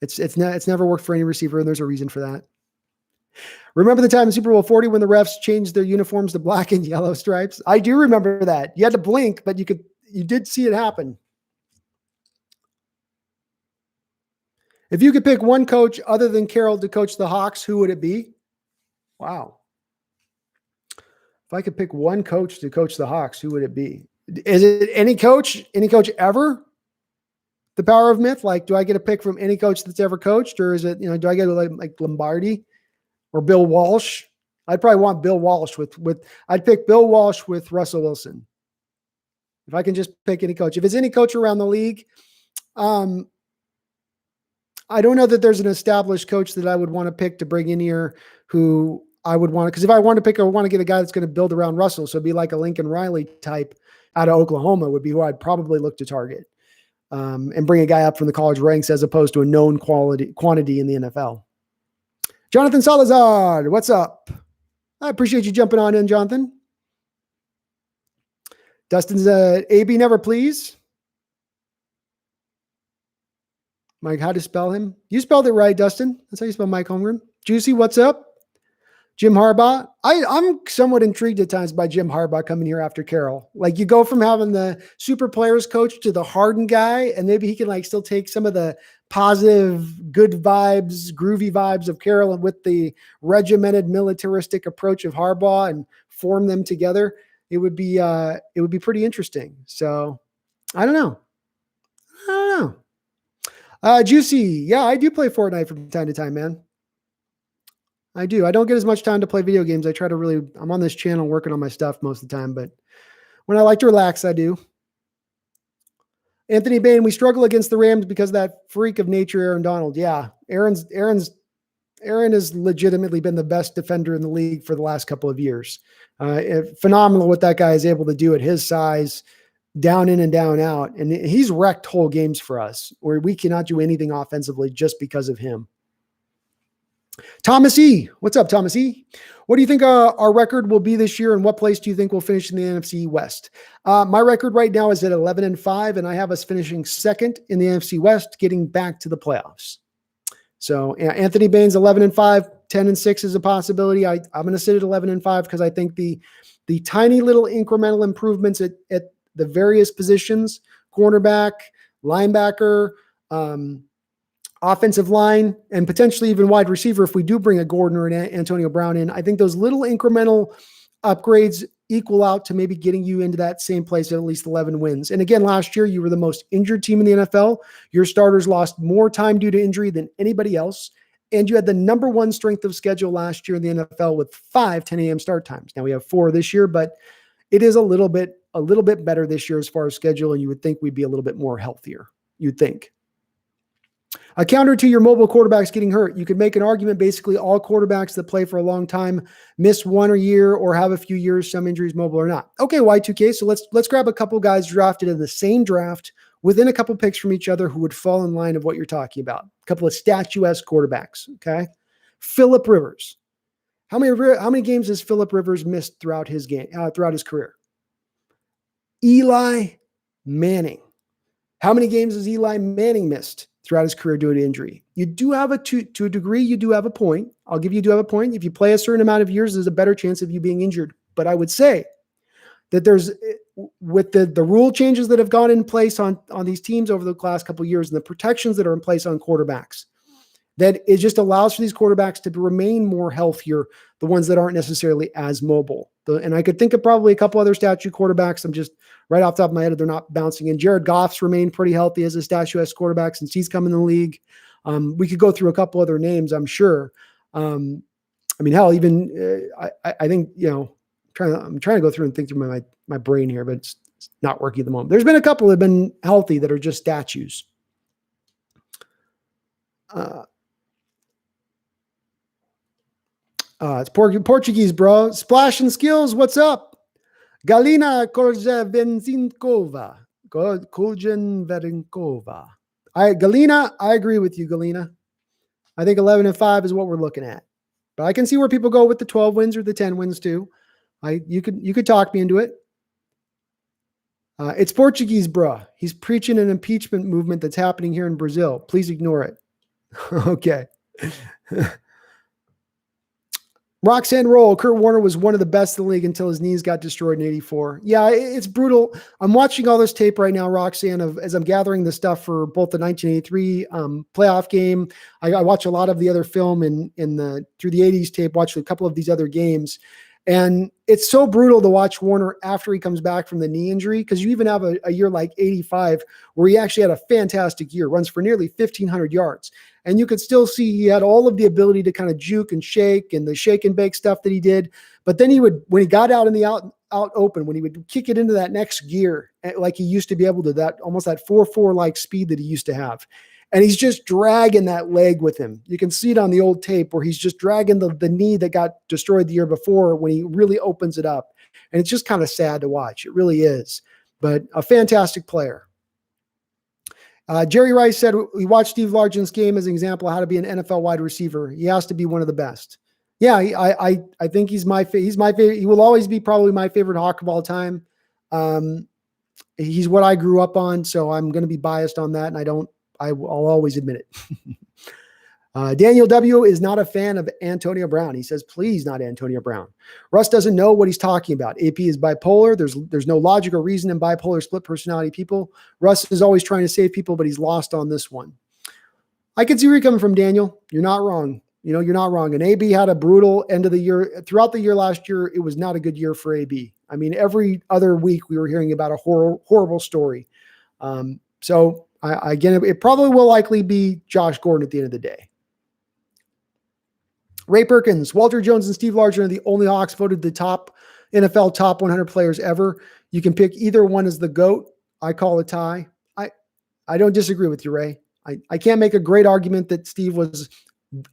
It's never worked for any receiver, and there's a reason for that. Remember the time in Super Bowl 40 when the refs changed their uniforms to black and yellow stripes? I do remember that. You had to blink, but you did see it happen. If you could pick one coach other than Carroll to coach the Hawks, who would it be? Wow. If I could pick one coach to coach the Hawks, who would it be? Is it any coach ever? The power of myth? Like, do I get a pick from any coach that's ever coached? Or is it, do I get like Lombardi or Bill Walsh? I'd probably want Bill Walsh I'd pick Bill Walsh with Russell Wilson. If I can just pick any coach. If it's any coach around the league, I don't know that there's an established coach that I would want to pick to bring in here who I would want to, because if I want to pick, I want to get a guy that's going to build around Russell. So it'd be like a Lincoln Riley type out of Oklahoma would be who I'd probably look to target. And bring a guy up from the college ranks as opposed to a known quantity in the NFL. Jonathan Salazar, what's up? I appreciate you jumping on in, Jonathan. Dustin's AB never please. Mike, how to spell him? You spelled it right, Dustin. That's how you spell Mike Holmgren. Juicy, what's up? Jim Harbaugh. I'm somewhat intrigued at times by Jim Harbaugh coming here after Carroll. Like, you go from having the super players coach to the hardened guy, and maybe he can still take some of the positive, good vibes, groovy vibes of Carroll and with the regimented militaristic approach of Harbaugh and form them together. It would be pretty interesting. So I don't know. Juicy. Yeah, I do play Fortnite from time to time, man. I do. I don't get as much time to play video games. I'm on this channel working on my stuff most of the time, but when I like to relax, I do. Anthony Bain, we struggle against the Rams because of that freak of nature, Aaron Donald. Yeah. Aaron has legitimately been the best defender in the league for the last couple of years. Phenomenal what that guy is able to do at his size, down in and down out. And he's wrecked whole games for us where we cannot do anything offensively just because of him. Thomas E. What's up, Thomas E? What do you think our record will be this year, and what place do you think we'll finish in the NFC West? My record right now is at 11-5, and I have us finishing second in the NFC West, getting back to the playoffs. So Anthony Bain's 11-5, 10-6 is a possibility. I'm going to sit at 11-5 because I think the tiny little incremental improvements at the various positions, cornerback, linebacker, offensive line, and potentially even wide receiver, if we do bring a Gordon or an Antonio Brown in, I think those little incremental upgrades equal out to maybe getting you into that same place at least 11 wins. And again, last year, you were the most injured team in the NFL. Your starters lost more time due to injury than anybody else. And you had the number one strength of schedule last year in the NFL with 5 10 a.m. start times. Now we have 4 this year, but it is a little bit better this year as far as schedule. And you would think we'd be a little bit more healthier. You'd think. A counter to your mobile quarterbacks getting hurt. You could make an argument basically all quarterbacks that play for a long time miss 1 year or have a few years, some injuries, mobile or not. Okay, Y2K. So let's grab a couple guys drafted in the same draft within a couple picks from each other who would fall in line of what you're talking about. A couple of statuesque quarterbacks. Okay. Phillip Rivers. How many games has Phillip Rivers missed throughout his career? Eli Manning. How many games has Eli Manning missed throughout his career due to injury? You do have to a degree, you do have a point. I'll give you do have a point. If you play a certain amount of years, there's a better chance of you being injured. But I would say that there's, with the rule changes that have gone in place on these teams over the last couple of years and the protections that are in place on quarterbacks, that it just allows for these quarterbacks to remain more healthier, the ones that aren't necessarily as mobile. And I could think of probably a couple other statue quarterbacks. I'm just right off the top of my head, they're not bouncing in. Jared Goff's remained pretty healthy as a statuesque quarterback since he's come in the league. We could go through a couple other names, I'm sure. I mean, hell, even I think, I'm trying to go through and think through my brain here, but it's not working at the moment. There's been a couple that have been healthy that are just statues. It's Portuguese, bro. Splash and Skills, what's up? Galina Koljavenkova. Galina, I agree with you, Galina. I think 11-5 is what we're looking at. But I can see where people go with the 12 wins or the 10 wins too. You could talk me into it. It's Portuguese, bro. He's preaching an impeachment movement that's happening here in Brazil. Please ignore it. Okay. Roxanne Roll, Kurt Warner was one of the best in the league until his knees got destroyed in 84. Yeah, it's brutal. I'm watching all this tape right now, Roxanne, as I'm gathering the stuff for both the 1983 playoff game. I watch a lot of the other film through the 80s tape, watch a couple of these other games. And it's so brutal to watch Warner after he comes back from the knee injury, because you even have a year like 85 where he actually had a fantastic year, runs for nearly 1,500 yards. And you could still see he had all of the ability to kind of juke and shake and the shake and bake stuff that he did. But then when he got out in the out open, when he would kick it into that next gear, like he used to be able to, almost that 4.4 like speed that he used to have. And he's just dragging that leg with him. You can see it on the old tape where he's just dragging the knee that got destroyed the year before when he really opens it up. And it's just kind of sad to watch. It really is. But a fantastic player. Jerry Rice said we watched Steve Largent's game as an example of how to be an NFL wide receiver. He has to be one of the best. Yeah, I think he's my favorite. He will always be probably my favorite Hawk of all time. He's what I grew up on, so I'm going to be biased on that, and I'll always admit it. Daniel W. is not a fan of Antonio Brown. He says, please, not Antonio Brown. Russ doesn't know what he's talking about. AP is bipolar. There's no logic or reason in bipolar split personality people. Russ is always trying to save people, but he's lost on this one. I can see where you're coming from, Daniel. You're not wrong. You're not wrong. And AB had a brutal end of the year. Throughout the year last year, it was not a good year for AB. I mean, every other week we were hearing about a horrible story. So again, it probably will likely be Josh Gordon at the end of the day. Ray Perkins, Walter Jones and Steve Largent are the only Hawks voted the top NFL top 100 players ever. You can pick either one as the GOAT. I call a tie. I don't disagree with you, Ray. I can't make a great argument that Steve was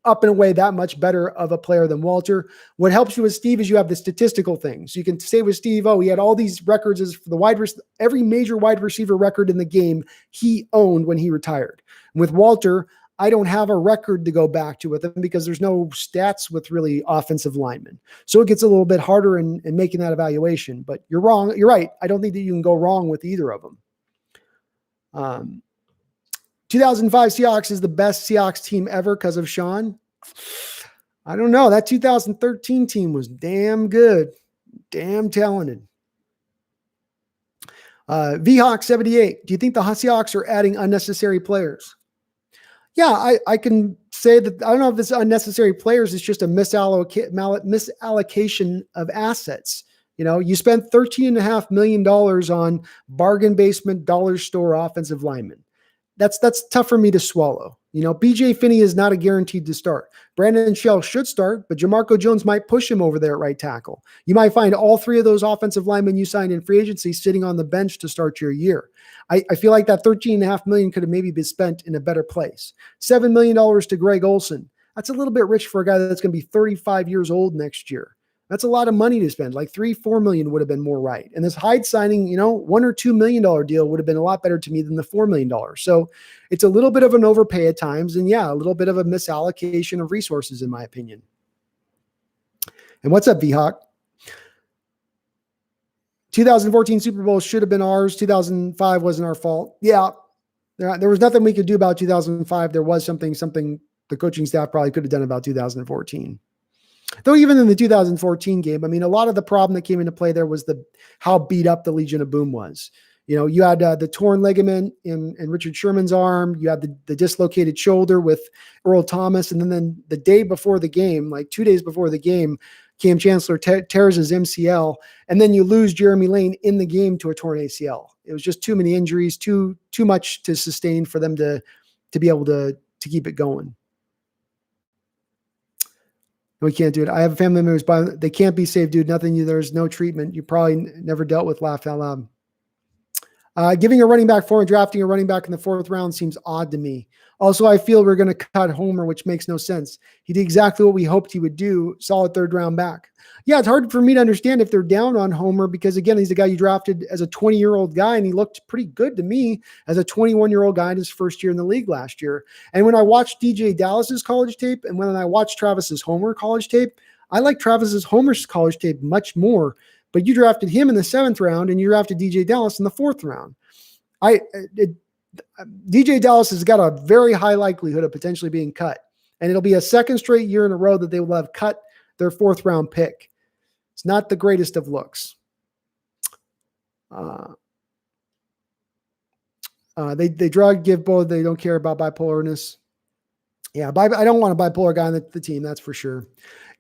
up and away that much better of a player than Walter. What helps you with Steve is you have the statistical things. You can say with Steve, he had all these records as for every major wide receiver record in the game he owned when he retired. And with Walter, I don't have a record to go back to with him because there's no stats with really offensive linemen. So it gets a little bit harder in making that evaluation, but you're wrong. You're right. I don't think that you can go wrong with either of them. 2005 Seahawks is the best Seahawks team ever because of Sean. I don't know. That 2013 team was damn good, damn talented. VHawk 78. Do you think the Seahawks are adding unnecessary players? Yeah, I can say that. I don't know if it's unnecessary players. It's just a misallocation of assets. You spent $13.5 million on bargain basement dollar store offensive linemen. That's tough for me to swallow. BJ Finney is not a guaranteed to start. Brandon Shell should start, but Jamarco Jones might push him over there at right tackle. You might find all three of those offensive linemen you signed in free agency sitting on the bench to start your year. I feel like that $13.5 million could have maybe been spent in a better place. $7 million to Greg Olsen. That's a little bit rich for a guy that's going to be 35 years old next year. That's a lot of money to spend. Like 3-4 million would have been more right. And this Hyde signing, $1 or $2 million deal would have been a lot better to me than the $4 million. So it's a little bit of an overpay at times. And yeah, a little bit of a misallocation of resources, in my opinion. And what's up, V-Hawk? 2014 Super Bowl should have been ours. 2005 wasn't our fault. Yeah. There was nothing we could do about 2005. There was something the coaching staff probably could have done about 2014. Though even in the 2014 game, I mean, a lot of the problem that came into play there was how beat up the Legion of Boom was. You had the torn ligament in Richard Sherman's arm. You had the dislocated shoulder with Earl Thomas. And then the day before the game, like 2 days before the game, Cam Chancellor tears his MCL. And then you lose Jeremy Lane in the game to a torn ACL. It was just too many injuries, too much to sustain for them to be able to keep it going. We can't do it. I have family members, but they can't be saved, dude. Nothing. There's no treatment. You probably never dealt with. Laugh out loud. Giving a running back 4 and drafting a running back in the 4th round seems odd to me. Also, I feel we're going to cut Homer, which makes no sense. He did exactly what we hoped he would do. Solid 3rd round back. Yeah, it's hard for me to understand if they're down on Homer because, again, he's the guy you drafted as a 20-year-old guy, and he looked pretty good to me as a 21-year-old guy in his first year in the league last year. And when I watched DJ Dallas's college tape and when I watched Travis's Homer college tape, I like Travis's Homer's college tape much more. But you drafted him in the 7th round, and you drafted DJ Dallas in the 4th round. DJ Dallas has got a very high likelihood of potentially being cut, and it'll be a 2nd straight year in a row that they will have cut their 4th round pick. It's not the greatest of looks. They drug give both. They don't care about bipolarness. Yeah, I don't want a bipolar guy on the team. That's for sure.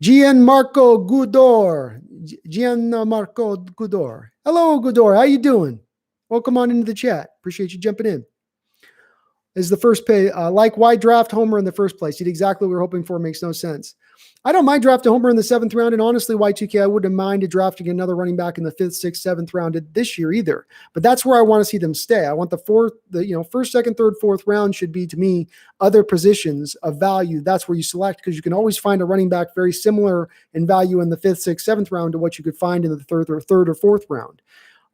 Gianmarco Gudor. Hello, Gudor. How you doing? Welcome on into the chat. Appreciate you jumping in. Is the first pay why draft Homer in the first place? He did exactly what we were hoping for. Makes no sense. I don't mind drafting Homer in the 7th round, and honestly, Y2K, I wouldn't mind drafting another running back in the 5th, 6th, 7th round this year either. But that's where I want to see them stay. I want the 1st, 2nd, 3rd, 4th round should be, to me, other positions of value. That's where you select, because you can always find a running back very similar in value in the 5th, 6th, 7th round to what you could find in the 3rd or 4th round.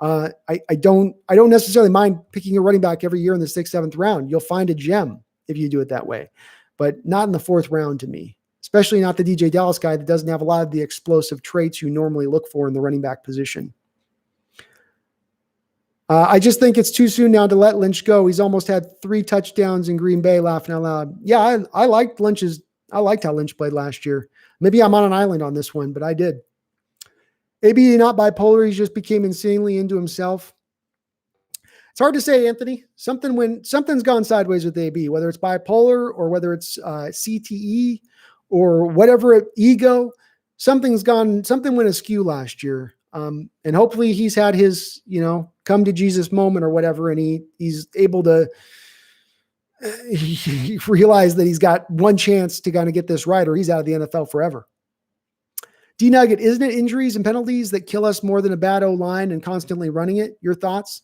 I don't necessarily mind picking a running back every year in the 6th, 7th round. You'll find a gem if you do it that way, but not in the 4th round to me, especially not the DJ Dallas guy that doesn't have a lot of the explosive traits you normally look for in the running back position. I just think it's too soon now to let Lynch go. He's almost had 3 touchdowns in Green Bay, laughing out loud. Yeah, I liked I liked how Lynch played last year. Maybe I'm on an island on this one, but I did. AB not bipolar. He just became insanely into himself. It's hard to say, Anthony. Something's gone sideways with AB, whether it's bipolar or whether it's CTE or whatever, ego. Something went askew last year. And hopefully he's had his, come to Jesus moment or whatever, and he's able to he realize that he's got one chance to kind of get this right, or he's out of the NFL forever. D Nugget, isn't it injuries and penalties that kill us more than a bad O-line and constantly running it? Your thoughts?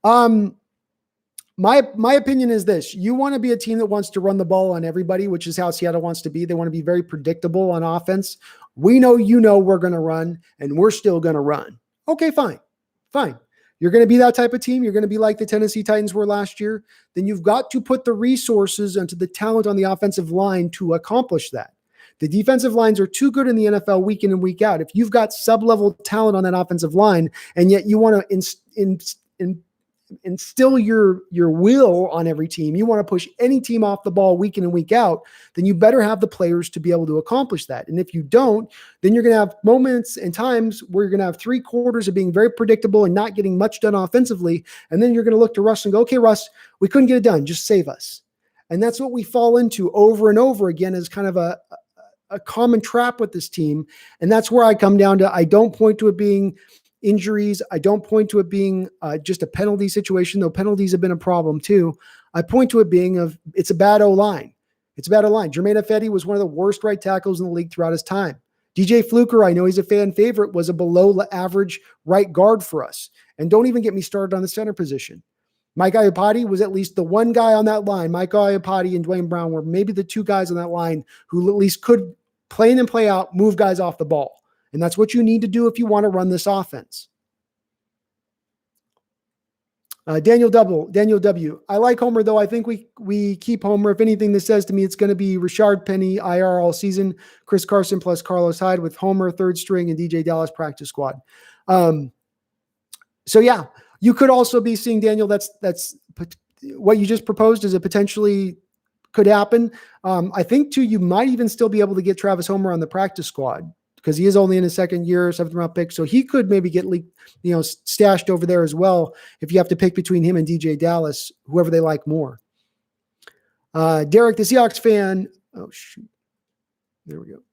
My opinion is this. You want to be a team that wants to run the ball on everybody, which is how Seattle wants to be. They want to be very predictable on offense. We know, we're going to run, and we're still going to run. Okay, fine. You're going to be that type of team. You're going to be like the Tennessee Titans were last year. Then you've got to put the resources into the talent on the offensive line to accomplish that. The defensive lines are too good in the NFL week in and week out. If you've got sub-level talent on that offensive line, and yet you want to instill your will on every team, you want to push any team off the ball week in and week out, then you better have the players to be able to accomplish that. And if you don't, then you're going to have moments and times where you're going to have 3 quarters of being very predictable and not getting much done offensively. And then you're going to look to Russ and go, okay, Russ, we couldn't get it done. Just save us. And that's what we fall into over and over again, as kind of a common trap with this team. And that's where I come down to, I don't point to it being injuries. I don't point to it being just a penalty situation, though penalties have been a problem too. I point to it being it's a bad O-line. It's a bad O-line. Jermaine Ifedi was one of the worst right tackles in the league throughout his time. DJ Fluker, I know he's a fan favorite, was a below average right guard for us. And don't even get me started on the center position. Mike Iupati was at least the one guy on that line. Mike Iupati and Dwayne Brown were maybe the 2 guys on that line who at least could play in and play out, move guys off the ball. And that's what you need to do if you want to run this offense. Daniel W. I like Homer, though. I think we keep Homer. If anything, this says to me it's going to be Rashard Penny, IR all season, Chris Carson plus Carlos Hyde with Homer, third string, and DJ Dallas practice squad. So, yeah, you could also be seeing, Daniel, that's what you just proposed is a potentially could happen. I think, too, you might even still be able to get Travis Homer on the practice squad because he is only in his second year, 7th round pick. So he could maybe get stashed over there as well if you have to pick between him and DJ Dallas, whoever they like more. Derek, the Seahawks fan. Oh, shoot. There we go.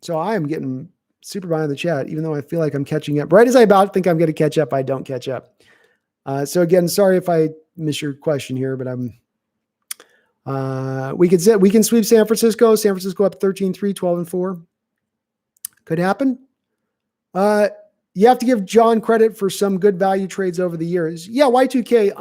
So I am getting super behind the chat, even though I feel like I'm catching up. Right as I about think I'm going to catch up, I don't catch up. So again, sorry if I miss your question here, but we can sweep San Francisco. San Francisco up 13-3, 12-4. Could happen. You have to give John credit for some good value trades over the years. Yeah, Y2K.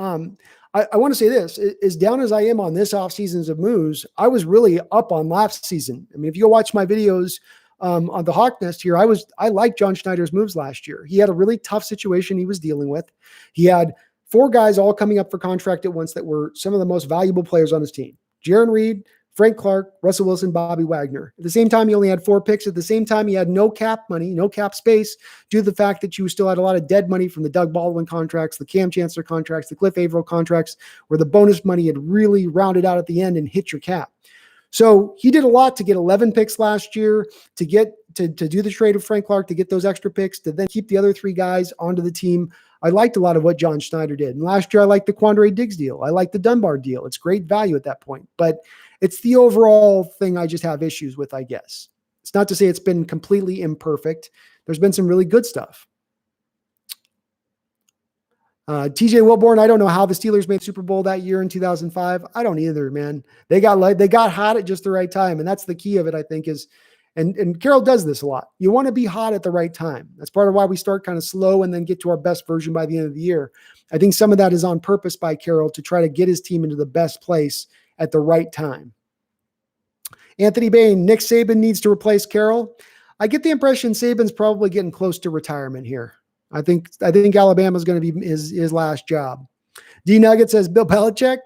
I want to say this: as down as I am on this off seasons of moves, I was really up on last season. I mean, if you go watch my videos on the Hawk Nest here, I liked John Schneider's moves last year. He had a really tough situation he was dealing with. He had 4 guys all coming up for contract at once that were some of the most valuable players on his team: Jaron Reed, Frank Clark, Russell Wilson, Bobby Wagner. At the same time, he only had 4 picks. At the same time, he had no cap money, no cap space, due to the fact that you still had a lot of dead money from the Doug Baldwin contracts, the Cam Chancellor contracts, the Cliff Averill contracts, where the bonus money had really rounded out at the end and hit your cap. So he did a lot to get 11 picks last year, to get to do the trade of Frank Clark, to get those extra picks, to then keep the other 3 guys onto the team. I liked a lot of what John Schneider did. And last year, I liked the Quandre Diggs deal. I liked the Dunbar deal. It's great value at that point. But it's the overall thing I just have issues with, I guess. It's not to say it's been completely imperfect. There's been some really good stuff. TJ Wilborn, I don't know how the Steelers made Super Bowl that year in 2005. I don't either, man. They got hot at just the right time. And that's the key of it, I think, is, and Carroll does this a lot. You want to be hot at the right time. That's part of why we start kind of slow and then get to our best version by the end of the year. I think some of that is on purpose by Carroll to try to get his team into the best place at the right time. Anthony Bain, Nick Saban needs to replace Carroll. I get the impression Saban's probably getting close to retirement here. I think Alabama's going to be his last job. D Nugget says Bill Belichick.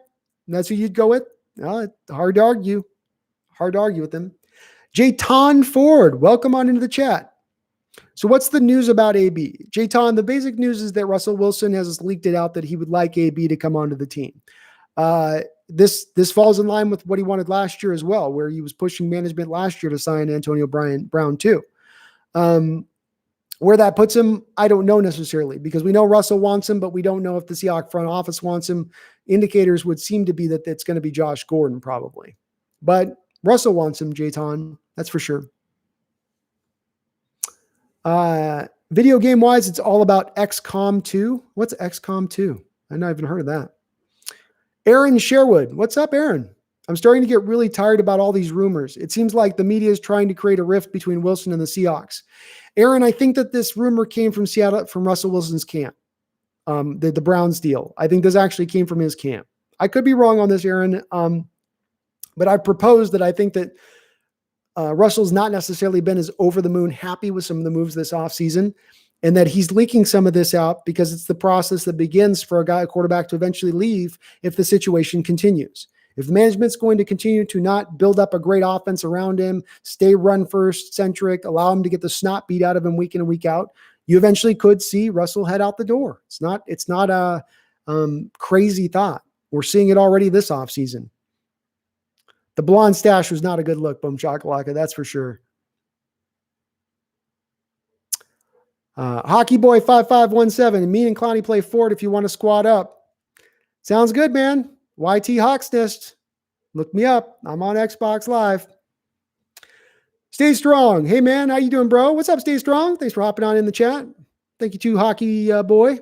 That's who you'd go with. Hard to argue. Hard to argue with him. Jayton Ford, welcome on into the chat. So what's the news about AB? Jayton, the basic news is that Russell Wilson has leaked it out that he would like AB to come onto the team. This falls in line with what he wanted last year as well, where he was pushing management last year to sign Antonio Brown too. Where that puts him, I don't know necessarily, because we know Russell wants him, but we don't know if the Seahawks front office wants him. Indicators would seem to be that it's going to be Josh Gordon probably. But Russell wants him, Jayton. That's for sure. Video game wise, it's all about XCOM 2. What's XCOM 2? I've not even heard of that. Aaron Sherwood. What's up, Aaron? I'm starting to get really tired about all these rumors. It seems like the media is trying to create a rift between Wilson and the Seahawks. Aaron, I think that this rumor came from Seattle, from Russell Wilson's camp, the Browns deal. I think this actually came from his camp. I could be wrong on this, Aaron, but I propose that I think that Russell's not necessarily been as over the moon happy with some of the moves this offseason, and that he's leaking some of this out because it's the process that begins for a quarterback to eventually leave if the situation continues. If the management's going to continue to not build up a great offense around him, stay run first centric, allow him to get the snot beat out of him week in and week out, you eventually could see Russell head out the door. It's not a crazy thought. We're seeing it already this offseason. The blonde stash was not a good look, Boom Chakalaka, that's for sure. Hockey Boy 5517. Me and Clowney play Ford if you want to squad up. Sounds good, man. YT Hawksnest. Look me up. I'm on Xbox Live. Stay strong. Hey, man. How you doing, bro? What's up, Stay Strong? Thanks for hopping on in the chat. Thank you too, Hockey Boy.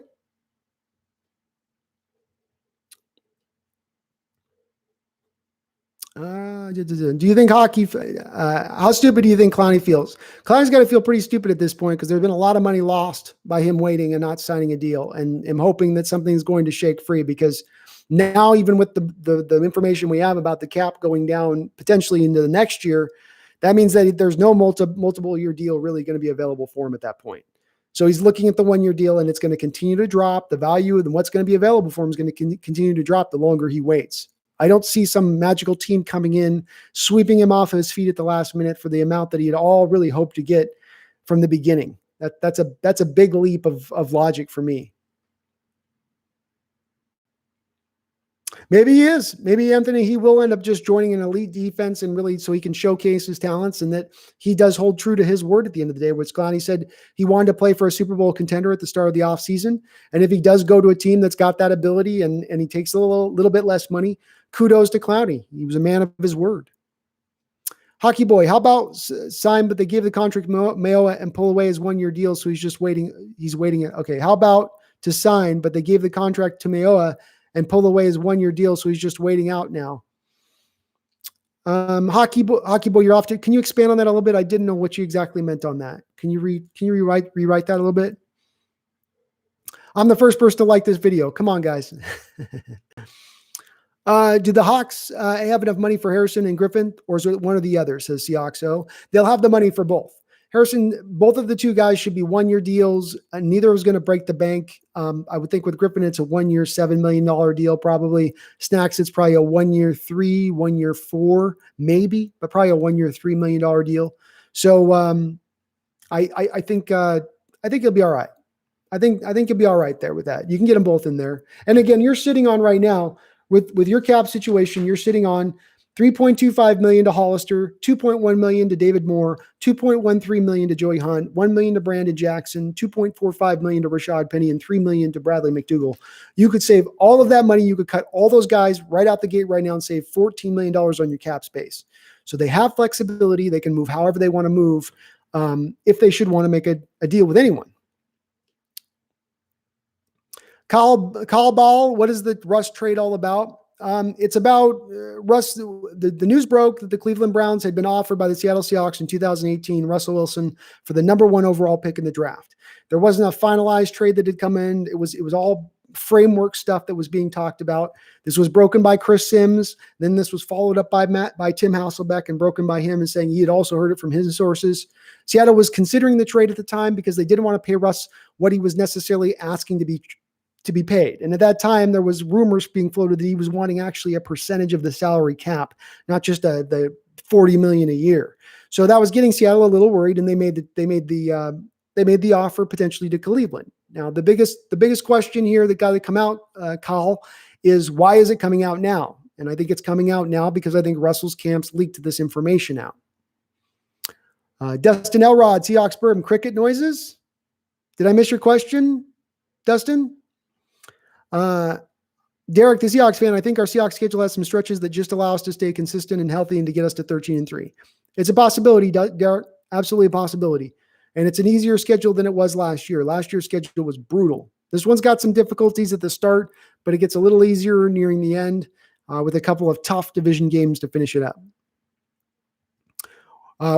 Do you think hockey, how stupid do you think Clowney feels? Clowney's got to feel pretty stupid at this point because there's been a lot of money lost by him waiting and not signing a deal. And I'm hoping that something's going to shake free because Now, even with the information we have about the cap going down potentially into the next year, that means that there's no multiple year deal really going to be available for him at that point. So he's looking at the 1 year deal, and it's going to continue to drop. The value and what's going to be available for him is going to continue to drop the longer he waits. I don't see some magical team coming in, sweeping him off of his feet at the last minute for the amount that he had all really hoped to get from the beginning. That's a big leap of logic for me. Maybe he is. Maybe Anthony, he will end up just joining an elite defense and really so he can showcase his talents, and that he does hold true to his word at the end of the day, which Clowney said he wanted to play for a Super Bowl contender at the start of the offseason. And if he does go to a team that's got that ability and he takes a little bit less money, kudos to Clowney. He was a man of his word. Hockey Boy, how about sign, but they give the contract Mayo and pull away his 1 year deal, so he's just waiting. He's waiting. Okay, how about to sign, but they gave the contract to Mayoa and pull away his 1 year deal, so he's just waiting out now. Hockey Boy, you're off to. Can you expand on that a little bit? I didn't know what you exactly meant on that. Can you rewrite that a little bit? I'm the first person to like this video. Come on, guys. Do the Hawks have enough money for Harrison and Griffin, or is it one or the other, says Seahawks? So they'll have the money for both. Harrison, both of the two guys should be 1 year deals. Neither is going to break the bank. I would think with Griffin, it's a 1 year, $7 million deal, probably. Snacks, it's probably a 1 year, 3, 1 year, 4, maybe, but probably a 1 year, $3 million deal. So I think he'll be all right. I think you'll be all right there with that. You can get them both in there. And again, you're sitting on right now with your cap situation, you're sitting on $3.25 million to Hollister, $2.1 million to David Moore, $2.13 million to Joey Hunt, $1 million to Brandon Jackson, $2.45 million to Rashad Penny, and $3 million to Bradley McDougall. You could save all of that money. You could cut all those guys right out the gate right now and save $14 million on your cap space. So they have flexibility. They can move however they want to move if they should want to make a deal with anyone. Kyle Ball, what is the Russ trade all about? It's about Russ. The news broke that the Cleveland Browns had been offered by the Seattle Seahawks in 2018, Russell Wilson, for the number 1 overall pick in the draft. There wasn't a finalized trade that had come in. It was all framework stuff that was being talked about. This was broken by Chris Sims. Then this was followed up by Tim Hasselbeck and broken by him and saying he had also heard it from his sources. Seattle was considering the trade at the time because they didn't want to pay Russ what he was necessarily asking to be paid. And at that time, there was rumors being floated that he was wanting actually a percentage of the salary cap, not just the $40 million a year. So that was getting Seattle a little worried, and they made the offer potentially to Cleveland. Now, the biggest question here that got to come out, Kyle, is why is it coming out now? And I think it's coming out now because I think Russell's camps leaked this information out. Dustin Elrod, Seahawks Bourbon, cricket noises. Did I miss your question, Dustin? Derek, the Seahawks fan, I think our Seahawks schedule has some stretches that just allow us to stay consistent and healthy and to get us to 13-3. It's a possibility, Derek, absolutely a possibility. And it's an easier schedule than it was last year. Last year's schedule was brutal. This one's got some difficulties at the start, but it gets a little easier nearing the end with a couple of tough division games to finish it up.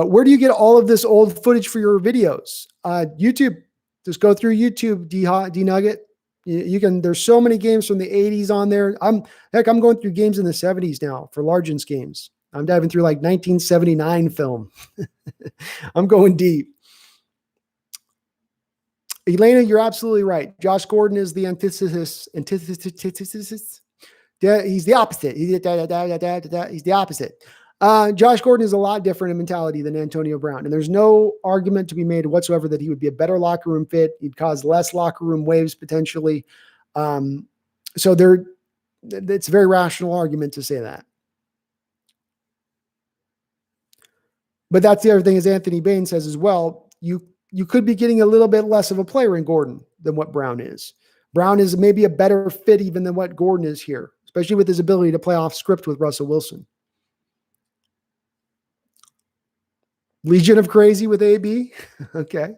Where do you get all of this old footage for your videos? YouTube. Just go through YouTube, D-Nugget. You can, there's so many games from the 80s on there. I'm going through games in the 70s now for Largents games. I'm diving through like 1979 film. I'm going deep. Elena, you're absolutely right. Josh Gordon is the antithesis. Yeah, he's the opposite. He's the opposite. Josh Gordon is a lot different in mentality than Antonio Brown. And there's no argument to be made whatsoever that he would be a better locker room fit. He'd cause less locker room waves potentially. It's a very rational argument to say that. But that's the other thing, as Anthony Bain says as well, you could be getting a little bit less of a player in Gordon than what Brown is. Brown is maybe a better fit even than what Gordon is here, especially with his ability to play off script with Russell Wilson. Legion of Crazy with AB. Okay.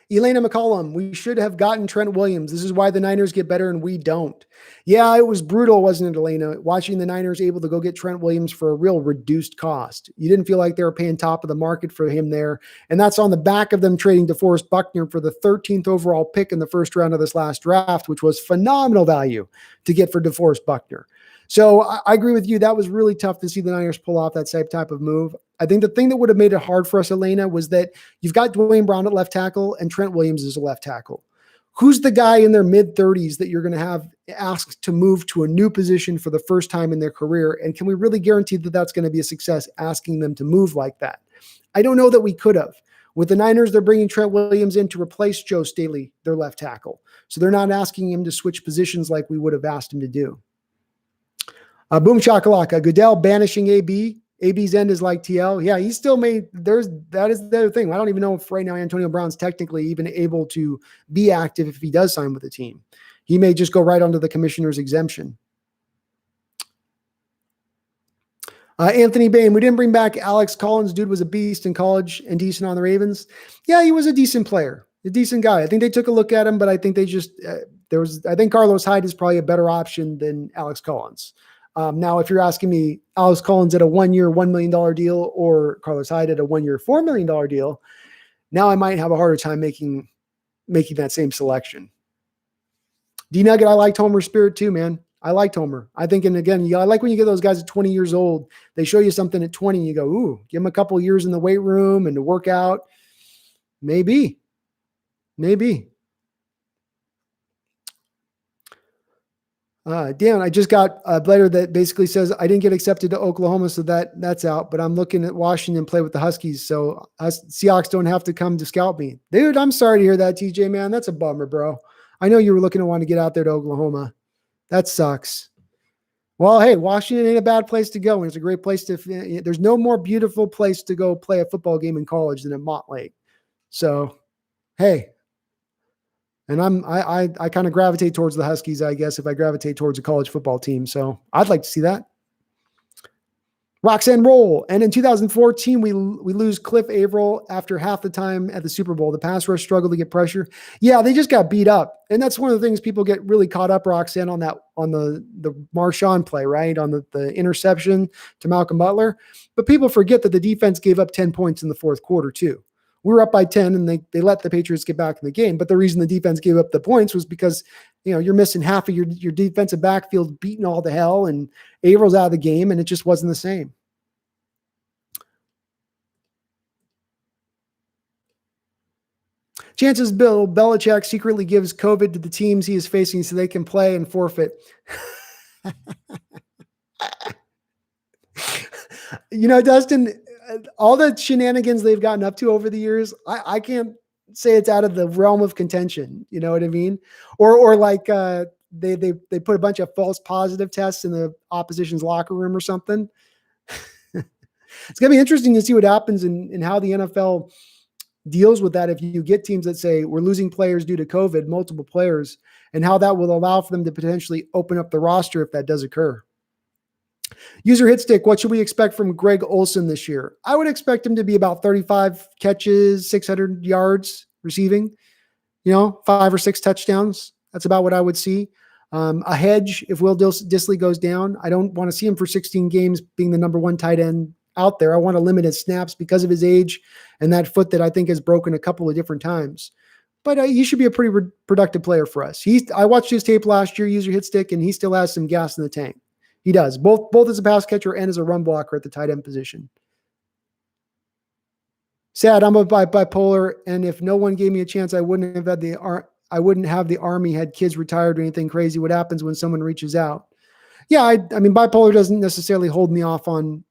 Elena McCollum, we should have gotten Trent Williams. This is why the Niners get better and we don't. Yeah, it was brutal, wasn't it, Elena? Watching the Niners able to go get Trent Williams for a real reduced cost. You didn't feel like they were paying top of the market for him there. And that's on the back of them trading DeForest Buckner for the 13th overall pick in the first round of this last draft, which was phenomenal value to get for DeForest Buckner. So I agree with you. That was really tough to see the Niners pull off that same type of move. I think the thing that would have made it hard for us, Elena, was that you've got Dwayne Brown at left tackle and Trent Williams is a left tackle. Who's the guy in their mid-30s that you're going to have asked to move to a new position for the first time in their career? And can we really guarantee that that's going to be a success, asking them to move like that? I don't know that we could have. With the Niners, they're bringing Trent Williams in to replace Joe Staley, their left tackle. So they're not asking him to switch positions like we would have asked him to do. Boom shakalaka. Goodell banishing AB. AB's end is like TL. Yeah, he still made, that is the other thing. I don't even know if right now Antonio Brown's technically even able to be active if he does sign with the team. He may just go right onto the commissioner's exemption. Anthony Bain, we didn't bring back Alex Collins. Dude was a beast in college and decent on the Ravens. Yeah, he was a decent player, a decent guy. I think they took a look at him, but I think they just, I think Carlos Hyde is probably a better option than Alex Collins. Now, if you're asking me, Alex Collins at a 1-year, $1 million deal or Carlos Hyde at a 1-year, $4 million deal, now I might have a harder time making that same selection. D-Nugget, I liked Homer's spirit too, man. I liked Homer. I think, and again, I like when you get those guys at 20 years old, they show you something at 20 and you go, ooh, give them a couple of years in the weight room and to work out. Maybe. Dan, I just got a letter that basically says I didn't get accepted to Oklahoma, so that's out. But I'm looking at Washington play with the Huskies, so Seahawks don't have to come to scout me. Dude, I'm sorry to hear that, TJ, man. That's a bummer, bro. I know you were looking to want to get out there to Oklahoma. That sucks. Well, hey, Washington ain't a bad place to go, and it's a great place to. There's no more beautiful place to go play a football game in college than at Montlake. So, hey. And I kind of gravitate towards the Huskies, I guess, if I gravitate towards a college football team. So I'd like to see that. Roxanne Roll. And in 2014, we lose Cliff Averill after half the time at the Super Bowl. The pass rush struggled to get pressure. Yeah, they just got beat up. And that's one of the things people get really caught up, Roxanne, on the Marshawn play, right? On the interception to Malcolm Butler. But people forget that the defense gave up 10 points in the fourth quarter too. We were up by 10 and they let the Patriots get back in the game. But the reason the defense gave up the points was because, you're missing half of your defensive backfield beaten all to hell and Averill's out of the game and it just wasn't the same. Chances Bill Belichick secretly gives COVID to the teams he is facing so they can play and forfeit. Dustin, all the shenanigans they've gotten up to over the years, I can't say it's out of the realm of contention. You know what I mean? Or like they put a bunch of false positive tests in the opposition's locker room or something. It's going to be interesting to see what happens in how the NFL deals with that. If you get teams that say we're losing players due to COVID, multiple players, and how that will allow for them to potentially open up the roster if that does occur. User Hitstick, what should we expect from Greg Olsen this year? I would expect him to be about 35 catches, 600 yards receiving, 5 or 6 touchdowns. That's about what I would see. A hedge if Will Dissly goes down. I don't want to see him for 16 games being the number 1 tight end out there. I want to limit his snaps because of his age and that foot that I think has broken a couple of different times. But he should be a pretty productive player for us. I watched his tape last year, User Hitstick, and he still has some gas in the tank. He does, both as a pass catcher and as a run blocker at the tight end position. Sad, I'm bipolar, and if no one gave me a chance, I wouldn't have the Army had kids retired or anything crazy. What happens when someone reaches out? Yeah, I mean, bipolar doesn't necessarily hold me off on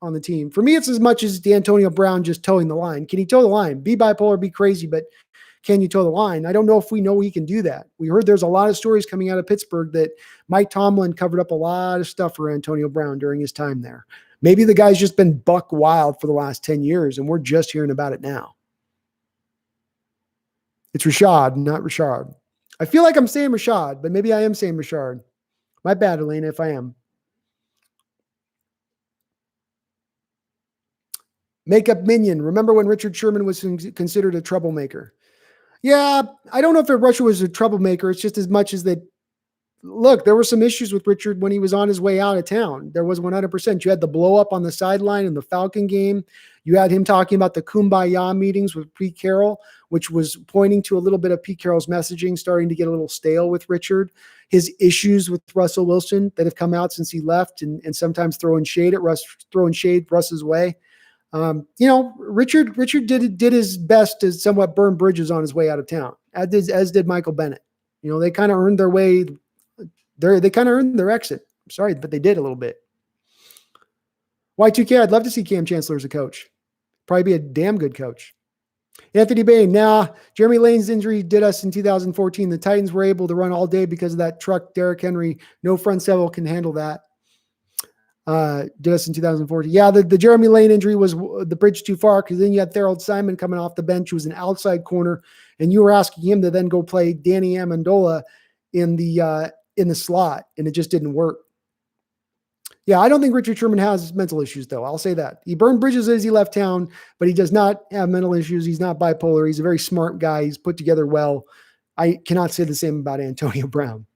the team. For me, it's as much as D'Antonio Brown just towing the line. Can he toe the line? Be bipolar, be crazy, but can you toe the line? I don't know if we know he can do that. We heard there's a lot of stories coming out of Pittsburgh that Mike Tomlin covered up a lot of stuff for Antonio Brown during his time there. Maybe the guy's just been buck wild for the last 10 years, and we're just hearing about it now. It's Rashad, not Richard. I feel like I'm saying Rashad, but maybe I am saying Richard. My bad, Elena, if I am. Makeup Minion. Remember when Richard Sherman was considered a troublemaker? Yeah, I don't know if Russia was a troublemaker. It's just as much as that. Look, there were some issues with Richard when he was on his way out of town. There was 100%. You had the blow up on the sideline in the Falcon game. You had him talking about the kumbaya meetings with Pete Carroll, which was pointing to a little bit of Pete Carroll's messaging starting to get a little stale with Richard. His issues with Russell Wilson that have come out since he left, and sometimes throwing shade Russ's way. Richard did his best to somewhat burn bridges on his way out of town, as did Michael Bennett. They kind of earned their way. They kind of earned their exit. I'm sorry, but they did a little bit. Y2K, I'd love to see Cam Chancellor as a coach. Probably be a damn good coach. Anthony Bain, Jeremy Lane's injury did us in 2014. The Titans were able to run all day because of that truck, Derrick Henry. No front seven can handle that. Did us in 2014. Yeah, the Jeremy Lane injury was the bridge too far, because then you had Thorold Simon coming off the bench, who was an outside corner, and you were asking him to then go play Danny Amendola in the slot, and it just didn't work. Yeah, I don't think Richard Sherman has mental issues, though. I'll say that. He burned bridges as he left town, but he does not have mental issues. He's not bipolar. He's a very smart guy. He's put together well. I cannot say the same about Antonio Brown.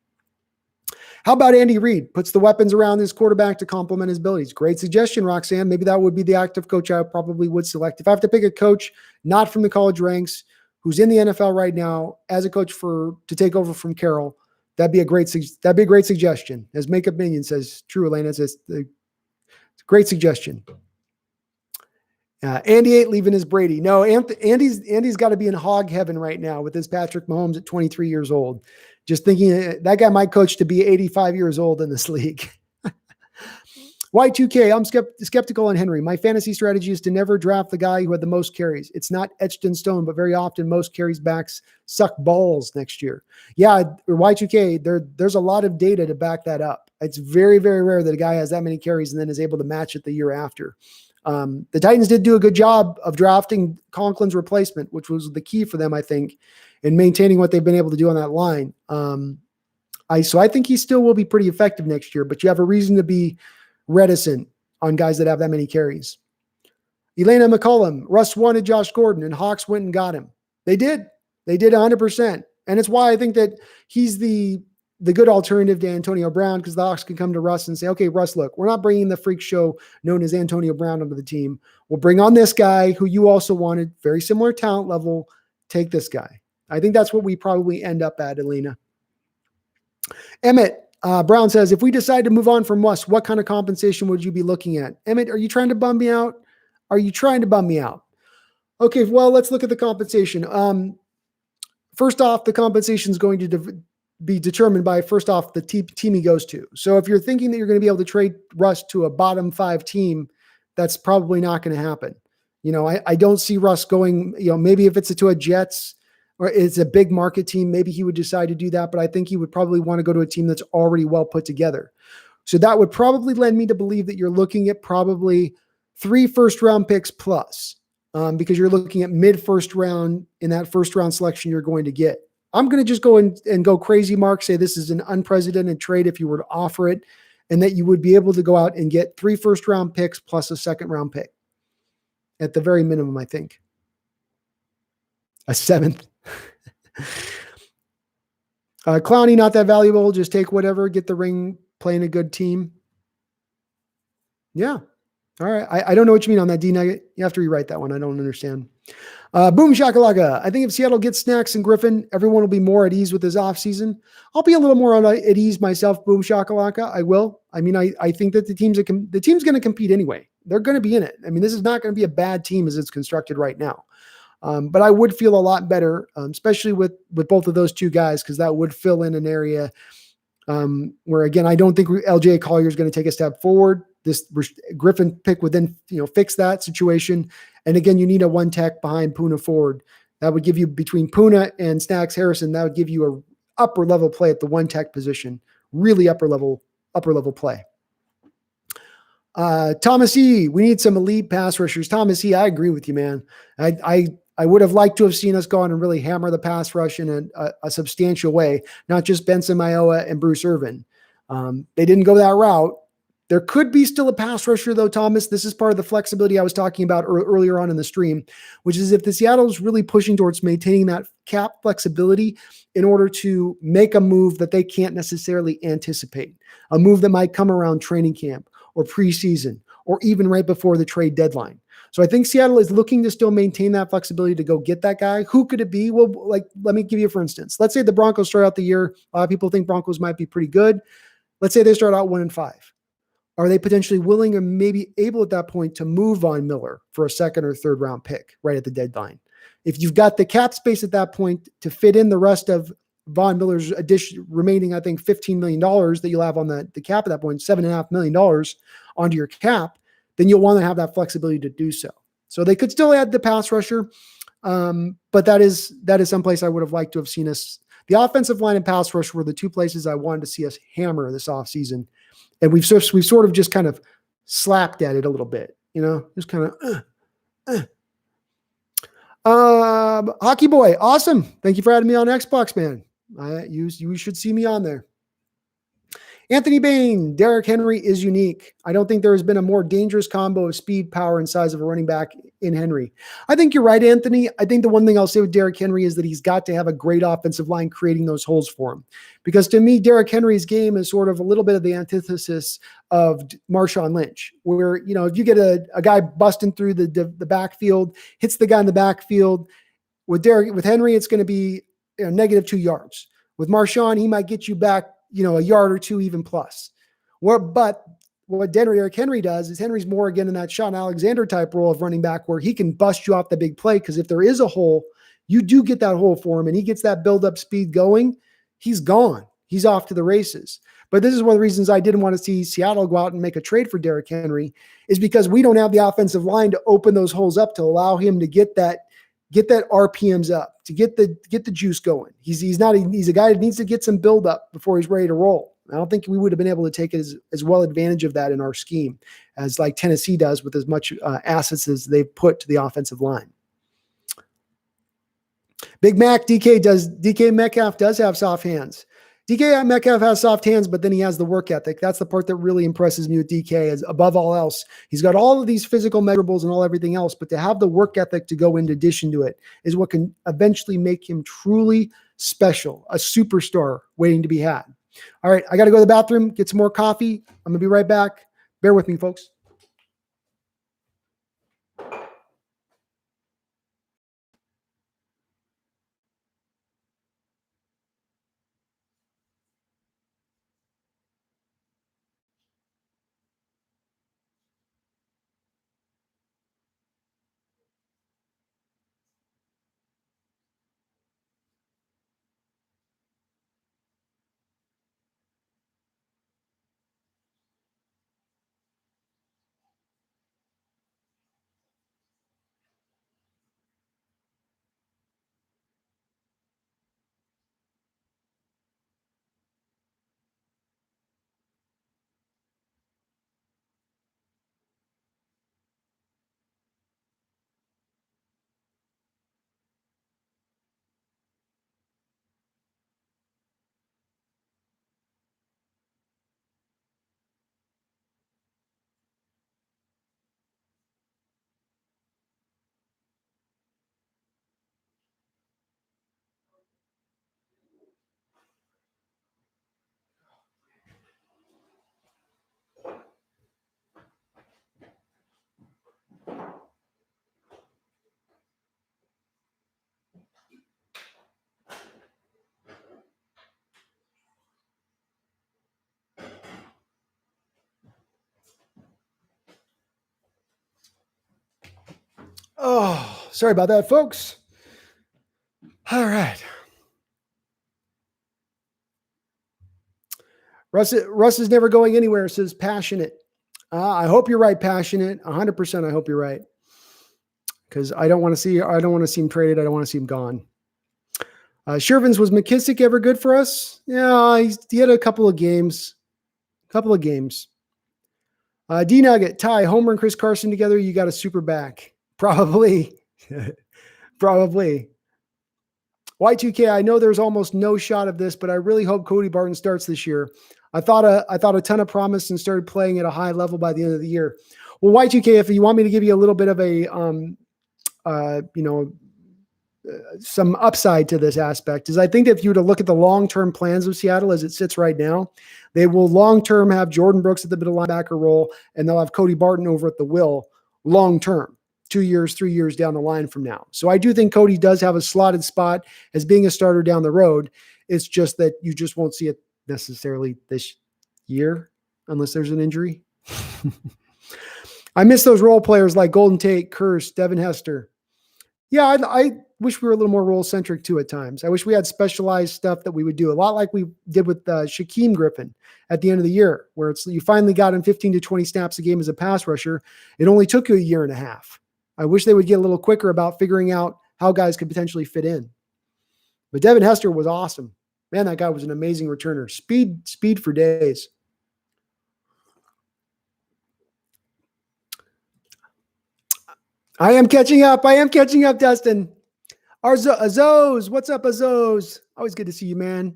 How about Andy Reid? Puts the weapons around his quarterback to complement his abilities. Great suggestion, Roxanne. Maybe that would be the active coach I probably would select. If I have to pick a coach not from the college ranks, who's in the NFL right now as a coach to take over from Carroll, that'd be a great suggestion. As Makeup Minion says, true, Elena, it's a great suggestion. Andy ain't leaving his Brady. No, Andy's got to be in hog heaven right now with his Patrick Mahomes at 23 years old. Just thinking that guy might coach to be 85 years old in this league. Y2K, I'm skeptical on Henry. My fantasy strategy is to never draft the guy who had the most carries. It's not etched in stone, but very often most carries backs suck balls next year. Yeah, Y2K, there's a lot of data to back that up. It's very, very rare that a guy has that many carries and then is able to match it the year after. The Titans did do a good job of drafting Conklin's replacement, which was the key for them, I think, in maintaining what they've been able to do on that line. So I think he still will be pretty effective next year, but you have a reason to be reticent on guys that have that many carries. Elena McCollum, Russ wanted Josh Gordon, and Hawks went and got him. They did 100%. And it's why I think that he's the good alternative to Antonio Brown, because the Hawks can come to Russ and say, okay, Russ, look, we're not bringing the freak show known as Antonio Brown onto the team. We'll bring on this guy who you also wanted, very similar talent level. Take this guy. I think that's what we probably end up at, Elena. Emmett Brown says, if we decide to move on from Russ, what kind of compensation would you be looking at? Emmett, are you trying to bum me out? Okay, well, let's look at the compensation. First off, the compensation is going to be determined by, first off, the team he goes to. So if you're thinking that you're going to be able to trade Russ to a bottom 5 team, that's probably not going to happen. I don't see Russ going, maybe if it's to a Jets or it's a big market team, maybe he would decide to do that, but I think he would probably want to go to a team that's already well put together. So that would probably lend me to believe that you're looking at probably 3 first-round picks plus, because you're looking at mid-first round in that first-round selection you're going to get. I'm going to just go and go crazy, Mark, say this is an unprecedented trade if you were to offer it, and that you would be able to go out and get 3 first-round picks plus a second-round pick. At the very minimum, I think. A 7th. Clowney, not that valuable. Just take whatever, get the ring, playing a good team. Yeah. All right. I don't know what you mean on that, D-Nugget. You have to rewrite that one. I don't understand. Boom shakalaka. I think if Seattle gets Snacks and Griffin, everyone will be more at ease with his offseason. I'll be a little more at ease myself, Boom shakalaka. I will. I mean, I think that the team's going to compete anyway. They're going to be in it. I mean, this is not going to be a bad team as it's constructed right now. But I would feel a lot better, especially with both of those two guys, because that would fill in an area where, again, I don't think LJ Collier is going to take a step forward. This Griffin pick would then, fix that situation. And again, you need a 1 tech behind Puna Ford. That would give you, between Puna and Snacks Harrison, that would give you a upper level play at the 1 tech position. Really upper level play. Thomas E, we need some elite pass rushers. Thomas E, I agree with you, man. I would have liked to have seen us go on and really hammer the pass rush in a substantial way, not just Benson Mayowa and Bruce Irvin. They didn't go that route. There could be still a pass rusher, though, Thomas. This is part of the flexibility I was talking about earlier on in the stream, which is if the Seattle is really pushing towards maintaining that cap flexibility in order to make a move that they can't necessarily anticipate, a move that might come around training camp or preseason or even right before the trade deadline. So I think Seattle is looking to still maintain that flexibility to go get that guy. Who could it be? Well, like, let me give you, for instance, let's say the Broncos start out the year. A lot of people think Broncos might be pretty good. Let's say they start out 1-5. Are they potentially willing or maybe able at that point to move Von Miller for a second or third round pick right at the deadline? If you've got the cap space at that point to fit in the rest of Von Miller's addition, remaining, I think, $15 million that you'll have on the cap at that point, $7.5 million onto your cap, then you'll want to have that flexibility to do so. So they could still add the pass rusher, but that is someplace I would have liked to have seen us. The offensive line and pass rush were the two places I wanted to see us hammer this offseason. And we've sort of just kind of slapped at it a little bit, just kind of. Hockey Boy, awesome. Thank you for adding me on Xbox, man. You should see me on there. Anthony Bain, Derrick Henry is unique. I don't think there has been a more dangerous combo of speed, power, and size of a running back in Henry. I think you're right, Anthony. I think the one thing I'll say with Derrick Henry is that he's got to have a great offensive line creating those holes for him. Because to me, Derrick Henry's game is sort of a little bit of the antithesis of Marshawn Lynch, where, if you get a guy busting through the backfield, hits the guy in the backfield, with Henry, it's going to be -2 yards. With Marshawn, he might get you back a yard or two even plus. But what Derrick Henry does is Henry's more again in that Sean Alexander type role of running back where he can bust you off the big play, because if there is a hole, you do get that hole for him and he gets that build-up speed going, he's gone. He's off to the races. But this is one of the reasons I didn't want to see Seattle go out and make a trade for Derrick Henry, is because we don't have the offensive line to open those holes up to allow him to get that RPMs up, to get the juice going. He's a guy that needs to get some build up before he's ready to roll. I don't think we would have been able to take as well advantage of that in our scheme as like Tennessee does with as much assets as they've put to the offensive line. Big Mac DK Metcalf does have soft hands. DK Metcalf has soft hands, but then he has the work ethic. That's the part that really impresses me with DK, is above all else. He's got all of these physical measurables and everything else, but to have the work ethic to go in addition to it is what can eventually make him truly special, a superstar waiting to be had. All right, I got to go to the bathroom, get some more coffee. I'm going to be right back. Bear with me, folks. Oh, sorry about that, folks. All right. Russ is never going anywhere, says Passionate. I hope you're right, Passionate. 100% I hope you're right. Because I don't want to see him traded. I don't want to see him gone. Shervins, was McKissick ever good for us? Yeah, he had a couple of games. D-Nugget, Ty, Homer and Chris Carson together, you got a super back. Probably. Probably. Y2K, I know there's almost no shot of this, but I really hope Cody Barton starts this year. I thought a ton of promise and started playing at a high level by the end of the year. Well, Y2K, if you want me to give you a little bit of a, some upside to this aspect, is I think that if you were to look at the long-term plans of Seattle as it sits right now, they will long-term have Jordan Brooks at the middle linebacker role, and they'll have Cody Barton over at the will long-term, 2 years, 3 years down the line from now. So I do think Cody does have a slotted spot as being a starter down the road. It's just that you just won't see it necessarily this year unless there's an injury. I miss those role players like Golden Tate, Curse, Devin Hester. Yeah, I wish we were a little more role-centric too at times. I wish we had specialized stuff that we would do, a lot like we did with Shaquem Griffin at the end of the year, where it's you finally got him 15 to 20 snaps a game as a pass rusher. It only took you a year and a half. I wish they would get a little quicker about figuring out how guys could potentially fit in. But Devin Hester was awesome. Man, that guy was an amazing returner. Speed for days. I am catching up, Dustin. Azos, what's up, Azos? Always good to see you, man.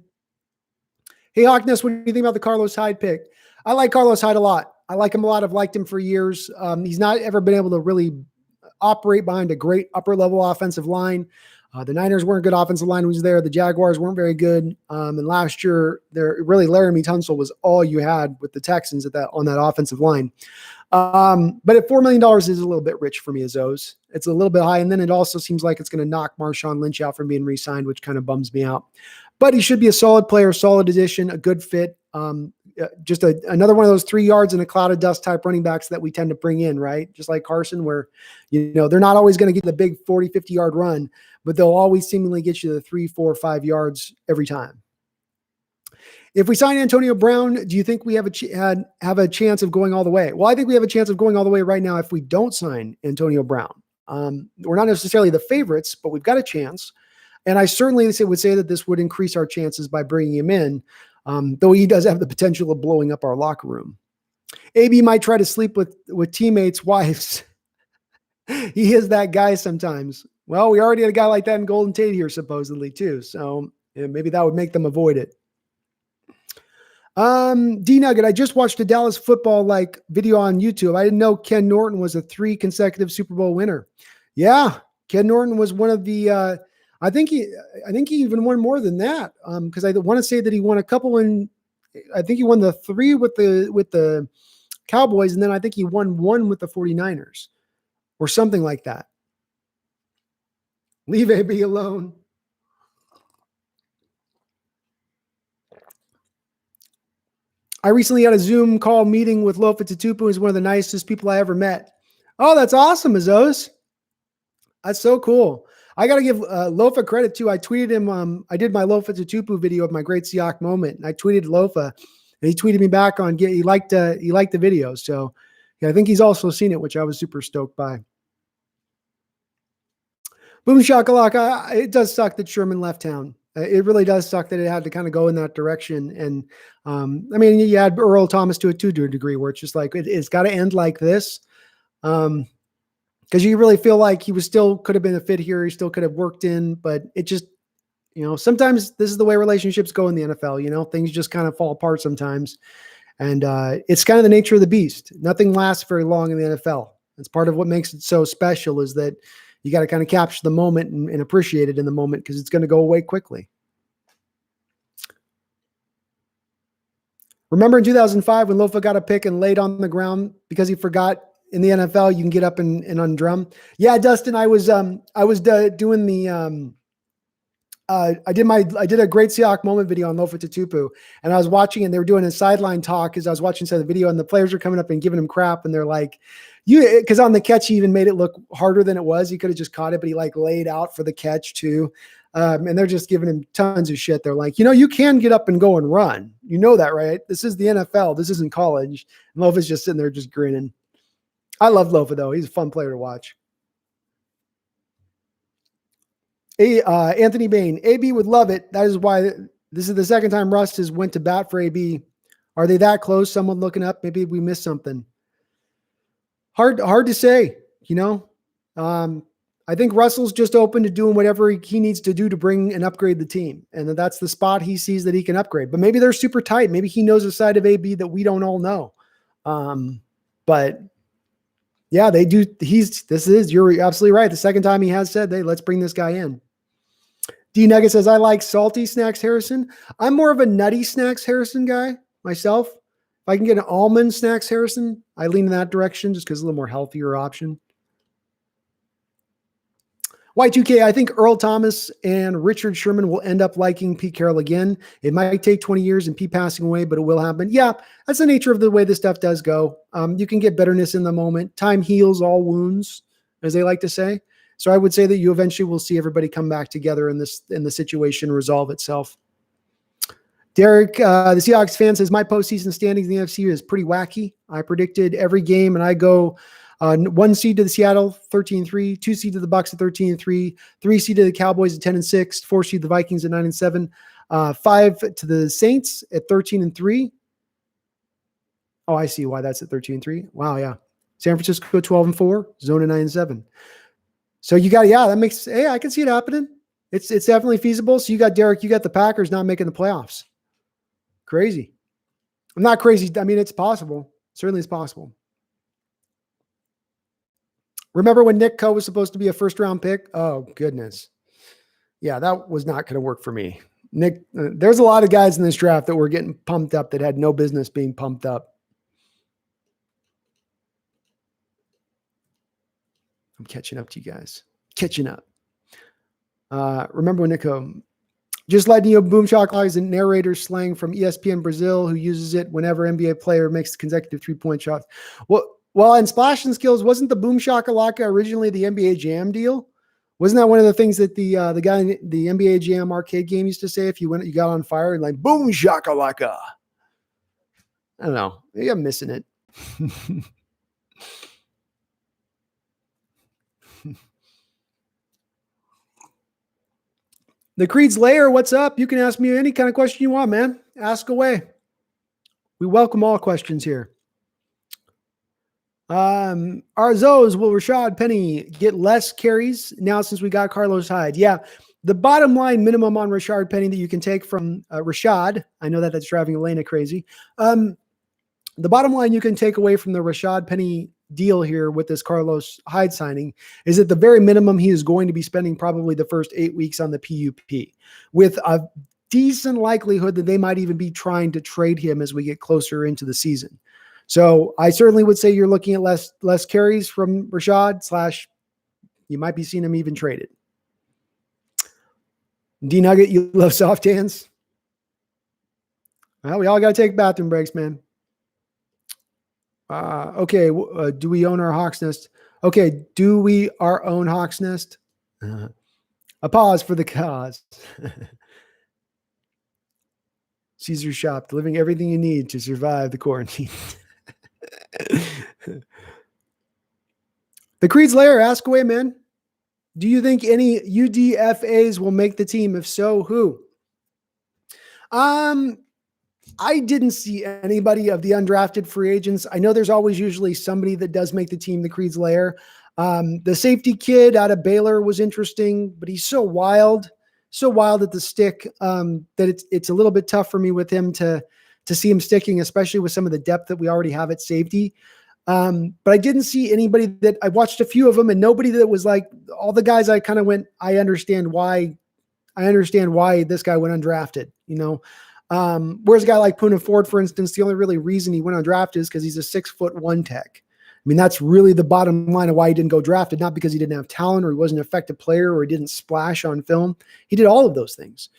Hey, Hawkness, what do you think about the Carlos Hyde pick? I like Carlos Hyde a lot. I like him a lot. I've liked him for years. He's not ever been able to really operate behind a great upper-level offensive line. The Niners weren't good offensive line when he was there. The Jaguars weren't very good. And last year, Laramie Tunsil was all you had with the Texans on that offensive line. But at $4 million is a little bit rich for me as those. It's a little bit high. And then it also seems like it's going to knock Marshawn Lynch out from being re-signed, which kind of bums me out. But he should be a solid player, solid addition, a good fit. Just another one of those 3 yards in a cloud of dust type running backs that we tend to bring in, right? Just like Carson, where, they're not always going to get the big 40, 50 yard run, but they'll always seemingly get you the 3, 4, 5 yards every time. If we sign Antonio Brown, do you think we have a chance of going all the way? Well, I think we have a chance of going all the way right now if we don't sign Antonio Brown. We're not necessarily the favorites, but we've got a chance. And I certainly would say that this would increase our chances by bringing him in, though he does have the potential of blowing up our locker room. AB might try to sleep with teammates' wives. He is that guy sometimes. Well, we already had a guy like that in Golden Tate here, supposedly, too. So maybe that would make them avoid it. D-Nugget, I just watched a Dallas football video on YouTube. I didn't know Ken Norton was a 3 consecutive Super Bowl winner. Yeah, Ken Norton was one of the I think he even won more than that. Because I want to say that he won a couple I think he won the 3 with the Cowboys, and then I think he won 1 with the 49ers or something like that. Leave AB alone. I recently had a Zoom call meeting with Lofa Tatupu. He's one of the nicest people I ever met. Oh, that's awesome, Azos. That's so cool. I got to give Lofa credit too. I tweeted him. I did my Lofa Tatupu video of my great Seahawks moment, and I tweeted Lofa, and he tweeted me back on he liked the video. So yeah, I think he's also seen it, which I was super stoked by. Boom shakalaka. It does suck that Sherman left town. It really does suck that it had to kind of go in that direction. And you had Earl Thomas to a degree where it's just like, it's got to end like this. Because you really feel like he could have been a fit here. He still could have worked in, but it just, sometimes this is the way relationships go in the NFL. Things just kind of fall apart sometimes. And it's kind of the nature of the beast. Nothing lasts very long in the NFL. It's part of what makes it so special is that you got to kind of capture the moment and appreciate it in the moment because it's going to go away quickly. Remember in 2005 when Lofa got a pick and laid on the ground because he forgot in the NFL you can get up and undrum? Yeah, Dustin, I was doing the I did a great Seahawks moment video on Lofa Tatupu, and I was watching and they were doing a sideline talk as I was watching some of the video, and the players were coming up and giving him crap, and they're like, because on the catch he even made it look harder than it was. He could have just caught it, but he laid out for the catch too. And they're just giving him tons of shit. They're like, you can get up and go and run. You know that, right? This is the NFL. This isn't college. And Lofa's just sitting there just grinning. I love Lofa though. He's a fun player to watch. Anthony Bain, AB would love it. That is why this is the second time Russ has went to bat for AB. Are they that close? Someone looking up? Maybe we missed something. Hard to say, I I think Russell's just open to doing whatever he needs to do to bring and upgrade the team. And that's the spot he sees that he can upgrade. But maybe they're super tight. Maybe he knows a side of AB that we don't all know. But yeah, they do. You're absolutely right. The second time he has said, hey, let's bring this guy in. D Nugget says, I like salty snacks, Harrison. I'm more of a nutty snacks, Harrison guy myself. If I can get an almond snacks, Harrison, I lean in that direction just because it's a little more healthier option. Y2K, I think Earl Thomas and Richard Sherman will end up liking Pete Carroll again. It might take 20 years and Pete passing away, but it will happen. Yeah, that's the nature of the way this stuff does go. You can get bitterness in the moment. Time heals all wounds, as they like to say. So I would say that you eventually will see everybody come back together in the situation resolve itself. Derek, the Seahawks fan, says, my postseason standings in the NFC is pretty wacky. I predicted every game, and I go 1 seed to the Seattle, 13-3, 2 seed to the Bucks at 13-3, 3 seed to the Cowboys at 10-6, 4 seed to the Vikings at 9-7, 5 to the Saints at 13-3. Oh, I see why that's at 13-3. Wow, yeah. San Francisco 12-4, zone at 9-7. So you got, that makes, hey, I can see it happening. It's definitely feasible. So you got Derek, you got the Packers not making the playoffs. Crazy. I'm not crazy. I mean, it's possible. Certainly it's possible. Remember when Nick Coe was supposed to be a first-round pick? Oh, goodness. Yeah, that was not going to work for me. Nick, there's a lot of guys in this draft that were getting pumped up that had no business being pumped up. I'm catching up to you guys. Catching up. Remember when Nick Coe, just letting you know, Boom Shakalaka is a narrator slang from ESPN Brazil who uses it whenever NBA player makes consecutive three-point shots. Well, in Splash and Skills, wasn't the Boom Shakalaka originally the NBA Jam deal? Wasn't that one of the things that the guy in the NBA Jam arcade game used to say? If you got on fire, and like Boom Shakalaka. I don't know. Maybe I'm missing it. The Creed's Lair, what's up? You can ask me any kind of question you want, man. Ask away. We welcome all questions here. Arzos, will Rashad Penny get less carries now since we got Carlos Hyde? Yeah, the bottom line minimum on Rashad Penny that you can take from Rashad, I know that's driving Elena crazy. The bottom line you can take away from the Rashad Penny deal here with this Carlos Hyde signing is that the very minimum he is going to be spending probably the first 8 weeks on the PUP, with a decent likelihood that they might even be trying to trade him as we get closer into the season. So I certainly would say you're looking at less carries from Rashad / you might be seeing him even traded. D Nugget, you love soft hands? Well, we all got to take bathroom breaks, man. Okay. Do we own our Hawk's Nest? Okay. Do we our own Hawk's Nest? A pause for the cause. Caesar Shop, delivering everything you need to survive the quarantine. The Creed's Lair, ask away, man. Do you think any UDFAs will make the team? If so, who? I didn't see anybody of the undrafted free agents. I know there's always usually somebody that does make the team, the Creed's Lair. The safety kid out of Baylor was interesting, but he's so wild at the stick that it's a little bit tough for me with him to see him sticking, especially with some of the depth that we already have at safety. But I didn't see anybody that I watched a few of them and nobody that was like all the guys I kind of went, I understand why this guy went undrafted, you know? Whereas a guy like Poona Ford, for instance, the only really reason he went undrafted is because he's a 6'1" tech. I mean, that's really the bottom line of why he didn't go drafted, not because he didn't have talent or he wasn't an effective player or he didn't splash on film. He did all of those things.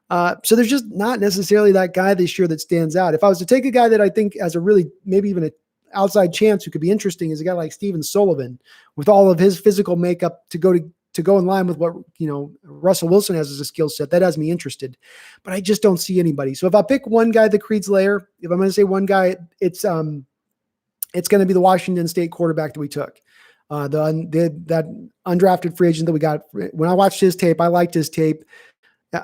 So there's just not necessarily that guy this year that stands out. If I was to take a guy that I think has a really, maybe even an outside chance who could be interesting, is a guy like Steven Sullivan with all of his physical makeup to go in line with what, Russell Wilson has as a skill set. That has me interested, but I just don't see anybody. So if I pick one guy, the Creed's Lair, if I'm going to say one guy, it's going to be the Washington State quarterback that we took. That undrafted free agent that we got. When I watched his tape, I liked his tape.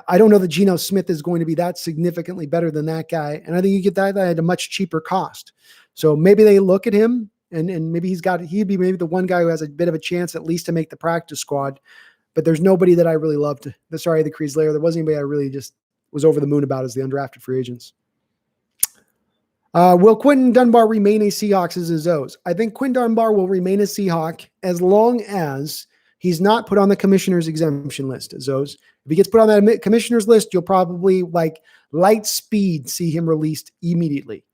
I don't know that Geno Smith is going to be that significantly better than that guy. And I think you get that at a much cheaper cost. So maybe they look at him And maybe he'd be maybe the one guy who has a bit of a chance at least to make the practice squad. But there's nobody that I really loved. Sorry, the Crease Layer. There wasn't anybody I really just was over the moon about as the undrafted free agents. Will Quentin Dunbar remain a Seahawks as his O's? I think Quentin Dunbar will remain a Seahawk as long as he's not put on the commissioner's exemption list as O's. If he gets put on that commissioner's list, you'll probably like light speed see him released immediately.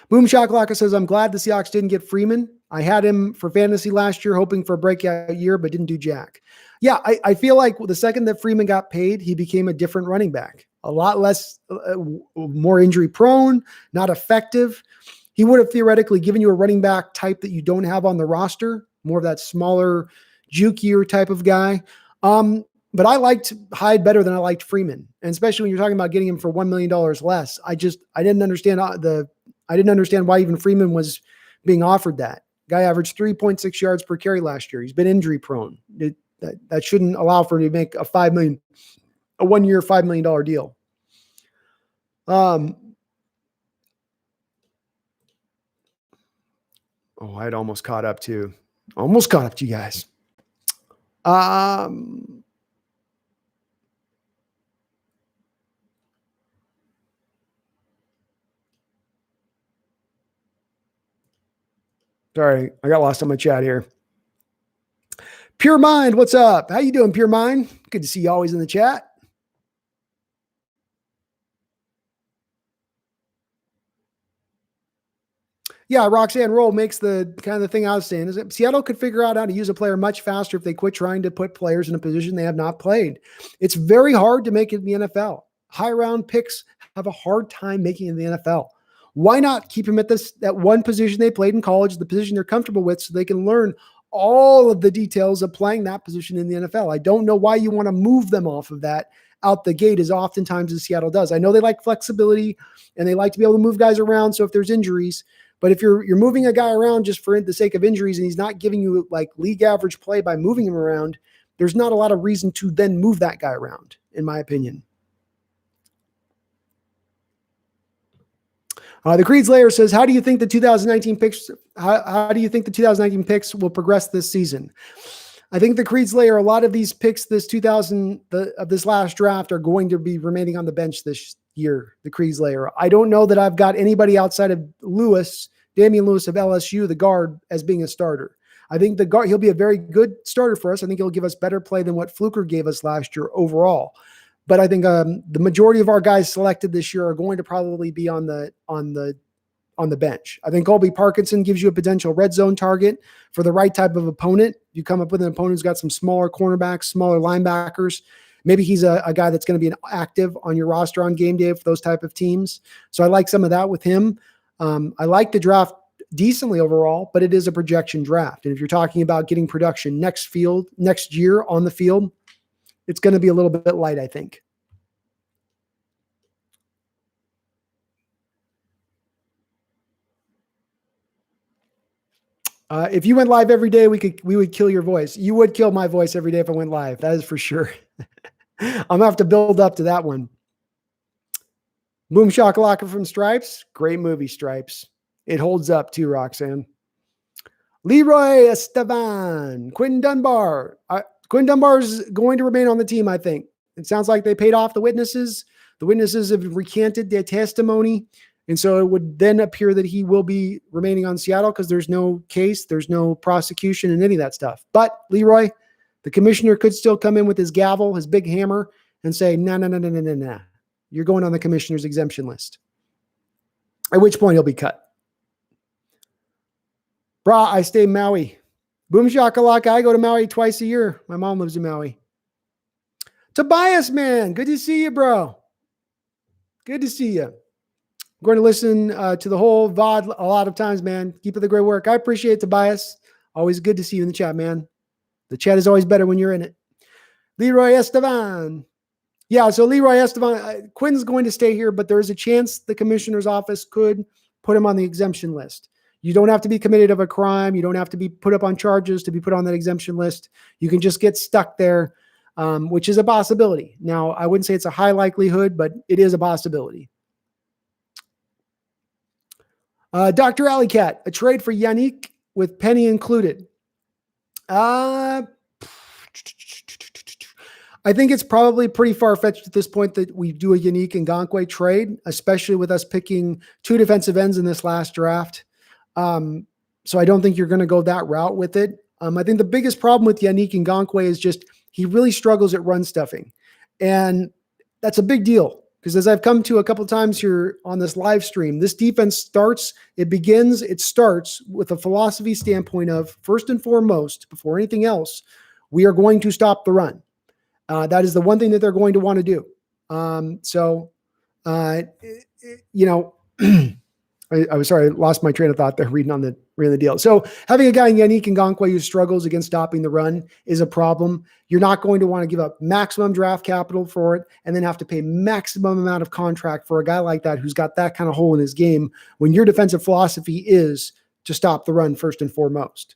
Boom Shakalaka says, I'm glad the Seahawks didn't get Freeman. I had him for fantasy last year, hoping for a breakout year, but didn't do jack. Yeah, I feel like the second that Freeman got paid, he became a different running back. A lot less, more injury prone, not effective. He would have theoretically given you a running back type that you don't have on the roster, more of that smaller, jukier type of guy. But I liked Hyde better than I liked Freeman. And especially when you're talking about getting him for $1 million less. I didn't understand I didn't understand why even Freeman was being offered that. Guy averaged 3.6 yards per carry last year. He's been injury prone. That shouldn't allow for him to make a 1-year, $5 million deal. I'd almost caught up to you guys. Sorry, I got lost on my chat here. Pure Mind, what's up? How you doing, Pure Mind? Good to see you always in the chat. Yeah, Roxanne Roll makes the kind of the thing I was saying is that Seattle could figure out how to use a player much faster if they quit trying to put players in a position they have not played. It's very hard to make it in the NFL. High round picks have a hard time making it in the NFL. Why not keep them at that one position they played in college, the position they're comfortable with, so they can learn all of the details of playing that position in the NFL? I don't know why you want to move them off of that out the gate as oftentimes as Seattle does. I know they like flexibility and they like to be able to move guys around. So if there's injuries, but if you're moving a guy around just for the sake of injuries and he's not giving you like league average play by moving him around, there's not a lot of reason to then move that guy around, in my opinion. The Creed's Layer says, how do you think the 2019 picks, how do you think the 2019 picks will progress this season? I think the Creed's Layer, a lot of these picks of this last draft are going to be remaining on the bench this year, the Creed's Layer. I don't know that I've got anybody outside of Damian Lewis of LSU, the guard, as being a starter. I think the guard, he'll be a very good starter for us. I think he'll give us better play than what Fluker gave us last year overall. But I think the majority of our guys selected this year are going to probably be on the bench. I think Colby Parkinson gives you a potential red zone target for the right type of opponent. You come up with an opponent who's got some smaller cornerbacks, smaller linebackers. Maybe he's a guy that's going to be an active on your roster on game day for those type of teams. So I like some of that with him. I like the draft decently overall, but it is a projection draft. And if you're talking about getting production next year on the field, it's going to be a little bit light, I think. If you went live every day, we would kill your voice. You would kill my voice every day if I went live. That is for sure. I'm going to have to build up to that one. Boom Shakalaka from Stripes. Great movie, Stripes. It holds up too, Roxanne. Leroy Esteban. Quentin Dunbar. Quentin Dunbar is going to remain on the team, I think. It sounds like they paid off the witnesses. The witnesses have recanted their testimony. And so it would then appear that he will be remaining on Seattle because there's no case, there's no prosecution and any of that stuff. But Leroy, the commissioner could still come in with his gavel, his big hammer, and say, no. You're going on the commissioner's exemption list. At which point he'll be cut. Brah, I stay in Maui. Boom shakalaka, I go to Maui twice a year. My mom lives in Maui. Tobias, man, good to see you, bro. Good to see you. I'm going to listen to the whole VOD a lot of times, man. Keep up the great work. I appreciate it, Tobias. Always good to see you in the chat, man. The chat is always better when you're in it. Leroy Esteban. Yeah, so Leroy Esteban, Quinn's going to stay here, but there is a chance the commissioner's office could put him on the exemption list. You don't have to be committed of a crime. You don't have to be put up on charges to be put on that exemption list. You can just get stuck there, which is a possibility. Now, I wouldn't say it's a high likelihood, but it is a possibility. Dr. Alley Cat, a trade for Yannick with Penny included. I think it's probably pretty far-fetched at this point that we do a Yannick Ngakoue trade, especially with us picking 2 defensive ends in this last draft. So I don't think you're going to go that route with it. I think the biggest problem with Yannick Ngakoue is just he really struggles at run stuffing. And that's a big deal because as I've come to a couple of times here on this live stream, this defense starts with a philosophy standpoint of first and foremost, before anything else, we are going to stop the run. That is the one thing that they're going to want to do. I was sorry, I lost my train of thought there reading the deal. So having a guy in Yannick Ngakoue who struggles against stopping the run is a problem. You're not going to want to give up maximum draft capital for it and then have to pay maximum amount of contract for a guy like that who's got that kind of hole in his game when your defensive philosophy is to stop the run first and foremost.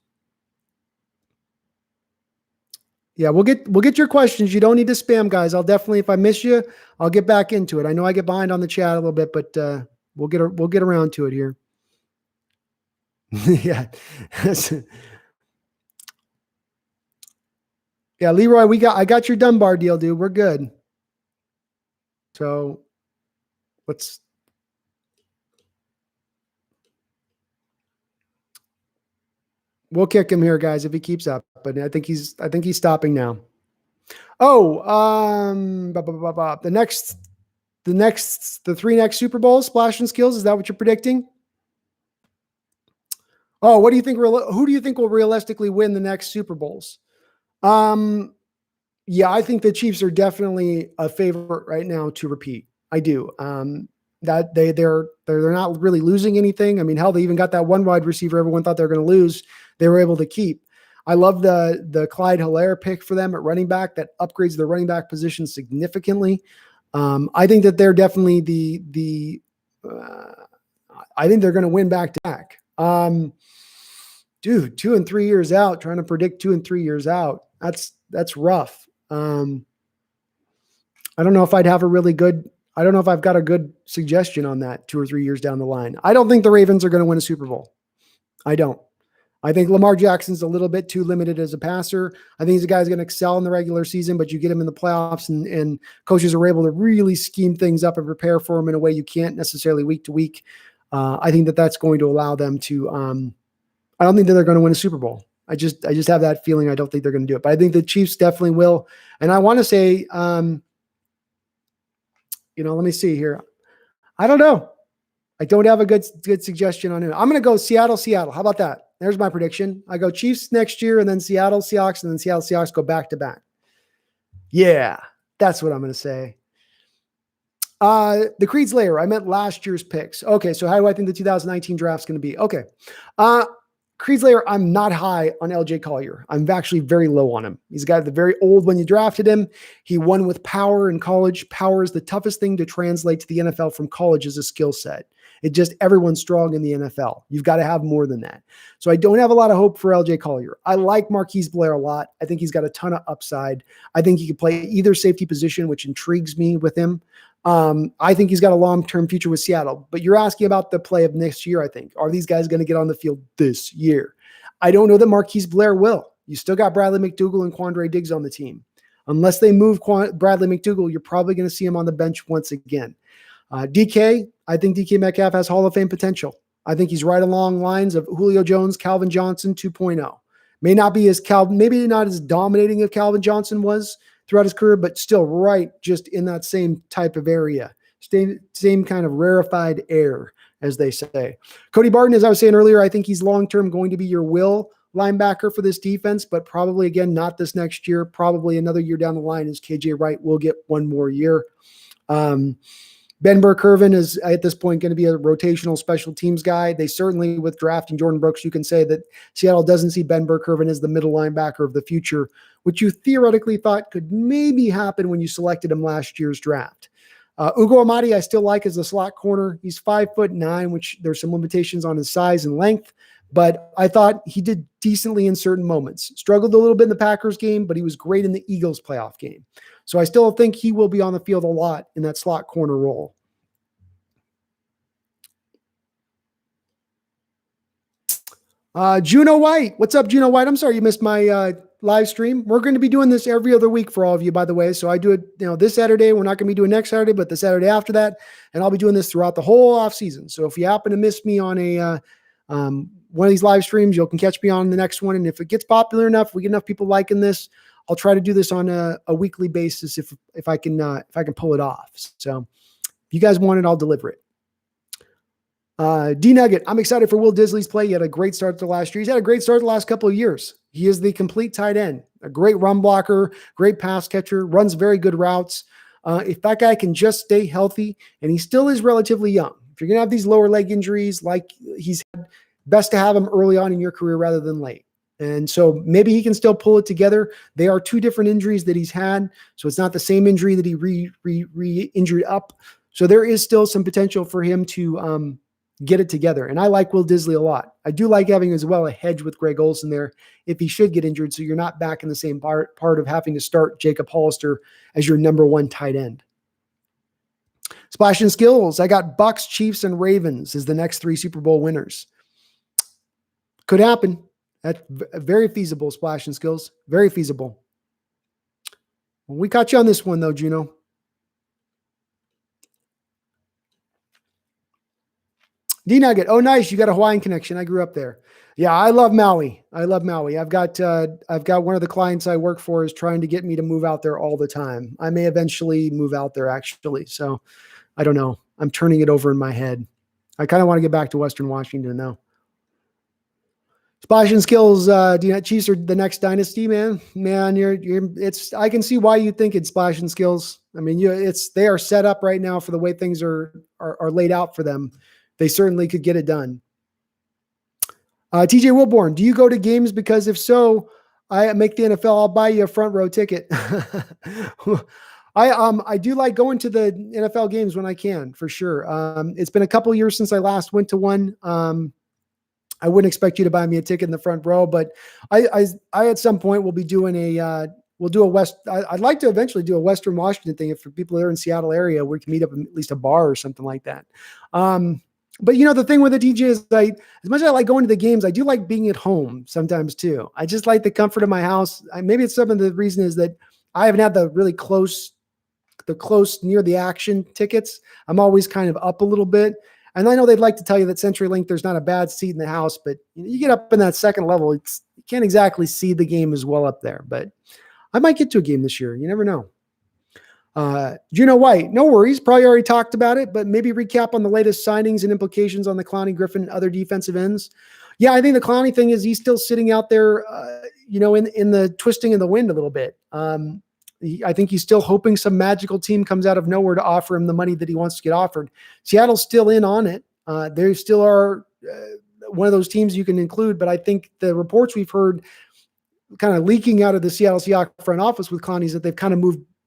Yeah, we'll get your questions. You don't need to spam, guys. I'll definitely, if I miss you, I'll get back into it. I know I get behind on the chat a little bit, but we'll get around to it here. Yeah. Yeah, Leroy, I got your Dunbar deal, dude. We're good. So we'll kick him here, guys, if he keeps up. But I think he's stopping now. Oh, the 3 next Super Bowls, Splash and Skills. Is that what you're predicting? Oh, what do you think? Who do you think will realistically win the next Super Bowls? Yeah, I think the Chiefs are definitely a favorite right now to repeat. I do. That they're not really losing anything. I mean, hell, they even got that one wide receiver everyone thought they were going to lose. They were able to keep. I love the Clyde Hilaire pick for them at running back. That upgrades their running back position significantly. I think that they're definitely I think they're going to win back to back. Dude, 2 and 3 years out, trying to predict 2 and 3 years out. That's rough. I don't know if I've got a good suggestion on that 2 or 3 years down the line. I don't think the Ravens are going to win a Super Bowl. I don't. I think Lamar Jackson's a little bit too limited as a passer. I think he's a guy who's going to excel in the regular season, but you get him in the playoffs and coaches are able to really scheme things up and prepare for him in a way you can't necessarily week to week. I think that's going to allow them to, I don't think that they're going to win a Super Bowl. I just have that feeling. I don't think they're going to do it, but I think the Chiefs definitely will. And I want to say, let me see here. I don't know. I don't have a good suggestion on it. I'm going to go Seattle. How about that? There's my prediction. I go Chiefs next year and then Seattle Seahawks and then Seattle Seahawks go back to back. Yeah, that's what I'm going to say. The Creed's Layer. I meant last year's picks. Okay, so how do I think the 2019 draft's going to be? Okay. Creed's Layer, I'm not high on LJ Collier. I'm actually very low on him. He's a guy that's very old when you drafted him. He won with power in college. Power is the toughest thing to translate to the NFL from college as a skill set. Everyone's strong in the NFL. You've got to have more than that. So I don't have a lot of hope for LJ Collier. I like Marquise Blair a lot. I think he's got a ton of upside. I think he could play either safety position, which intrigues me with him. I think he's got a long-term future with Seattle, but you're asking about the play of next year. I think, are these guys going to get on the field this year? I don't know that Marquise Blair will. You still got Bradley McDougall and Quandre Diggs on the team. Unless they move Bradley McDougall, you're probably going to see him on the bench once again. DK, I think DK Metcalf has Hall of Fame potential. I think he's right along lines of Julio Jones, Calvin Johnson 2.0. Maybe not as dominating as Calvin Johnson was throughout his career, but still right just in that same type of area. Same kind of rarefied air, as they say. Cody Barton, as I was saying earlier, I think he's long-term going to be your will linebacker for this defense, but probably, again, not this next year. Probably another year down the line as KJ Wright will get one more year. Ben Burke-Irvin is at this point going to be a rotational special teams guy. They certainly, with drafting Jordan Brooks, you can say that Seattle doesn't see Ben Burke-Irvin as the middle linebacker of the future, which you theoretically thought could maybe happen when you selected him last year's draft. Ugo Amadi, I still like as a slot corner. He's 5'9", which there's some limitations on his size and length, but I thought he did decently in certain moments. Struggled a little bit in the Packers game, but he was great in the Eagles playoff game. So I still think he will be on the field a lot in that slot corner role. Juno White. What's up, Juno White? I'm sorry you missed my live stream. We're going to be doing this every other week for all of you, by the way. So I do it, this Saturday. We're not going to be doing next Saturday, but the Saturday after that. And I'll be doing this throughout the whole off season. So if you happen to miss me on one of these live streams, you can catch me on the next one. And if it gets popular enough, we get enough people liking this, I'll try to do this on a weekly basis if I can pull it off. So if you guys want it, I'll deliver it. D Nugget, I'm excited for Will Disley's play. He had a great start to last year. He's had a great start the last couple of years. He is the complete tight end, a great run blocker, great pass catcher, runs very good routes. If that guy can just stay healthy, and he still is relatively young. If you're going to have these lower leg injuries, like he's had, best to have him early on in your career rather than late. And so maybe he can still pull it together. They are two different injuries that he's had. So it's not the same injury that he re-injured up. So there is still some potential for him to get it together. And I like Will Disley a lot. I do like having as well a hedge with Greg Olsen there if he should get injured. So you're not back in the same part of having to start Jacob Hollister as your number one tight end. Splash and skills. I got Bucks, Chiefs, and Ravens as the next 3 Super Bowl winners. Could happen. That's very feasible, Splash and skills. Very feasible. Well, we caught you on this one though, Juno. D-Nugget. Oh, nice. You got a Hawaiian connection. I grew up there. Yeah, I love Maui. I've got one of the clients I work for is trying to get me to move out there all the time. I may eventually move out there actually. So I don't know. I'm turning it over in my head. I kind of want to get back to Western Washington though. Splash and skills. Chiefs are the next dynasty, man. I can see why you think it's Splash and skills. I mean, they are set up right now for the way things are laid out for them. They certainly could get it done. TJ Wilborn, do you go to games? Because if so, I make the NFL. I'll buy you a front row ticket. I do like going to the NFL games when I can, for sure. It's been a couple years since I last went to one. I wouldn't expect you to buy me a ticket in the front row, but I at some point will be doing we'll do I'd like to eventually do a Western Washington thing. If for people that are in Seattle area, we can meet up in at least a bar or something like that. But the thing with the DJ is as much as I like going to the games, I do like being at home sometimes too. I just like the comfort of my house. Maybe it's some of the reason is that I haven't had the really close near the action tickets. I'm always kind of up a little bit. And I know they'd like to tell you that CenturyLink, there's not a bad seat in the house, but you get up in that second level, you can't exactly see the game as well up there, but I might get to a game this year. You never know. Juno White, no worries. Probably already talked about it, but maybe recap on the latest signings and implications on the Clowney, Griffin, and other defensive ends. Yeah, I think the Clowney thing is he's still sitting out there, in the twisting of the wind a little bit. I think he's still hoping some magical team comes out of nowhere to offer him the money that he wants to get offered. Seattle's still in on it. They still are one of those teams you can include, but I think the reports we've heard kind of leaking out of the Seattle Seahawks front office with Clowney is that they've kind of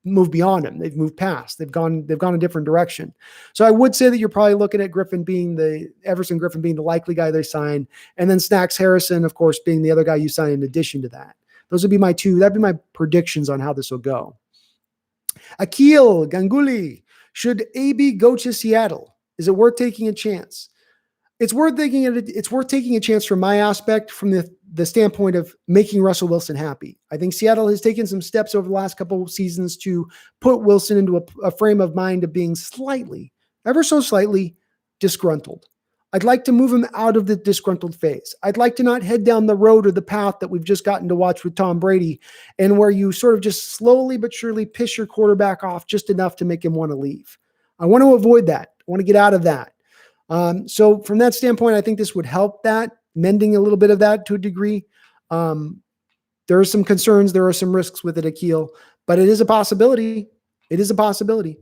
moved beyond him. They've moved past. They've gone a different direction. So I would say that you're probably looking at Everson Griffin being the likely guy they sign, and then Snacks Harrison, of course, being the other guy you sign in addition to that. Those would be that'd be my predictions on how this will go. Akil Ganguly, should AB go to Seattle? Is it worth taking a chance? It's worth taking a chance from my aspect, from the standpoint of making Russell Wilson happy. I think Seattle has taken some steps over the last couple of seasons to put Wilson into a frame of mind of being ever so slightly disgruntled. I'd like to move him out of the disgruntled phase. I'd like to not head down the road or the path that we've just gotten to watch with Tom Brady, and where you sort of just slowly but surely piss your quarterback off just enough to make him want to leave. I want to avoid that. I want to get out of that. So from that standpoint, I think this would help that, mending a little bit of that to a degree. There are some concerns. There are some risks with it, Akil, but it is a possibility. It is a possibility.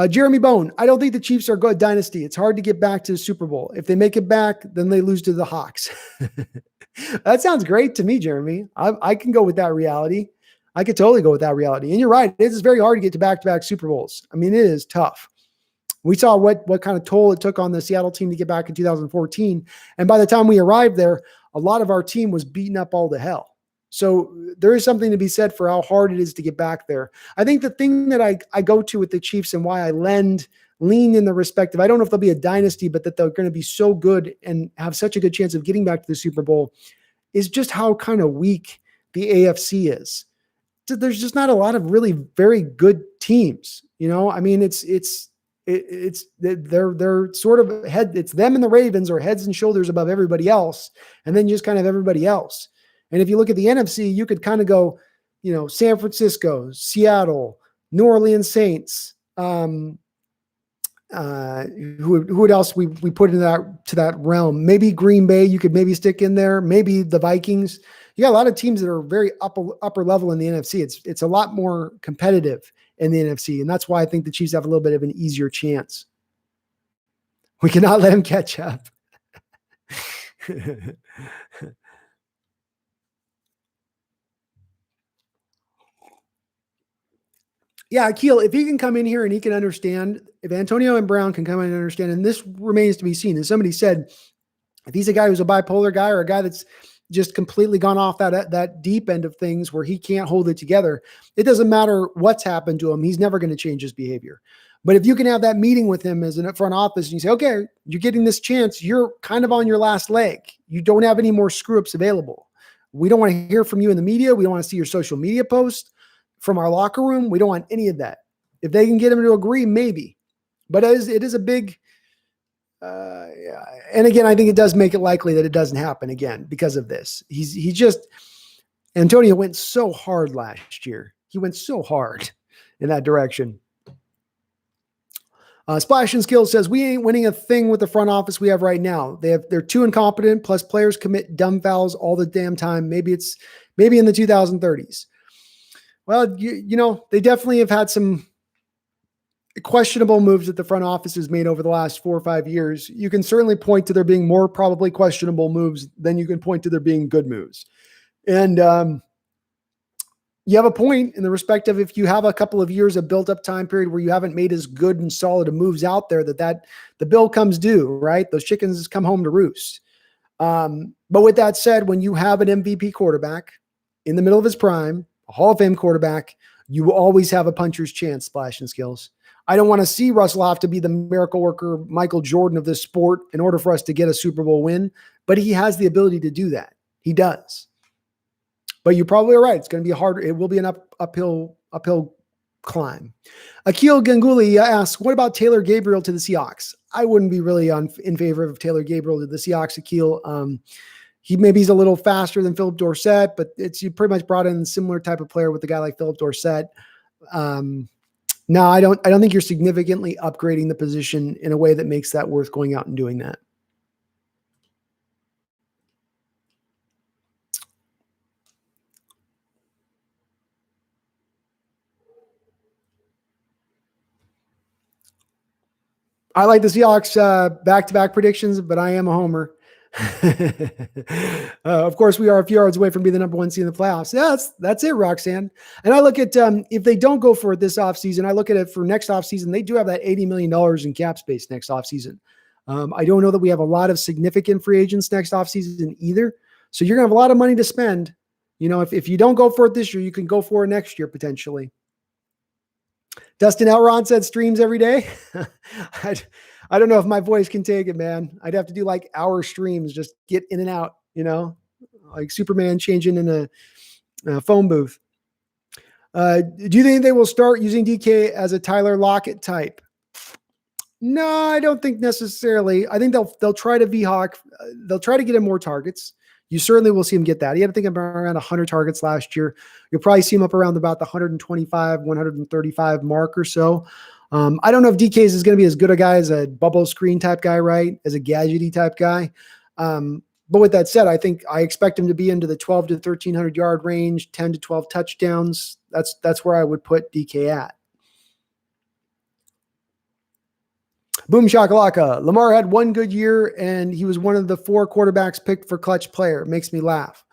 Jeremy Bone, I don't think the Chiefs are a good dynasty. It's hard to get back to the Super Bowl. If they make it back, then they lose to the Hawks. That sounds great to me, Jeremy. I can go with that reality. I could totally go with that reality. And you're right. It is very hard to get to back-to-back Super Bowls. I mean, it is tough. We saw what kind of toll it took on the Seattle team to get back in 2014. And by the time we arrived there, a lot of our team was beaten up all to hell. So there is something to be said for how hard it is to get back there. I think the thing that I go to with the Chiefs and why I lend lean in the respective, I don't know if they'll be a dynasty, but that they're going to be so good and have such a good chance of getting back to the Super Bowl, is just how kind of weak the AFC is. There's just not a lot of really very good teams. I mean, they're sort of it's them and the Ravens are heads and shoulders above everybody else. And then just kind of everybody else. And if you look at the NFC, you could kind of go, San Francisco, Seattle, New Orleans Saints, who else we put into that realm? Maybe Green Bay, you could maybe stick in there. Maybe the Vikings. You got a lot of teams that are very upper level in the NFC. It's a lot more competitive in the NFC, and that's why I think the Chiefs have a little bit of an easier chance. We cannot let them catch up. Yeah, Akil, if he can come in here and he can understand, if Antonio and Brown can come in and understand, and this remains to be seen, as somebody said, if he's a guy who's a bipolar guy or a guy that's just completely gone off that deep end of things where he can't hold it together, it doesn't matter what's happened to him. He's never going to change his behavior. But if you can have that meeting with him as a front office and you say, okay, you're getting this chance, you're kind of on your last leg. You don't have any more screw ups available. We don't want to hear from you in the media. We don't want to see your social media posts from our locker room. We don't want any of that. If they can get him to agree, maybe. But it is a big, and again, I think it does make it likely that it doesn't happen again because of this. Antonio went so hard last year. He went so hard in that direction. Splash and Skills says, we ain't winning a thing with the front office we have right now. They're too incompetent, plus players commit dumb fouls all the damn time. Maybe in the 2030s. Well, they definitely have had some questionable moves that the front office has made over the last 4 or 5 years. You can certainly point to there being more probably questionable moves than you can point to there being good moves. And you have a point in the respect of if you have a couple of years of built up time period where you haven't made as good and solid of moves out there, that the bill comes due, right? Those chickens come home to roost. But with that said, when you have an MVP quarterback in the middle of his prime, a Hall of Fame quarterback, you will always have a puncher's chance, Splash and Skills. I don't want to see Russell have to be the miracle worker, Michael Jordan of this sport in order for us to get a Super Bowl win, but he has the ability to do that. He does. But you probably are right. It's going to be hard. It will be an uphill climb. Akil Ganguly asks, what about Taylor Gabriel to the Seahawks? I wouldn't be really in favor of Taylor Gabriel to the Seahawks, Akil. He's a little faster than Philip Dorsett, but you pretty much brought in a similar type of player with a guy like Philip Dorsett. No, I don't think you're significantly upgrading the position in a way that makes that worth going out and doing that. I like the Seahawks back-to-back predictions, but I am a homer. Of course, we are a few yards away from being the number one seed in the playoffs. Yeah, that's it, Roxanne. And I look at if they don't go for it this offseason, I look at it for next offseason. They do have that $80 million in cap space next offseason. I don't know that we have a lot of significant free agents next offseason either. So you're going to have a lot of money to spend. If you don't go for it this year, you can go for it next year potentially. Dustin Elron said streams every day. I don't know if my voice can take it, man. I'd have to do like hour streams, just get in and out, like Superman changing in a phone booth. Do you think they will start using DK as a Tyler Lockett type? No, I don't think necessarily. I think they'll try to V-Hawk. They'll try to get him more targets. You certainly will see him get that. He had, I think, around 100 targets last year. You'll probably see him up around about the 125, 135 mark or so. I don't know if DK is going to be as good a guy as a bubble screen type guy, right? As a gadgety type guy. But with that said, I expect him to be into the 12 to 1,300 yard range, 10 to 12 touchdowns. That's where I would put DK at. Boom shakalaka. Lamar had one good year, and he was one of the 4 quarterbacks picked for clutch player. It makes me laugh.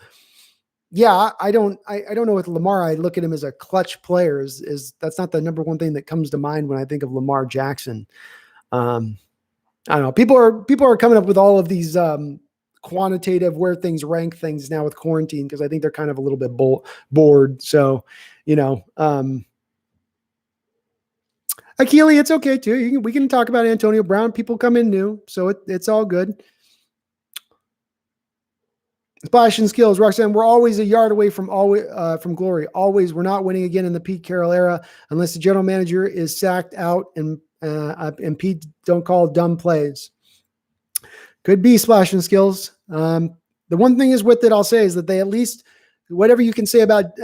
Yeah, I don't know with Lamar. I look at him as a clutch player. Is that's not the number one thing that comes to mind when I think of Lamar Jackson. I don't know. People are coming up with all of these quantitative where things rank things now with quarantine because I think they're kind of a little bit bored. So, Akili, it's okay too. We can talk about Antonio Brown. People come in new, so it's all good. Splash and skills, Roxanne. We're always a yard away from glory. Always, we're not winning again in the Pete Carroll era unless the general manager is sacked out and Pete don't call dumb plays. Could be splash and skills. The one thing is with it, I'll say is that they at least, whatever you can say about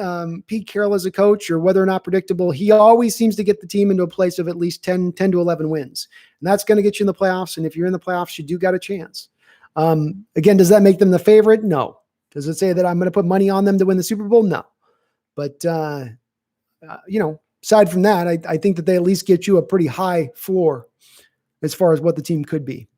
Pete Carroll as a coach or whether or not predictable, he always seems to get the team into a place of at least 10 to 11 wins. And that's going to get you in the playoffs. And if you're in the playoffs, you do got a chance. Again, does that make them the favorite? No. Does it say that I'm going to put money on them to win the Super Bowl? No. But, aside from that, I think that they at least get you a pretty high floor as far as what the team could be.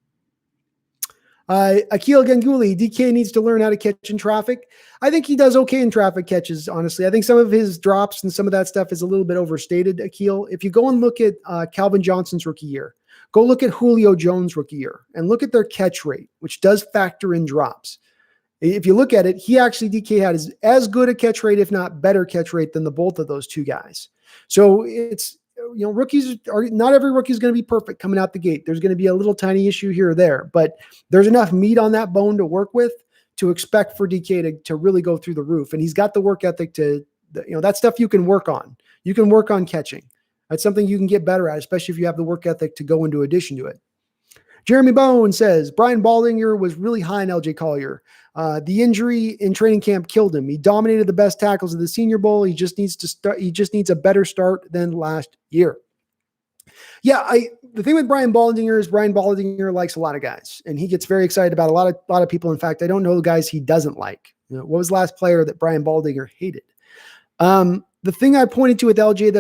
Akil Ganguly, DK needs to learn how to catch in traffic. I think he does okay in traffic catches, honestly. I think some of his drops and some of that stuff is a little bit overstated, Akil. If you go and look at Calvin Johnson's rookie year, go look at Julio Jones' rookie year and look at their catch rate, which does factor in drops. If you look at it, he actually, DK had as good a catch rate, if not better catch rate than the both of those two guys. So it's, rookies are not every rookie is going to be perfect coming out the gate. There's going to be a little tiny issue here or there, but there's enough meat on that bone to work with to expect for DK to really go through the roof. And he's got the work ethic that stuff you can work on. You can work on catching. That's something you can get better at, especially if you have the work ethic to go into addition to it. Jeremy Bone says, Brian Baldinger was really high in LJ Collier. The injury in training camp killed him. He dominated the best tackles of the Senior Bowl. He just needs to start. He just needs a better start than last year. Yeah, the thing with Brian Baldinger is Brian Baldinger likes a lot of guys, and he gets very excited about a lot of people. In fact, I don't know the guys he doesn't like. What was the last player that Brian Baldinger hated? The thing I pointed to with LJ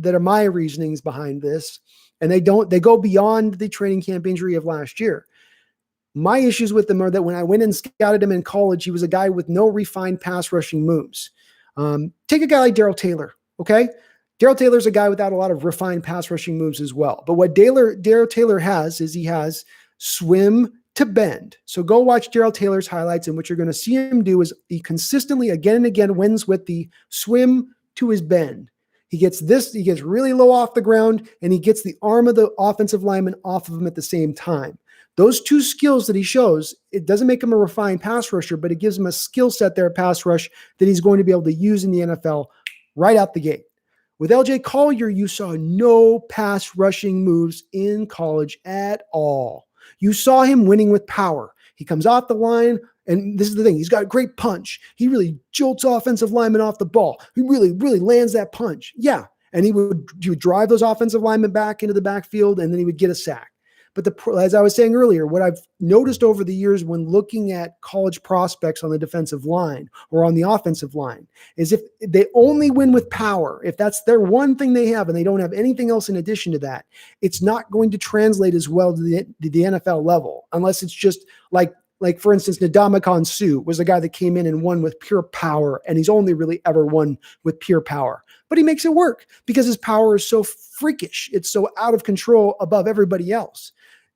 that are my reasonings behind this, and they go beyond the training camp injury of last year. My issues with them are that when I went and scouted him in college, he was a guy with no refined pass rushing moves. Take a guy like Darrell Taylor, okay? Darrell Taylor's a guy without a lot of refined pass rushing moves as well. But what Darrell Taylor has is he has swim to bend. So go watch Darrell Taylor's highlights, and what you're going to see him do is he consistently, again and again, wins with the swim to his bend. He gets really low off the ground, and he gets the arm of the offensive lineman off of him at the same time. Those two skills that he shows, it doesn't make him a refined pass rusher, but it gives him a skill set there, pass rush, that he's going to be able to use in the NFL right out the gate. With LJ Collier, you saw no pass rushing moves in college at all. You saw him winning with power. He comes off the line, and this is the thing. He's got a great punch. He really jolts offensive linemen off the ball. He really, really lands that punch. Yeah, and he would drive those offensive linemen back into the backfield, and then he would get a sack. But as I was saying earlier, what I've noticed over the years when looking at college prospects on the defensive line or on the offensive line is if they only win with power, if that's their one thing they have and they don't have anything else in addition to that, it's not going to translate as well to the NFL level unless it's just like for instance, Ndamukong Suh was a guy that came in and won with pure power, and he's only really ever won with pure power. But he makes it work because his power is so freakish. It's so out of control above everybody else.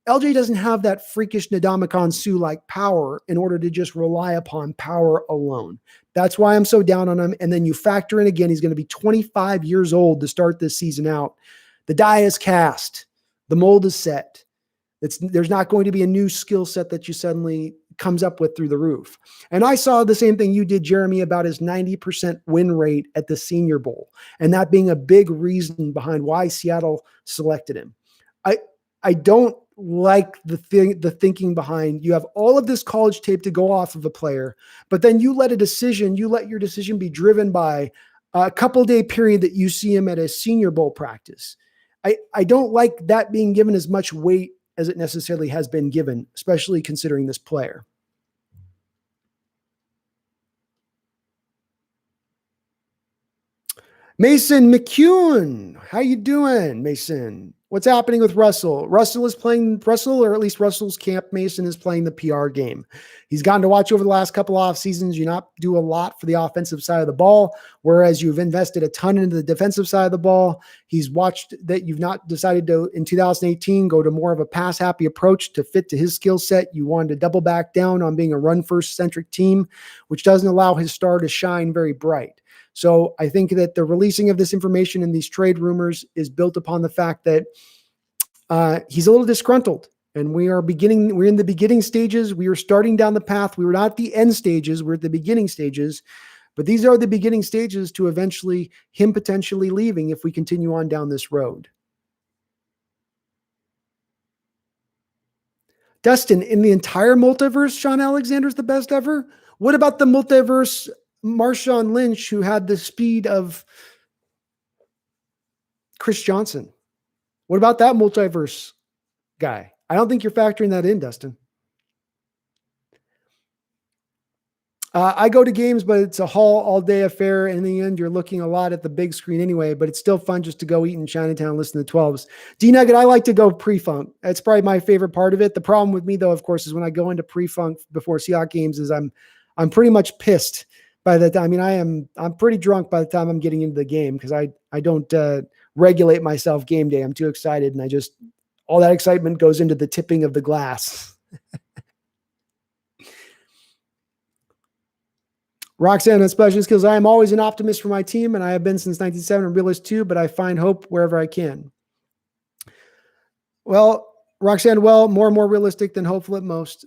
LJ doesn't have that freakish Ndamukong Suh-like power in order to just rely upon power alone. That's why I'm so down on him. And then you factor in again, he's going to be 25 years old to start this season out. The die is cast. The mold is set. There's not going to be a new skill set that you suddenly comes up with through the roof. And I saw the same thing you did, Jeremy, about his 90% win rate at the Senior Bowl, and that being a big reason behind why Seattle selected him. I don't like the thinking behind you have all of this college tape to go off of a player, but then you let your decision be driven by a couple day period that you see him at a Senior Bowl practice. I don't like that being given as much weight as it necessarily has been given, especially considering this player. Mason McCune, how you doing, Mason? What's happening with Russell? Russell, or at least Russell's camp, Mason, is playing the PR game. He's gotten to watch over the last couple off seasons. You not do a lot for the offensive side of the ball, whereas you've invested a ton into the defensive side of the ball. He's watched that you've not decided to, in 2018, go to more of a pass-happy approach to fit to his skill set. You wanted to double back down on being a run-first centric team, which doesn't allow his star to shine very bright. So I think that the releasing of this information and these trade rumors is built upon the fact that he's a little disgruntled. And we're in the beginning stages. We are starting down the path. We were not at the end stages. We're at the beginning stages. But these are the beginning stages to eventually him potentially leaving if we continue on down this road. Dustin, in the entire multiverse, Sean Alexander's the best ever? What about the multiverse Marshawn Lynch, who had the speed of Chris Johnson? What about that multiverse guy? I don't think you're factoring that in, Dustin. I go to games, but it's a all-day affair. In the end, you're looking a lot at the big screen anyway, but it's still fun just to go eat in Chinatown and listen to 12s. D-Nugget, I like to go pre-funk. That's probably my favorite part of it. The problem with me, though, of course, is when I go into pre-funk before Seahawks games is I'm pretty much pissed by the time. I mean, I'm pretty drunk by the time I'm getting into the game because I don't regulate myself game day. I'm too excited, and all that excitement goes into the tipping of the glass. Roxanne, special skills. I am always an optimist for my team, and I have been since 1997 and realist too, but I find hope wherever I can. Well, Roxanne, more and more realistic than hopeful at most.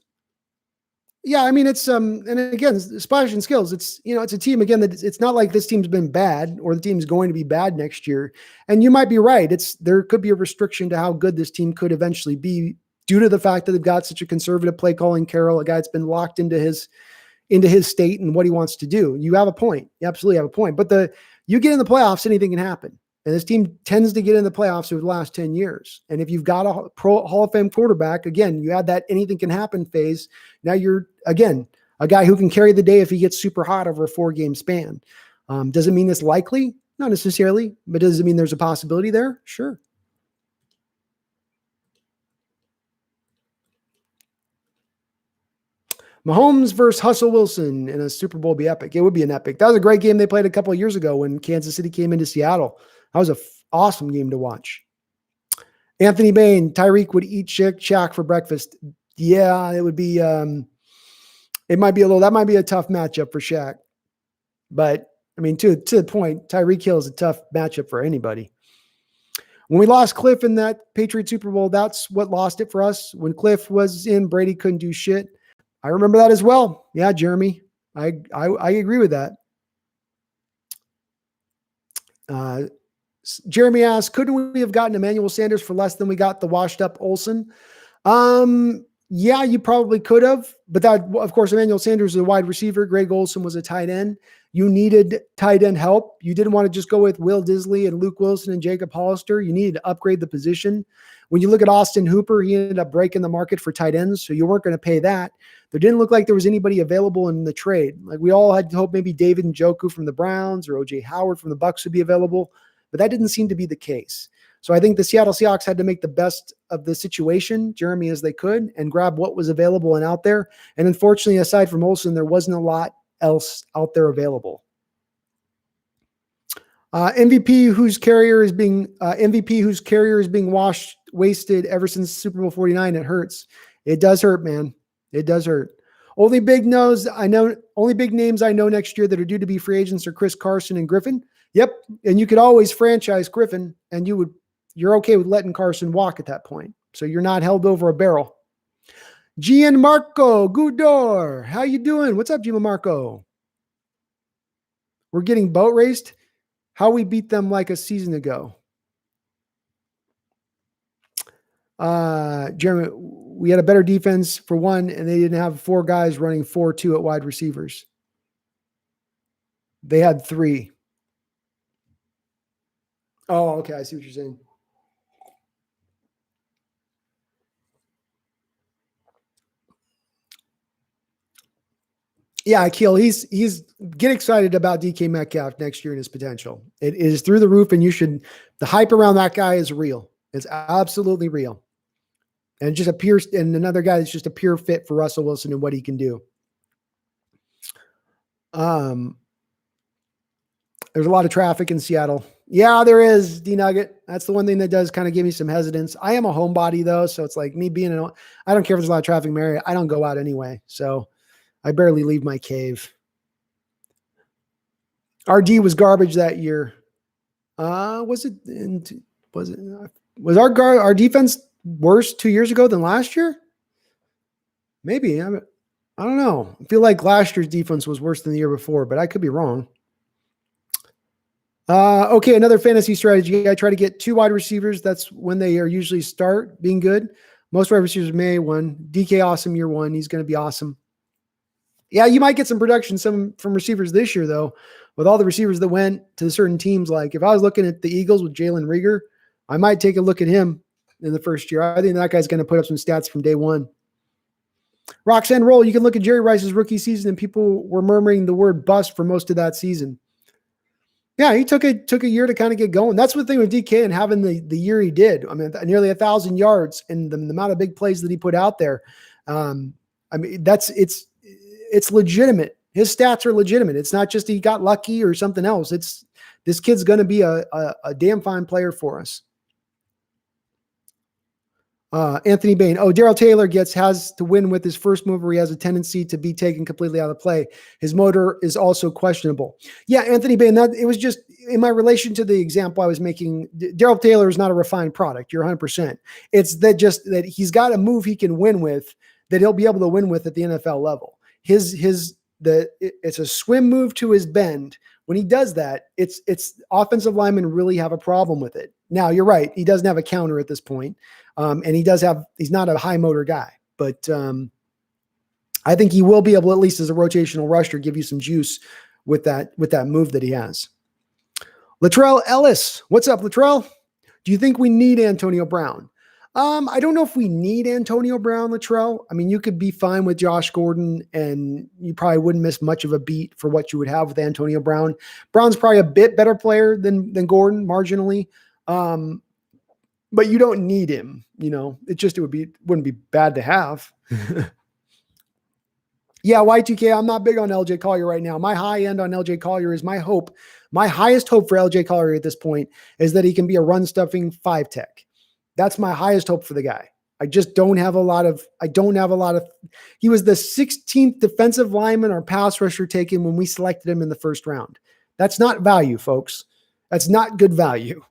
Yeah, I mean, it's and again, splash and skills. It's a team again that it's not like this team's been bad or the team's going to be bad next year. And you might be right. There could be a restriction to how good this team could eventually be due to the fact that they've got such a conservative play calling Carroll, a guy that's been locked into his state and what he wants to do. You have a point. You absolutely have a point. But you get in the playoffs, anything can happen. And this team tends to get in the playoffs over the last 10 years. And if you've got a pro Hall of Fame quarterback, again, you add that anything can happen phase. Now you're, again, a guy who can carry the day if he gets super hot over a 4-game span. Does it mean it's likely? Not necessarily. But does it mean there's a possibility there? Sure. Mahomes versus Russell Wilson in a Super Bowl be epic. It would be an epic. That was a great game they played a couple of years ago when Kansas City came into Seattle. That was an awesome game to watch. Anthony Bain, Tyreek would eat Shaq for breakfast. Yeah, it would be. That might be a tough matchup for Shaq. But I mean, to the point, Tyreek Hill is a tough matchup for anybody. When we lost Cliff in that Patriot Super Bowl, that's what lost it for us. When Cliff was in, Brady couldn't do shit. I remember that as well. Yeah, Jeremy. I agree with that. Jeremy asks, couldn't we have gotten Emmanuel Sanders for less than we got the washed up Olsen? Yeah, you probably could have. But that, of course, Emmanuel Sanders is a wide receiver. Greg Olsen was a tight end. You needed tight end help. You didn't want to just go with Will Disley and Luke Wilson and Jacob Hollister. You needed to upgrade the position. When you look at Austin Hooper, he ended up breaking the market for tight ends, so you weren't going to pay that. There didn't look like there was anybody available in the trade. Like we all had hoped maybe David Njoku from the Browns or O.J. Howard from the Bucs would be available, but that didn't seem to be the case. So I think the Seattle Seahawks had to make the best of the situation, Jeremy, as they could, and grab what was available and out there. And unfortunately, aside from Olsen, there wasn't a lot else out there available. MVP whose carrier is being wasted ever since Super Bowl 49. It hurts. It does hurt, man. It does hurt. Only big names I know next year that are due to be free agents are Chris Carson and Griffin. Yep. And you could always franchise Griffin and you're okay with letting Carson walk at that point. So you're not held over a barrel. Gianmarco Gudor. How you doing? What's up, Gianmarco? We're getting boat raced. How we beat them like a season ago. Jeremy, we had a better defense for one, and they didn't have 4 guys running 4-2 at wide receivers. They had 3. Oh, okay. I see what you're saying. Yeah, Akil, he's get excited about DK Metcalf next year and his potential. It is through the roof, and the hype around that guy is real. It's absolutely real. And it just appears, and another guy that's just a pure fit for Russell Wilson and what he can do. There's a lot of traffic in Seattle. Yeah, there is, D-Nugget. That's the one thing that does kind of give me some hesitance. I am a homebody, though, so it's like me being I don't care if there's a lot of traffic in my area. I don't go out anyway, so I barely leave my cave. RD was garbage that year. Was our defense worse 2 years ago than last year? Maybe. I don't know. I feel like last year's defense was worse than the year before, but I could be wrong. Okay, another fantasy strategy. I try to get 2 wide receivers. That's when they are usually start being good. Most wide receivers may one. DK awesome year 1. He's going to be awesome. Yeah, you might get some production from receivers this year, though, with all the receivers that went to certain teams. Like if I was looking at the Eagles with Jalen Reagor, I might take a look at him in the first year. I think that guy's going to put up some stats from day 1. Roxanne Roll, you can look at Jerry Rice's rookie season, and people were murmuring the word bust for most of that season. Yeah, he took a year to kind of get going. That's the thing with DK and having the year he did. I mean, nearly 1,000 yards and the amount of big plays that he put out there. I mean, it's legitimate. His stats are legitimate. It's not just he got lucky or something else. It's this kid's going to be a damn fine player for us. Anthony Bain. Oh, Darrell Taylor has to win with his first mover. He has a tendency to be taken completely out of play. His motor is also questionable. Yeah, Anthony Bain, it was just in my relation to the example I was making. Darrell Taylor is not a refined product. You're 100%. It's that he's got a move he can win with that he'll be able to win with at the NFL level. It's a swim move to his bend. When he does that, it's offensive linemen really have a problem with it. Now you're right. He doesn't have a counter at this point. And he's not a high motor guy, but I think he will be able, at least as a rotational rusher, give you some juice with that move that he has. Latrell Ellis. What's up, Latrell? Do you think we need Antonio Brown? I don't know if we need Antonio Brown, Latrell. I mean, you could be fine with Josh Gordon and you probably wouldn't miss much of a beat for what you would have with Antonio Brown. Brown's probably a bit better player than Gordon marginally. But you don't need him, it wouldn't be bad to have. Yeah. Y2K. I'm not big on LJ Collier right now. My high end on LJ Collier is my hope. My highest hope for LJ Collier at this point is that he can be a run stuffing 5 tech. That's my highest hope for the guy. I don't have a lot of, he was the 16th defensive lineman or pass rusher taken when we selected him in the first round. That's not value, folks. That's not good value.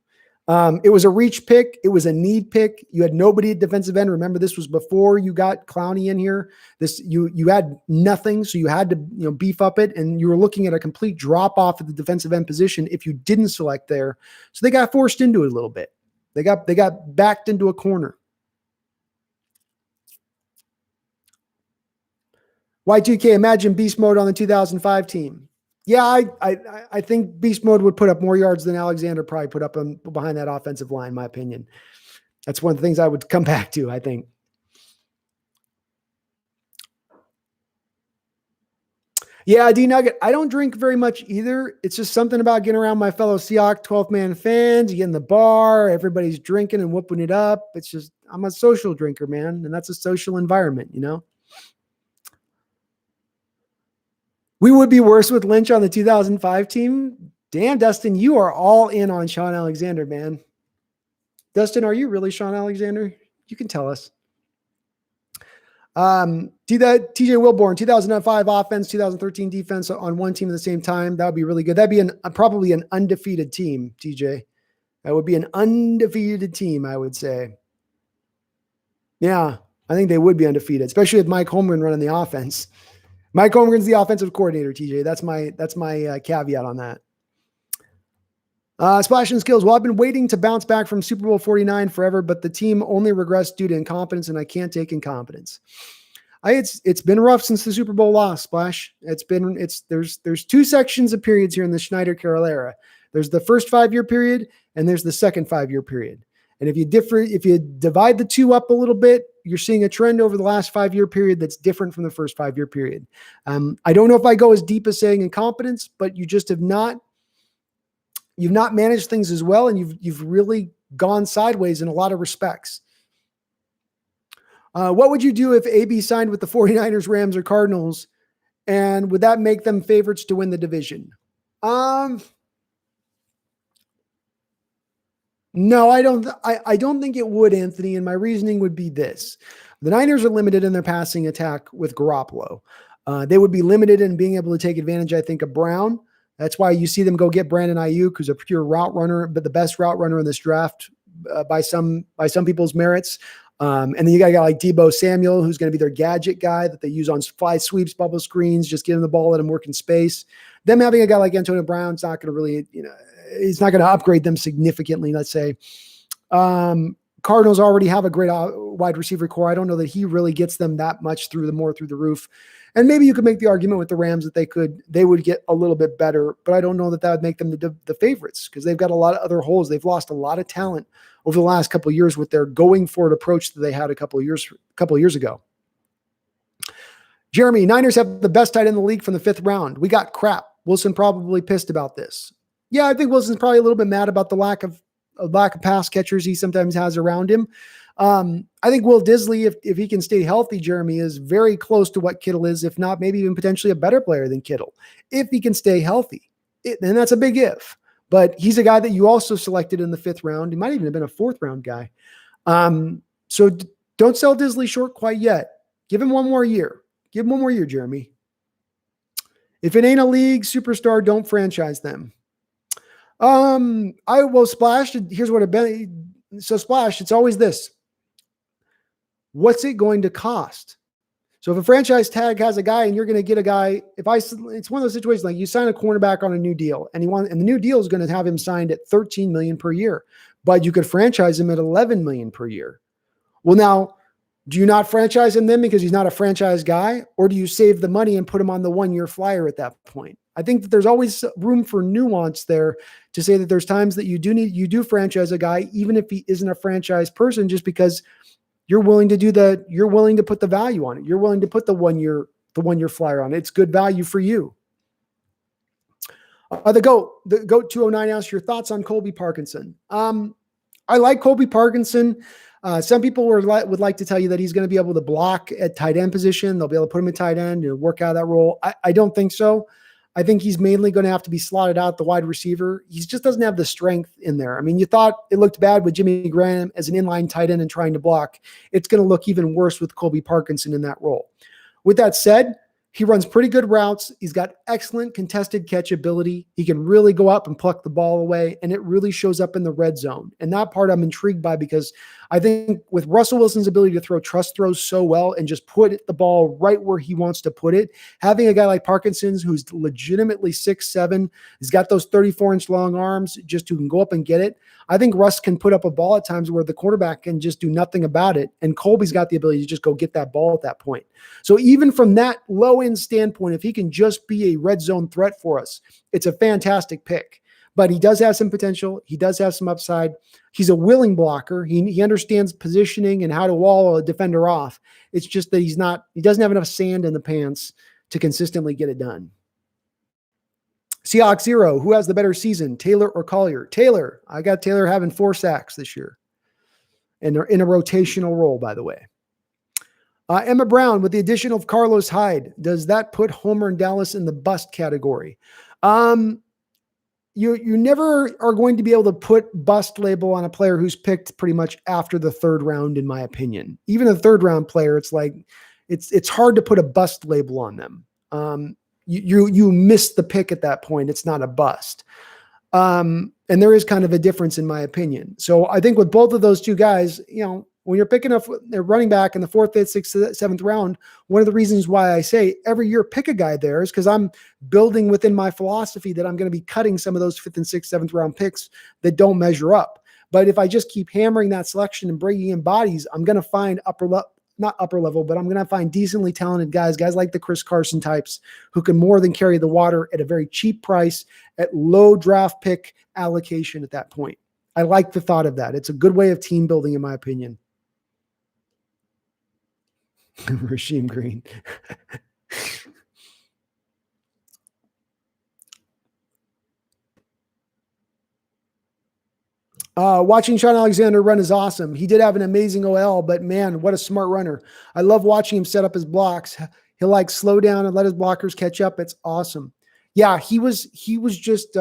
It was a reach pick. It was a need pick. You had nobody at defensive end. Remember, this was before you got Clowney in here. You had nothing, so you had to beef up it, and you were looking at a complete drop off at the defensive end position if you didn't select there. So they got forced into it a little bit. They got backed into a corner. Y2K, imagine beast mode on the 2005 team. Yeah, I think beast mode would put up more yards than Alexander probably put up behind that offensive line, in my opinion. That's one of the things I would come back to, I think. Yeah, D-Nugget, I don't drink very much either. It's just something about getting around my fellow Seahawks 12-man fans. You get in the bar, everybody's drinking and whooping it up. It's just, I'm a social drinker, man, and that's a social environment, We would be worse with Lynch on the 2005 team. Damn, Dustin, you are all in on Sean Alexander, man. Dustin, are you really Sean Alexander? You can tell us. TJ Wilborn, 2005 offense, 2013 defense on one team at the same time. That would be really good. That'd be probably an undefeated team, TJ. That would be an undefeated team, I would say. Yeah, I think they would be undefeated, especially with Mike Holmgren running the offense. Mike Holmgren's the offensive coordinator, TJ. That's my caveat on that. Splash and skills. Well, I've been waiting to bounce back from Super Bowl 49 forever, but the team only regressed due to incompetence, and I can't take incompetence. It's been rough since the Super Bowl loss, Splash. There's 2 sections of periods here in the Schneider Carroll era. There's the first 5-year period, and there's the second 5-year period. And if you divide the 2 up a little bit, you're seeing a trend over the last 5-year period that's different from the first 5-year period. I don't know if I go as deep as saying incompetence, but you just you've not managed things as well, and you've really gone sideways in a lot of respects. What would you do if AB signed with the 49ers, Rams, or Cardinals, and would that make them favorites to win the division? No, I don't think it would, Anthony, and my reasoning would be this. The Niners are limited in their passing attack with Garoppolo. They would be limited in being able to take advantage, I think, of Brown. That's why you see them go get Brandon Ayuk, who's a pure route runner, but the best route runner in this draft by some people's merits. And then you got a guy like Deebo Samuel, who's going to be their gadget guy that they use on fly sweeps, bubble screens, just give him the ball, let him work in space. Them having a guy like Antonio Brown's not going to really, he's not going to upgrade them significantly, let's say. Cardinals already have a great wide receiver core. I don't know that he really gets them that much through the roof. And maybe you could make the argument with the Rams that they would get a little bit better, but I don't know that would make them the favorites because they've got a lot of other holes. They've lost a lot of talent over the last couple of years with their going for it approach that they had a couple of years ago. Jeremy, Niners have the best tight end in the league from the 5th round. We got crap. Wilson probably pissed about this. Yeah, I think Wilson's probably a little bit mad about the lack of pass catchers he sometimes has around him. I think Will Disley, if he can stay healthy, Jeremy, is very close to what Kittle is, if not maybe even potentially a better player than Kittle, if he can stay healthy. And that's a big if. But he's a guy that you also selected in the 5th round. He might even have been a 4th round guy. So don't sell Disley short quite yet. Give him one more year. Give him one more year, Jeremy. If it ain't a league superstar, don't franchise them. I will Splash. Here's what so Splash, it's always this. What's it going to cost? So if a franchise tag has a guy and you're going to get a guy, it's one of those situations like you sign a cornerback on a new deal and the new deal is going to have him signed at $13 million per year, but you could franchise him at $11 million per year. Well, now, do you not franchise him then because he's not a franchise guy, or do you save the money and put him on the 1-year flyer at that point? I think that there's always room for nuance there to say that there's times that you do franchise a guy, even if he isn't a franchise person, just because you're willing to put the value on it. You're willing to put the 1-year flyer on it. It's good value for you. The GOAT 209 asks your thoughts on Colby Parkinson. I like Colby Parkinson. Some people would like to tell you that he's going to be able to block at tight end position. They'll be able to put him in tight end and work out of that role. I don't think so. I think he's mainly going to have to be slotted out the wide receiver. He just doesn't have the strength in there. I mean, you thought it looked bad with Jimmy Graham as an inline tight end and trying to block. It's going to look even worse with Colby Parkinson in that role. With that said, he runs pretty good routes. He's got excellent contested catch ability. He can really go up and pluck the ball away, and it really shows up in the red zone. And that part I'm intrigued by because I think with Russell Wilson's ability to throw trust throws so well and just put the ball right where he wants to put it, having a guy like Parkinson's who's legitimately 6'7", he's got those 34-inch long arms just who can go up and get it. I think Russ can put up a ball at times where the quarterback can just do nothing about it. And Colby's got the ability to just go get that ball at that point. So even from that low-end standpoint, if he can just be a red zone threat for us, it's a fantastic pick. But he does have some potential. He does have some upside. He's a willing blocker. He understands positioning and how to wall a defender off. It's just that he doesn't have enough sand in the pants to consistently get it done. Seahawks 0, who has the better season, Taylor or Collier? Taylor. I got Taylor having 4 sacks this year. And they're in a rotational role, by the way. Emma Brown, with the addition of Carlos Hyde, does that put Homer and Dallas in the bust category? You never are going to be able to put bust label on a player who's picked pretty much after the 3rd round, in my opinion. Even a 3rd round player, it's hard to put a bust label on them. You miss the pick at that point. It's not a bust. And there is kind of a difference in my opinion. So I think with both of those two guys, when you're picking up a running back in the 4th, 5th, 6th, 7th round, one of the reasons why I say every year pick a guy there is because I'm building within my philosophy that I'm going to be cutting some of those 5th and 6th, 7th round picks that don't measure up. But if I just keep hammering that selection and bringing in bodies, I'm going to find not upper level, but I'm going to find decently talented guys like the Chris Carson types who can more than carry the water at a very cheap price at low draft pick allocation at that point. I like the thought of that. It's a good way of team building, in my opinion. Rasheem Green. Watching Sean Alexander run is awesome. He did have an amazing OL, but man, what a smart runner. I love watching him set up his blocks. He'll slow down and let his blockers catch up. It's awesome. Yeah, he was just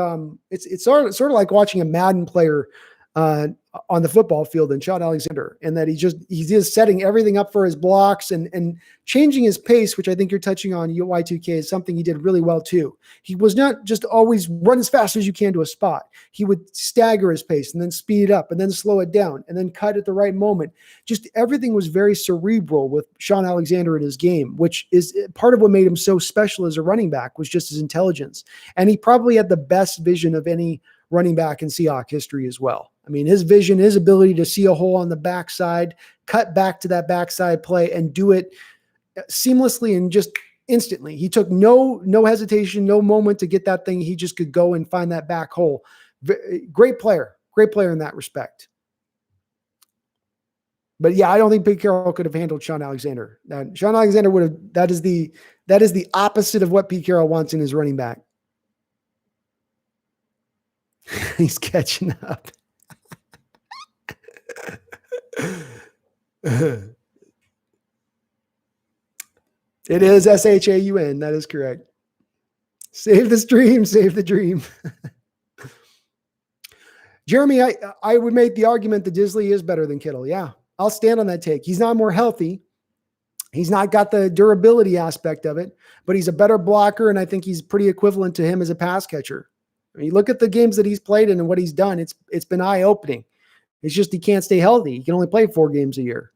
it's sort of like watching a Madden player uh, on the football field than Sean Alexander, and that he's just setting everything up for his blocks and changing his pace, which I think you're touching on. Y2K is something he did really well too. He was not just always run as fast as you can to a spot. He would stagger his pace and then speed it up and then slow it down and then cut at the right moment. Just everything was very cerebral with Sean Alexander in his game, which is part of what made him so special as a running back, was just his intelligence. And he probably had the best vision of any running back in Seahawks history as well. I mean, his vision, his ability to see a hole on the backside, cut back to that backside play and do it seamlessly and just instantly. He took no hesitation, no moment to get that thing. He just could go and find that back hole. Great player in that respect. But yeah, I don't think Pete Carroll could have handled Sean Alexander. Sean Alexander would have, that is the opposite of what Pete Carroll wants in his running back. He's catching up. It is SHAUN. That is correct. Save the stream. Save the dream. Jeremy, I would make the argument that Disley is better than Kittle. Yeah, I'll stand on that take. He's not more healthy. He's not got the durability aspect of it, but he's a better blocker, and I think he's pretty equivalent to him as a pass catcher. I mean, you look at the games that he's played in and what he's done, it's been eye-opening. It's just he can't stay healthy. He can only play 4 games a year.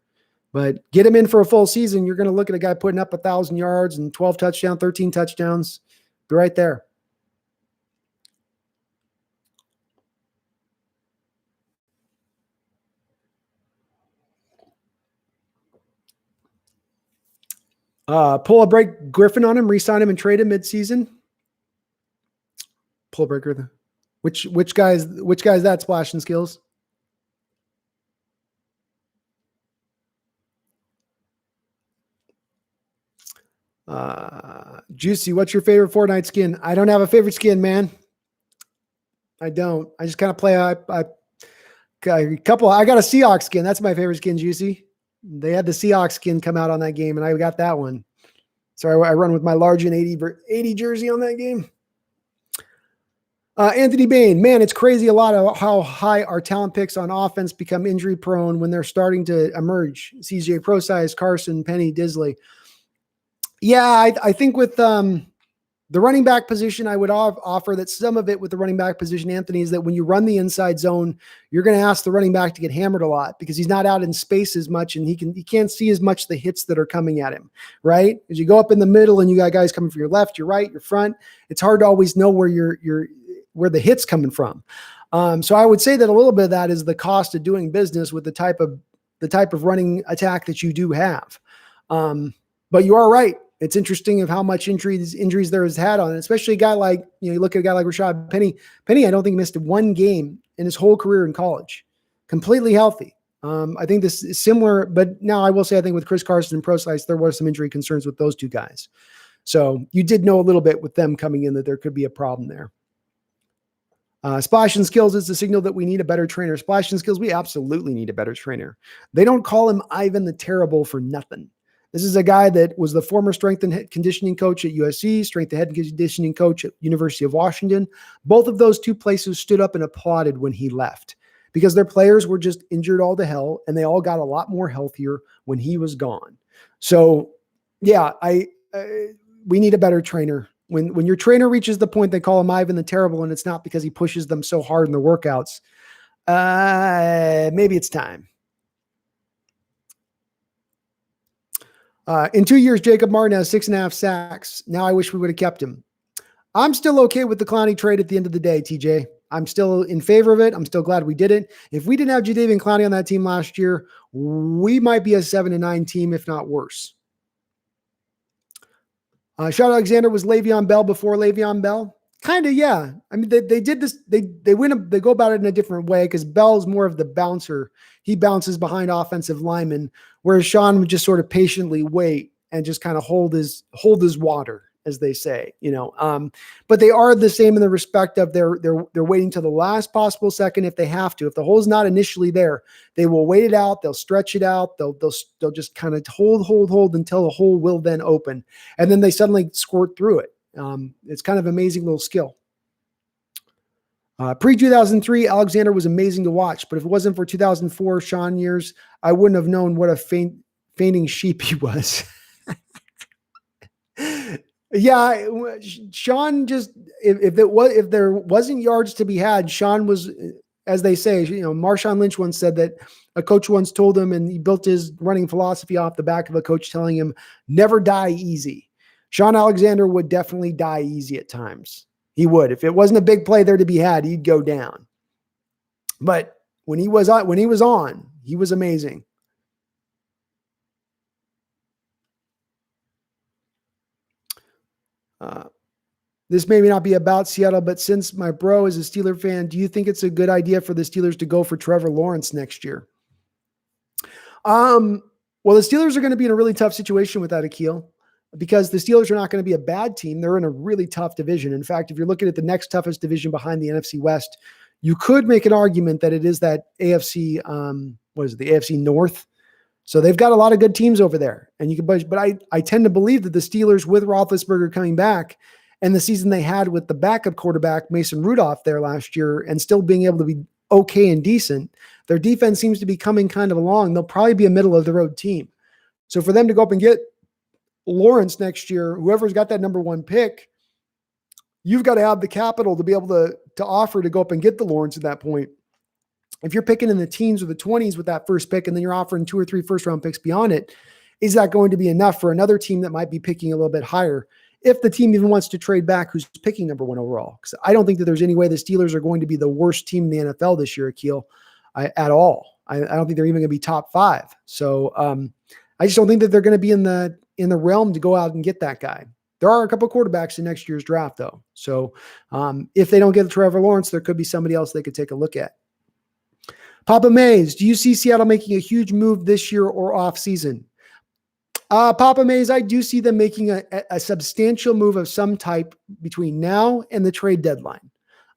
But get him in for a full season, you're going to look at a guy putting up 1,000 yards and 12 touchdowns, 13 touchdowns. Be right there. Pull a break Griffin on him, re-sign him, and trade him mid-season. Pull a break Griffin. Which guy's that splashing skills? Juicy, what's your favorite Fortnite skin? I don't have a favorite skin, man. I don't. I just kind of play. I got a Seahawks skin. That's my favorite skin, Juicy. They had the Seahawks skin come out on that game, and I got that one. So I run with my large and 80 jersey on that game. Anthony Bain, man, it's crazy a lot of how high our talent picks on offense become injury prone when they're starting to emerge. CJ Prosize, Carson, Penny, Disley. Yeah, I think with the running back position, I would offer that some of it with the running back position, Anthony, is that when you run the inside zone, you're going to ask the running back to get hammered a lot because he's not out in space as much, and he can't see as much the hits that are coming at him, right? As you go up in the middle and you got guys coming from your left, your right, your front, it's hard to always know where the hit's coming from. So I would say that a little bit of that is the cost of doing business with the type of running attack that you do have. But you are right. It's interesting of how much injuries there has had on it, especially a guy like, you look at a guy like Rashad Penny. Penny, I don't think missed 1 game in his whole career in college, completely healthy. I think this is similar, but now I will say, I think with Chris Carson and Prosize, there were some injury concerns with those 2 guys. So you did know a little bit with them coming in that there could be a problem there. Splash and skills is the signal that we need a better trainer. Splash and skills, we absolutely need a better trainer. They don't call him Ivan the Terrible for nothing. This is a guy that was the former strength and conditioning coach at USC, strength and head conditioning coach at University of Washington. Both of those 2 places stood up and applauded when he left because their players were just injured all to hell, and they all got a lot more healthier when he was gone. So, yeah, we need a better trainer. When your trainer reaches the point they call him Ivan the Terrible, and it's not because he pushes them so hard in the workouts, maybe it's time. In 2 years, Jacob Martin has 6.5 sacks. Now I wish we would have kept him. I'm still okay with the Clowney trade at the end of the day, TJ. I'm still in favor of it. I'm still glad we did it. If we didn't have Jadeveon Clowney on that team last year, we might be a 7-9 team, if not worse. Sean Alexander was Le'Veon Bell before Le'Veon Bell. Kind of, yeah. I mean, they did this. They go about it in a different way because Bell's more of the bouncer. He bounces behind offensive linemen, whereas Sean would just sort of patiently wait and just kind of hold his water, as they say, But they are the same in the respect of they're waiting till the last possible second if they have to. If the hole's not initially there, they will wait it out. They'll stretch it out. They'll just kind of hold until the hole will then open, and then they suddenly squirt through it. It's kind of amazing little skill. Pre-2003, Alexander was amazing to watch, but if it wasn't for 2004 Sean years, I wouldn't have known what a fainting sheep he was. Yeah, Sean just if there wasn't yards to be had, Sean was, as they say, Marshawn Lynch once said that a coach once told him, and he built his running philosophy off the back of a coach telling him, never die easy. Sean Alexander would definitely die easy at times. He would. If it wasn't a big play there to be had, he'd go down. But when he was on, he was amazing. This may not be about Seattle, but since my bro is a Steeler fan, do you think it's a good idea for the Steelers to go for Trevor Lawrence next year? Well, the Steelers are going to be in a really tough situation with that, Akil, because the Steelers are not going to be a bad team. They're in a really tough division. In fact, if you're looking at the next toughest division behind the NFC West, you could make an argument that it is that AFC, the AFC North. So they've got a lot of good teams over there, and you can, but I tend to believe that the Steelers, with Roethlisberger coming back and the season they had with the backup quarterback Mason Rudolph there last year, and still being able to be okay and decent, their defense seems to be coming kind of along. They'll probably be a middle of the road team. So for them to go up and get Lawrence next year, whoever's got that number one pick, you've got to have the capital to be able to offer to go up and get the Lawrence at that point. If you're picking in the teens or the 20s with that first pick, and then you're offering 2 or 3 first-round picks beyond it, is that going to be enough for another team that might be picking a little bit higher? If the team even wants to trade back, who's picking number 1 overall? Because I don't think that there's any way the Steelers are going to be the worst team in the NFL this year, Akil, at all. I don't think they're even going to be top 5. So I just don't think that they're going to be in the realm to go out and get that guy. There are a couple of quarterbacks in next year's draft, though. So if they don't get Trevor Lawrence, there could be somebody else they could take a look at. Papa Mays, do you see Seattle making a huge move this year or off season? Papa Mays, I do see them making a substantial move of some type between now and the trade deadline.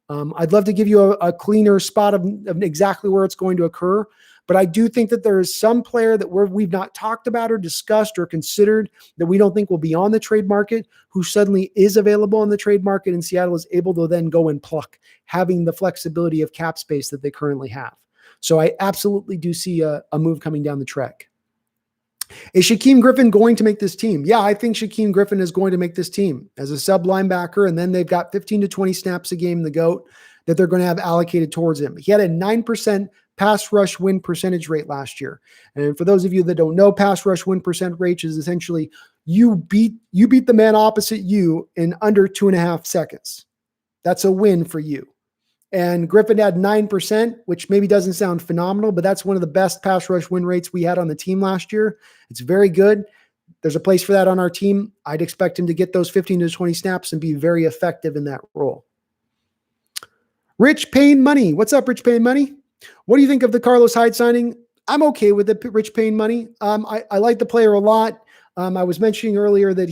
I'd love to give you a cleaner spot of exactly where it's going to occur, but I do think that there is some player that we've not talked about or discussed or considered that we don't think will be on the trade market, who suddenly is available on the trade market, and Seattle is able to then go and pluck, having the flexibility of cap space that they currently have. So I absolutely do see a move coming down the track. Is Shaquem Griffin going to make this team? Yeah, I think Shaquem Griffin is going to make this team as a sub linebacker, and then they've got 15 to 20 snaps a game, the GOAT, that they're going to have allocated towards him. He had a 9% pass rush win percentage rate last year. And for those of you that don't know, pass rush win percent rate is essentially you beat the man opposite you in under 2.5 seconds. That's a win for you. And Griffin had 9%, which maybe doesn't sound phenomenal, but that's one of the best pass rush win rates we had on the team last year. It's very good. There's a place for that on our team. I'd expect him to get those 15 to 20 snaps and be very effective in that role. Rich Payne Money. What's up, Rich Payne Money? What do you think of the Carlos Hyde signing? I'm okay with the Rich Payne Money. I like the player a lot. I was mentioning earlier that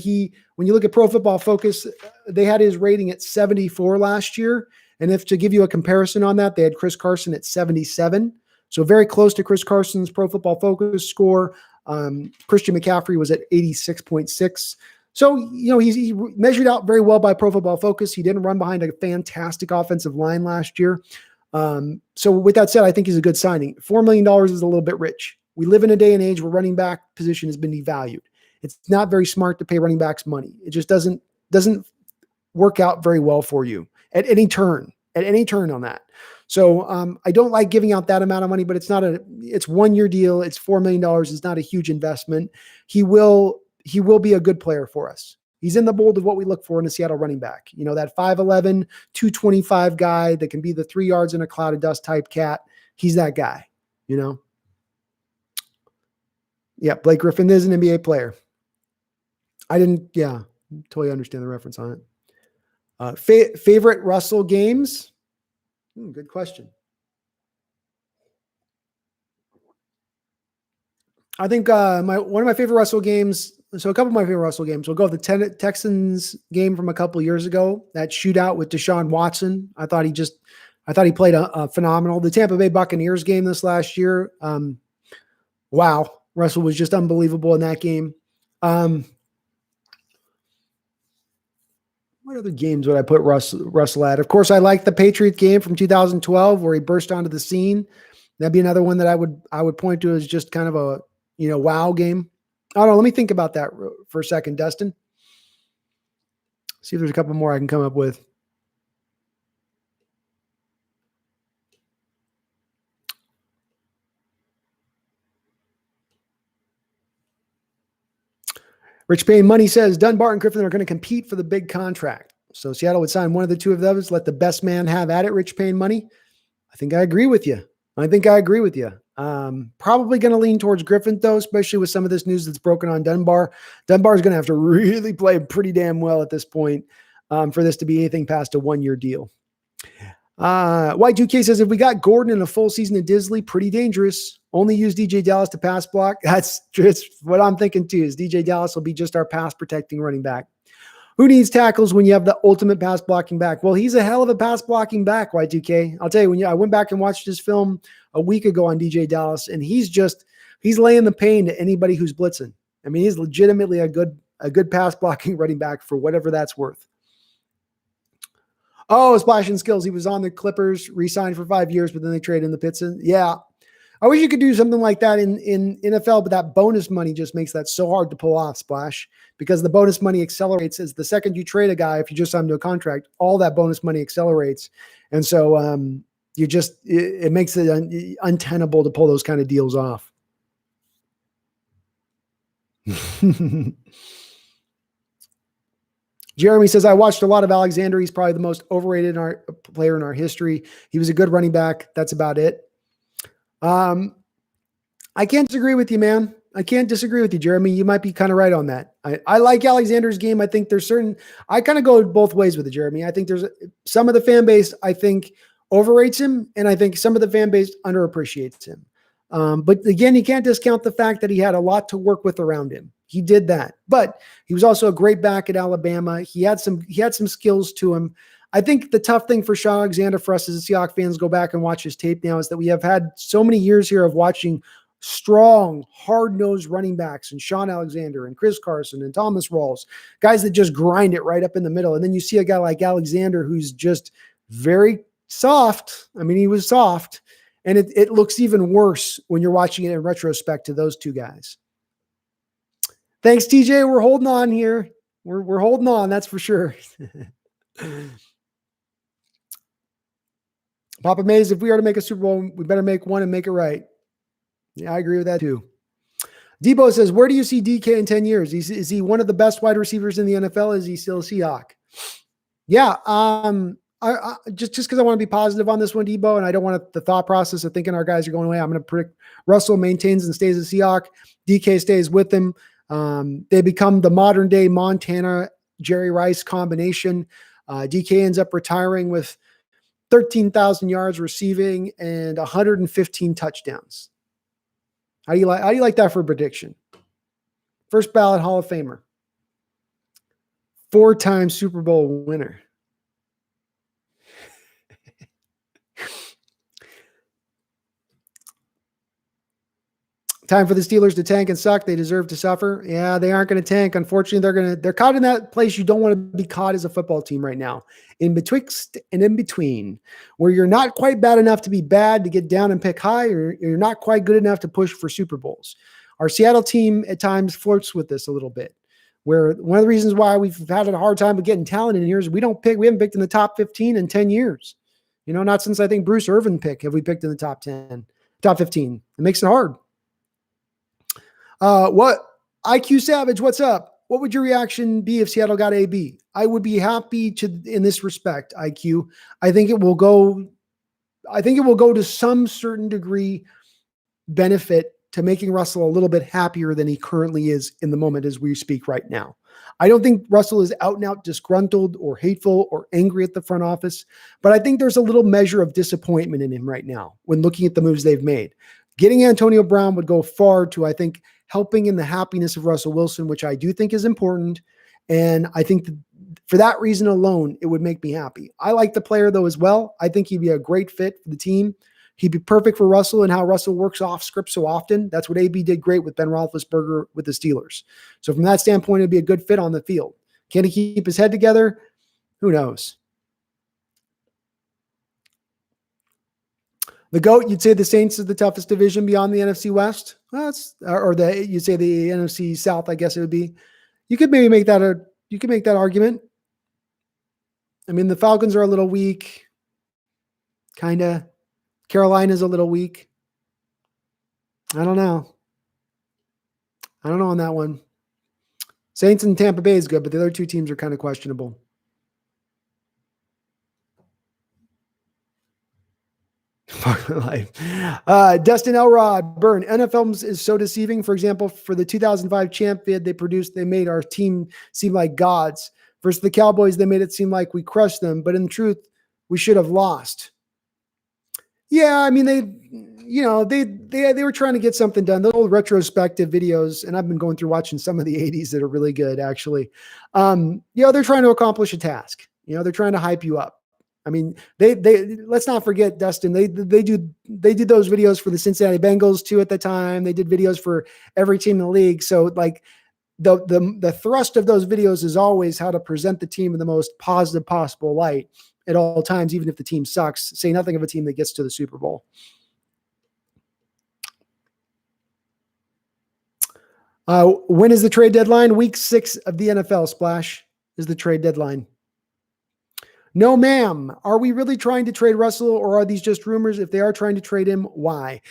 when you look at Pro Football Focus, they had his rating at 74 last year. And if to give you a comparison on that, they had Chris Carson at 77. So very close to Chris Carson's Pro Football Focus score. Christian McCaffrey was at 86.6. So, he measured out very well by Pro Football Focus. He didn't run behind a fantastic offensive line last year. So with that said, I think he's a good signing. $4 million is a little bit rich. We live in a day and age where running back position has been devalued. It's not very smart to pay running backs money. It just doesn't work out very well for you at any turn on that. So I don't like giving out that amount of money, but it's 1-year deal. It's $4 million. It's not a huge investment. He will be a good player for us. He's in the mold of what we look for in a Seattle running back. That 5'11", 225 guy that can be the 3 yards in a cloud of dust type cat. He's that guy, Yeah, Blake Griffin is an NBA player. Totally understand the reference on it. Favorite Russell games? Good question. I think one of my favorite Russell games. So a couple of my favorite Russell games. We'll go with the Texans game from a couple of years ago. That shootout with Deshaun Watson. I thought he played a phenomenal. The Tampa Bay Buccaneers game this last year. Wow, Russell was just unbelievable in that game. What other games would I put Russell at? Of course, I like the Patriots game from 2012 where he burst onto the scene. That'd be another one that I would point to as just kind of a, wow game. I don't know. Let me think about that for a second, Dustin. See if there's a couple more I can come up with. Rich Payne Money says Dunbar and Griffin are going to compete for the big contract. So Seattle would sign one of the two of those, let the best man have at it, Rich Payne Money. I think I agree with you. Probably going to lean towards Griffin, though, especially with some of this news that's broken on Dunbar. Dunbar is going to have to really play pretty damn well at this point for this to be anything past a one-year deal. Y2K says, if we got Gordon in a full season of Disley, pretty dangerous. Only use DJ Dallas to pass block. That's just what I'm thinking too, is DJ Dallas will be just our pass protecting running back. Who needs tackles when you have the ultimate pass blocking back? Well, he's a hell of a pass blocking back, Y2K. I'll tell you, I went back and watched his film a week ago on DJ Dallas, and he's laying the pain to anybody who's blitzing. I mean, he's legitimately a good pass blocking running back for whatever that's worth. Oh, splashing skills. He was on the Clippers, re-signed for 5 years, but then they traded in the pits. Yeah. I wish you could do something like that in NFL, but that bonus money just makes that so hard to pull off, Splash, because the bonus money accelerates as the second you trade a guy, if you just sign him to a contract, all that bonus money accelerates. And so it makes it untenable to pull those kind of deals off. Jeremy says, I watched a lot of Alexander. He's probably the most overrated player in our history. He was a good running back. That's about it. I can't disagree with you, man. I can't disagree with you, Jeremy. You might be kind of right on that. I like Alexander's game. I think I kind of go both ways with it, Jeremy. I think there's some of the fan base, I think, overrates him, and I think some of the fan base underappreciates him. But again, you can't discount the fact that he had a lot to work with around him. He did that, but he was also a great back at Alabama. He had some skills to him. I think the tough thing for Sean Alexander, for us as Seahawks fans, go back and watch his tape now, is that we have had so many years here of watching strong, hard-nosed running backs and Sean Alexander and Chris Carson and Thomas Rawls, guys that just grind it right up in the middle. And then you see a guy like Alexander who's just very soft. I mean, he was soft, and it looks even worse when you're watching it in retrospect to those two guys. Thanks, TJ. We're holding on here. We're holding on, that's for sure. Papa Mays, if we are to make a Super Bowl, we better make one and make it right. Yeah, I agree with that too. Debo says, where do you see DK in 10 years? Is he one of the best wide receivers in the NFL? Is he still a Seahawk? Yeah. I just because I want to be positive on this one, Debo, and I don't want the thought process of thinking our guys are going away. I'm going to predict Russell maintains and stays a Seahawk. DK stays with him. They become the modern day Montana Jerry Rice combination. DK ends up retiring with 13,000 yards receiving and 115 touchdowns. How do you like that for a prediction? First ballot Hall of Famer. 4-time Super Bowl winner. Time for the Steelers to tank and suck. They deserve to suffer. Yeah, they aren't going to tank. Unfortunately, they're caught in that place you don't want to be caught as a football team right now. In betwixt and in between, where you're not quite bad enough to be bad to get down and pick high, or you're not quite good enough to push for Super Bowls. Our Seattle team at times flirts with this a little bit, where one of the reasons why we've had a hard time with getting talent in here is we haven't picked in the top 15 in 10 years. Not since I think Bruce Irvin have we picked in the top 15. It makes it hard. What IQ Savage, what's up? What would your reaction be if Seattle got AB? I would be happy in this respect, IQ. I think it will go to some certain degree benefit to making Russell a little bit happier than he currently is in the moment as we speak right now. I don't think Russell is out and out disgruntled or hateful or angry at the front office, but I think there's a little measure of disappointment in him right now when looking at the moves they've made. Getting Antonio Brown would go far to, I think, helping in the happiness of Russell Wilson, which I do think is important. And I think for that reason alone, it would make me happy. I like the player, though, as well. I think he'd be a great fit for the team. He'd be perfect for Russell and how Russell works off script so often. That's what AB did great with Ben Roethlisberger with the Steelers. So from that standpoint, it'd be a good fit on the field. Can he keep his head together? Who knows? The GOAT, you'd say the Saints is the toughest division beyond the NFC West? Well, you'd say the NFC South, I guess it would be. You could maybe make that argument. I mean, the Falcons are a little weak. Kind of. Carolina's a little weak. I don't know on that one. Saints and Tampa Bay is good, but the other two teams are kind of questionable. Life. Dustin Elrod, Burn. NFL is so deceiving. For example, for the 2005 champ vid they made our team seem like gods. Versus the Cowboys, they made it seem like we crushed them, but in truth, we should have lost. Yeah, I mean, they were trying to get something done. The old retrospective videos, and I've been going through watching some of the 80s that are really good, actually. They're trying to accomplish a task. They're trying to hype you up. I mean, they let's not forget, Dustin, they did those videos for the Cincinnati Bengals too at the time. They did videos for every team in the league. So like the thrust of those videos is always how to present the team in the most positive possible light at all times, even if the team sucks. Say nothing of a team that gets to the Super Bowl. When is the trade deadline? Week 6 of the NFL, Splash, is the trade deadline. No, ma'am. Are we really trying to trade Russell, or are these just rumors? If they are trying to trade him, why?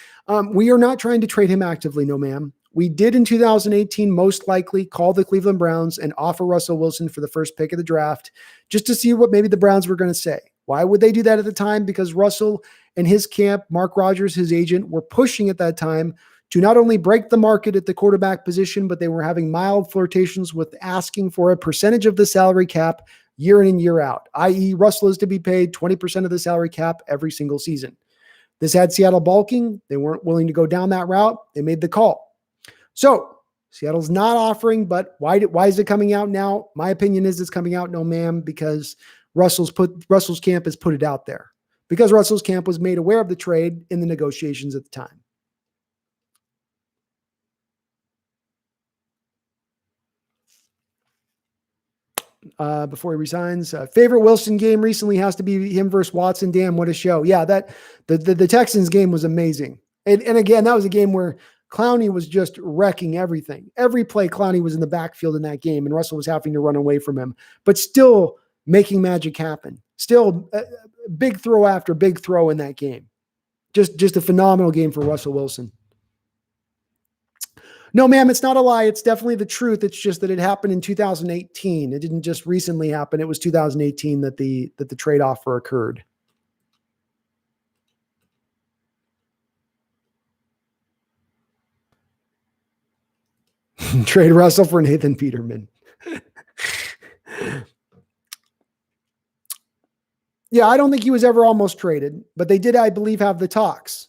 We are not trying to trade him actively, no, ma'am. We did in 2018 most likely call the Cleveland Browns and offer Russell Wilson for the first pick of the draft just to see what maybe the Browns were going to say. Why would they do that at the time? Because Russell and his camp, Mark Rodgers, his agent, were pushing at that time to not only break the market at the quarterback position, but they were having mild flirtations with asking for a percentage of the salary cap year in and year out, i.e. Russell is to be paid 20% of the salary cap every single season. This had Seattle balking. They weren't willing to go down that route. They made the call. So Seattle's not offering, but why is it coming out now? My opinion is it's coming out, no ma'am, because Russell's camp has put it out there. Because Russell's camp was made aware of the trade in the negotiations at the time. Before he resigns. Favorite Wilson game recently has to be him versus Watson. Damn, what a show. Yeah, the Texans game was amazing. And again, that was a game where Clowney was just wrecking everything. Every play, Clowney was in the backfield in that game, and Russell was having to run away from him, but still making magic happen. Still big throw after big throw in that game. Just a phenomenal game for Russell Wilson. No, ma'am, it's not a lie. It's definitely the truth. It's just that it happened in 2018. It didn't just recently happen. It was 2018 that the trade offer occurred. Trade Russell for Nathan Peterman. Yeah, I don't think he was ever almost traded, but they did, I believe, have the talks.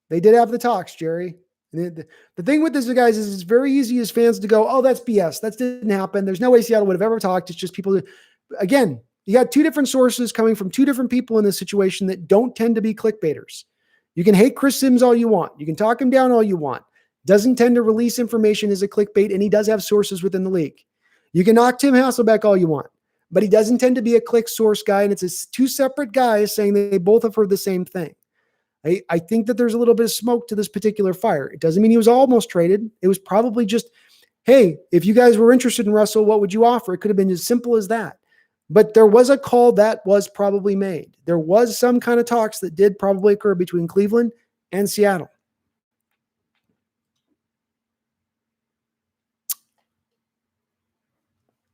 They did have the talks, Jerry. The thing with this, guys, is it's very easy as fans to go, oh, that's BS. That didn't happen. There's no way Seattle would have ever talked. It's just people. Again, you got two different sources coming from two different people in this situation that don't tend to be clickbaiters. You can hate Chris Sims all you want. You can talk him down all you want. Doesn't tend to release information as a clickbait, and he does have sources within the league. You can knock Tim Hasselbeck all you want, but he doesn't tend to be a click source guy, and it's two separate guys saying they both have heard the same thing. I think that there's a little bit of smoke to this particular fire. It doesn't mean he was almost traded. It was probably just, hey, if you guys were interested in Russell, what would you offer? It could have been as simple as that. But there was a call that was probably made. There was some kind of talks that did probably occur between Cleveland and Seattle.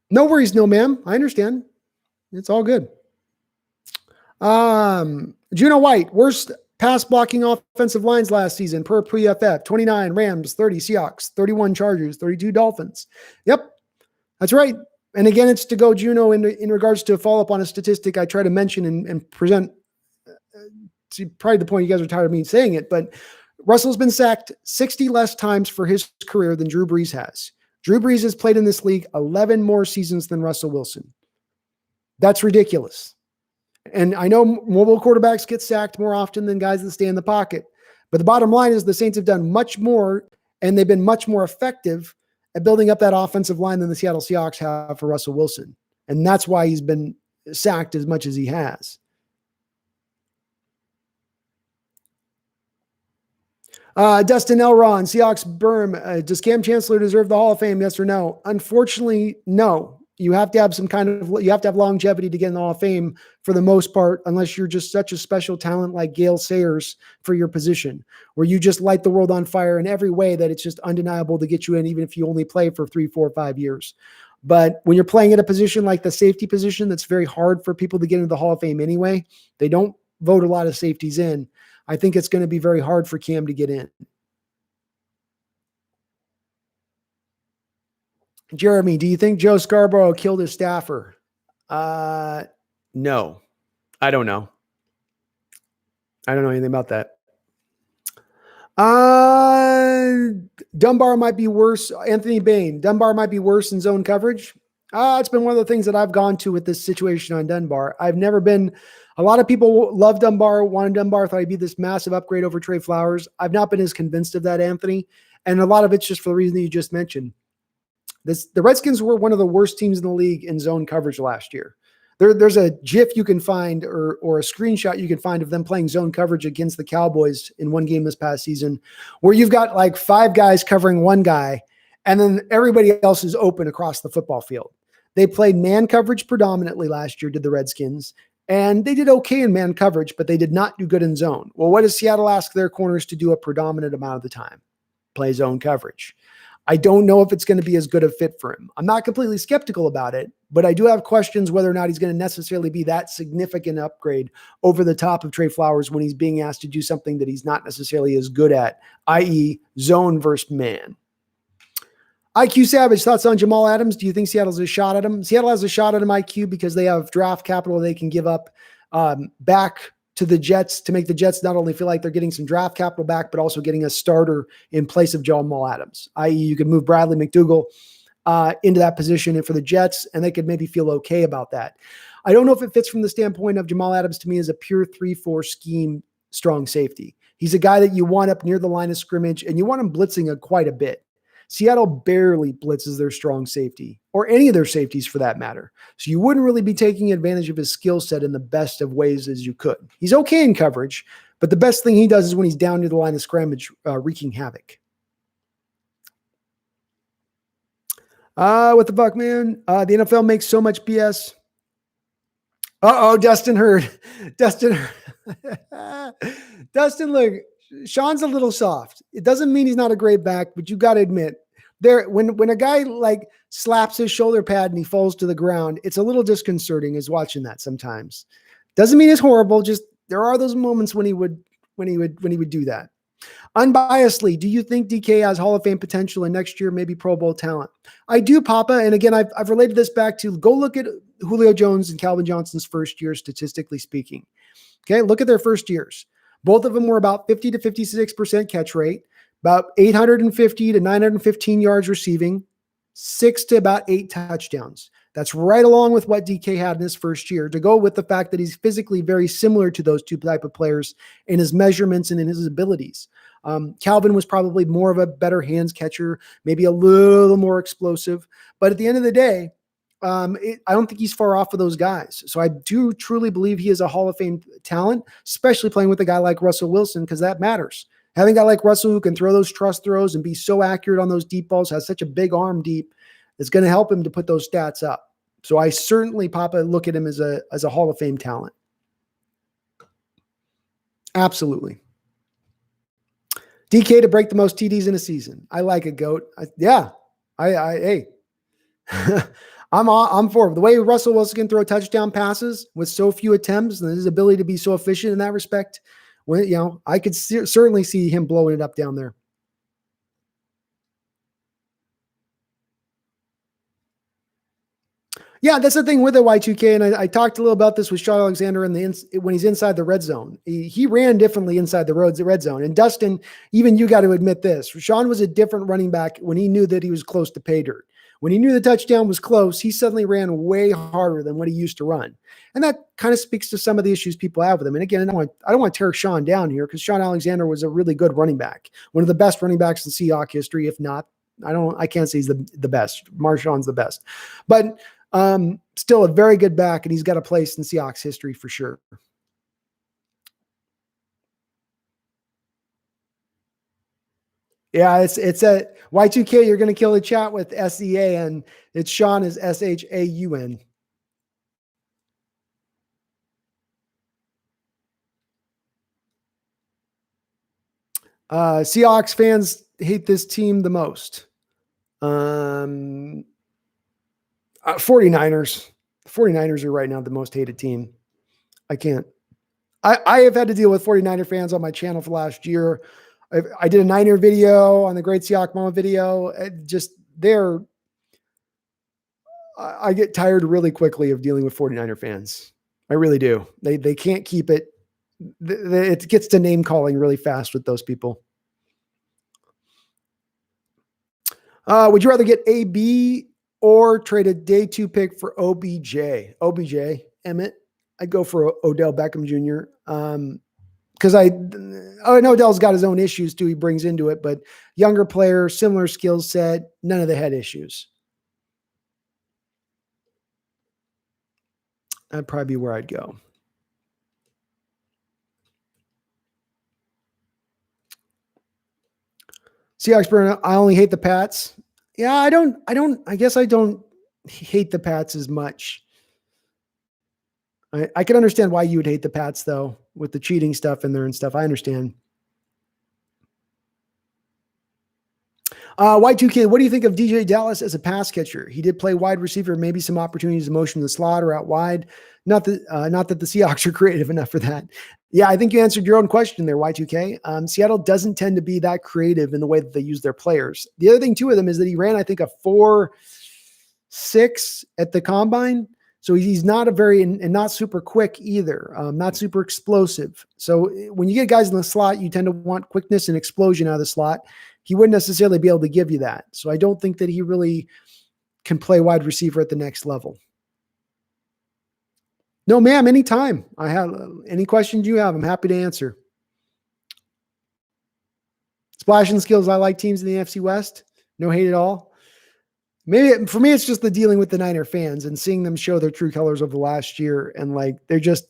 No worries, no ma'am. I understand. It's all good. Juno White, worst pass blocking offensive lines last season per PFF, 29 Rams, 30 Seahawks, 31 Chargers, 32 Dolphins. Yep, that's right. And again, it's to go, Juno, in regards to a follow-up on a statistic I try to mention and present. See, probably the point you guys are tired of me saying it, but Russell's been sacked 60 less times for his career than Drew Brees has. Drew Brees has played in this league 11 more seasons than Russell Wilson. That's ridiculous. And I know mobile quarterbacks get sacked more often than guys that stay in the pocket. But the bottom line is the Saints have done much more, and they've been much more effective at building up that offensive line than the Seattle Seahawks have for Russell Wilson. And that's why he's been sacked as much as he has. Dustin Elron, Seahawks Berm. Does Cam Chancellor deserve the Hall of Fame? Yes or no? Unfortunately, no. You have to have you have to have longevity to get in the Hall of Fame for the most part, unless you're just such a special talent like Gale Sayers for your position, where you just light the world on fire in every way that it's just undeniable to get you in, even if you only play for 3, 4, 5 years. But when you're playing at a position like the safety position, that's very hard for people to get into the Hall of Fame anyway. They don't vote a lot of safeties in. I think it's going to be very hard for Cam to get in. Jeremy, do you think Joe Scarborough killed his staffer? No, I don't know. I don't know anything about that. Dunbar might be worse. Anthony Bain, Dunbar might be worse in zone coverage. It's been one of the things that I've gone to with this situation on Dunbar. I've never been, a lot of people love Dunbar, wanted Dunbar, thought he'd be this massive upgrade over Trey Flowers. I've not been as convinced of that, Anthony. And a lot of it's just for the reason that you just mentioned. The Redskins were one of the worst teams in the league in zone coverage last year. There's a GIF you can find or a screenshot you can find of them playing zone coverage against the Cowboys in one game this past season, where you've got like 5 guys covering one guy, and then everybody else is open across the football field. They played man coverage predominantly last year, did the Redskins, and they did okay in man coverage, but they did not do good in zone. Well, what does Seattle ask their corners to do a predominant amount of the time? Play zone coverage. I don't know if it's going to be as good a fit for him. I'm not completely skeptical about it, but I do have questions whether or not he's going to necessarily be that significant upgrade over the top of Trey Flowers when he's being asked to do something that he's not necessarily as good at, i.e. zone versus man. IQ Savage, thoughts on Jamal Adams? Do you think Seattle's a shot at him? Seattle has a shot at him, IQ, because they have draft capital they can give up back to the Jets to make the Jets not only feel like they're getting some draft capital back, but also getting a starter in place of Jamal Adams, i.e. you could move Bradley McDougall into that position for the Jets, and they could maybe feel okay about that. I don't know if it fits from the standpoint of Jamal Adams to me as a pure 3-4 scheme strong safety. He's a guy that you want up near the line of scrimmage, and you want him blitzing quite a bit. Seattle barely blitzes their strong safety, or any of their safeties for that matter. So you wouldn't really be taking advantage of his skill set in the best of ways as you could. He's okay in coverage, but the best thing he does is when he's down near the line of scrimmage, wreaking havoc. What the fuck, man? The NFL makes so much BS. Dustin Hurd. Dustin, look, Sean's a little soft. It doesn't mean he's not a great back, but you got to admit, when a guy like slaps his shoulder pad and he falls to the ground, it's a little disconcerting as watching that sometimes. Doesn't mean it's horrible. Just there are those moments when he would do that. Unbiasedly, do you think DK has Hall of Fame potential and next year maybe Pro Bowl talent? I do, Papa. And again, I've related this back to go look at Julio Jones and Calvin Johnson's first year, statistically speaking. Okay, look at their first years. Both of them were about 50 to 56% catch rate, about 850 to 915 yards receiving, 6 to about 8 touchdowns. That's right along with what DK had in his first year, to go with the fact that he's physically very similar to those two type of players in his measurements and in his abilities. Calvin was probably more of a better hands catcher, maybe a little more explosive. But at the end of the day, I don't think he's far off of those guys. So I do truly believe he is a Hall of Fame talent, especially playing with a guy like Russell Wilson, because that matters. Having a guy like Russell who can throw those trust throws and be so accurate on those deep balls, has such a big arm deep, it's going to help him to put those stats up. So I certainly, Papa, look at him as a Hall of Fame talent. Absolutely. DK to break the most TDs in a season. I like it, GOAT. Hey. I'm for it. The way Russell Wilson can throw touchdown passes with so few attempts and his ability to be so efficient in that respect, I could certainly see him blowing it up down there. Yeah, that's the thing with the Y2K, and I talked a little about this with Sean Alexander when he's inside the red zone. He ran differently inside the red zone. And Dustin, even you got to admit this. Sean was a different running back when he knew that he was close to pay dirt. When he knew the touchdown was close, he suddenly ran way harder than what he used to run. And that kind of speaks to some of the issues people have with him. And again, I don't want to tear Sean down here, because Sean Alexander was a really good running back. One of the best running backs in Seahawks history, if not, I can't say he's the best. Marshawn's the best. But Still a very good back, and he's got a place in Seahawks history for sure. Yeah, it's a Y2K. You're going to kill the chat with SEA, and it's Sean is SHAUN. Seahawks fans hate this team the most. 49ers. 49ers are right now the most hated team. I can't. I have had to deal with 49er fans on my channel for last year. I did a Niner video on the Great Seahawk Moment video. I get tired really quickly of dealing with 49er fans. I really do. They can't keep it. It gets to name calling really fast with those people. Would you rather get AB or trade a day 2 pick for OBJ? Emmett. I'd go for Odell Beckham Jr. Because Odell's got his own issues too. He brings into it, but younger player, similar skill set, none of the head issues. That'd probably be where I'd go. Seahawks burn. I only hate the Pats. Yeah, I guess I don't hate the Pats as much. I can understand why you would hate the Pats though, with the cheating stuff in there and stuff. I understand. Y2K, what do you think of DJ Dallas as a pass catcher? He did play wide receiver, maybe some opportunities to motion the slot or out wide. Not that the Seahawks are creative enough for that. Yeah, I think you answered your own question there, Y2K. Seattle doesn't tend to be that creative in the way that they use their players. The other thing too with him is that he ran, I think, a 4.6 at the combine. So he's not and not super quick either, not super explosive. So when you get guys in the slot, you tend to want quickness and explosion out of the slot. He wouldn't necessarily be able to give you that. So I don't think that he really can play wide receiver at the next level. No, ma'am, anytime. I have any questions you have, I'm happy to answer. Splashing skills, I like teams in the NFC West. No hate at all. Maybe for me, it's just the dealing with the Niner fans and seeing them show their true colors over the last year. And like, they're just,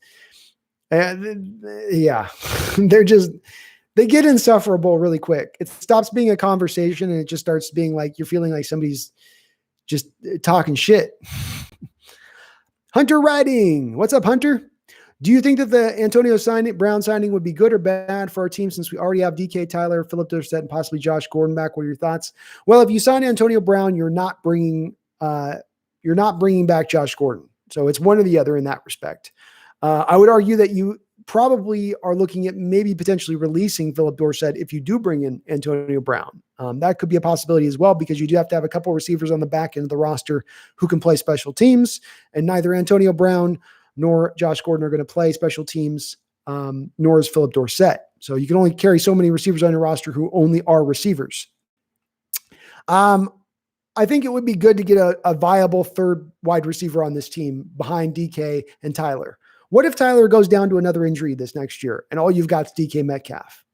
yeah, they get insufferable really quick. It stops being a conversation and it just starts being like, you're feeling like somebody's just talking shit. Hunter Riding. What's up, Hunter? Do you think that the Antonio Brown signing would be good or bad for our team since we already have DK, Tyler, Philip Dorsett, and possibly Josh Gordon back? What are your thoughts? Well, if you sign Antonio Brown, you're not bringing back Josh Gordon. So it's one or the other in that respect. I would argue that you probably are looking at maybe potentially releasing Philip Dorsett if you do bring in Antonio Brown. That could be a possibility as well, because you do have to have a couple receivers on the back end of the roster who can play special teams, and neither Antonio Brown nor Josh Gordon are going to play special teams, nor is Philip Dorsett. So you can only carry so many receivers on your roster who only are receivers. I think it would be good to get a viable third wide receiver on this team behind DK and Tyler. What if Tyler goes down to another injury this next year and all you've got is DK Metcalf?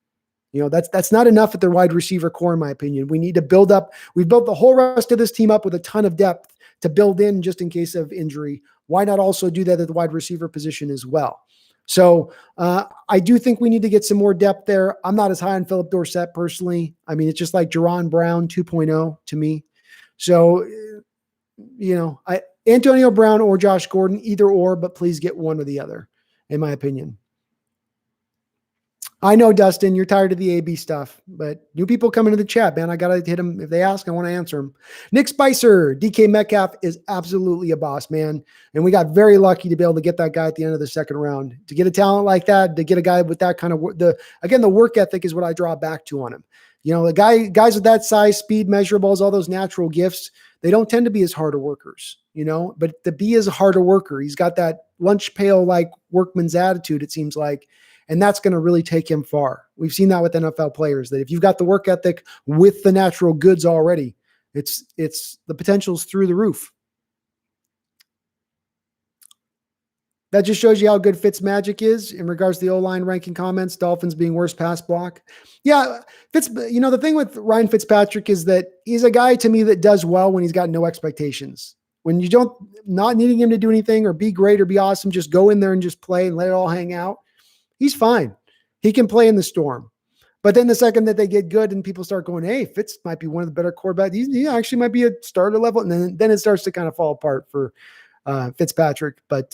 You know, that's not enough at their wide receiver core, in my opinion. We need to build up. We've built the whole rest of this team up with a ton of depth to build in just in case of injury. Why not also do that at the wide receiver position as well? So I do think we need to get some more depth there. I'm not as high on Philip Dorsett personally. I mean, it's just like Jaron Brown 2.0 to me. So, you know, Antonio Brown or Josh Gordon, either or, but please get one or the other, in my opinion. I know, Dustin, you're tired of the AB stuff, but new people come into the chat, man. I got to hit them. If they ask, I want to answer them. Nick Spicer, DK Metcalf is absolutely a boss, man. And we got very lucky to be able to get that guy at the end of the second round. To get a talent like that, to get a guy with that kind of the work ethic is what I draw back to on him. You know, guys with that size, speed, measurables, all those natural gifts, they don't tend to be as harder workers, you know, but to be as a harder worker, he's got that lunch pail like workman's attitude, it seems like. And that's going to really take him far. We've seen that with NFL players, that if you've got the work ethic with the natural goods already, it's the potential's through the roof. That just shows you how good Fitzmagic is in regards to the O-line ranking comments, Dolphins being worst pass block. Yeah, you know, the thing with Ryan Fitzpatrick is that he's a guy to me that does well when he's got no expectations. when you don't, not needing him to do anything or be great or be awesome, just go in there and just play and let it all hang out. He's fine. He can play in the storm. But then the second that they get good and people start going, hey, Fitz might be one of the better quarterbacks. He actually might be a starter level. And then it starts to kind of fall apart for Fitzpatrick. But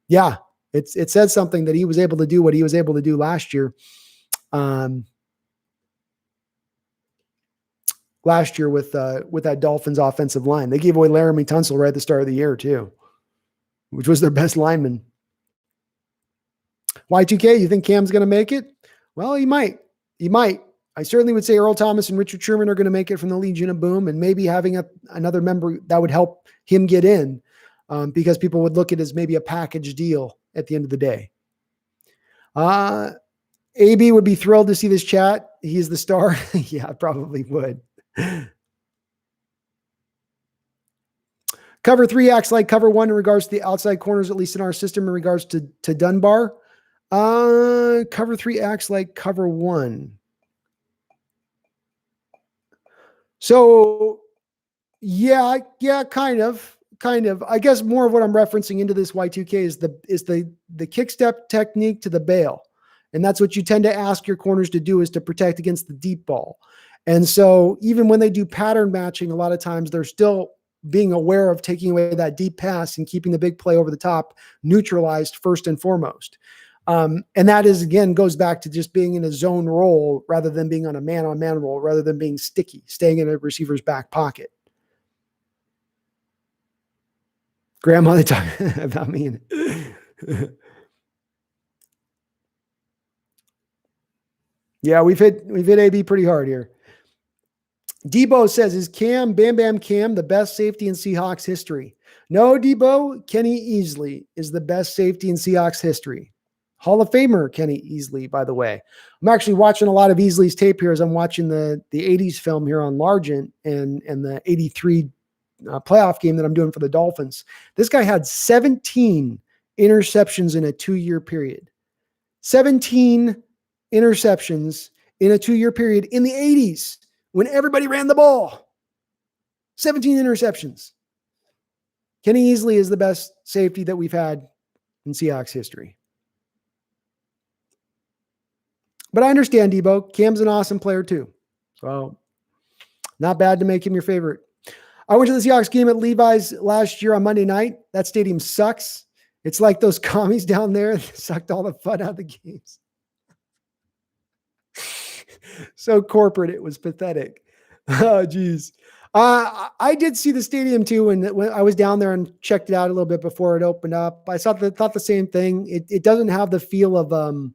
yeah, it says something that he was able to do what he was able to do last year. Last year with that Dolphins offensive line. They gave away Laramie Tunsil right at the start of the year too, which was their best lineman. Y2K, you think Cam's going to make it? Well, he might. He might. I certainly would say Earl Thomas and Richard Sherman are going to make it from the Legion of Boom, and maybe having another member that would help him get in because people would look at it as maybe a package deal at the end of the day. AB would be thrilled to see this chat. He's the star. Yeah, probably would. Cover 3 acts like cover 1 in regards to the outside corners, at least in our system, in regards to Dunbar. Cover 3 acts like cover 1. So yeah, kind of. I guess more of what I'm referencing into this Y2K is the kick step technique to the bail. And that's what you tend to ask your corners to do, is to protect against the deep ball. And so even when they do pattern matching, a lot of times they're still being aware of taking away that deep pass and keeping the big play over the top neutralized first and foremost. And that is, again, goes back to just being in a zone role rather than being on a man-on-man role, rather than being sticky, staying in a receiver's back pocket. Grandma talking about me. Yeah, we've hit AB pretty hard here. Debo says, is Bam Bam Cam the best safety in Seahawks history? No, Debo, Kenny Easley is the best safety in Seahawks history. Hall of Famer Kenny Easley, by the way. I'm actually watching a lot of Easley's tape here as I'm watching the 80s film here on Largent and the 83 playoff game that I'm doing for the Dolphins. This guy had 17 interceptions in a 2-year period. 17 interceptions in a 2-year period in the 80s when everybody ran the ball. 17 interceptions. Kenny Easley is the best safety that we've had in Seahawks history. But I understand, Debo. Cam's an awesome player too. So not bad to make him your favorite. I went to the Seahawks game at Levi's last year on Monday night. That stadium sucks. It's like those commies down there that sucked all the fun out of the games. So corporate, it was pathetic. Oh, geez. I did see the stadium too, and when I was down there and checked it out a little bit before it opened up. I thought the same thing. It doesn't have the feel of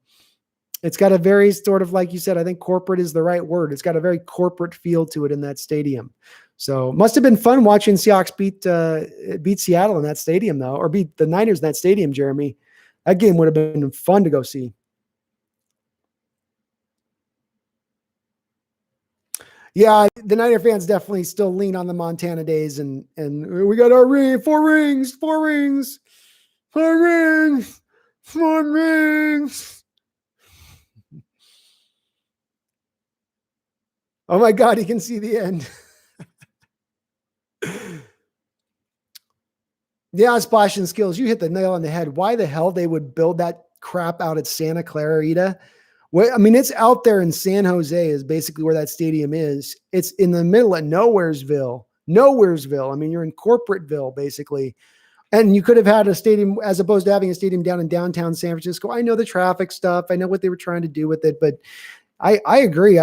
it's got a very sort of, like you said, I think corporate is the right word. It's got a very corporate feel to it in that stadium. So must have been fun watching Seahawks beat Seattle in that stadium, though, or beat the Niners in that stadium, Jeremy. That game would have been fun to go see. Yeah, the Niner fans definitely still lean on the Montana days, and we got our ring, 4 rings, 4 rings, 4 rings, 4 rings. Oh my God, you can see the end. Yeah, splashing skills. You hit the nail on the head. Why the hell they would build that crap out at Santa Clarita? Well, I mean, it's out there in San Jose is basically where that stadium is. It's in the middle of Nowheresville. I mean, you're in Corporateville, basically. And you could have had a stadium as opposed to having a stadium down in downtown San Francisco. I know the traffic stuff. I know what they were trying to do with it, but I agree.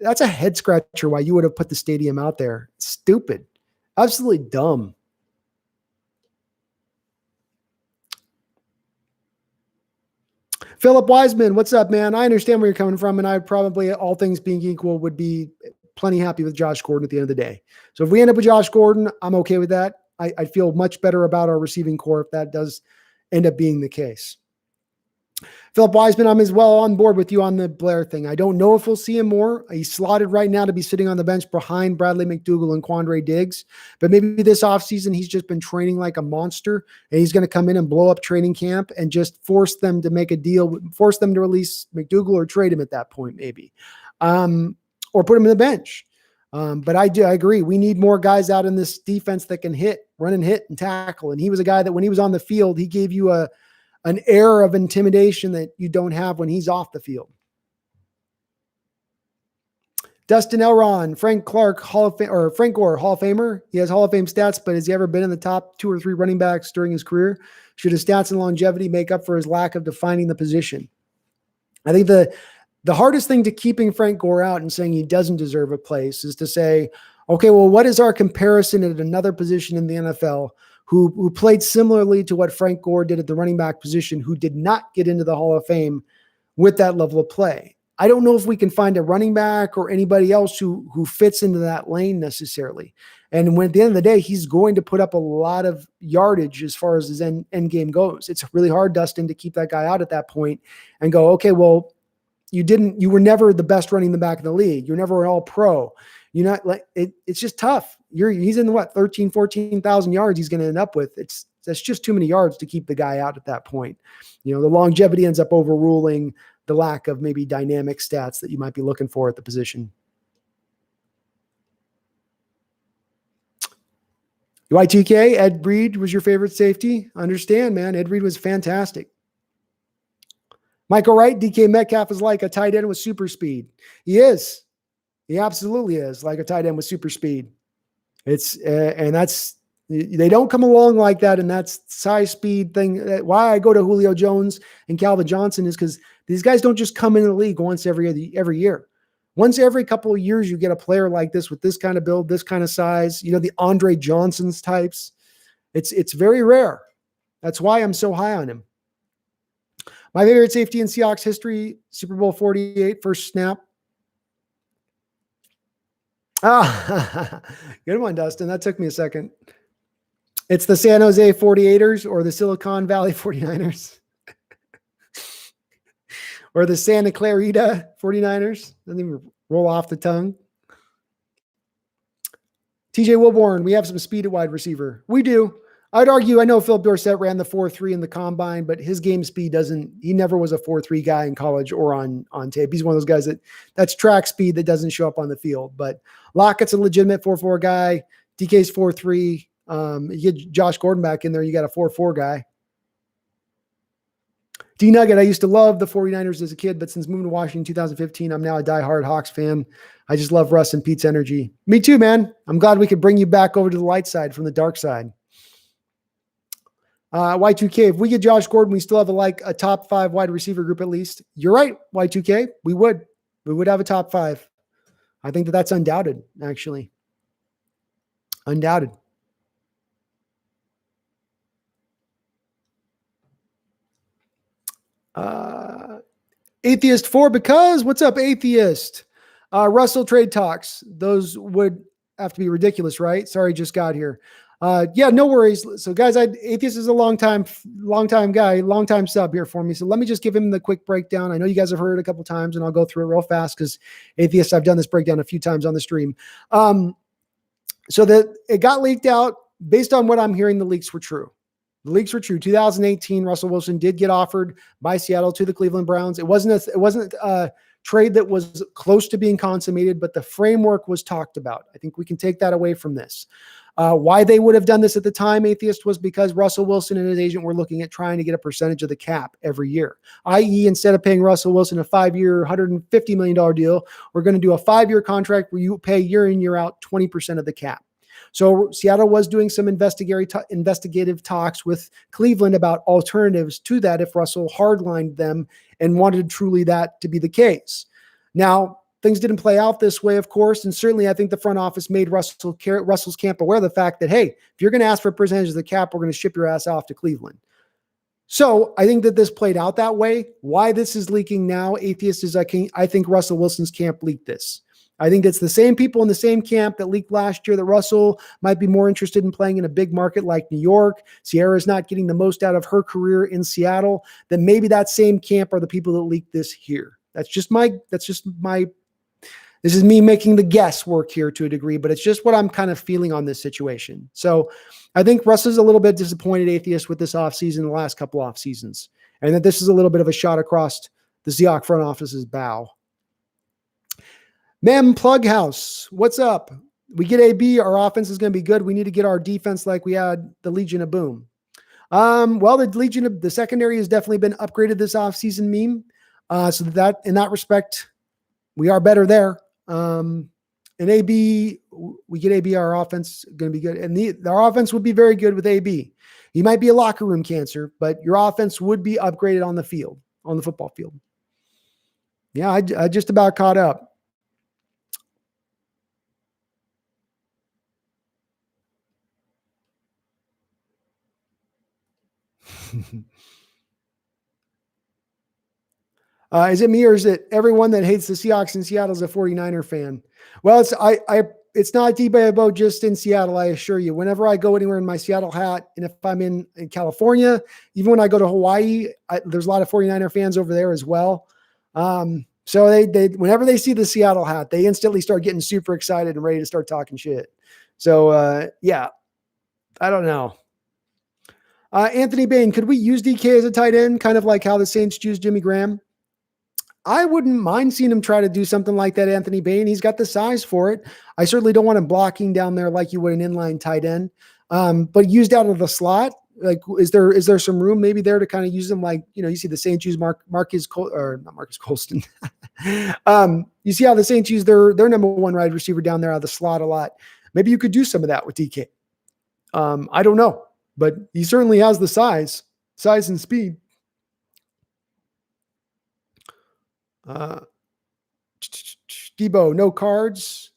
That's a head scratcher why you would have put the stadium out there. Stupid. Absolutely dumb. Philip Wiseman, what's up, man? I understand where you're coming from, and I probably, all things being equal, would be plenty happy with Josh Gordon at the end of the day. So if we end up with Josh Gordon, I'm okay with that. I feel much better about our receiving core if that does end up being the case. Philip Wiseman, I'm as well on board with you on the Blair thing. I don't know if we'll see him more. He's slotted right now to be sitting on the bench behind Bradley McDougall and Quandre Diggs. But maybe this offseason he's just been training like a monster, and he's going to come in and blow up training camp and just force them to make a deal, force them to release McDougall or trade him at that point maybe. Or put him in the bench. But I agree. We need more guys out in this defense that can run and hit and tackle. And he was a guy that when he was on the field, he gave you an air of intimidation that you don't have when he's off the field. Dustin Elron, Frank Clark, Frank Gore, Hall of Famer. He has Hall of Fame stats, but has he ever been in the top 2 or 3 running backs during his career? Should his stats and longevity make up for his lack of defining the position? I think the hardest thing to keeping Frank Gore out and saying he doesn't deserve a place is to say, okay, well, what is our comparison at another position in the NFL who played similarly to what Frank Gore did at the running back position, who did not get into the Hall of Fame with that level of play? I don't know if we can find a running back or anybody else who fits into that lane necessarily. And when at the end of the day, he's going to put up a lot of yardage as far as his end game goes. It's really hard, Dustin, to keep that guy out at that point and go, okay, well, you were never the best running back in the league. You're never an all pro. You're not like it's just tough. He's in the 14,000 yards he's going to end up with. That's just too many yards to keep the guy out at that point. The longevity ends up overruling the lack of maybe dynamic stats that you might be looking for at the position. Y2K, Ed Reed was your favorite safety? Understand, man. Ed Reed was fantastic. Michael Wright, DK Metcalf is like a tight end with super speed. He is. He absolutely is like a tight end with super speed. They don't come along like that. And that's size speed thing. Why I go to Julio Jones and Calvin Johnson is because these guys don't just come into the league once every year. Once every couple of years, you get a player like this with this kind of build, this kind of size, the Andre Johnson's types. It's very rare. That's why I'm so high on him. My favorite safety in Seahawks history, Super Bowl 48, first snap. Good one, Dustin. That took me a second. It's the San Jose 48ers or the Silicon Valley 49ers. Or the Santa Clarita 49ers. Doesn't even roll off the tongue. TJ Wilborn, we have some speed at wide receiver. We do. I'd argue, I know Philip Dorsett ran the 4.3 in the combine, but his game speed he never was a 4.3 guy in college or on tape. He's one of those guys that's track speed that doesn't show up on the field. But Lockett's a legitimate 4.4 guy. DK's 4.3. You get Josh Gordon back in there, you got a 4.4 guy. D Nugget, I used to love the 49ers as a kid, but since moving to Washington in 2015, I'm now a diehard Hawks fan. I just love Russ and Pete's energy. Me too, man. I'm glad we could bring you back over to the light side from the dark side. Y2K, if we get Josh Gordon, we still have a top 5 wide receiver group at least. You're right, Y2K. We would have a top 5. I think that's undoubted, actually. Undoubted. Atheist 4, because what's up, Atheist? Russell trade talks. Those would have to be ridiculous, right? Sorry, just got here. Yeah, no worries. So guys, Atheist is a long time guy, long time sub here for me. So let me just give him the quick breakdown. I know you guys have heard it a couple times and I'll go through it real fast because Atheist, I've done this breakdown a few times on the stream. So that it got leaked out based on what I'm hearing, the leaks were true. The leaks were true. 2018, Russell Wilson did get offered by Seattle to the Cleveland Browns. It wasn't a trade that was close to being consummated, but the framework was talked about. I think we can take that away from this. Why they would have done this at the time, Atheist, was because Russell Wilson and his agent were looking at trying to get a percentage of the cap every year, i.e. instead of paying Russell Wilson a 5-year, $150 million deal, we're going to do a 5-year contract where you pay year in, year out 20% of the cap. So Seattle was doing some investigative talks with Cleveland about alternatives to that if Russell hardlined them and wanted truly that to be the case. Now, things didn't play out this way, of course, and certainly I think the front office made Russell's camp aware of the fact that, hey, if you're going to ask for a percentage of the cap, we're going to ship your ass off to Cleveland. So I think that this played out that way. Why this is leaking now, Atheist, is I think Russell Wilson's camp leaked this. I think it's the same people in the same camp that leaked last year that Russell might be more interested in playing in a big market like New York. Sierra's not getting the most out of her career in Seattle. Then maybe that same camp are the people that leaked this here. This is me making the guesswork here to a degree, but it's just what I'm kind of feeling on this situation. So I think Russell's a little bit disappointed, Atheist, with this offseason, the last couple off seasons, and that this is a little bit of a shot across the Seahawks front office's bow. Mem Plug House, what's up? We get AB, our offense is going to be good. We need to get our defense like we had the Legion of Boom. Well, the Legion of the secondary has definitely been upgraded this offseason meme. So that in that respect, we are better there. And AB, we get AB, our offense going to be good. And our offense would be very good with AB. He might be a locker room cancer, but your offense would be upgraded on the field, on the football field. Yeah, I just about caught up. Is it me or is it everyone that hates the Seahawks in Seattle is a 49er fan? Well, it's not Debo just in Seattle, I assure you. Whenever I go anywhere in my Seattle hat, and if I'm in California, even when I go to Hawaii, there's a lot of 49er fans over there as well. So they whenever they see the Seattle hat, they instantly start getting super excited and ready to start talking shit. So yeah, I don't know. Anthony Bain, could we use DK as a tight end, kind of like how the Saints choose Jimmy Graham? I wouldn't mind seeing him try to do something like that, Anthony Bain. He's got the size for it. I certainly don't want him blocking down there like you would an inline tight end. But used out of the slot, like is there some room maybe there to kind of use them like, you see the Saints use Marcus Colston. You see how the Saints use their number one wide receiver down there out of the slot a lot. Maybe you could do some of that with DK. I don't know, but he certainly has the size and speed. Debo, no cards.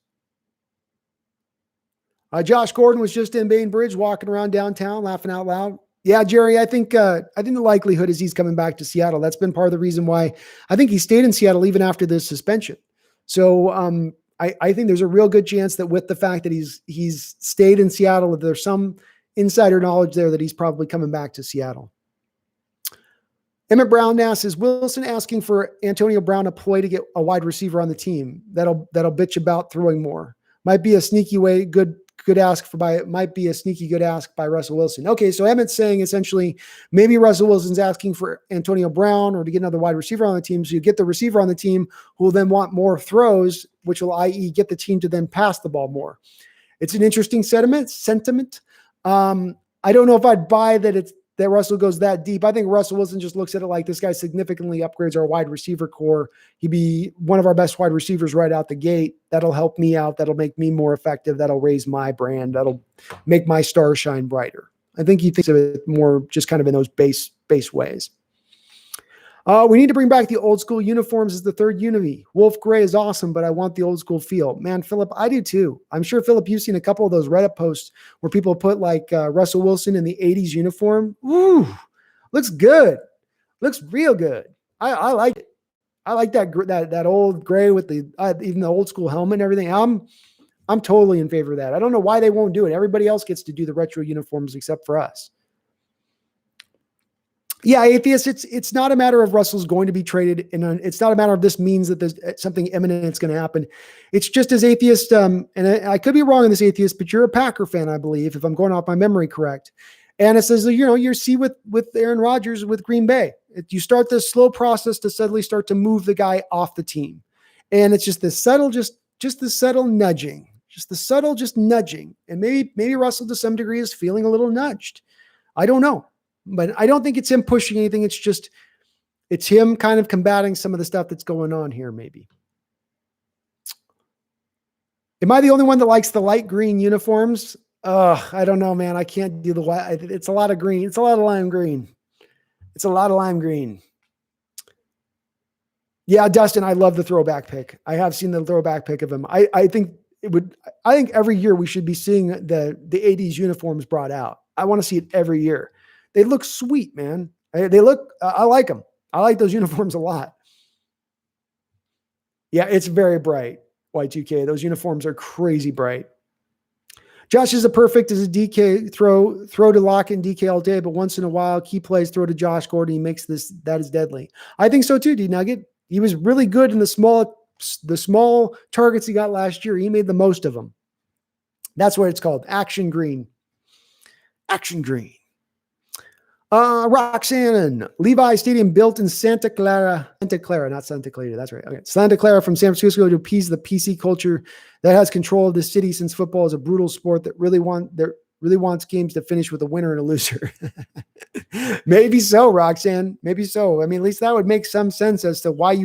Josh Gordon was just in Bainbridge walking around downtown laughing out loud. Yeah, Jerry, I think the likelihood is he's coming back to Seattle. That's been part of the reason why I think he stayed in Seattle even after this suspension. So I think there's a real good chance that with the fact that he's stayed in Seattle, that there's some insider knowledge there that he's probably coming back to Seattle. Emmett Brown asks, is Wilson asking for Antonio Brown a ploy to get a wide receiver on the team that'll bitch about throwing more? Might be a sneaky way, good ask by Russell Wilson. Okay, so Emmett's saying essentially maybe Russell Wilson's asking for Antonio Brown or to get another wide receiver on the team. So you get the receiver on the team who will then want more throws, which will, i.e., get the team to then pass the ball more. It's an interesting sentiment. I don't know if I'd buy that Russell goes that deep. I think Russell Wilson just looks at it like this guy significantly upgrades our wide receiver core. He'd be one of our best wide receivers right out the gate. That'll help me out. That'll make me more effective. That'll raise my brand. That'll make my star shine brighter. I think he thinks of it more just kind of in those base ways. We need to bring back the old school uniforms as the third unity. Wolf gray is awesome, but I want the old school feel. Man, Philip, I do too. I'm sure, Philip, you've seen a couple of those Reddit posts where people put like Russell Wilson in the 80s uniform. Ooh, looks good. Looks real good. I like it. I like that old gray with the even the old school helmet and everything. I'm totally in favor of that. I don't know why they won't do it. Everybody else gets to do the retro uniforms except for us. Yeah, Atheist, it's not a matter of Russell's going to be traded, and it's not a matter of this means that there's something imminent that's going to happen. It's just as Atheist, and I could be wrong on this, Atheist, but you're a Packer fan, I believe, if I'm going off my memory correct. And it says, you see with Aaron Rodgers with Green Bay, you start this slow process to suddenly start to move the guy off the team. And it's just this subtle, just the subtle nudging, And maybe Russell to some degree is feeling a little nudged. I don't know. But I don't think it's him pushing anything. It's him kind of combating some of the stuff that's going on here, maybe. Am I the only one that likes the light green uniforms? I don't know, man. I can't do the white. It's a lot of green. It's a lot of lime green. Yeah, Dustin, I love the throwback pick. I have seen the throwback pick of him. I think every year we should be seeing the 80s uniforms brought out. I want to see it every year. They look sweet, man. I like them. I like those uniforms a lot. Yeah, it's very bright, Y2K. Those uniforms are crazy bright. Josh is perfect as a DK throw to lock and DK all day, but once in a while, key plays throw to Josh Gordon. He makes that is deadly. I think so too, D-Nugget. He was really good in the small targets he got last year. He made the most of them. That's what it's called. Action green. Roxanne, Levi Stadium built in Santa Clara, not Santa Clara. That's right. Okay. Santa Clara from San Francisco to appease the PC culture that has control of the city, since football is a brutal sport that really wants games to finish with a winner and a loser. Maybe so, Roxanne. Maybe so. I mean, at least that would make some sense as to why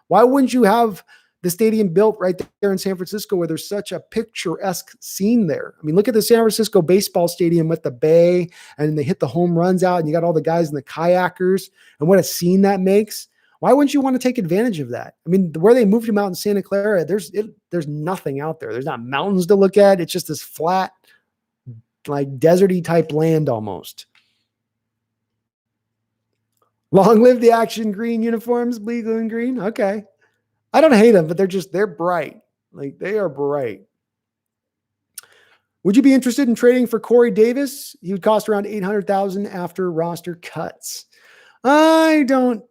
wouldn't you have the stadium built right there in San Francisco where there's such a picturesque scene there? I mean, look at the San Francisco baseball stadium with the bay, and they hit the home runs out, and you got all the guys in the kayakers, and what a scene that makes. Why wouldn't you want to take advantage of that? I mean, where they moved him out in Santa Clara, there's nothing out there. There's not mountains to look at. It's just this flat, like deserty type land almost. Long live the action green uniforms, blue and green. Okay. I don't hate them, but they're bright. Like, they are bright. Would you be interested in trading for Corey Davis? He would cost around $800,000 after roster cuts. I don't.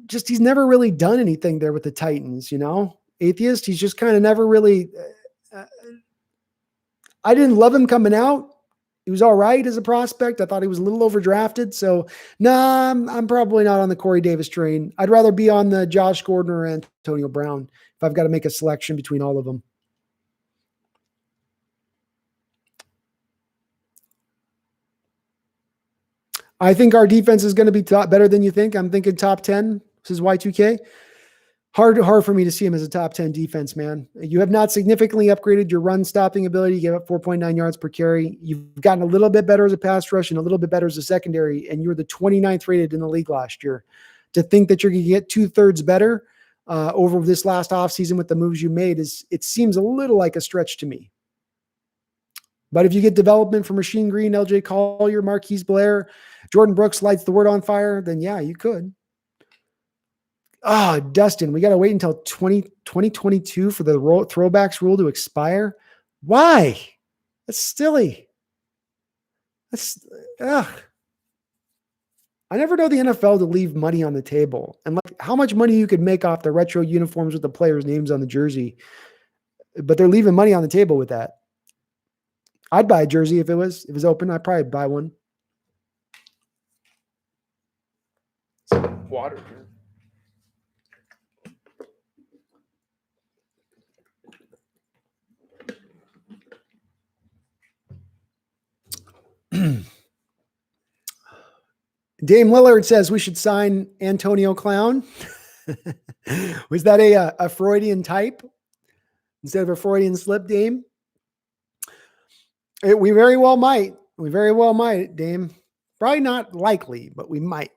Just, he's never really done anything there with the Titans, Atheist. He's just kind of never really. I didn't love him coming out. He was all right as a prospect. I thought he was a little overdrafted. So, I'm probably not on the Corey Davis train. I'd rather be on the Josh Gordon or Antonio Brown if I've got to make a selection between all of them. I think our defense is going to be better than you think. I'm thinking top 10. This is Y2K. Hard for me to see him as a top 10 defense, man. You have not significantly upgraded your run stopping ability. You gave up 4.9 yards per carry. You've gotten a little bit better as a pass rush and a little bit better as a secondary, and you were the 29th rated in the league last year. To think that you're going to get 2/3 better over this last offseason with the moves you made it seems a little like a stretch to me. But if you get development from Rasheem Green, LJ Collier, Marquise Blair, Jordan Brooks lights the word on fire, then yeah, you could. Dustin, we got to wait until 2022 for the throwbacks rule to expire. Why? That's silly. I never know the NFL to leave money on the table, and like how much money you could make off the retro uniforms with the players' names on the jersey, but they're leaving money on the table with that. I'd buy a jersey if it was open. I'd probably buy one. Some water here. Dame Lillard says we should sign Antonio Clown. Was that a Freudian type instead of a Freudian slip, Dame? We very well might. We very well might, Dame. Probably not likely, but we might.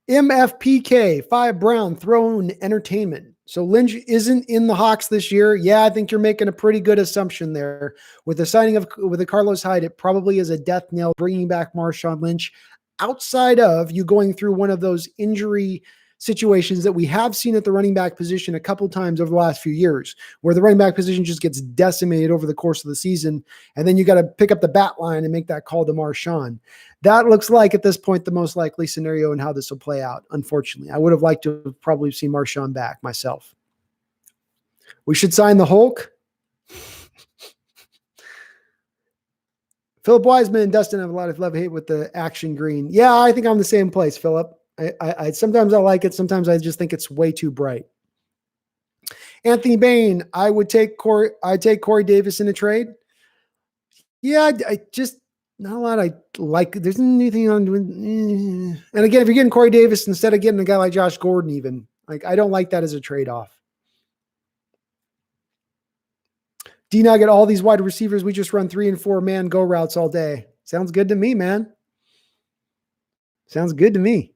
MFPK, 5 Brown, Throne Entertainment. So Lynch isn't in the Hawks this year. Yeah, I think you're making a pretty good assumption there. With the signing with the Carlos Hyde, it probably is a death knell bringing back Marshawn Lynch, outside of you going through one of those injury situations that we have seen at the running back position a couple times over the last few years, where the running back position just gets decimated over the course of the season, and then you got to pick up the bat line and make that call to Marshawn. That looks like at this point the most likely scenario in how this will play out. Unfortunately, I would have liked to have probably seen Marshawn back myself. We should sign the Hulk. Philip Wiseman and Dustin have a lot of love-hate with the action green. Yeah, I think I'm the same place, Philip. I sometimes I like it. Sometimes I just think it's way too bright. Anthony Bain, I'd take Corey Davis in a trade. Yeah, I just not a lot I like. There's anything on doing. And again, if you're getting Corey Davis instead of getting a guy like Josh Gordon, even like I don't like that as a trade-off. D-Nugget, all these wide receivers, we just run 3 and 4 man go routes all day. Sounds good to me, man. Sounds good to me.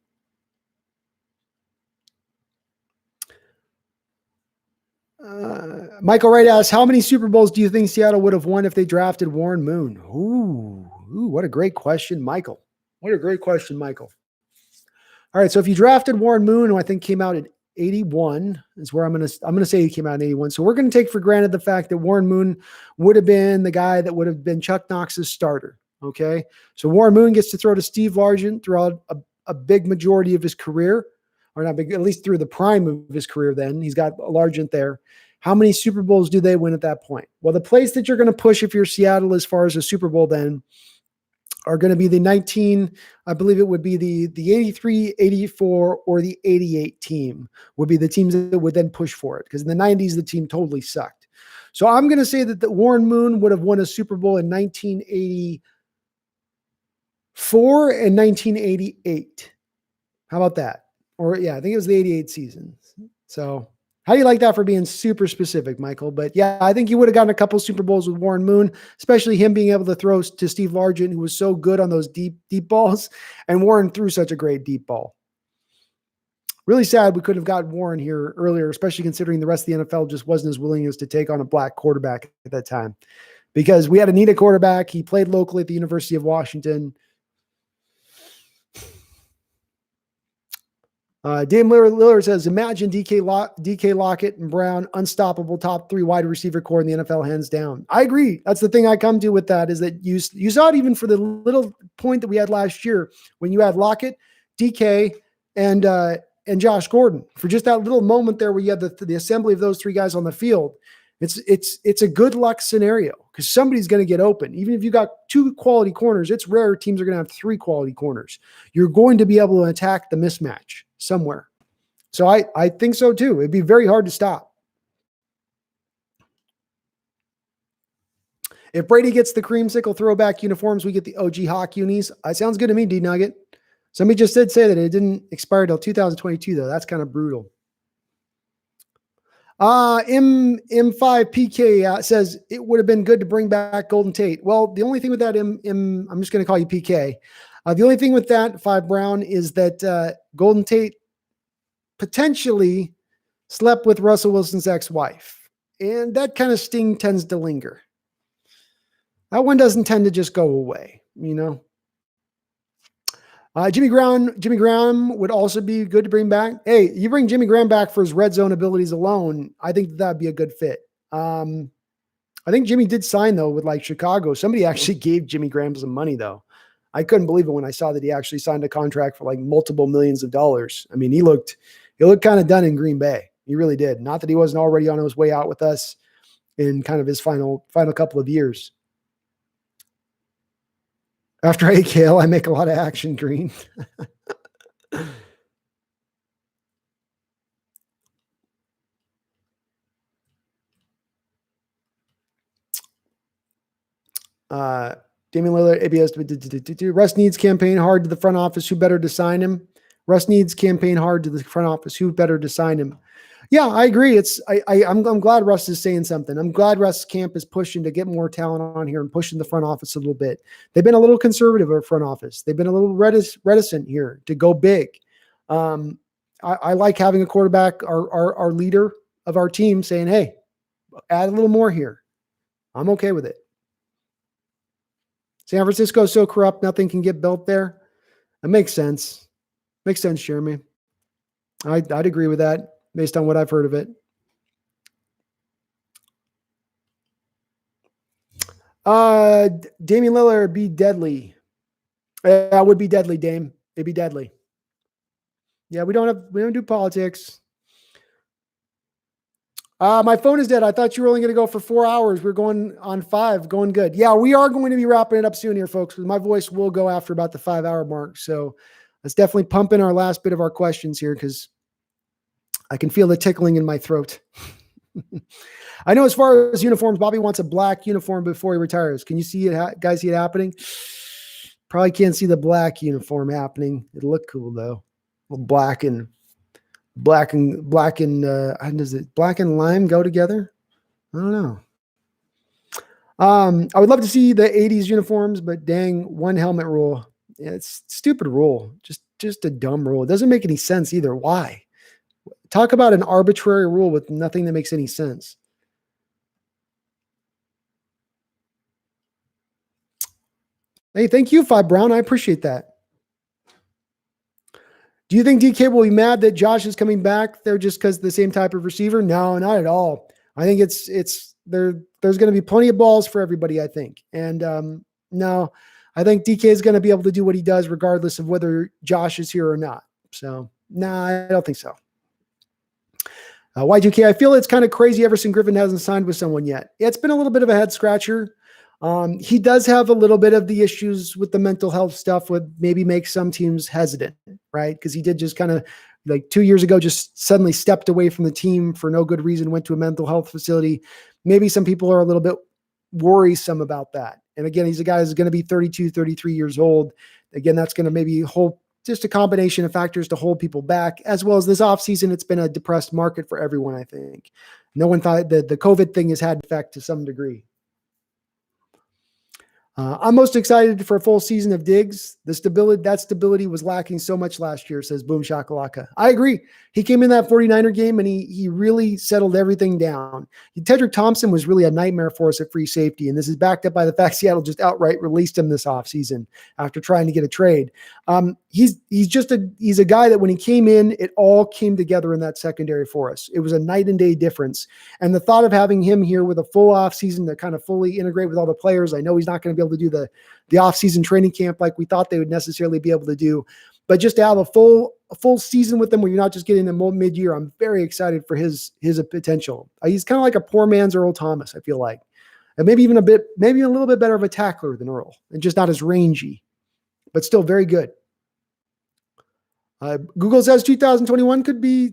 Michael Wright asks, how many Super Bowls do you think Seattle would have won if they drafted Warren Moon? Ooh, what a great question, Michael. What a great question, Michael. All right, so if you drafted Warren Moon, who I think came out at 81, is where I'm gonna say he came out in 81. So we're gonna take for granted the fact that Warren Moon would have been the guy that would have been Chuck Knox's starter. Okay, so Warren Moon gets to throw to Steve Largent throughout a big majority of his career, or not big, at least through the prime of his career. Then he's got Largent there. How many Super Bowls do they win at that point? Well, the place that you're going to push if you're Seattle as far as a Super Bowl then are going to be the 19, I believe it would be the 83, 84, or the 88 team would be the teams that would then push for it. Because in the 90s, the team totally sucked. So I'm going to say that Warren Moon would have won a Super Bowl in 1984 and 1988. How about that? Or yeah, I think it was the 88 season. So how do you like that for being super specific, Michael? But yeah, I think you would have gotten a couple Super Bowls with Warren Moon, especially him being able to throw to Steve Largent, who was so good on those deep balls. And Warren threw such a great deep ball. Really sad we couldn't have got Warren here earlier, especially considering the rest of the NFL just wasn't as willing as to take on a black quarterback at that time. Because we had to need a quarterback. He played locally at the University of Washington. Dame Lillard says, imagine DK Lockett and Brown, unstoppable top 3 wide receiver core in the NFL, hands down. I agree. That's the thing I come to with that is that you saw it even for the little point that we had last year when you had Lockett, DK, and Josh Gordon. For just that little moment there where you had the assembly of those 3 guys on the field, it's a good luck scenario because somebody's going to get open. Even if you got 2 quality corners, it's rare teams are going to have 3 quality corners. You're going to be able to attack the mismatch somewhere. So I think so too. It'd be very hard to stop. If Brady gets the creamsicle throwback uniforms, we get the OG Hawk unis. Sounds good to me, D-Nugget. Somebody just did say that it didn't expire till 2022, though. That's kind of brutal. M5PK says it would have been good to bring back Golden Tate. Well, the only thing with that, I'm just going to call you PK. The only thing with that, 5 Brown, is that Golden Tate potentially slept with Russell Wilson's ex-wife. And that kind of sting tends to linger. That one doesn't tend to just go away, you know. Jimmy Graham would also be good to bring back. Hey, you bring Jimmy Graham back for his red zone abilities alone, I think that'd be a good fit. I think Jimmy did sign, though, with like Chicago. Somebody actually gave Jimmy Graham some money, though. I couldn't believe it when I saw that he actually signed a contract for like multiple millions of dollars. I mean, he looked kind of done in Green Bay. He really did. Not that he wasn't already on his way out with us in kind of his final couple of years. After AKL, I make a lot of action green. Damian Lillard, ABS. Russ needs campaign hard to the front office. Who better to sign him? Russ needs campaign hard to the front office. Who better to sign him? Yeah, I agree. I'm glad Russ is saying something. I'm glad Russ camp is pushing to get more talent on here and pushing the front office a little bit. They've been a little conservative at front office. They've been a little reticent here to go big. I like having a quarterback, our leader of our team, saying, "Hey, add a little more here." I'm okay with it. San Francisco is so corrupt, nothing can get built there. That makes sense. Makes sense, Jeremy. I'd agree with that based on what I've heard of it. Damian Lillard be deadly. That would be deadly, Dame. It'd be deadly. Yeah, we don't do politics. My phone is dead. I thought you were only going to go for 4 hours. We're going on 5, going good. Yeah, we are going to be wrapping it up soon here, folks. My voice will go after about the 5-hour mark. So let's definitely pump in our last bit of our questions here because I can feel the tickling in my throat. I know as far as uniforms, Bobby wants a black uniform before he retires. Can you see it, guys? See it happening? Probably can't see the black uniform happening. It'll look cool though. Black and does it black and lime go together? I don't know. I would love to see the 80s uniforms, but dang, one helmet rule. Yeah, it's a stupid rule. Just a dumb rule. It doesn't make any sense either. Why? Talk about an arbitrary rule with nothing that makes any sense. Hey, thank you, 5 Brown. I appreciate that. Do you think DK will be mad that Josh is coming back there just because the same type of receiver? No, not at all. I think there's going to be plenty of balls for everybody, I think. And no, I think DK is going to be able to do what he does regardless of whether Josh is here or not. So, no, I don't think so. Y2K, I feel it's kind of crazy Everson Griffin hasn't signed with someone yet. It's been a little bit of a head scratcher. He does have a little bit of the issues with the mental health stuff, would maybe make some teams hesitant, right? Because he did just kind of like 2 years ago, just suddenly stepped away from the team for no good reason, went to a mental health facility. Maybe some people are a little bit worrisome about that. And again, he's a guy who's going to be 32, 33 years old. Again, that's going to maybe hold just a combination of factors to hold people back, as well as this offseason. It's been a depressed market for everyone, I think. No one thought that the COVID thing has had effect to some degree. I'm most excited for a full season of Diggs. That stability was lacking so much last year, says Boom Shakalaka. I agree. He came in that 49er game and he really settled everything down. Tedrick Thompson was really a nightmare for us at free safety, and this is backed up by the fact Seattle just outright released him this offseason after trying to get a trade. He's a guy that when he came in, it all came together in that secondary for us. It was a night and day difference. And the thought of having him here with a full offseason to kind of fully integrate with all the players, I know he's not going to be able to do the off-season training camp like we thought they would necessarily be able to do, but just to have a full season with them where you're not just getting them mid-year, I'm very excited for his potential. He's kind of like a poor man's Earl Thomas, I feel like, and maybe a little bit better of a tackler than Earl, and just not as rangy, but still very good. Google says 2021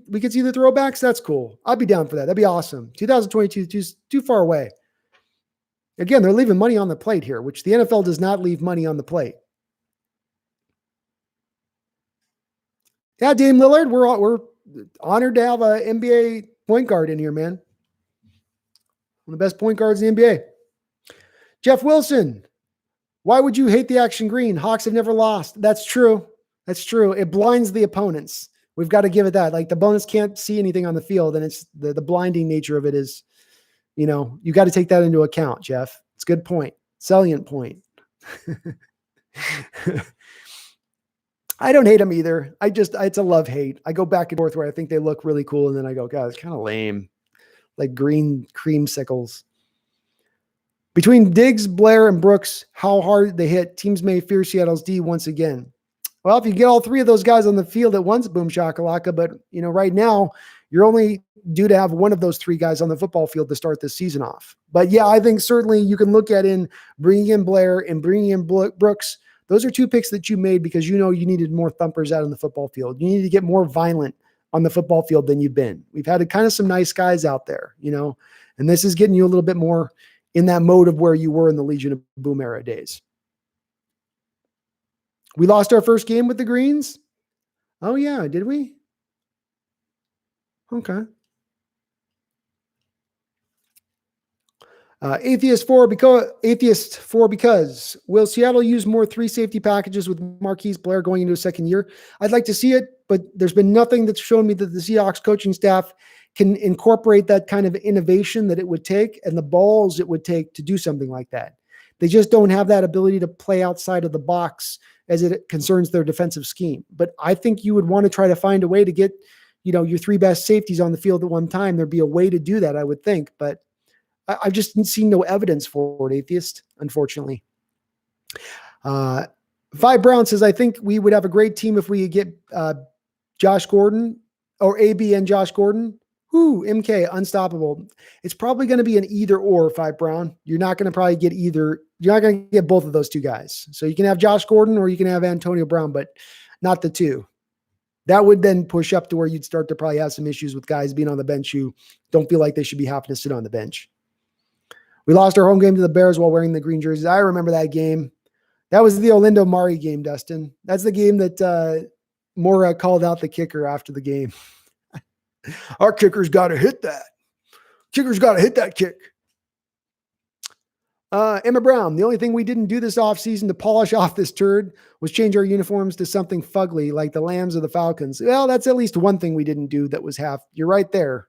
we could see the throwbacks. That's cool. I'd be down for that. That'd be awesome. 2022 too far away. Again, they're leaving money on the plate here, which the NFL does not leave money on the plate. Yeah, Dame Lillard, we're honored to have an NBA point guard in here, man. One of the best point guards in the NBA. Jeff Wilson, why would you hate the action green? Hawks have never lost. That's true. That's true. It blinds the opponents. We've got to give it that. Like the opponents can't see anything on the field, and it's the blinding nature of it is, you got to take that into account, Jeff. It's a good point. Salient point. I don't hate them either. It's a love-hate. I go back and forth where I think they look really cool, and then I go, God, it's kind of lame. Like green creamsicles. Between Diggs, Blair, and Brooks, how hard they hit, teams may fear Seattle's D once again. Well, if you get all three of those guys on the field at once, Boom Shakalaka, but right now you're only due to have one of those three guys on the football field to start this season off. But yeah, I think certainly you can look at bringing in Blair and bringing in Brooks. Those are two picks that you made because you needed more thumpers out on the football field. You need to get more violent on the football field than you've been. We've had kind of some nice guys out there, and this is getting you a little bit more in that mode of where you were in the Legion of Boom era days. We lost our first game with the Greens. Oh yeah, did we? Okay. Atheist for because will Seattle use more 3 safety packages with Marquise Blair going into a second year? I'd like to see it, but there's been nothing that's shown me that the Seahawks coaching staff can incorporate that kind of innovation that it would take and the balls it would take to do something like that. They just don't have that ability to play outside of the box as it concerns their defensive scheme. But I think you would want to try to find a way to get, your 3 best safeties on the field at one time. There'd be a way to do that, I would think, but I've just seen no evidence for it, Atheist, unfortunately. Vi Brown says, I think we would have a great team if we could get Josh Gordon or AB and Josh Gordon. MK, unstoppable. It's probably going to be an either or, Vi Brown. You're not going to probably get either. You're not going to get both of those two guys. So you can have Josh Gordon or you can have Antonio Brown, but not the two. That would then push up to where you'd start to probably have some issues with guys being on the bench who don't feel like they should be having to sit on the bench. We lost our home game to the Bears while wearing the green jerseys. I remember that game. That was the Olindo Mari game, Dustin. That's the game that Mora called out the kicker after the game. Our kicker's got to hit that. Kicker's got to hit that kick. Emma Brown, the only thing we didn't do this offseason to polish off this turd was change our uniforms to something fugly like the Lambs or the Falcons. Well, that's at least one thing we didn't do that was half. You're right there.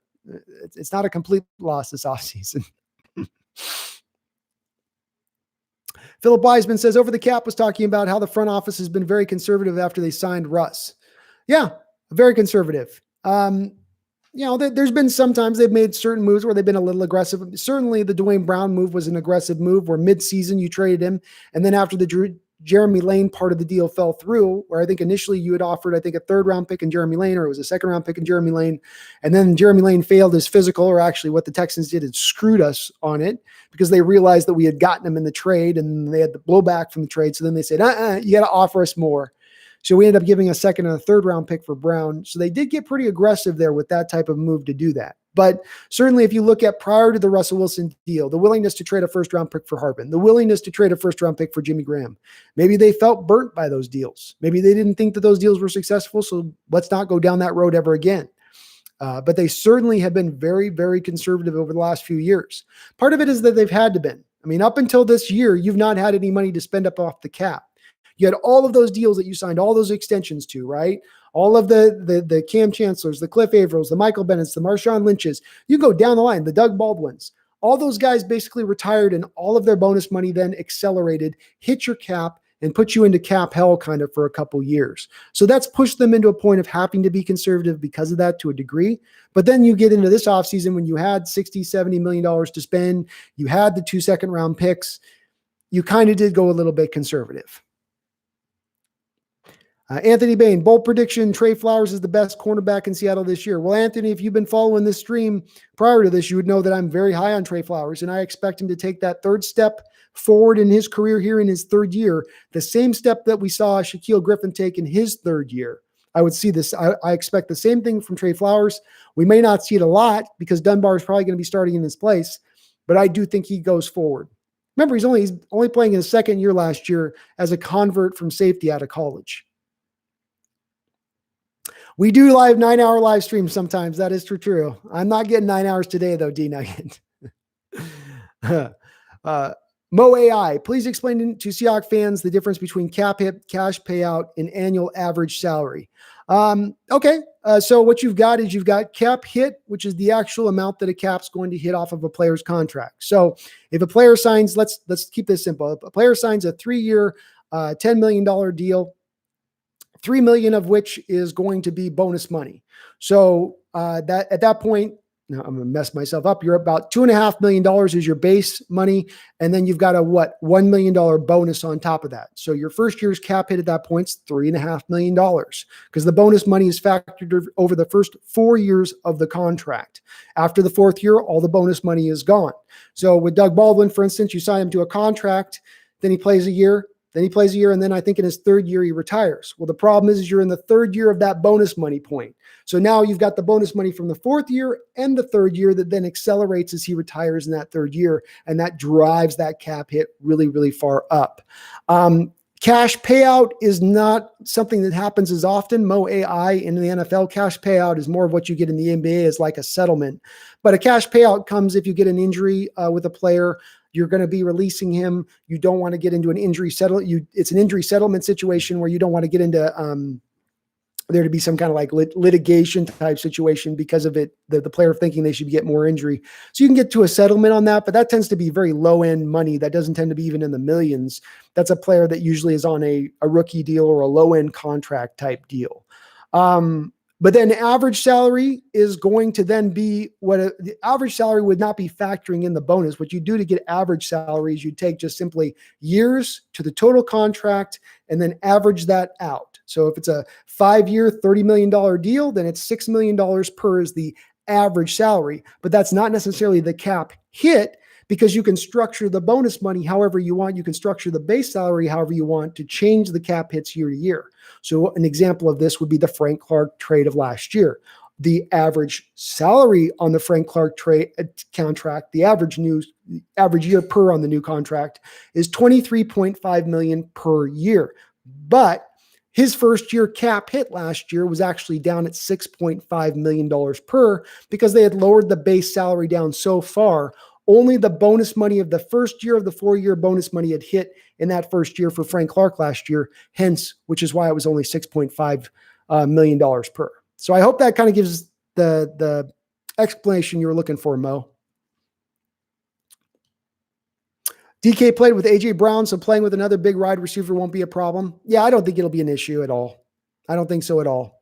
It's not a complete loss this offseason. Philip Wiseman says, Over the Cap was talking about how the front office has been very conservative after they signed Russ. Yeah, very conservative. There's been sometimes they've made certain moves where they've been a little aggressive. Certainly the Dwayne Brown move was an aggressive move where mid-season you traded him. And then after the Jeremy Lane part of the deal fell through, where I think initially you had offered, I think, a 3rd round pick in Jeremy Lane, or it was a 2nd round pick in Jeremy Lane. And then Jeremy Lane failed his physical, or actually what the Texans did is screwed us on it because they realized that we had gotten him in the trade and they had the blowback from the trade. So then they said, you got to offer us more. So we ended up giving a 2nd and a 3rd round pick for Brown. So they did get pretty aggressive there with that type of move to do that. But certainly if you look at prior to the Russell Wilson deal, the willingness to trade a 1st round pick for Harbin, the willingness to trade a 1st round pick for Jimmy Graham, maybe they felt burnt by those deals. Maybe they didn't think that those deals were successful. So let's not go down that road ever again. But they certainly have been very, very conservative over the last few years. Part of it is that they've had to been. I mean, up until this year, you've not had any money to spend up off the cap. You had all of those deals that you signed, all those extensions to, right? All of the Cam Chancellors, the Cliff Avrils, the Michael Bennett's, the Marshawn Lynch's. You go down the line, the Doug Baldwins. All those guys basically retired and all of their bonus money then accelerated, hit your cap, and put you into cap hell kind of for a couple years. So that's pushed them into a point of having to be conservative because of that to a degree. But then you get into this offseason when you had $60, $70 million to spend, you had the 2 second round picks, you kind of did go a little bit conservative. Anthony Bain, bold prediction, Trey Flowers is the best cornerback in Seattle this year. Well, Anthony, if you've been following this stream prior to this, you would know that I'm very high on Trey Flowers, and I expect him to take that 3rd step forward in his career here in his 3rd year, the same step that we saw Shaquille Griffin take in his 3rd year. I would see this. I expect the same thing from Trey Flowers. We may not see it a lot because Dunbar is probably going to be starting in his place, but I do think he goes forward. Remember, he's only playing in his 2nd year last year as a convert from safety out of college. We do 9-hour live streams sometimes. That is true. I'm not getting 9 hours today, though, D-Nugget. Mo AI, please explain to Seahawks fans the difference between cap hit, cash payout, and annual average salary. Okay, so what you've got is you've got cap hit, which is the actual amount that a cap's going to hit off of a player's contract. So if a player signs, let's keep this simple. If a player signs a 3-year, $10 million deal, $3 million of which is going to be bonus money. So that at that point, now I'm going to mess myself up. You're about $2.5 million is your base money. And then you've got a $1 million bonus on top of that. So your first year's cap hit at that point is $3.5 million because the bonus money is factored over the first 4 years of the contract. After the 4th year, all the bonus money is gone. So with Doug Baldwin, for instance, you sign him to a contract, then he plays a year, and then I think in his 3rd year, he retires. Well, the problem is you're in the 3rd year of that bonus money point. So now you've got the bonus money from the 4th year and the 3rd year that then accelerates as he retires in that 3rd year. And that drives that cap hit really, really far up. Cash payout is not something that happens as often. Mo AI in the NFL, cash payout is more of what you get in the NBA as like a settlement. But a cash payout comes if you get an injury with a player. You're going to be releasing him. You don't want to get into an injury settlement. It's an injury settlement situation where you don't want to get into there to be some kind of like litigation type situation because of it, the player thinking they should get more injury. So you can get to a settlement on that, but that tends to be very low end money. That doesn't tend to be even in the millions. That's a player that usually is on a rookie deal or a low end contract type deal. But then average salary is going to then be the average salary would not be factoring in the bonus. What you do to get average salary is you take just simply years to the total contract and then average that out. So if it's a 5-year, $30 million deal, then it's $6 million per is the average salary. But that's not necessarily the cap hit because you can structure the bonus money however you want. You can structure the base salary however you want to change the cap hits year to year. So an example of this would be the Frank Clark trade of last year. The average salary on the Frank Clark trade contract, the average year per on the new contract is $23.5 million per year. But his first year cap hit last year was actually down at $6.5 million per because they had lowered the base salary down so far. Only the bonus money of the first year of the 4-year bonus money had hit in that first year for Frank Clark last year, hence, which is why it was only $6.5 million per. So I hope that kind of gives the explanation you were looking for, Mo. DK played with AJ Brown, so playing with another big wide receiver won't be a problem. Yeah, I don't think it'll be an issue at all. I don't think so at all.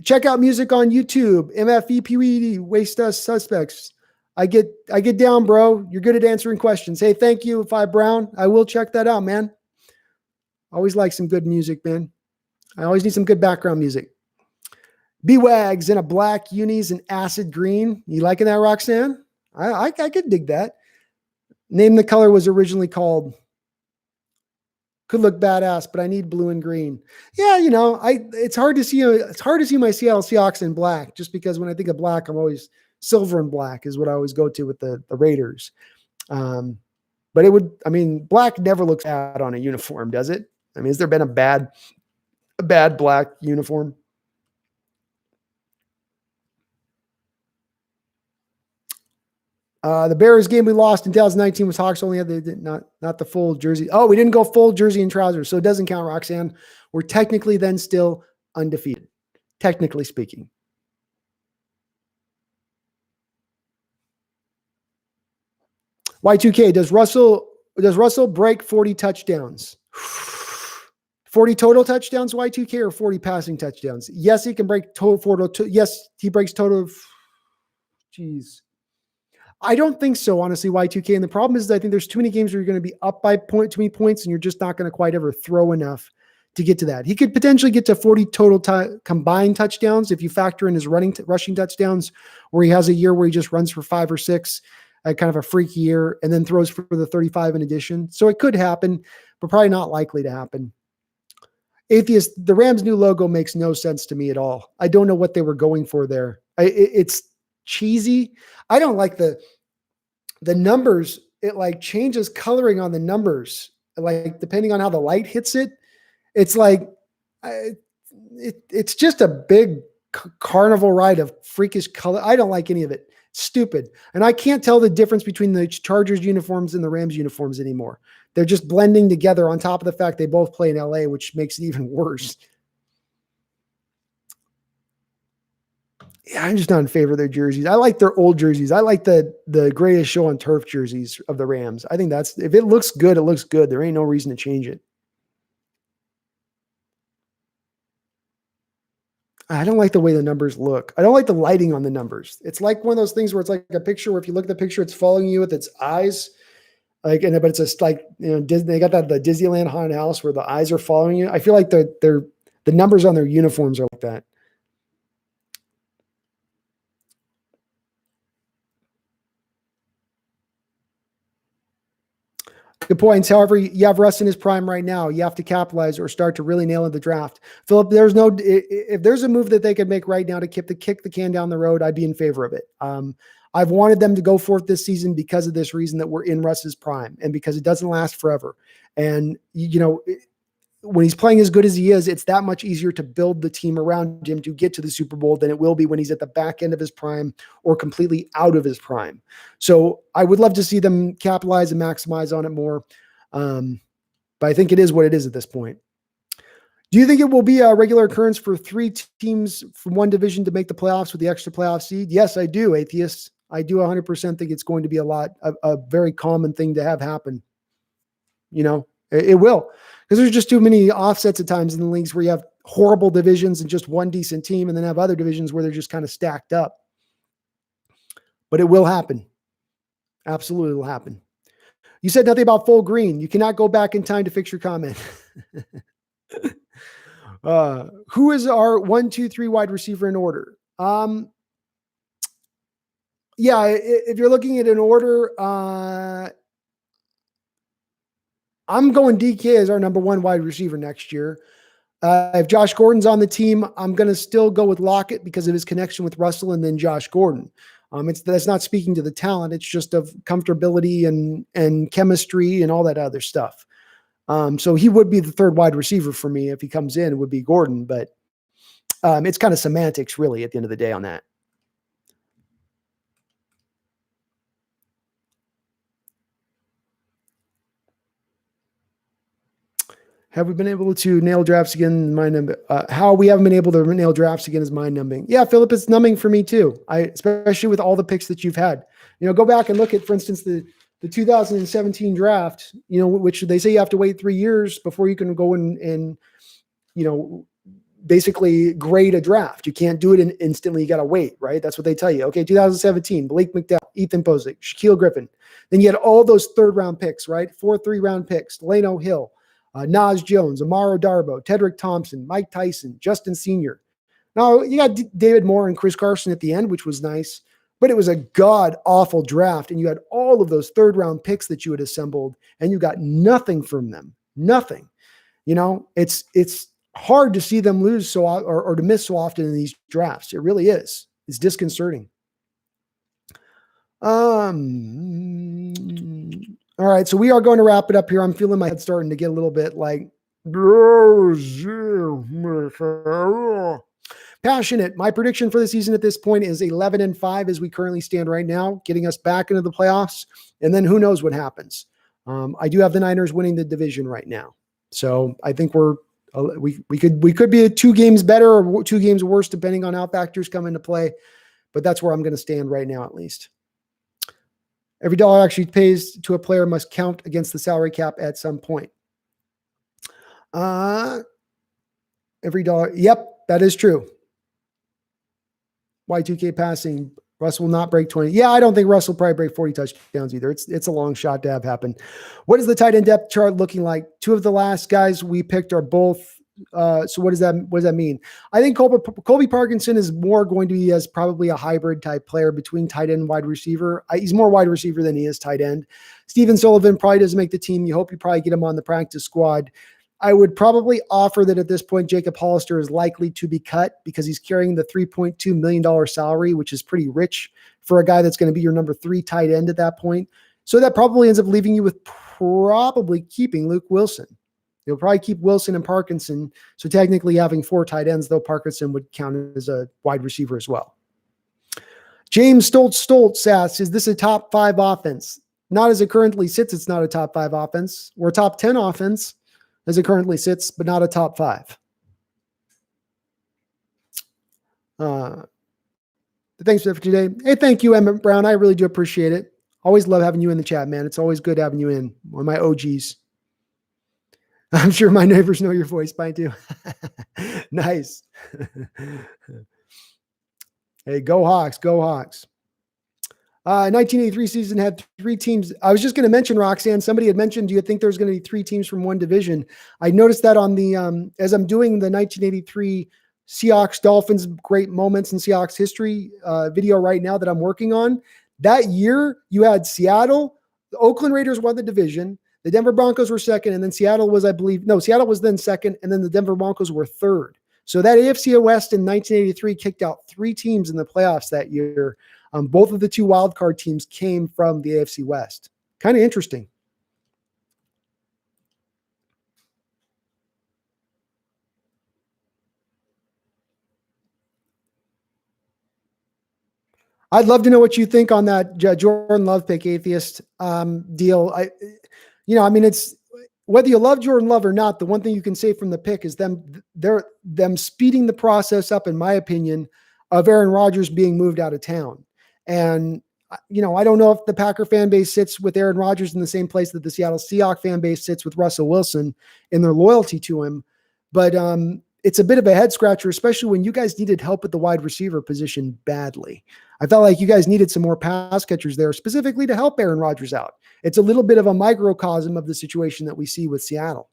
Check out music on YouTube. MFEPWD, Waste Us Suspects. I get down, bro. You're good at answering questions. Hey, thank you, Fi Brown. I will check that out, man. Always like some good music, man. I always need some good background music. B-Wags in a black, unis and acid green. You liking that, Roxanne? I could dig that. Name the color was originally called. Could look badass, but I need blue and green. Yeah, it's hard to see. It's hard to see my Seattle Seahawks in black, just because when I think of black, I'm always silver and black is what I always go to with the Raiders. But black never looks bad on a uniform, does it? I mean, has there been a bad black uniform? The Bears game we lost in 2019 was Hawks only had not the full jersey. Oh, we didn't go full jersey and trousers, so it doesn't count, Roxanne. We're technically then still undefeated, technically speaking. Y2K, does Russell break 40 touchdowns? 40 total touchdowns, Y2K, or 40 passing touchdowns? Yes, he can break total. Yes, he breaks total. Jeez. I don't think so, honestly, Y2K. And the problem is that I think there's too many games where you're going to be up by too many points and you're just not going to quite ever throw enough to get to that. He could potentially get to 40 total combined touchdowns if you factor in his rushing touchdowns, where he has a year where he just runs for 5 or 6, kind of a freaky year, and then throws for the 35 in addition. So it could happen, but probably not likely to happen. Atheist, the Rams' new logo makes no sense to me at all. I don't know what they were going for there. It's cheesy. I don't like the numbers. It like changes coloring on the numbers, like depending on how the light hits it. It's like it's just a big carnival ride of freakish color. I don't like any of it. Stupid. And I can't tell the difference between the Chargers uniforms and the Rams uniforms anymore. They're just blending together, on top of the fact they both play in LA, which makes it even worse. Yeah, I'm just not in favor of their jerseys. I like their old jerseys. I like the greatest show on turf jerseys of the Rams. I think if it looks good, it looks good. There ain't no reason to change it. I don't like the way the numbers look. I don't like the lighting on the numbers. It's like one of those things where it's like a picture where if you look at the picture, it's following you with its eyes. But it's just like, Disney, they got the Disneyland haunted house where the eyes are following you. I feel like the numbers on their uniforms are like that. Good points. However, you have Russ in his prime right now. You have to capitalize or start to really nail in the draft. Philip, if there's a move that they could make right now to kick the can down the road, I'd be in favor of it. I've wanted them to go forth this season because of this reason, that we're in Russ's prime and because it doesn't last forever. And, when he's playing as good as he is, it's that much easier to build the team around him to get to the Super Bowl than it will be when he's at the back end of his prime or completely out of his prime. So I would love to see them capitalize and maximize on it more. But I think it is what it is at this point. Do you think it will be a regular occurrence for 3 teams from one division to make the playoffs with the extra playoff seed? Yes, I do, Atheist. I do 100% think it's going to be a very common thing to have happen. It will. Because there's just too many offsets at times in the leagues where you have horrible divisions and just one decent team, and then have other divisions where they're just kind of stacked up. But it will happen. Absolutely will happen. You said nothing about full green. You cannot go back in time to fix your comment. Who is our 1, 2, 3 wide receiver in order? If you're looking at an order, I'm going DK as our number 1 wide receiver next year. If Josh Gordon's on the team, I'm going to still go with Lockett because of his connection with Russell and then Josh Gordon. That's not speaking to the talent. It's just of comfortability and chemistry and all that other stuff. So he would be the 3rd wide receiver for me. If he comes in, it would be Gordon, but it's kind of semantics really at the end of the day on that. Have we been able to nail drafts again? How we haven't been able to nail drafts again is mind-numbing. Yeah, Philip, it's numbing for me too. Especially with all the picks that you've had. Go back and look at, for instance, the 2017 draft. Which they say you have to wait 3 years before you can go and basically grade a draft. You can't do it instantly. You got to wait, right? That's what they tell you. Okay, 2017, Blake McDowell. Ethan Posick, Shaquille Griffin. Then you had all those third-round picks, right? 4 3-round picks, Delano Hill, Nas Jones, Amaro Darbo, Tedrick Thompson, Mike Tyson, Justin Sr. Now, you got David Moore and Chris Carson at the end, which was nice, but it was a god-awful draft, and you had all of those third-round picks that you had assembled, and you got nothing from them. Nothing. It's hard to see them lose or to miss so often in these drafts. It really is. It's disconcerting. All right, so we are going to wrap it up here. I'm feeling my head starting to get a little bit like passionate. My prediction for the season at this point is 11-5 as we currently stand right now, getting us back into the playoffs. And then who knows what happens. I do have the Niners winning the division right now. So I think we could be 2 games better or 2 games worse, depending on how factors come into play. But that's where I'm going to stand right now, at least. Every dollar actually pays to a player must count against the salary cap at some point. Every dollar. Yep, that is true. Y2K passing. Russ will not break 20. Yeah, I don't think Russ will probably break 40 touchdowns either. It's a long shot to have happen. What is the tight end depth chart looking like? 2 of the last guys we picked are both. So what does that mean? I think Colby Parkinson is more going to be as probably a hybrid type player between tight end and wide receiver. He's more wide receiver than he is tight end. Steven Sullivan probably doesn't make the team. You hope you probably get him on the practice squad. I would probably offer that at this point, Jacob Hollister is likely to be cut because he's carrying the $3.2 million salary, which is pretty rich for a guy that's going to be your number 3 tight end at that point. So that probably ends up leaving you with probably keeping Luke Wilson. You'll probably keep Wilson and Parkinson. So technically having 4 tight ends, though Parkinson would count as a wide receiver as well. James Stoltz asks, is this a top 5 offense? Not as it currently sits, it's not a top 5 offense. We're a top 10 offense as it currently sits, but not a top 5. Thanks for today. Hey, thank you, Emmett Brown. I really do appreciate it. Always love having you in the chat, man. It's always good having you in. One of my OGs. I'm sure my neighbors know your voice by too. Nice. Hey, go Hawks, go Hawks. 1983 season had 3 teams. I was just going to mention, Roxanne, somebody had mentioned, do you think there's going to be 3 teams from one division? I noticed that on the, as I'm doing the 1983 Seahawks Dolphins great moments in Seahawks history video right now that I'm working on. That year you had Seattle, the Oakland Raiders won the division. The Denver Broncos were second, and then Seattle was then second, and then the Denver Broncos were third. So that AFC West in 1983 kicked out 3 teams in the playoffs that year. Both of the 2 wildcard teams came from the AFC West. Kind of interesting. I'd love to know what you think on that Jordan Love pick, Atheist deal. It's whether you love Jordan Love or not, the one thing you can say from the pick is them speeding the process up, in my opinion, of Aaron Rodgers being moved out of town. And, I don't know if the Packer fan base sits with Aaron Rodgers in the same place that the Seattle Seahawks fan base sits with Russell Wilson in their loyalty to him. But it's a bit of a head scratcher, especially when you guys needed help at the wide receiver position badly. I felt like you guys needed some more pass catchers there, specifically to help Aaron Rodgers out. It's a little bit of a microcosm of the situation that we see with Seattle.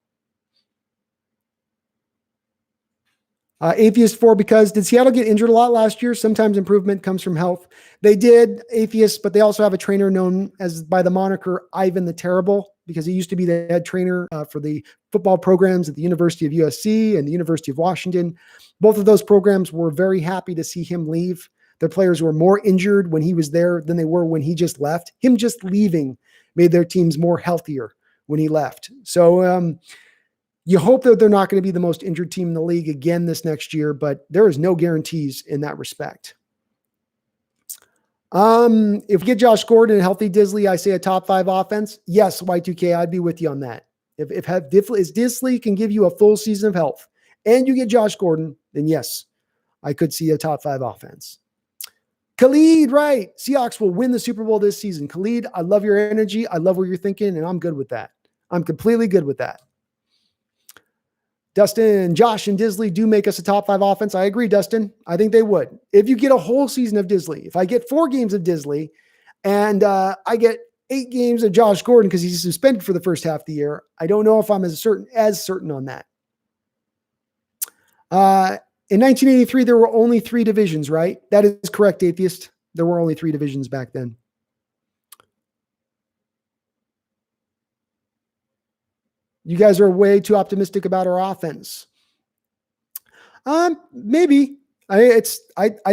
Atheist 4, because did Seattle get injured a lot last year? Sometimes improvement comes from health. They did, Atheist, but they also have a trainer known as by the moniker Ivan the Terrible, because he used to be the head trainer for the football programs at the University of USC and the University of Washington. Both of those programs were very happy to see him leave. Their players were more injured when he was there than they were when he just left. Him just leaving made their teams more healthier when he left. So, you hope that they're not going to be the most injured team in the league again this next year, but there is no guarantees in that respect. If we get Josh Gordon and healthy Disley, I say a top 5 offense. Yes, Y2K, I'd be with you on that. If Disley can give you a full season of health and you get Josh Gordon, then yes, I could see a top 5 offense. Khalid, right. Seahawks will win the Super Bowl this season. Khalid, I love your energy. I love what you're thinking, and I'm good with that. I'm completely good with that. Dustin, Josh, and Disley do make us a top 5 offense. I agree, Dustin. I think they would. If you get a whole season of Disley, if I get 4 games of Disley, and I get 8 games of Josh Gordon because he's suspended for the first half of the year, I don't know if I'm as certain on that. In 1983, there were only 3 divisions, right? That is correct, Atheist. There were only 3 divisions back then. You guys are way too optimistic about our offense. Maybe. I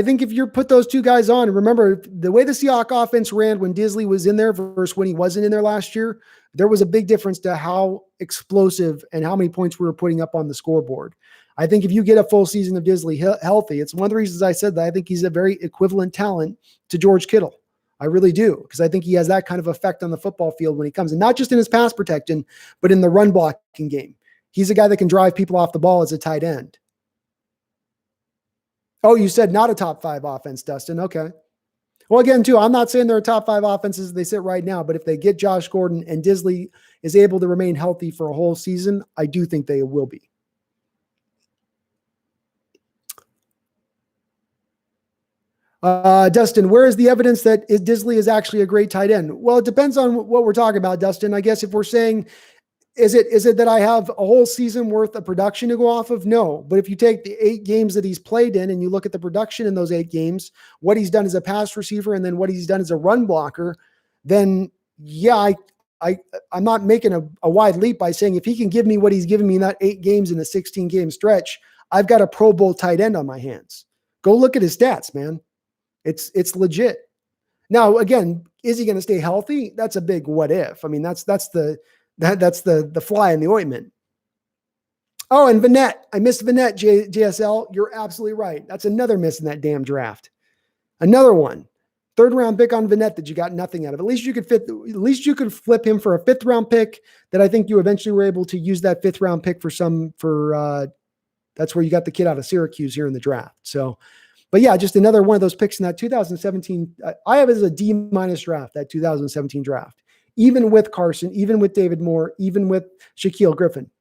think if you put those 2 guys on, remember the way the Seahawks offense ran when Disley was in there versus when he wasn't in there last year, there was a big difference to how explosive and how many points we were putting up on the scoreboard. I think if you get a full season of Disley healthy, it's one of the reasons I said that I think he's a very equivalent talent to George Kittle. I really do, because I think he has that kind of effect on the football field when he comes in, not just in his pass protection, but in the run blocking game. He's a guy that can drive people off the ball as a tight end. Oh, you said not a top 5 offense, Dustin. Okay. Well, again, too, I'm not saying they're a top 5 offenses as they sit right now, but if they get Josh Gordon and Disley is able to remain healthy for a whole season, I do think they will be. Dustin, where is the evidence that Disley is actually a great tight end? Well, it depends on what we're talking about, Dustin. I guess if we're saying, is it that I have a whole season worth of production to go off of? No. But if you take the 8 games that he's played in and you look at the production in those 8 games, what he's done as a pass receiver and then what he's done as a run blocker, then yeah, I'm not making a wide leap by saying if he can give me what he's given me in that 8 games in a 16-game stretch, I've got a Pro Bowl tight end on my hands. Go look at his stats, man. It's legit. Now, again, is he going to stay healthy? That's a big what if. I mean, that's the fly in the ointment. Oh, and Vinette. I missed Vinette, JSL. You're absolutely right. That's another miss in that damn draft. Another one. 3rd round pick on Vinette that you got nothing out of. At least you could flip him for a 5th round pick that I think you eventually were able to use that 5th round pick that's where you got the kid out of Syracuse here in the draft. So, but yeah, just another one of those picks in that 2017. I have it as a D- draft, that 2017 draft. Even with Carson, even with David Moore, even with Shaquille Griffin.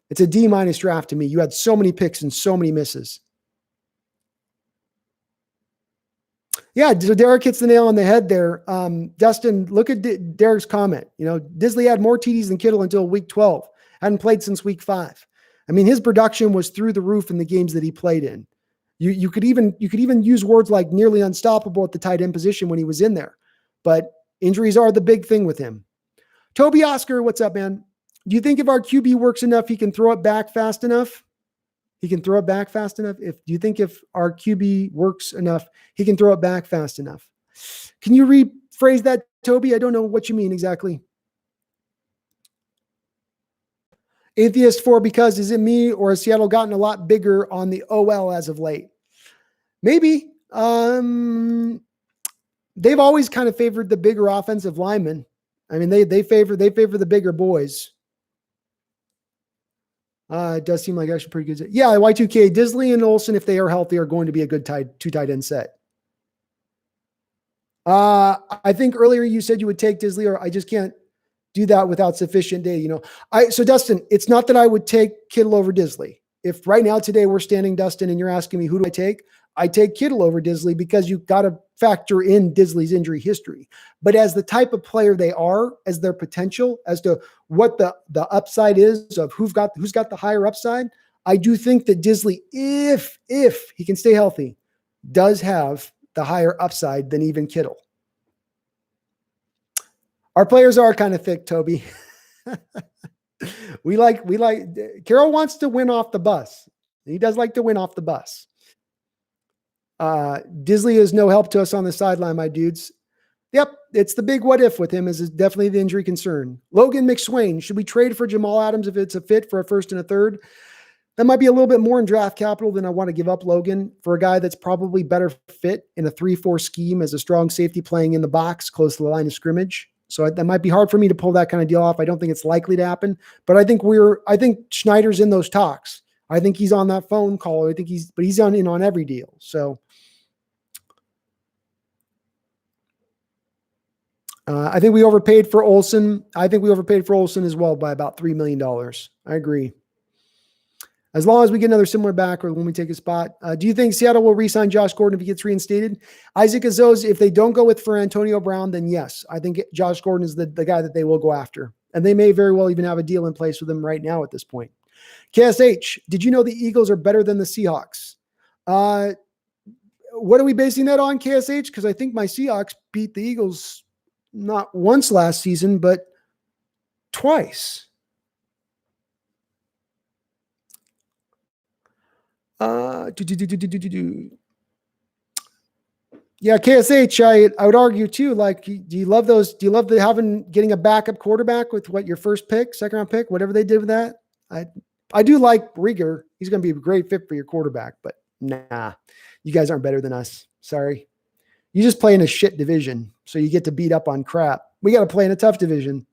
It's a D- draft to me. You had so many picks and so many misses. Yeah, so Derek hits the nail on the head there. Dustin, look at Derek's comment. Disley had more TDs than Kittle until week 12. Hadn't played since week 5. I mean, his production was through the roof in the games that he played in. You could even use words like nearly unstoppable at the tight end position when he was in there. But injuries are the big thing with him. Toby Oscar, what's up, man? Do you think if our QB works enough, he can throw it back fast enough? He can throw it back fast enough? Do you think if our QB works enough, he can throw it back fast enough? Can you rephrase that, Toby? I don't know what you mean exactly. Atheist 4, because is it me or has Seattle gotten a lot bigger on the OL as of late? Maybe. They've always kind of favored the bigger offensive linemen. I mean, they favor the bigger boys. It does seem like actually pretty good. Yeah, Y2K, Disley and Olsen, if they are healthy, are going to be a good 2 tight end set. I think earlier you said you would take Disley, or I just can't do that without sufficient data. So Dustin, it's not that I would take Kittle over Disley. If right now today we're standing, Dustin, and you're asking me who do I take Kittle over Disley because you've got to factor in Disley's injury history. But as the type of player they are, as their potential, as to what the upside is of who's got the higher upside, I do think that Disley, if he can stay healthy, does have the higher upside than even Kittle. Our players are kind of thick, Toby. we like Carroll wants to win off the bus. He does like to win off the bus. Disley is no help to us on the sideline, my dudes. Yep, it's the big what if with him is definitely the injury concern. Logan McSwain, should we trade for Jamal Adams if it's a fit for a 1st and a 3rd? That might be a little bit more in draft capital than I want to give up, Logan, for a guy that's probably better fit in a 3-4 scheme as a strong safety playing in the box close to the line of scrimmage. So that might be hard for me to pull that kind of deal off. I don't think it's likely to happen, but I think Schneider's in those talks. I think he's on that phone call. He's on every deal. So I think we overpaid for Olsen. I think we overpaid for Olsen as well by about $3 million. I agree. As long as we get another similar back or when we take a spot. Do you think Seattle will re-sign Josh Gordon if he gets reinstated? Isaac Azzoz, if they don't go with for Antonio Brown, then yes. I think Josh Gordon is the guy that they will go after. And they may very well even have a deal in place with him right now at this point. KSH, did you know the Eagles are better than the Seahawks? What are we basing that on, KSH? Because I think my Seahawks beat the Eagles not once last season, but twice. Yeah, KSH, I would argue too, like, do you love those? Do you love getting a backup quarterback with your first pick, second round pick, whatever they did with that? I do like Rieger. He's going to be a great fit for your quarterback, but nah, you guys aren't better than us. Sorry. You just play in a shit division, so you get to beat up on crap. We got to play in a tough division.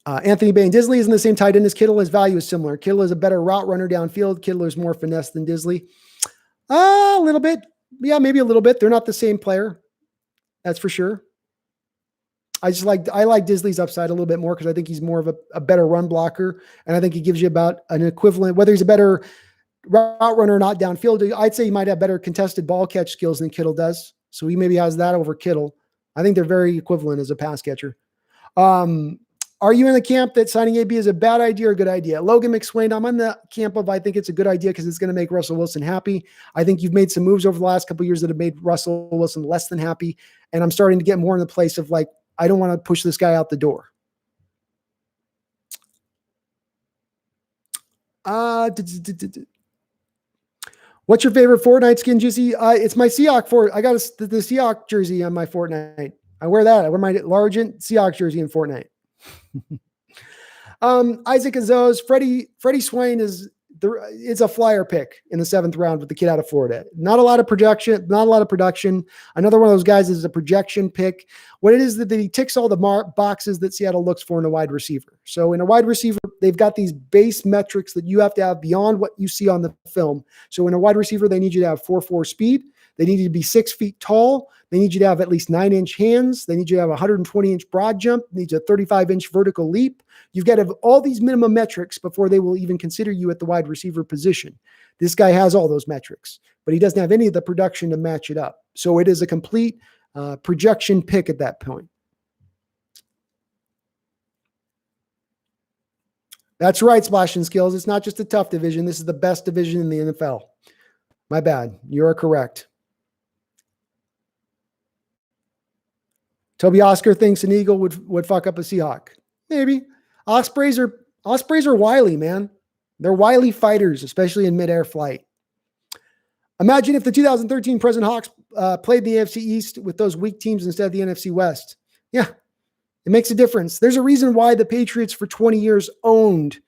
Anthony Bain, Disley isn't the same tight end as Kittle. His value is similar. Kittle is a better route runner downfield. Kittle is more finesse than Disley. A little bit. Yeah, maybe a little bit. They're not the same player. That's for sure. I like Disley's upside a little bit more because I think he's more of a better run blocker. And I think he gives you about an equivalent, whether he's a better route runner or not downfield. I'd say he might have better contested ball catch skills than Kittle does. So he maybe has that over Kittle. I think they're very equivalent as a pass catcher. Are you in the camp that signing AB is a bad idea or a good idea? Logan McSwain, I'm on the camp of I think it's a good idea because it's going to make Russell Wilson happy. I think you've made some moves over the last couple of years that have made Russell Wilson less than happy. And I'm starting to get more in the place of like, I don't want to push this guy out the door. What's your favorite Fortnite skin, Juicy? It's my Seahawks I got the Seahawks jersey on my Fortnite. I wear that. I wear my Largent Seahawks jersey in Fortnite. Isaac Azzoz, Freddie Swain it's a flyer pick in the 7th round with the kid out of Florida. Not a lot of production. Another one of those guys is a projection pick. What it is that he ticks all the boxes that Seattle looks for in a wide receiver. So in a wide receiver, they've got these base metrics that you have to have beyond what you see on the film. So in a wide receiver, they need you to have 4.4 speed. They need you to be 6 feet tall. They need you to have at least 9-inch hands. They need you to have a 120-inch broad jump. They need you a 35-inch vertical leap. You've got to have all these minimum metrics before they will even consider you at the wide receiver position. This guy has all those metrics, but he doesn't have any of the production to match it up. So it is a complete projection pick at that point. That's right, Splash and Skills. It's not just a tough division. This is the best division in the NFL. My bad. You are correct. Toby Oscar thinks an Eagle would fuck up a Seahawk. Maybe. Ospreys are wily, man. They're wily fighters, especially in midair flight. Imagine if the 2013 present Hawks played the AFC East with those weak teams instead of the NFC West. Yeah, it makes a difference. There's a reason why the Patriots for 20 years owned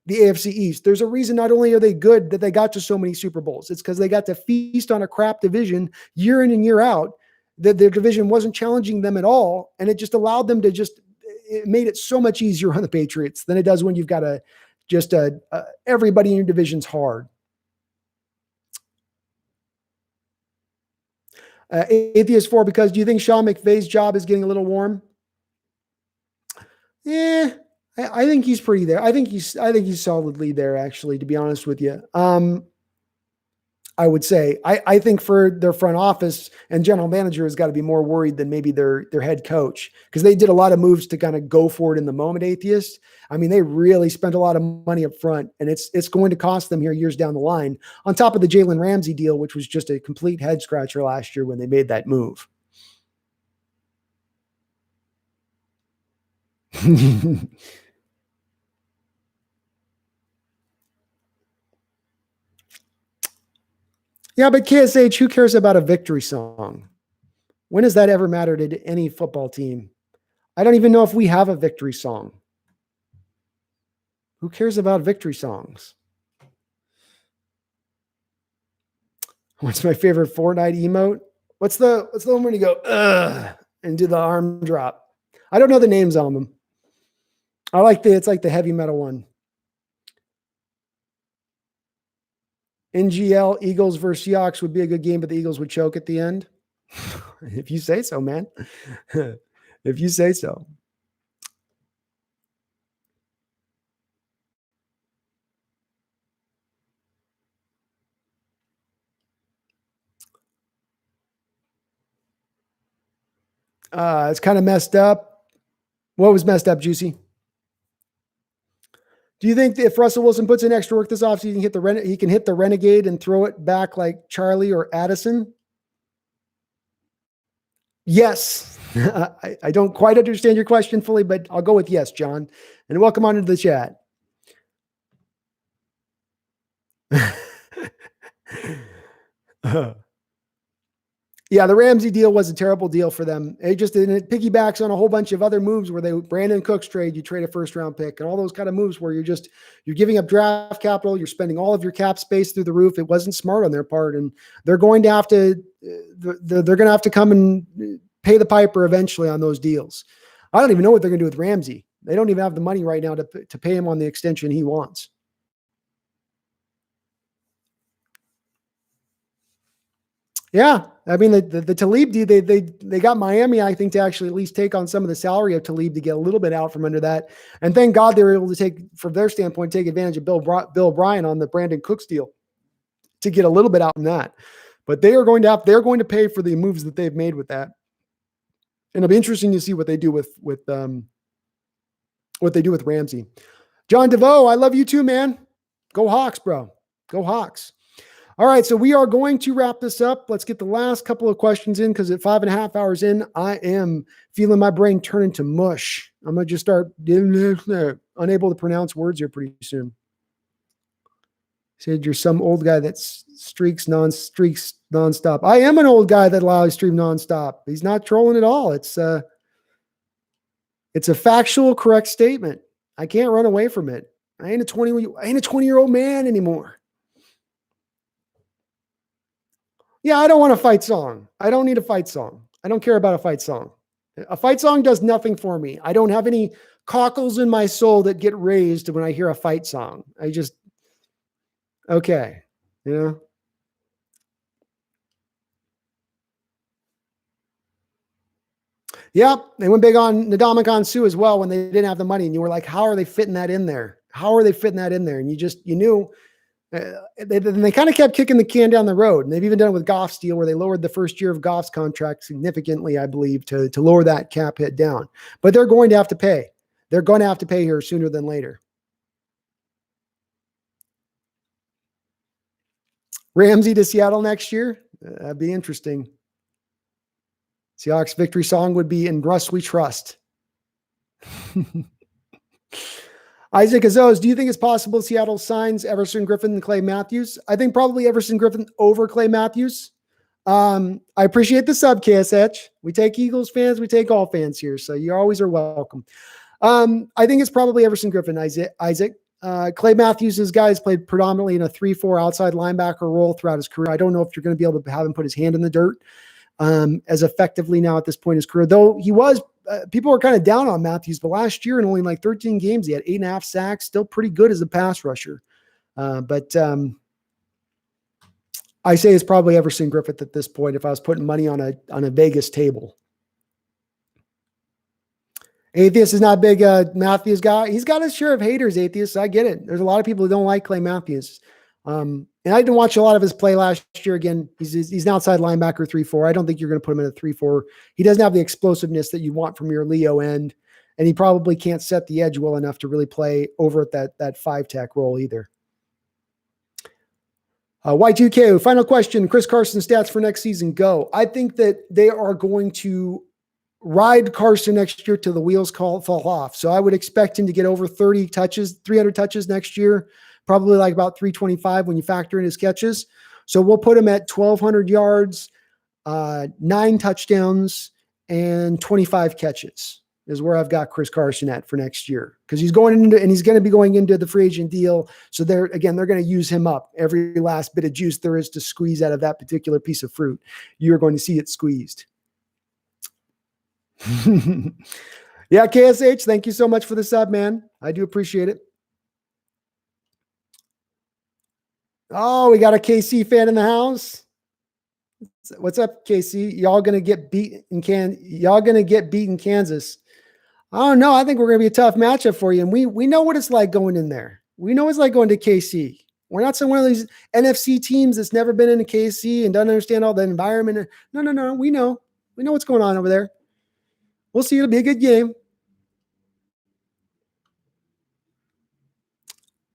the AFC East. There's a reason not only are they good that they got to so many Super Bowls, it's because they got to feast on a crap division year in and year out. Their division wasn't challenging them at all, and it just allowed them to it made it so much easier on the Patriots than it does when you've got everybody in your division's hard. Atheist 4, because do you think Sean McVay's job is getting a little warm? Yeah, I think he's pretty there. I think he's solidly there, actually, to be honest with you. I would say I think for their front office and general manager has got to be more worried than maybe their head coach, because they did a lot of moves to kind of go for it in the moment. Atheist. I mean, they really spent a lot of money up front, and it's going to cost them here years down the line, on top of the Jalen Ramsey deal, which was just a complete head scratcher last year when they made that move. Yeah, but KSH, who cares about a victory song? When has that ever mattered to any football team? I don't even know if we have a victory song. Who cares about victory songs? What's my favorite Fortnite emote? What's the one when you go, ugh, and do the arm drop? I don't know the names on them. I like it's like the heavy metal one. NGL, Eagles versus Seahawks would be a good game, but the Eagles would choke at the end. If you say so, man. If you say so. It's kind of messed up. What was messed up, Juicy? Do you think if Russell Wilson puts in extra work this offseason, he can hit the Renegade and throw it back like Charlie or Addison? Yes. I don't quite understand your question fully, but I'll go with yes, John. And welcome on into the chat. Yeah, the Ramsey deal was a terrible deal for them. It piggybacks on a whole bunch of other moves where Brandon Cooks trade, you trade a first round pick and all those kind of moves where you're giving up draft capital, you're spending all of your cap space through the roof. It wasn't smart on their part, and they're going to have to come and pay the piper eventually on those deals. I don't even know what they're going to do with Ramsey. They don't even have the money right now to pay him on the extension he wants. Yeah, I mean the Talib deal, they got Miami, I think, to actually at least take on some of the salary of Talib to get a little bit out from under that, and thank God they were able to take, from their standpoint, take advantage of Bill O'Brien on the Brandon Cooks deal to get a little bit out from that. But they're going to pay for the moves that they've made with that, and it'll be interesting to see what they do with Ramsey. John DeVoe, I love you too, man. Go Hawks, bro. Go Hawks. All right, so we are going to wrap this up. Let's get the last couple of questions in, because at 5.5 hours in, I am feeling my brain turn into mush. I'm going to just start unable to pronounce words here pretty soon. Said you're some old guy that streaks nonstop. I am an old guy that live stream nonstop. He's not trolling at all. It's a factual, correct statement. I can't run away from it. I ain't a 20-year-old man anymore. Yeah, I don't want a fight song. I don't need a fight song. I don't care about a fight song. A fight song does nothing for me. I don't have any cockles in my soul that get raised when I hear a fight song. Okay. Yeah. Yeah. They went big on Ndamukong Suh as well when they didn't have the money. And you were like, how are they fitting that in there? And you knew. They kind of kept kicking the can down the road, and they've even done it with Goff's deal, where they lowered the first year of Goff's contract significantly, I believe, to lower that cap hit down. But they're going to have to pay. They're going to have to pay here sooner than later. Ramsey to Seattle next year? That'd be interesting. Seahawks victory song would be "In Russ We Trust." Isaac Azos, do you think it's possible Seattle signs Everson Griffin and Clay Matthews? I think probably Everson Griffin over Clay Matthews. I appreciate the sub, KSH. We take Eagles fans. We take all fans here. So you always are welcome. I think it's probably Everson Griffin, Isaac. Clay Matthews, this guy has played predominantly in a 3-4 outside linebacker role throughout his career. I don't know if you're going to be able to have him put his hand in the dirt as effectively now at this point in his career, though he was. People were kind of down on Matthews, but last year in only like 13 games, he had 8.5 sacks, still pretty good as a pass rusher. But I say it's probably Everson Griffin at this point if I was putting money on a Vegas table. Atheist is not a big Matthews guy. He's got his share of haters, Atheist. I get it. There's a lot of people who don't like Clay Matthews. And I didn't watch a lot of his play last year. Again, he's an outside linebacker 3-4. I don't think you're going to put him in a 3-4. He doesn't have the explosiveness that you want from your Leo end, and he probably can't set the edge well enough to really play over at that 5-tech role either. Y2K, final question. Chris Carson stats for next season, go. I think that they are going to ride Carson next year till the wheels fall off. So I would expect him to get over 300 touches next year. Probably like about 325 when you factor in his catches. So we'll put him at 1,200 yards, 9 touchdowns, and 25 catches is where I've got Chris Carson at for next year. Because he's going to be going into the free agent deal. So they're going to use him up. Every last bit of juice there is to squeeze out of that particular piece of fruit, you're going to see it squeezed. Yeah, KSH, thank you so much for the sub, man. I do appreciate it. Oh, we got a KC fan in the house. What's up, KC? Y'all gonna get beat in Kansas. Oh no, I think we're gonna be a tough matchup for you. And we know what it's like going in there. We know it's like going to KC. We're not some one of these NFC teams that's never been in a KC and doesn't understand all the environment. No. We know what's going on over there. We'll see. It'll be a good game.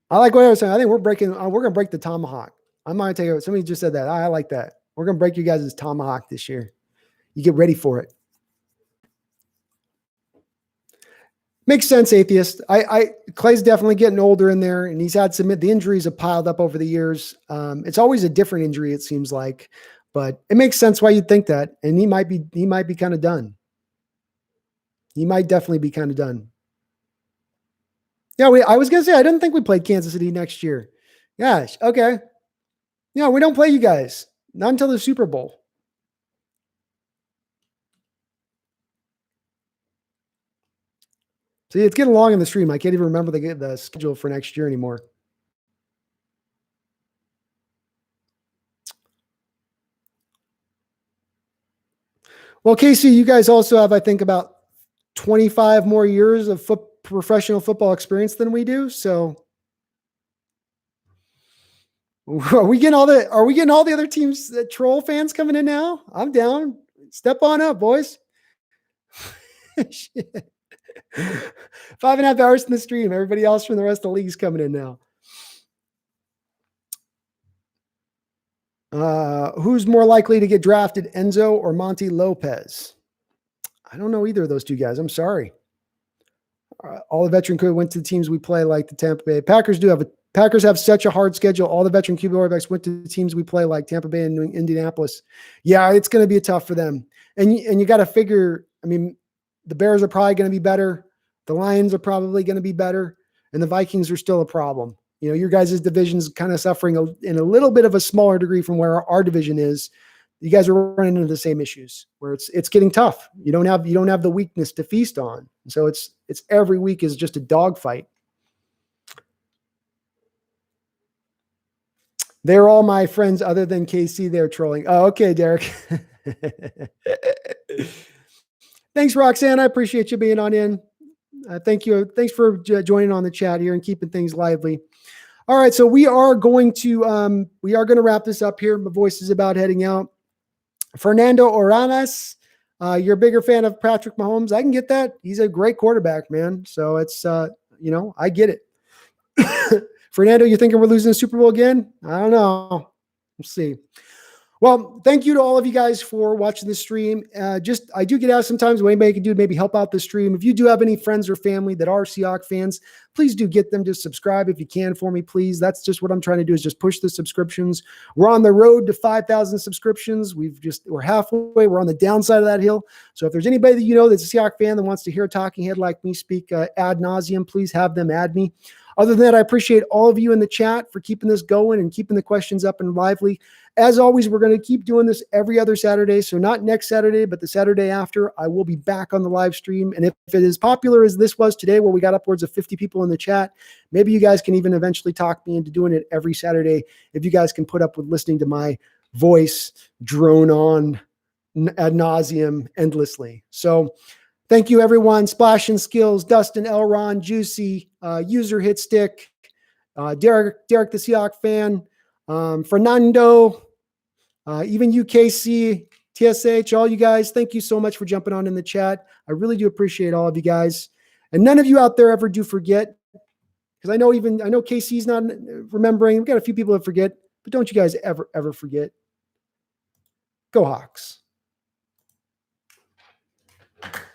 I like what I was saying. I think we're going to break the tomahawk. I might take it. Somebody just said that. I like that. We're going to break you guys' tomahawk this year. You get ready for it. Makes sense, atheist. Clay's definitely getting older in there, and he's had the injuries have piled up over the years. It's always a different injury, it seems like, but it makes sense why you'd think that. And he might be kind of done. He might definitely be kind of done. Yeah, I was gonna say I didn't think we played Kansas City next year. Gosh, okay. Yeah, we don't play you guys. Not until the Super Bowl. See, it's getting long in the stream. I can't even remember the schedule for next year anymore. Well, Casey, you guys also have, I think, about 25 more years of professional football experience than we do. So are we getting all the other teams, troll fans coming in now? I'm down. Step on up, boys. 5.5 hours in the stream. Everybody else from the rest of the league's coming in now. Who's more likely to get drafted, Enzo or Monty Lopez? I don't know either of those two guys. I'm sorry. All the veteran crew went to the teams we play, like the Tampa Bay Packers do. Packers have such a hard schedule. All the veteran QB quarterbacks went to the teams we play, like Tampa Bay and Indianapolis. Yeah, it's going to be tough for them. And you got to figure. I mean, the Bears are probably going to be better. The Lions are probably going to be better, and the Vikings are still a problem. You know, your guys' division's kind of suffering in a little bit of a smaller degree from where our division is. You guys are running into the same issues where it's getting tough. You don't have the weakness to feast on. So it's every week is just a dogfight. They're all my friends other than KC. They're trolling. Oh, okay, Derek. Thanks, Roxanne. I appreciate you being on in. Thank you. Thanks for joining on the chat here and keeping things lively. All right, so we are going to wrap this up here. My voice is about heading out. Fernando Oranas, you're a bigger fan of Patrick Mahomes. I can get that. He's a great quarterback, man. So it's I get it. Fernando, you thinking we're losing the Super Bowl again? I don't know. We'll see. Well, thank you to all of you guys for watching the stream. I do get asked sometimes what anybody can do to maybe help out the stream. If you do have any friends or family that are Seahawks fans, please do get them to subscribe if you can for me, please. That's just what I'm trying to do is just push the subscriptions. We're on the road to 5,000 subscriptions. We're halfway. We're on the downside of that hill. So if there's anybody that you know that's a Seahawks fan that wants to hear a talking head like me speak ad nauseum, please have them add me. Other than that, I appreciate all of you in the chat for keeping this going and keeping the questions up and lively. As always, we're going to keep doing this every other Saturday. So not next Saturday, but the Saturday after, I will be back on the live stream. And if it is popular as this was today, where we got upwards of 50 people in the chat, maybe you guys can even eventually talk me into doing it every Saturday. If you guys can put up with listening to my voice drone on ad nauseum endlessly. So thank you, everyone. Splash and Skills, Dustin, Elron, Juicy, User Hit Stick, Derek the Seahawk fan, Fernando, even UKC, TSH, all you guys, thank you so much for jumping on in the chat. I really do appreciate all of you guys. And none of you out there ever do forget, because I know KC's not remembering. We've got a few people that forget, but don't you guys ever forget. Go Hawks.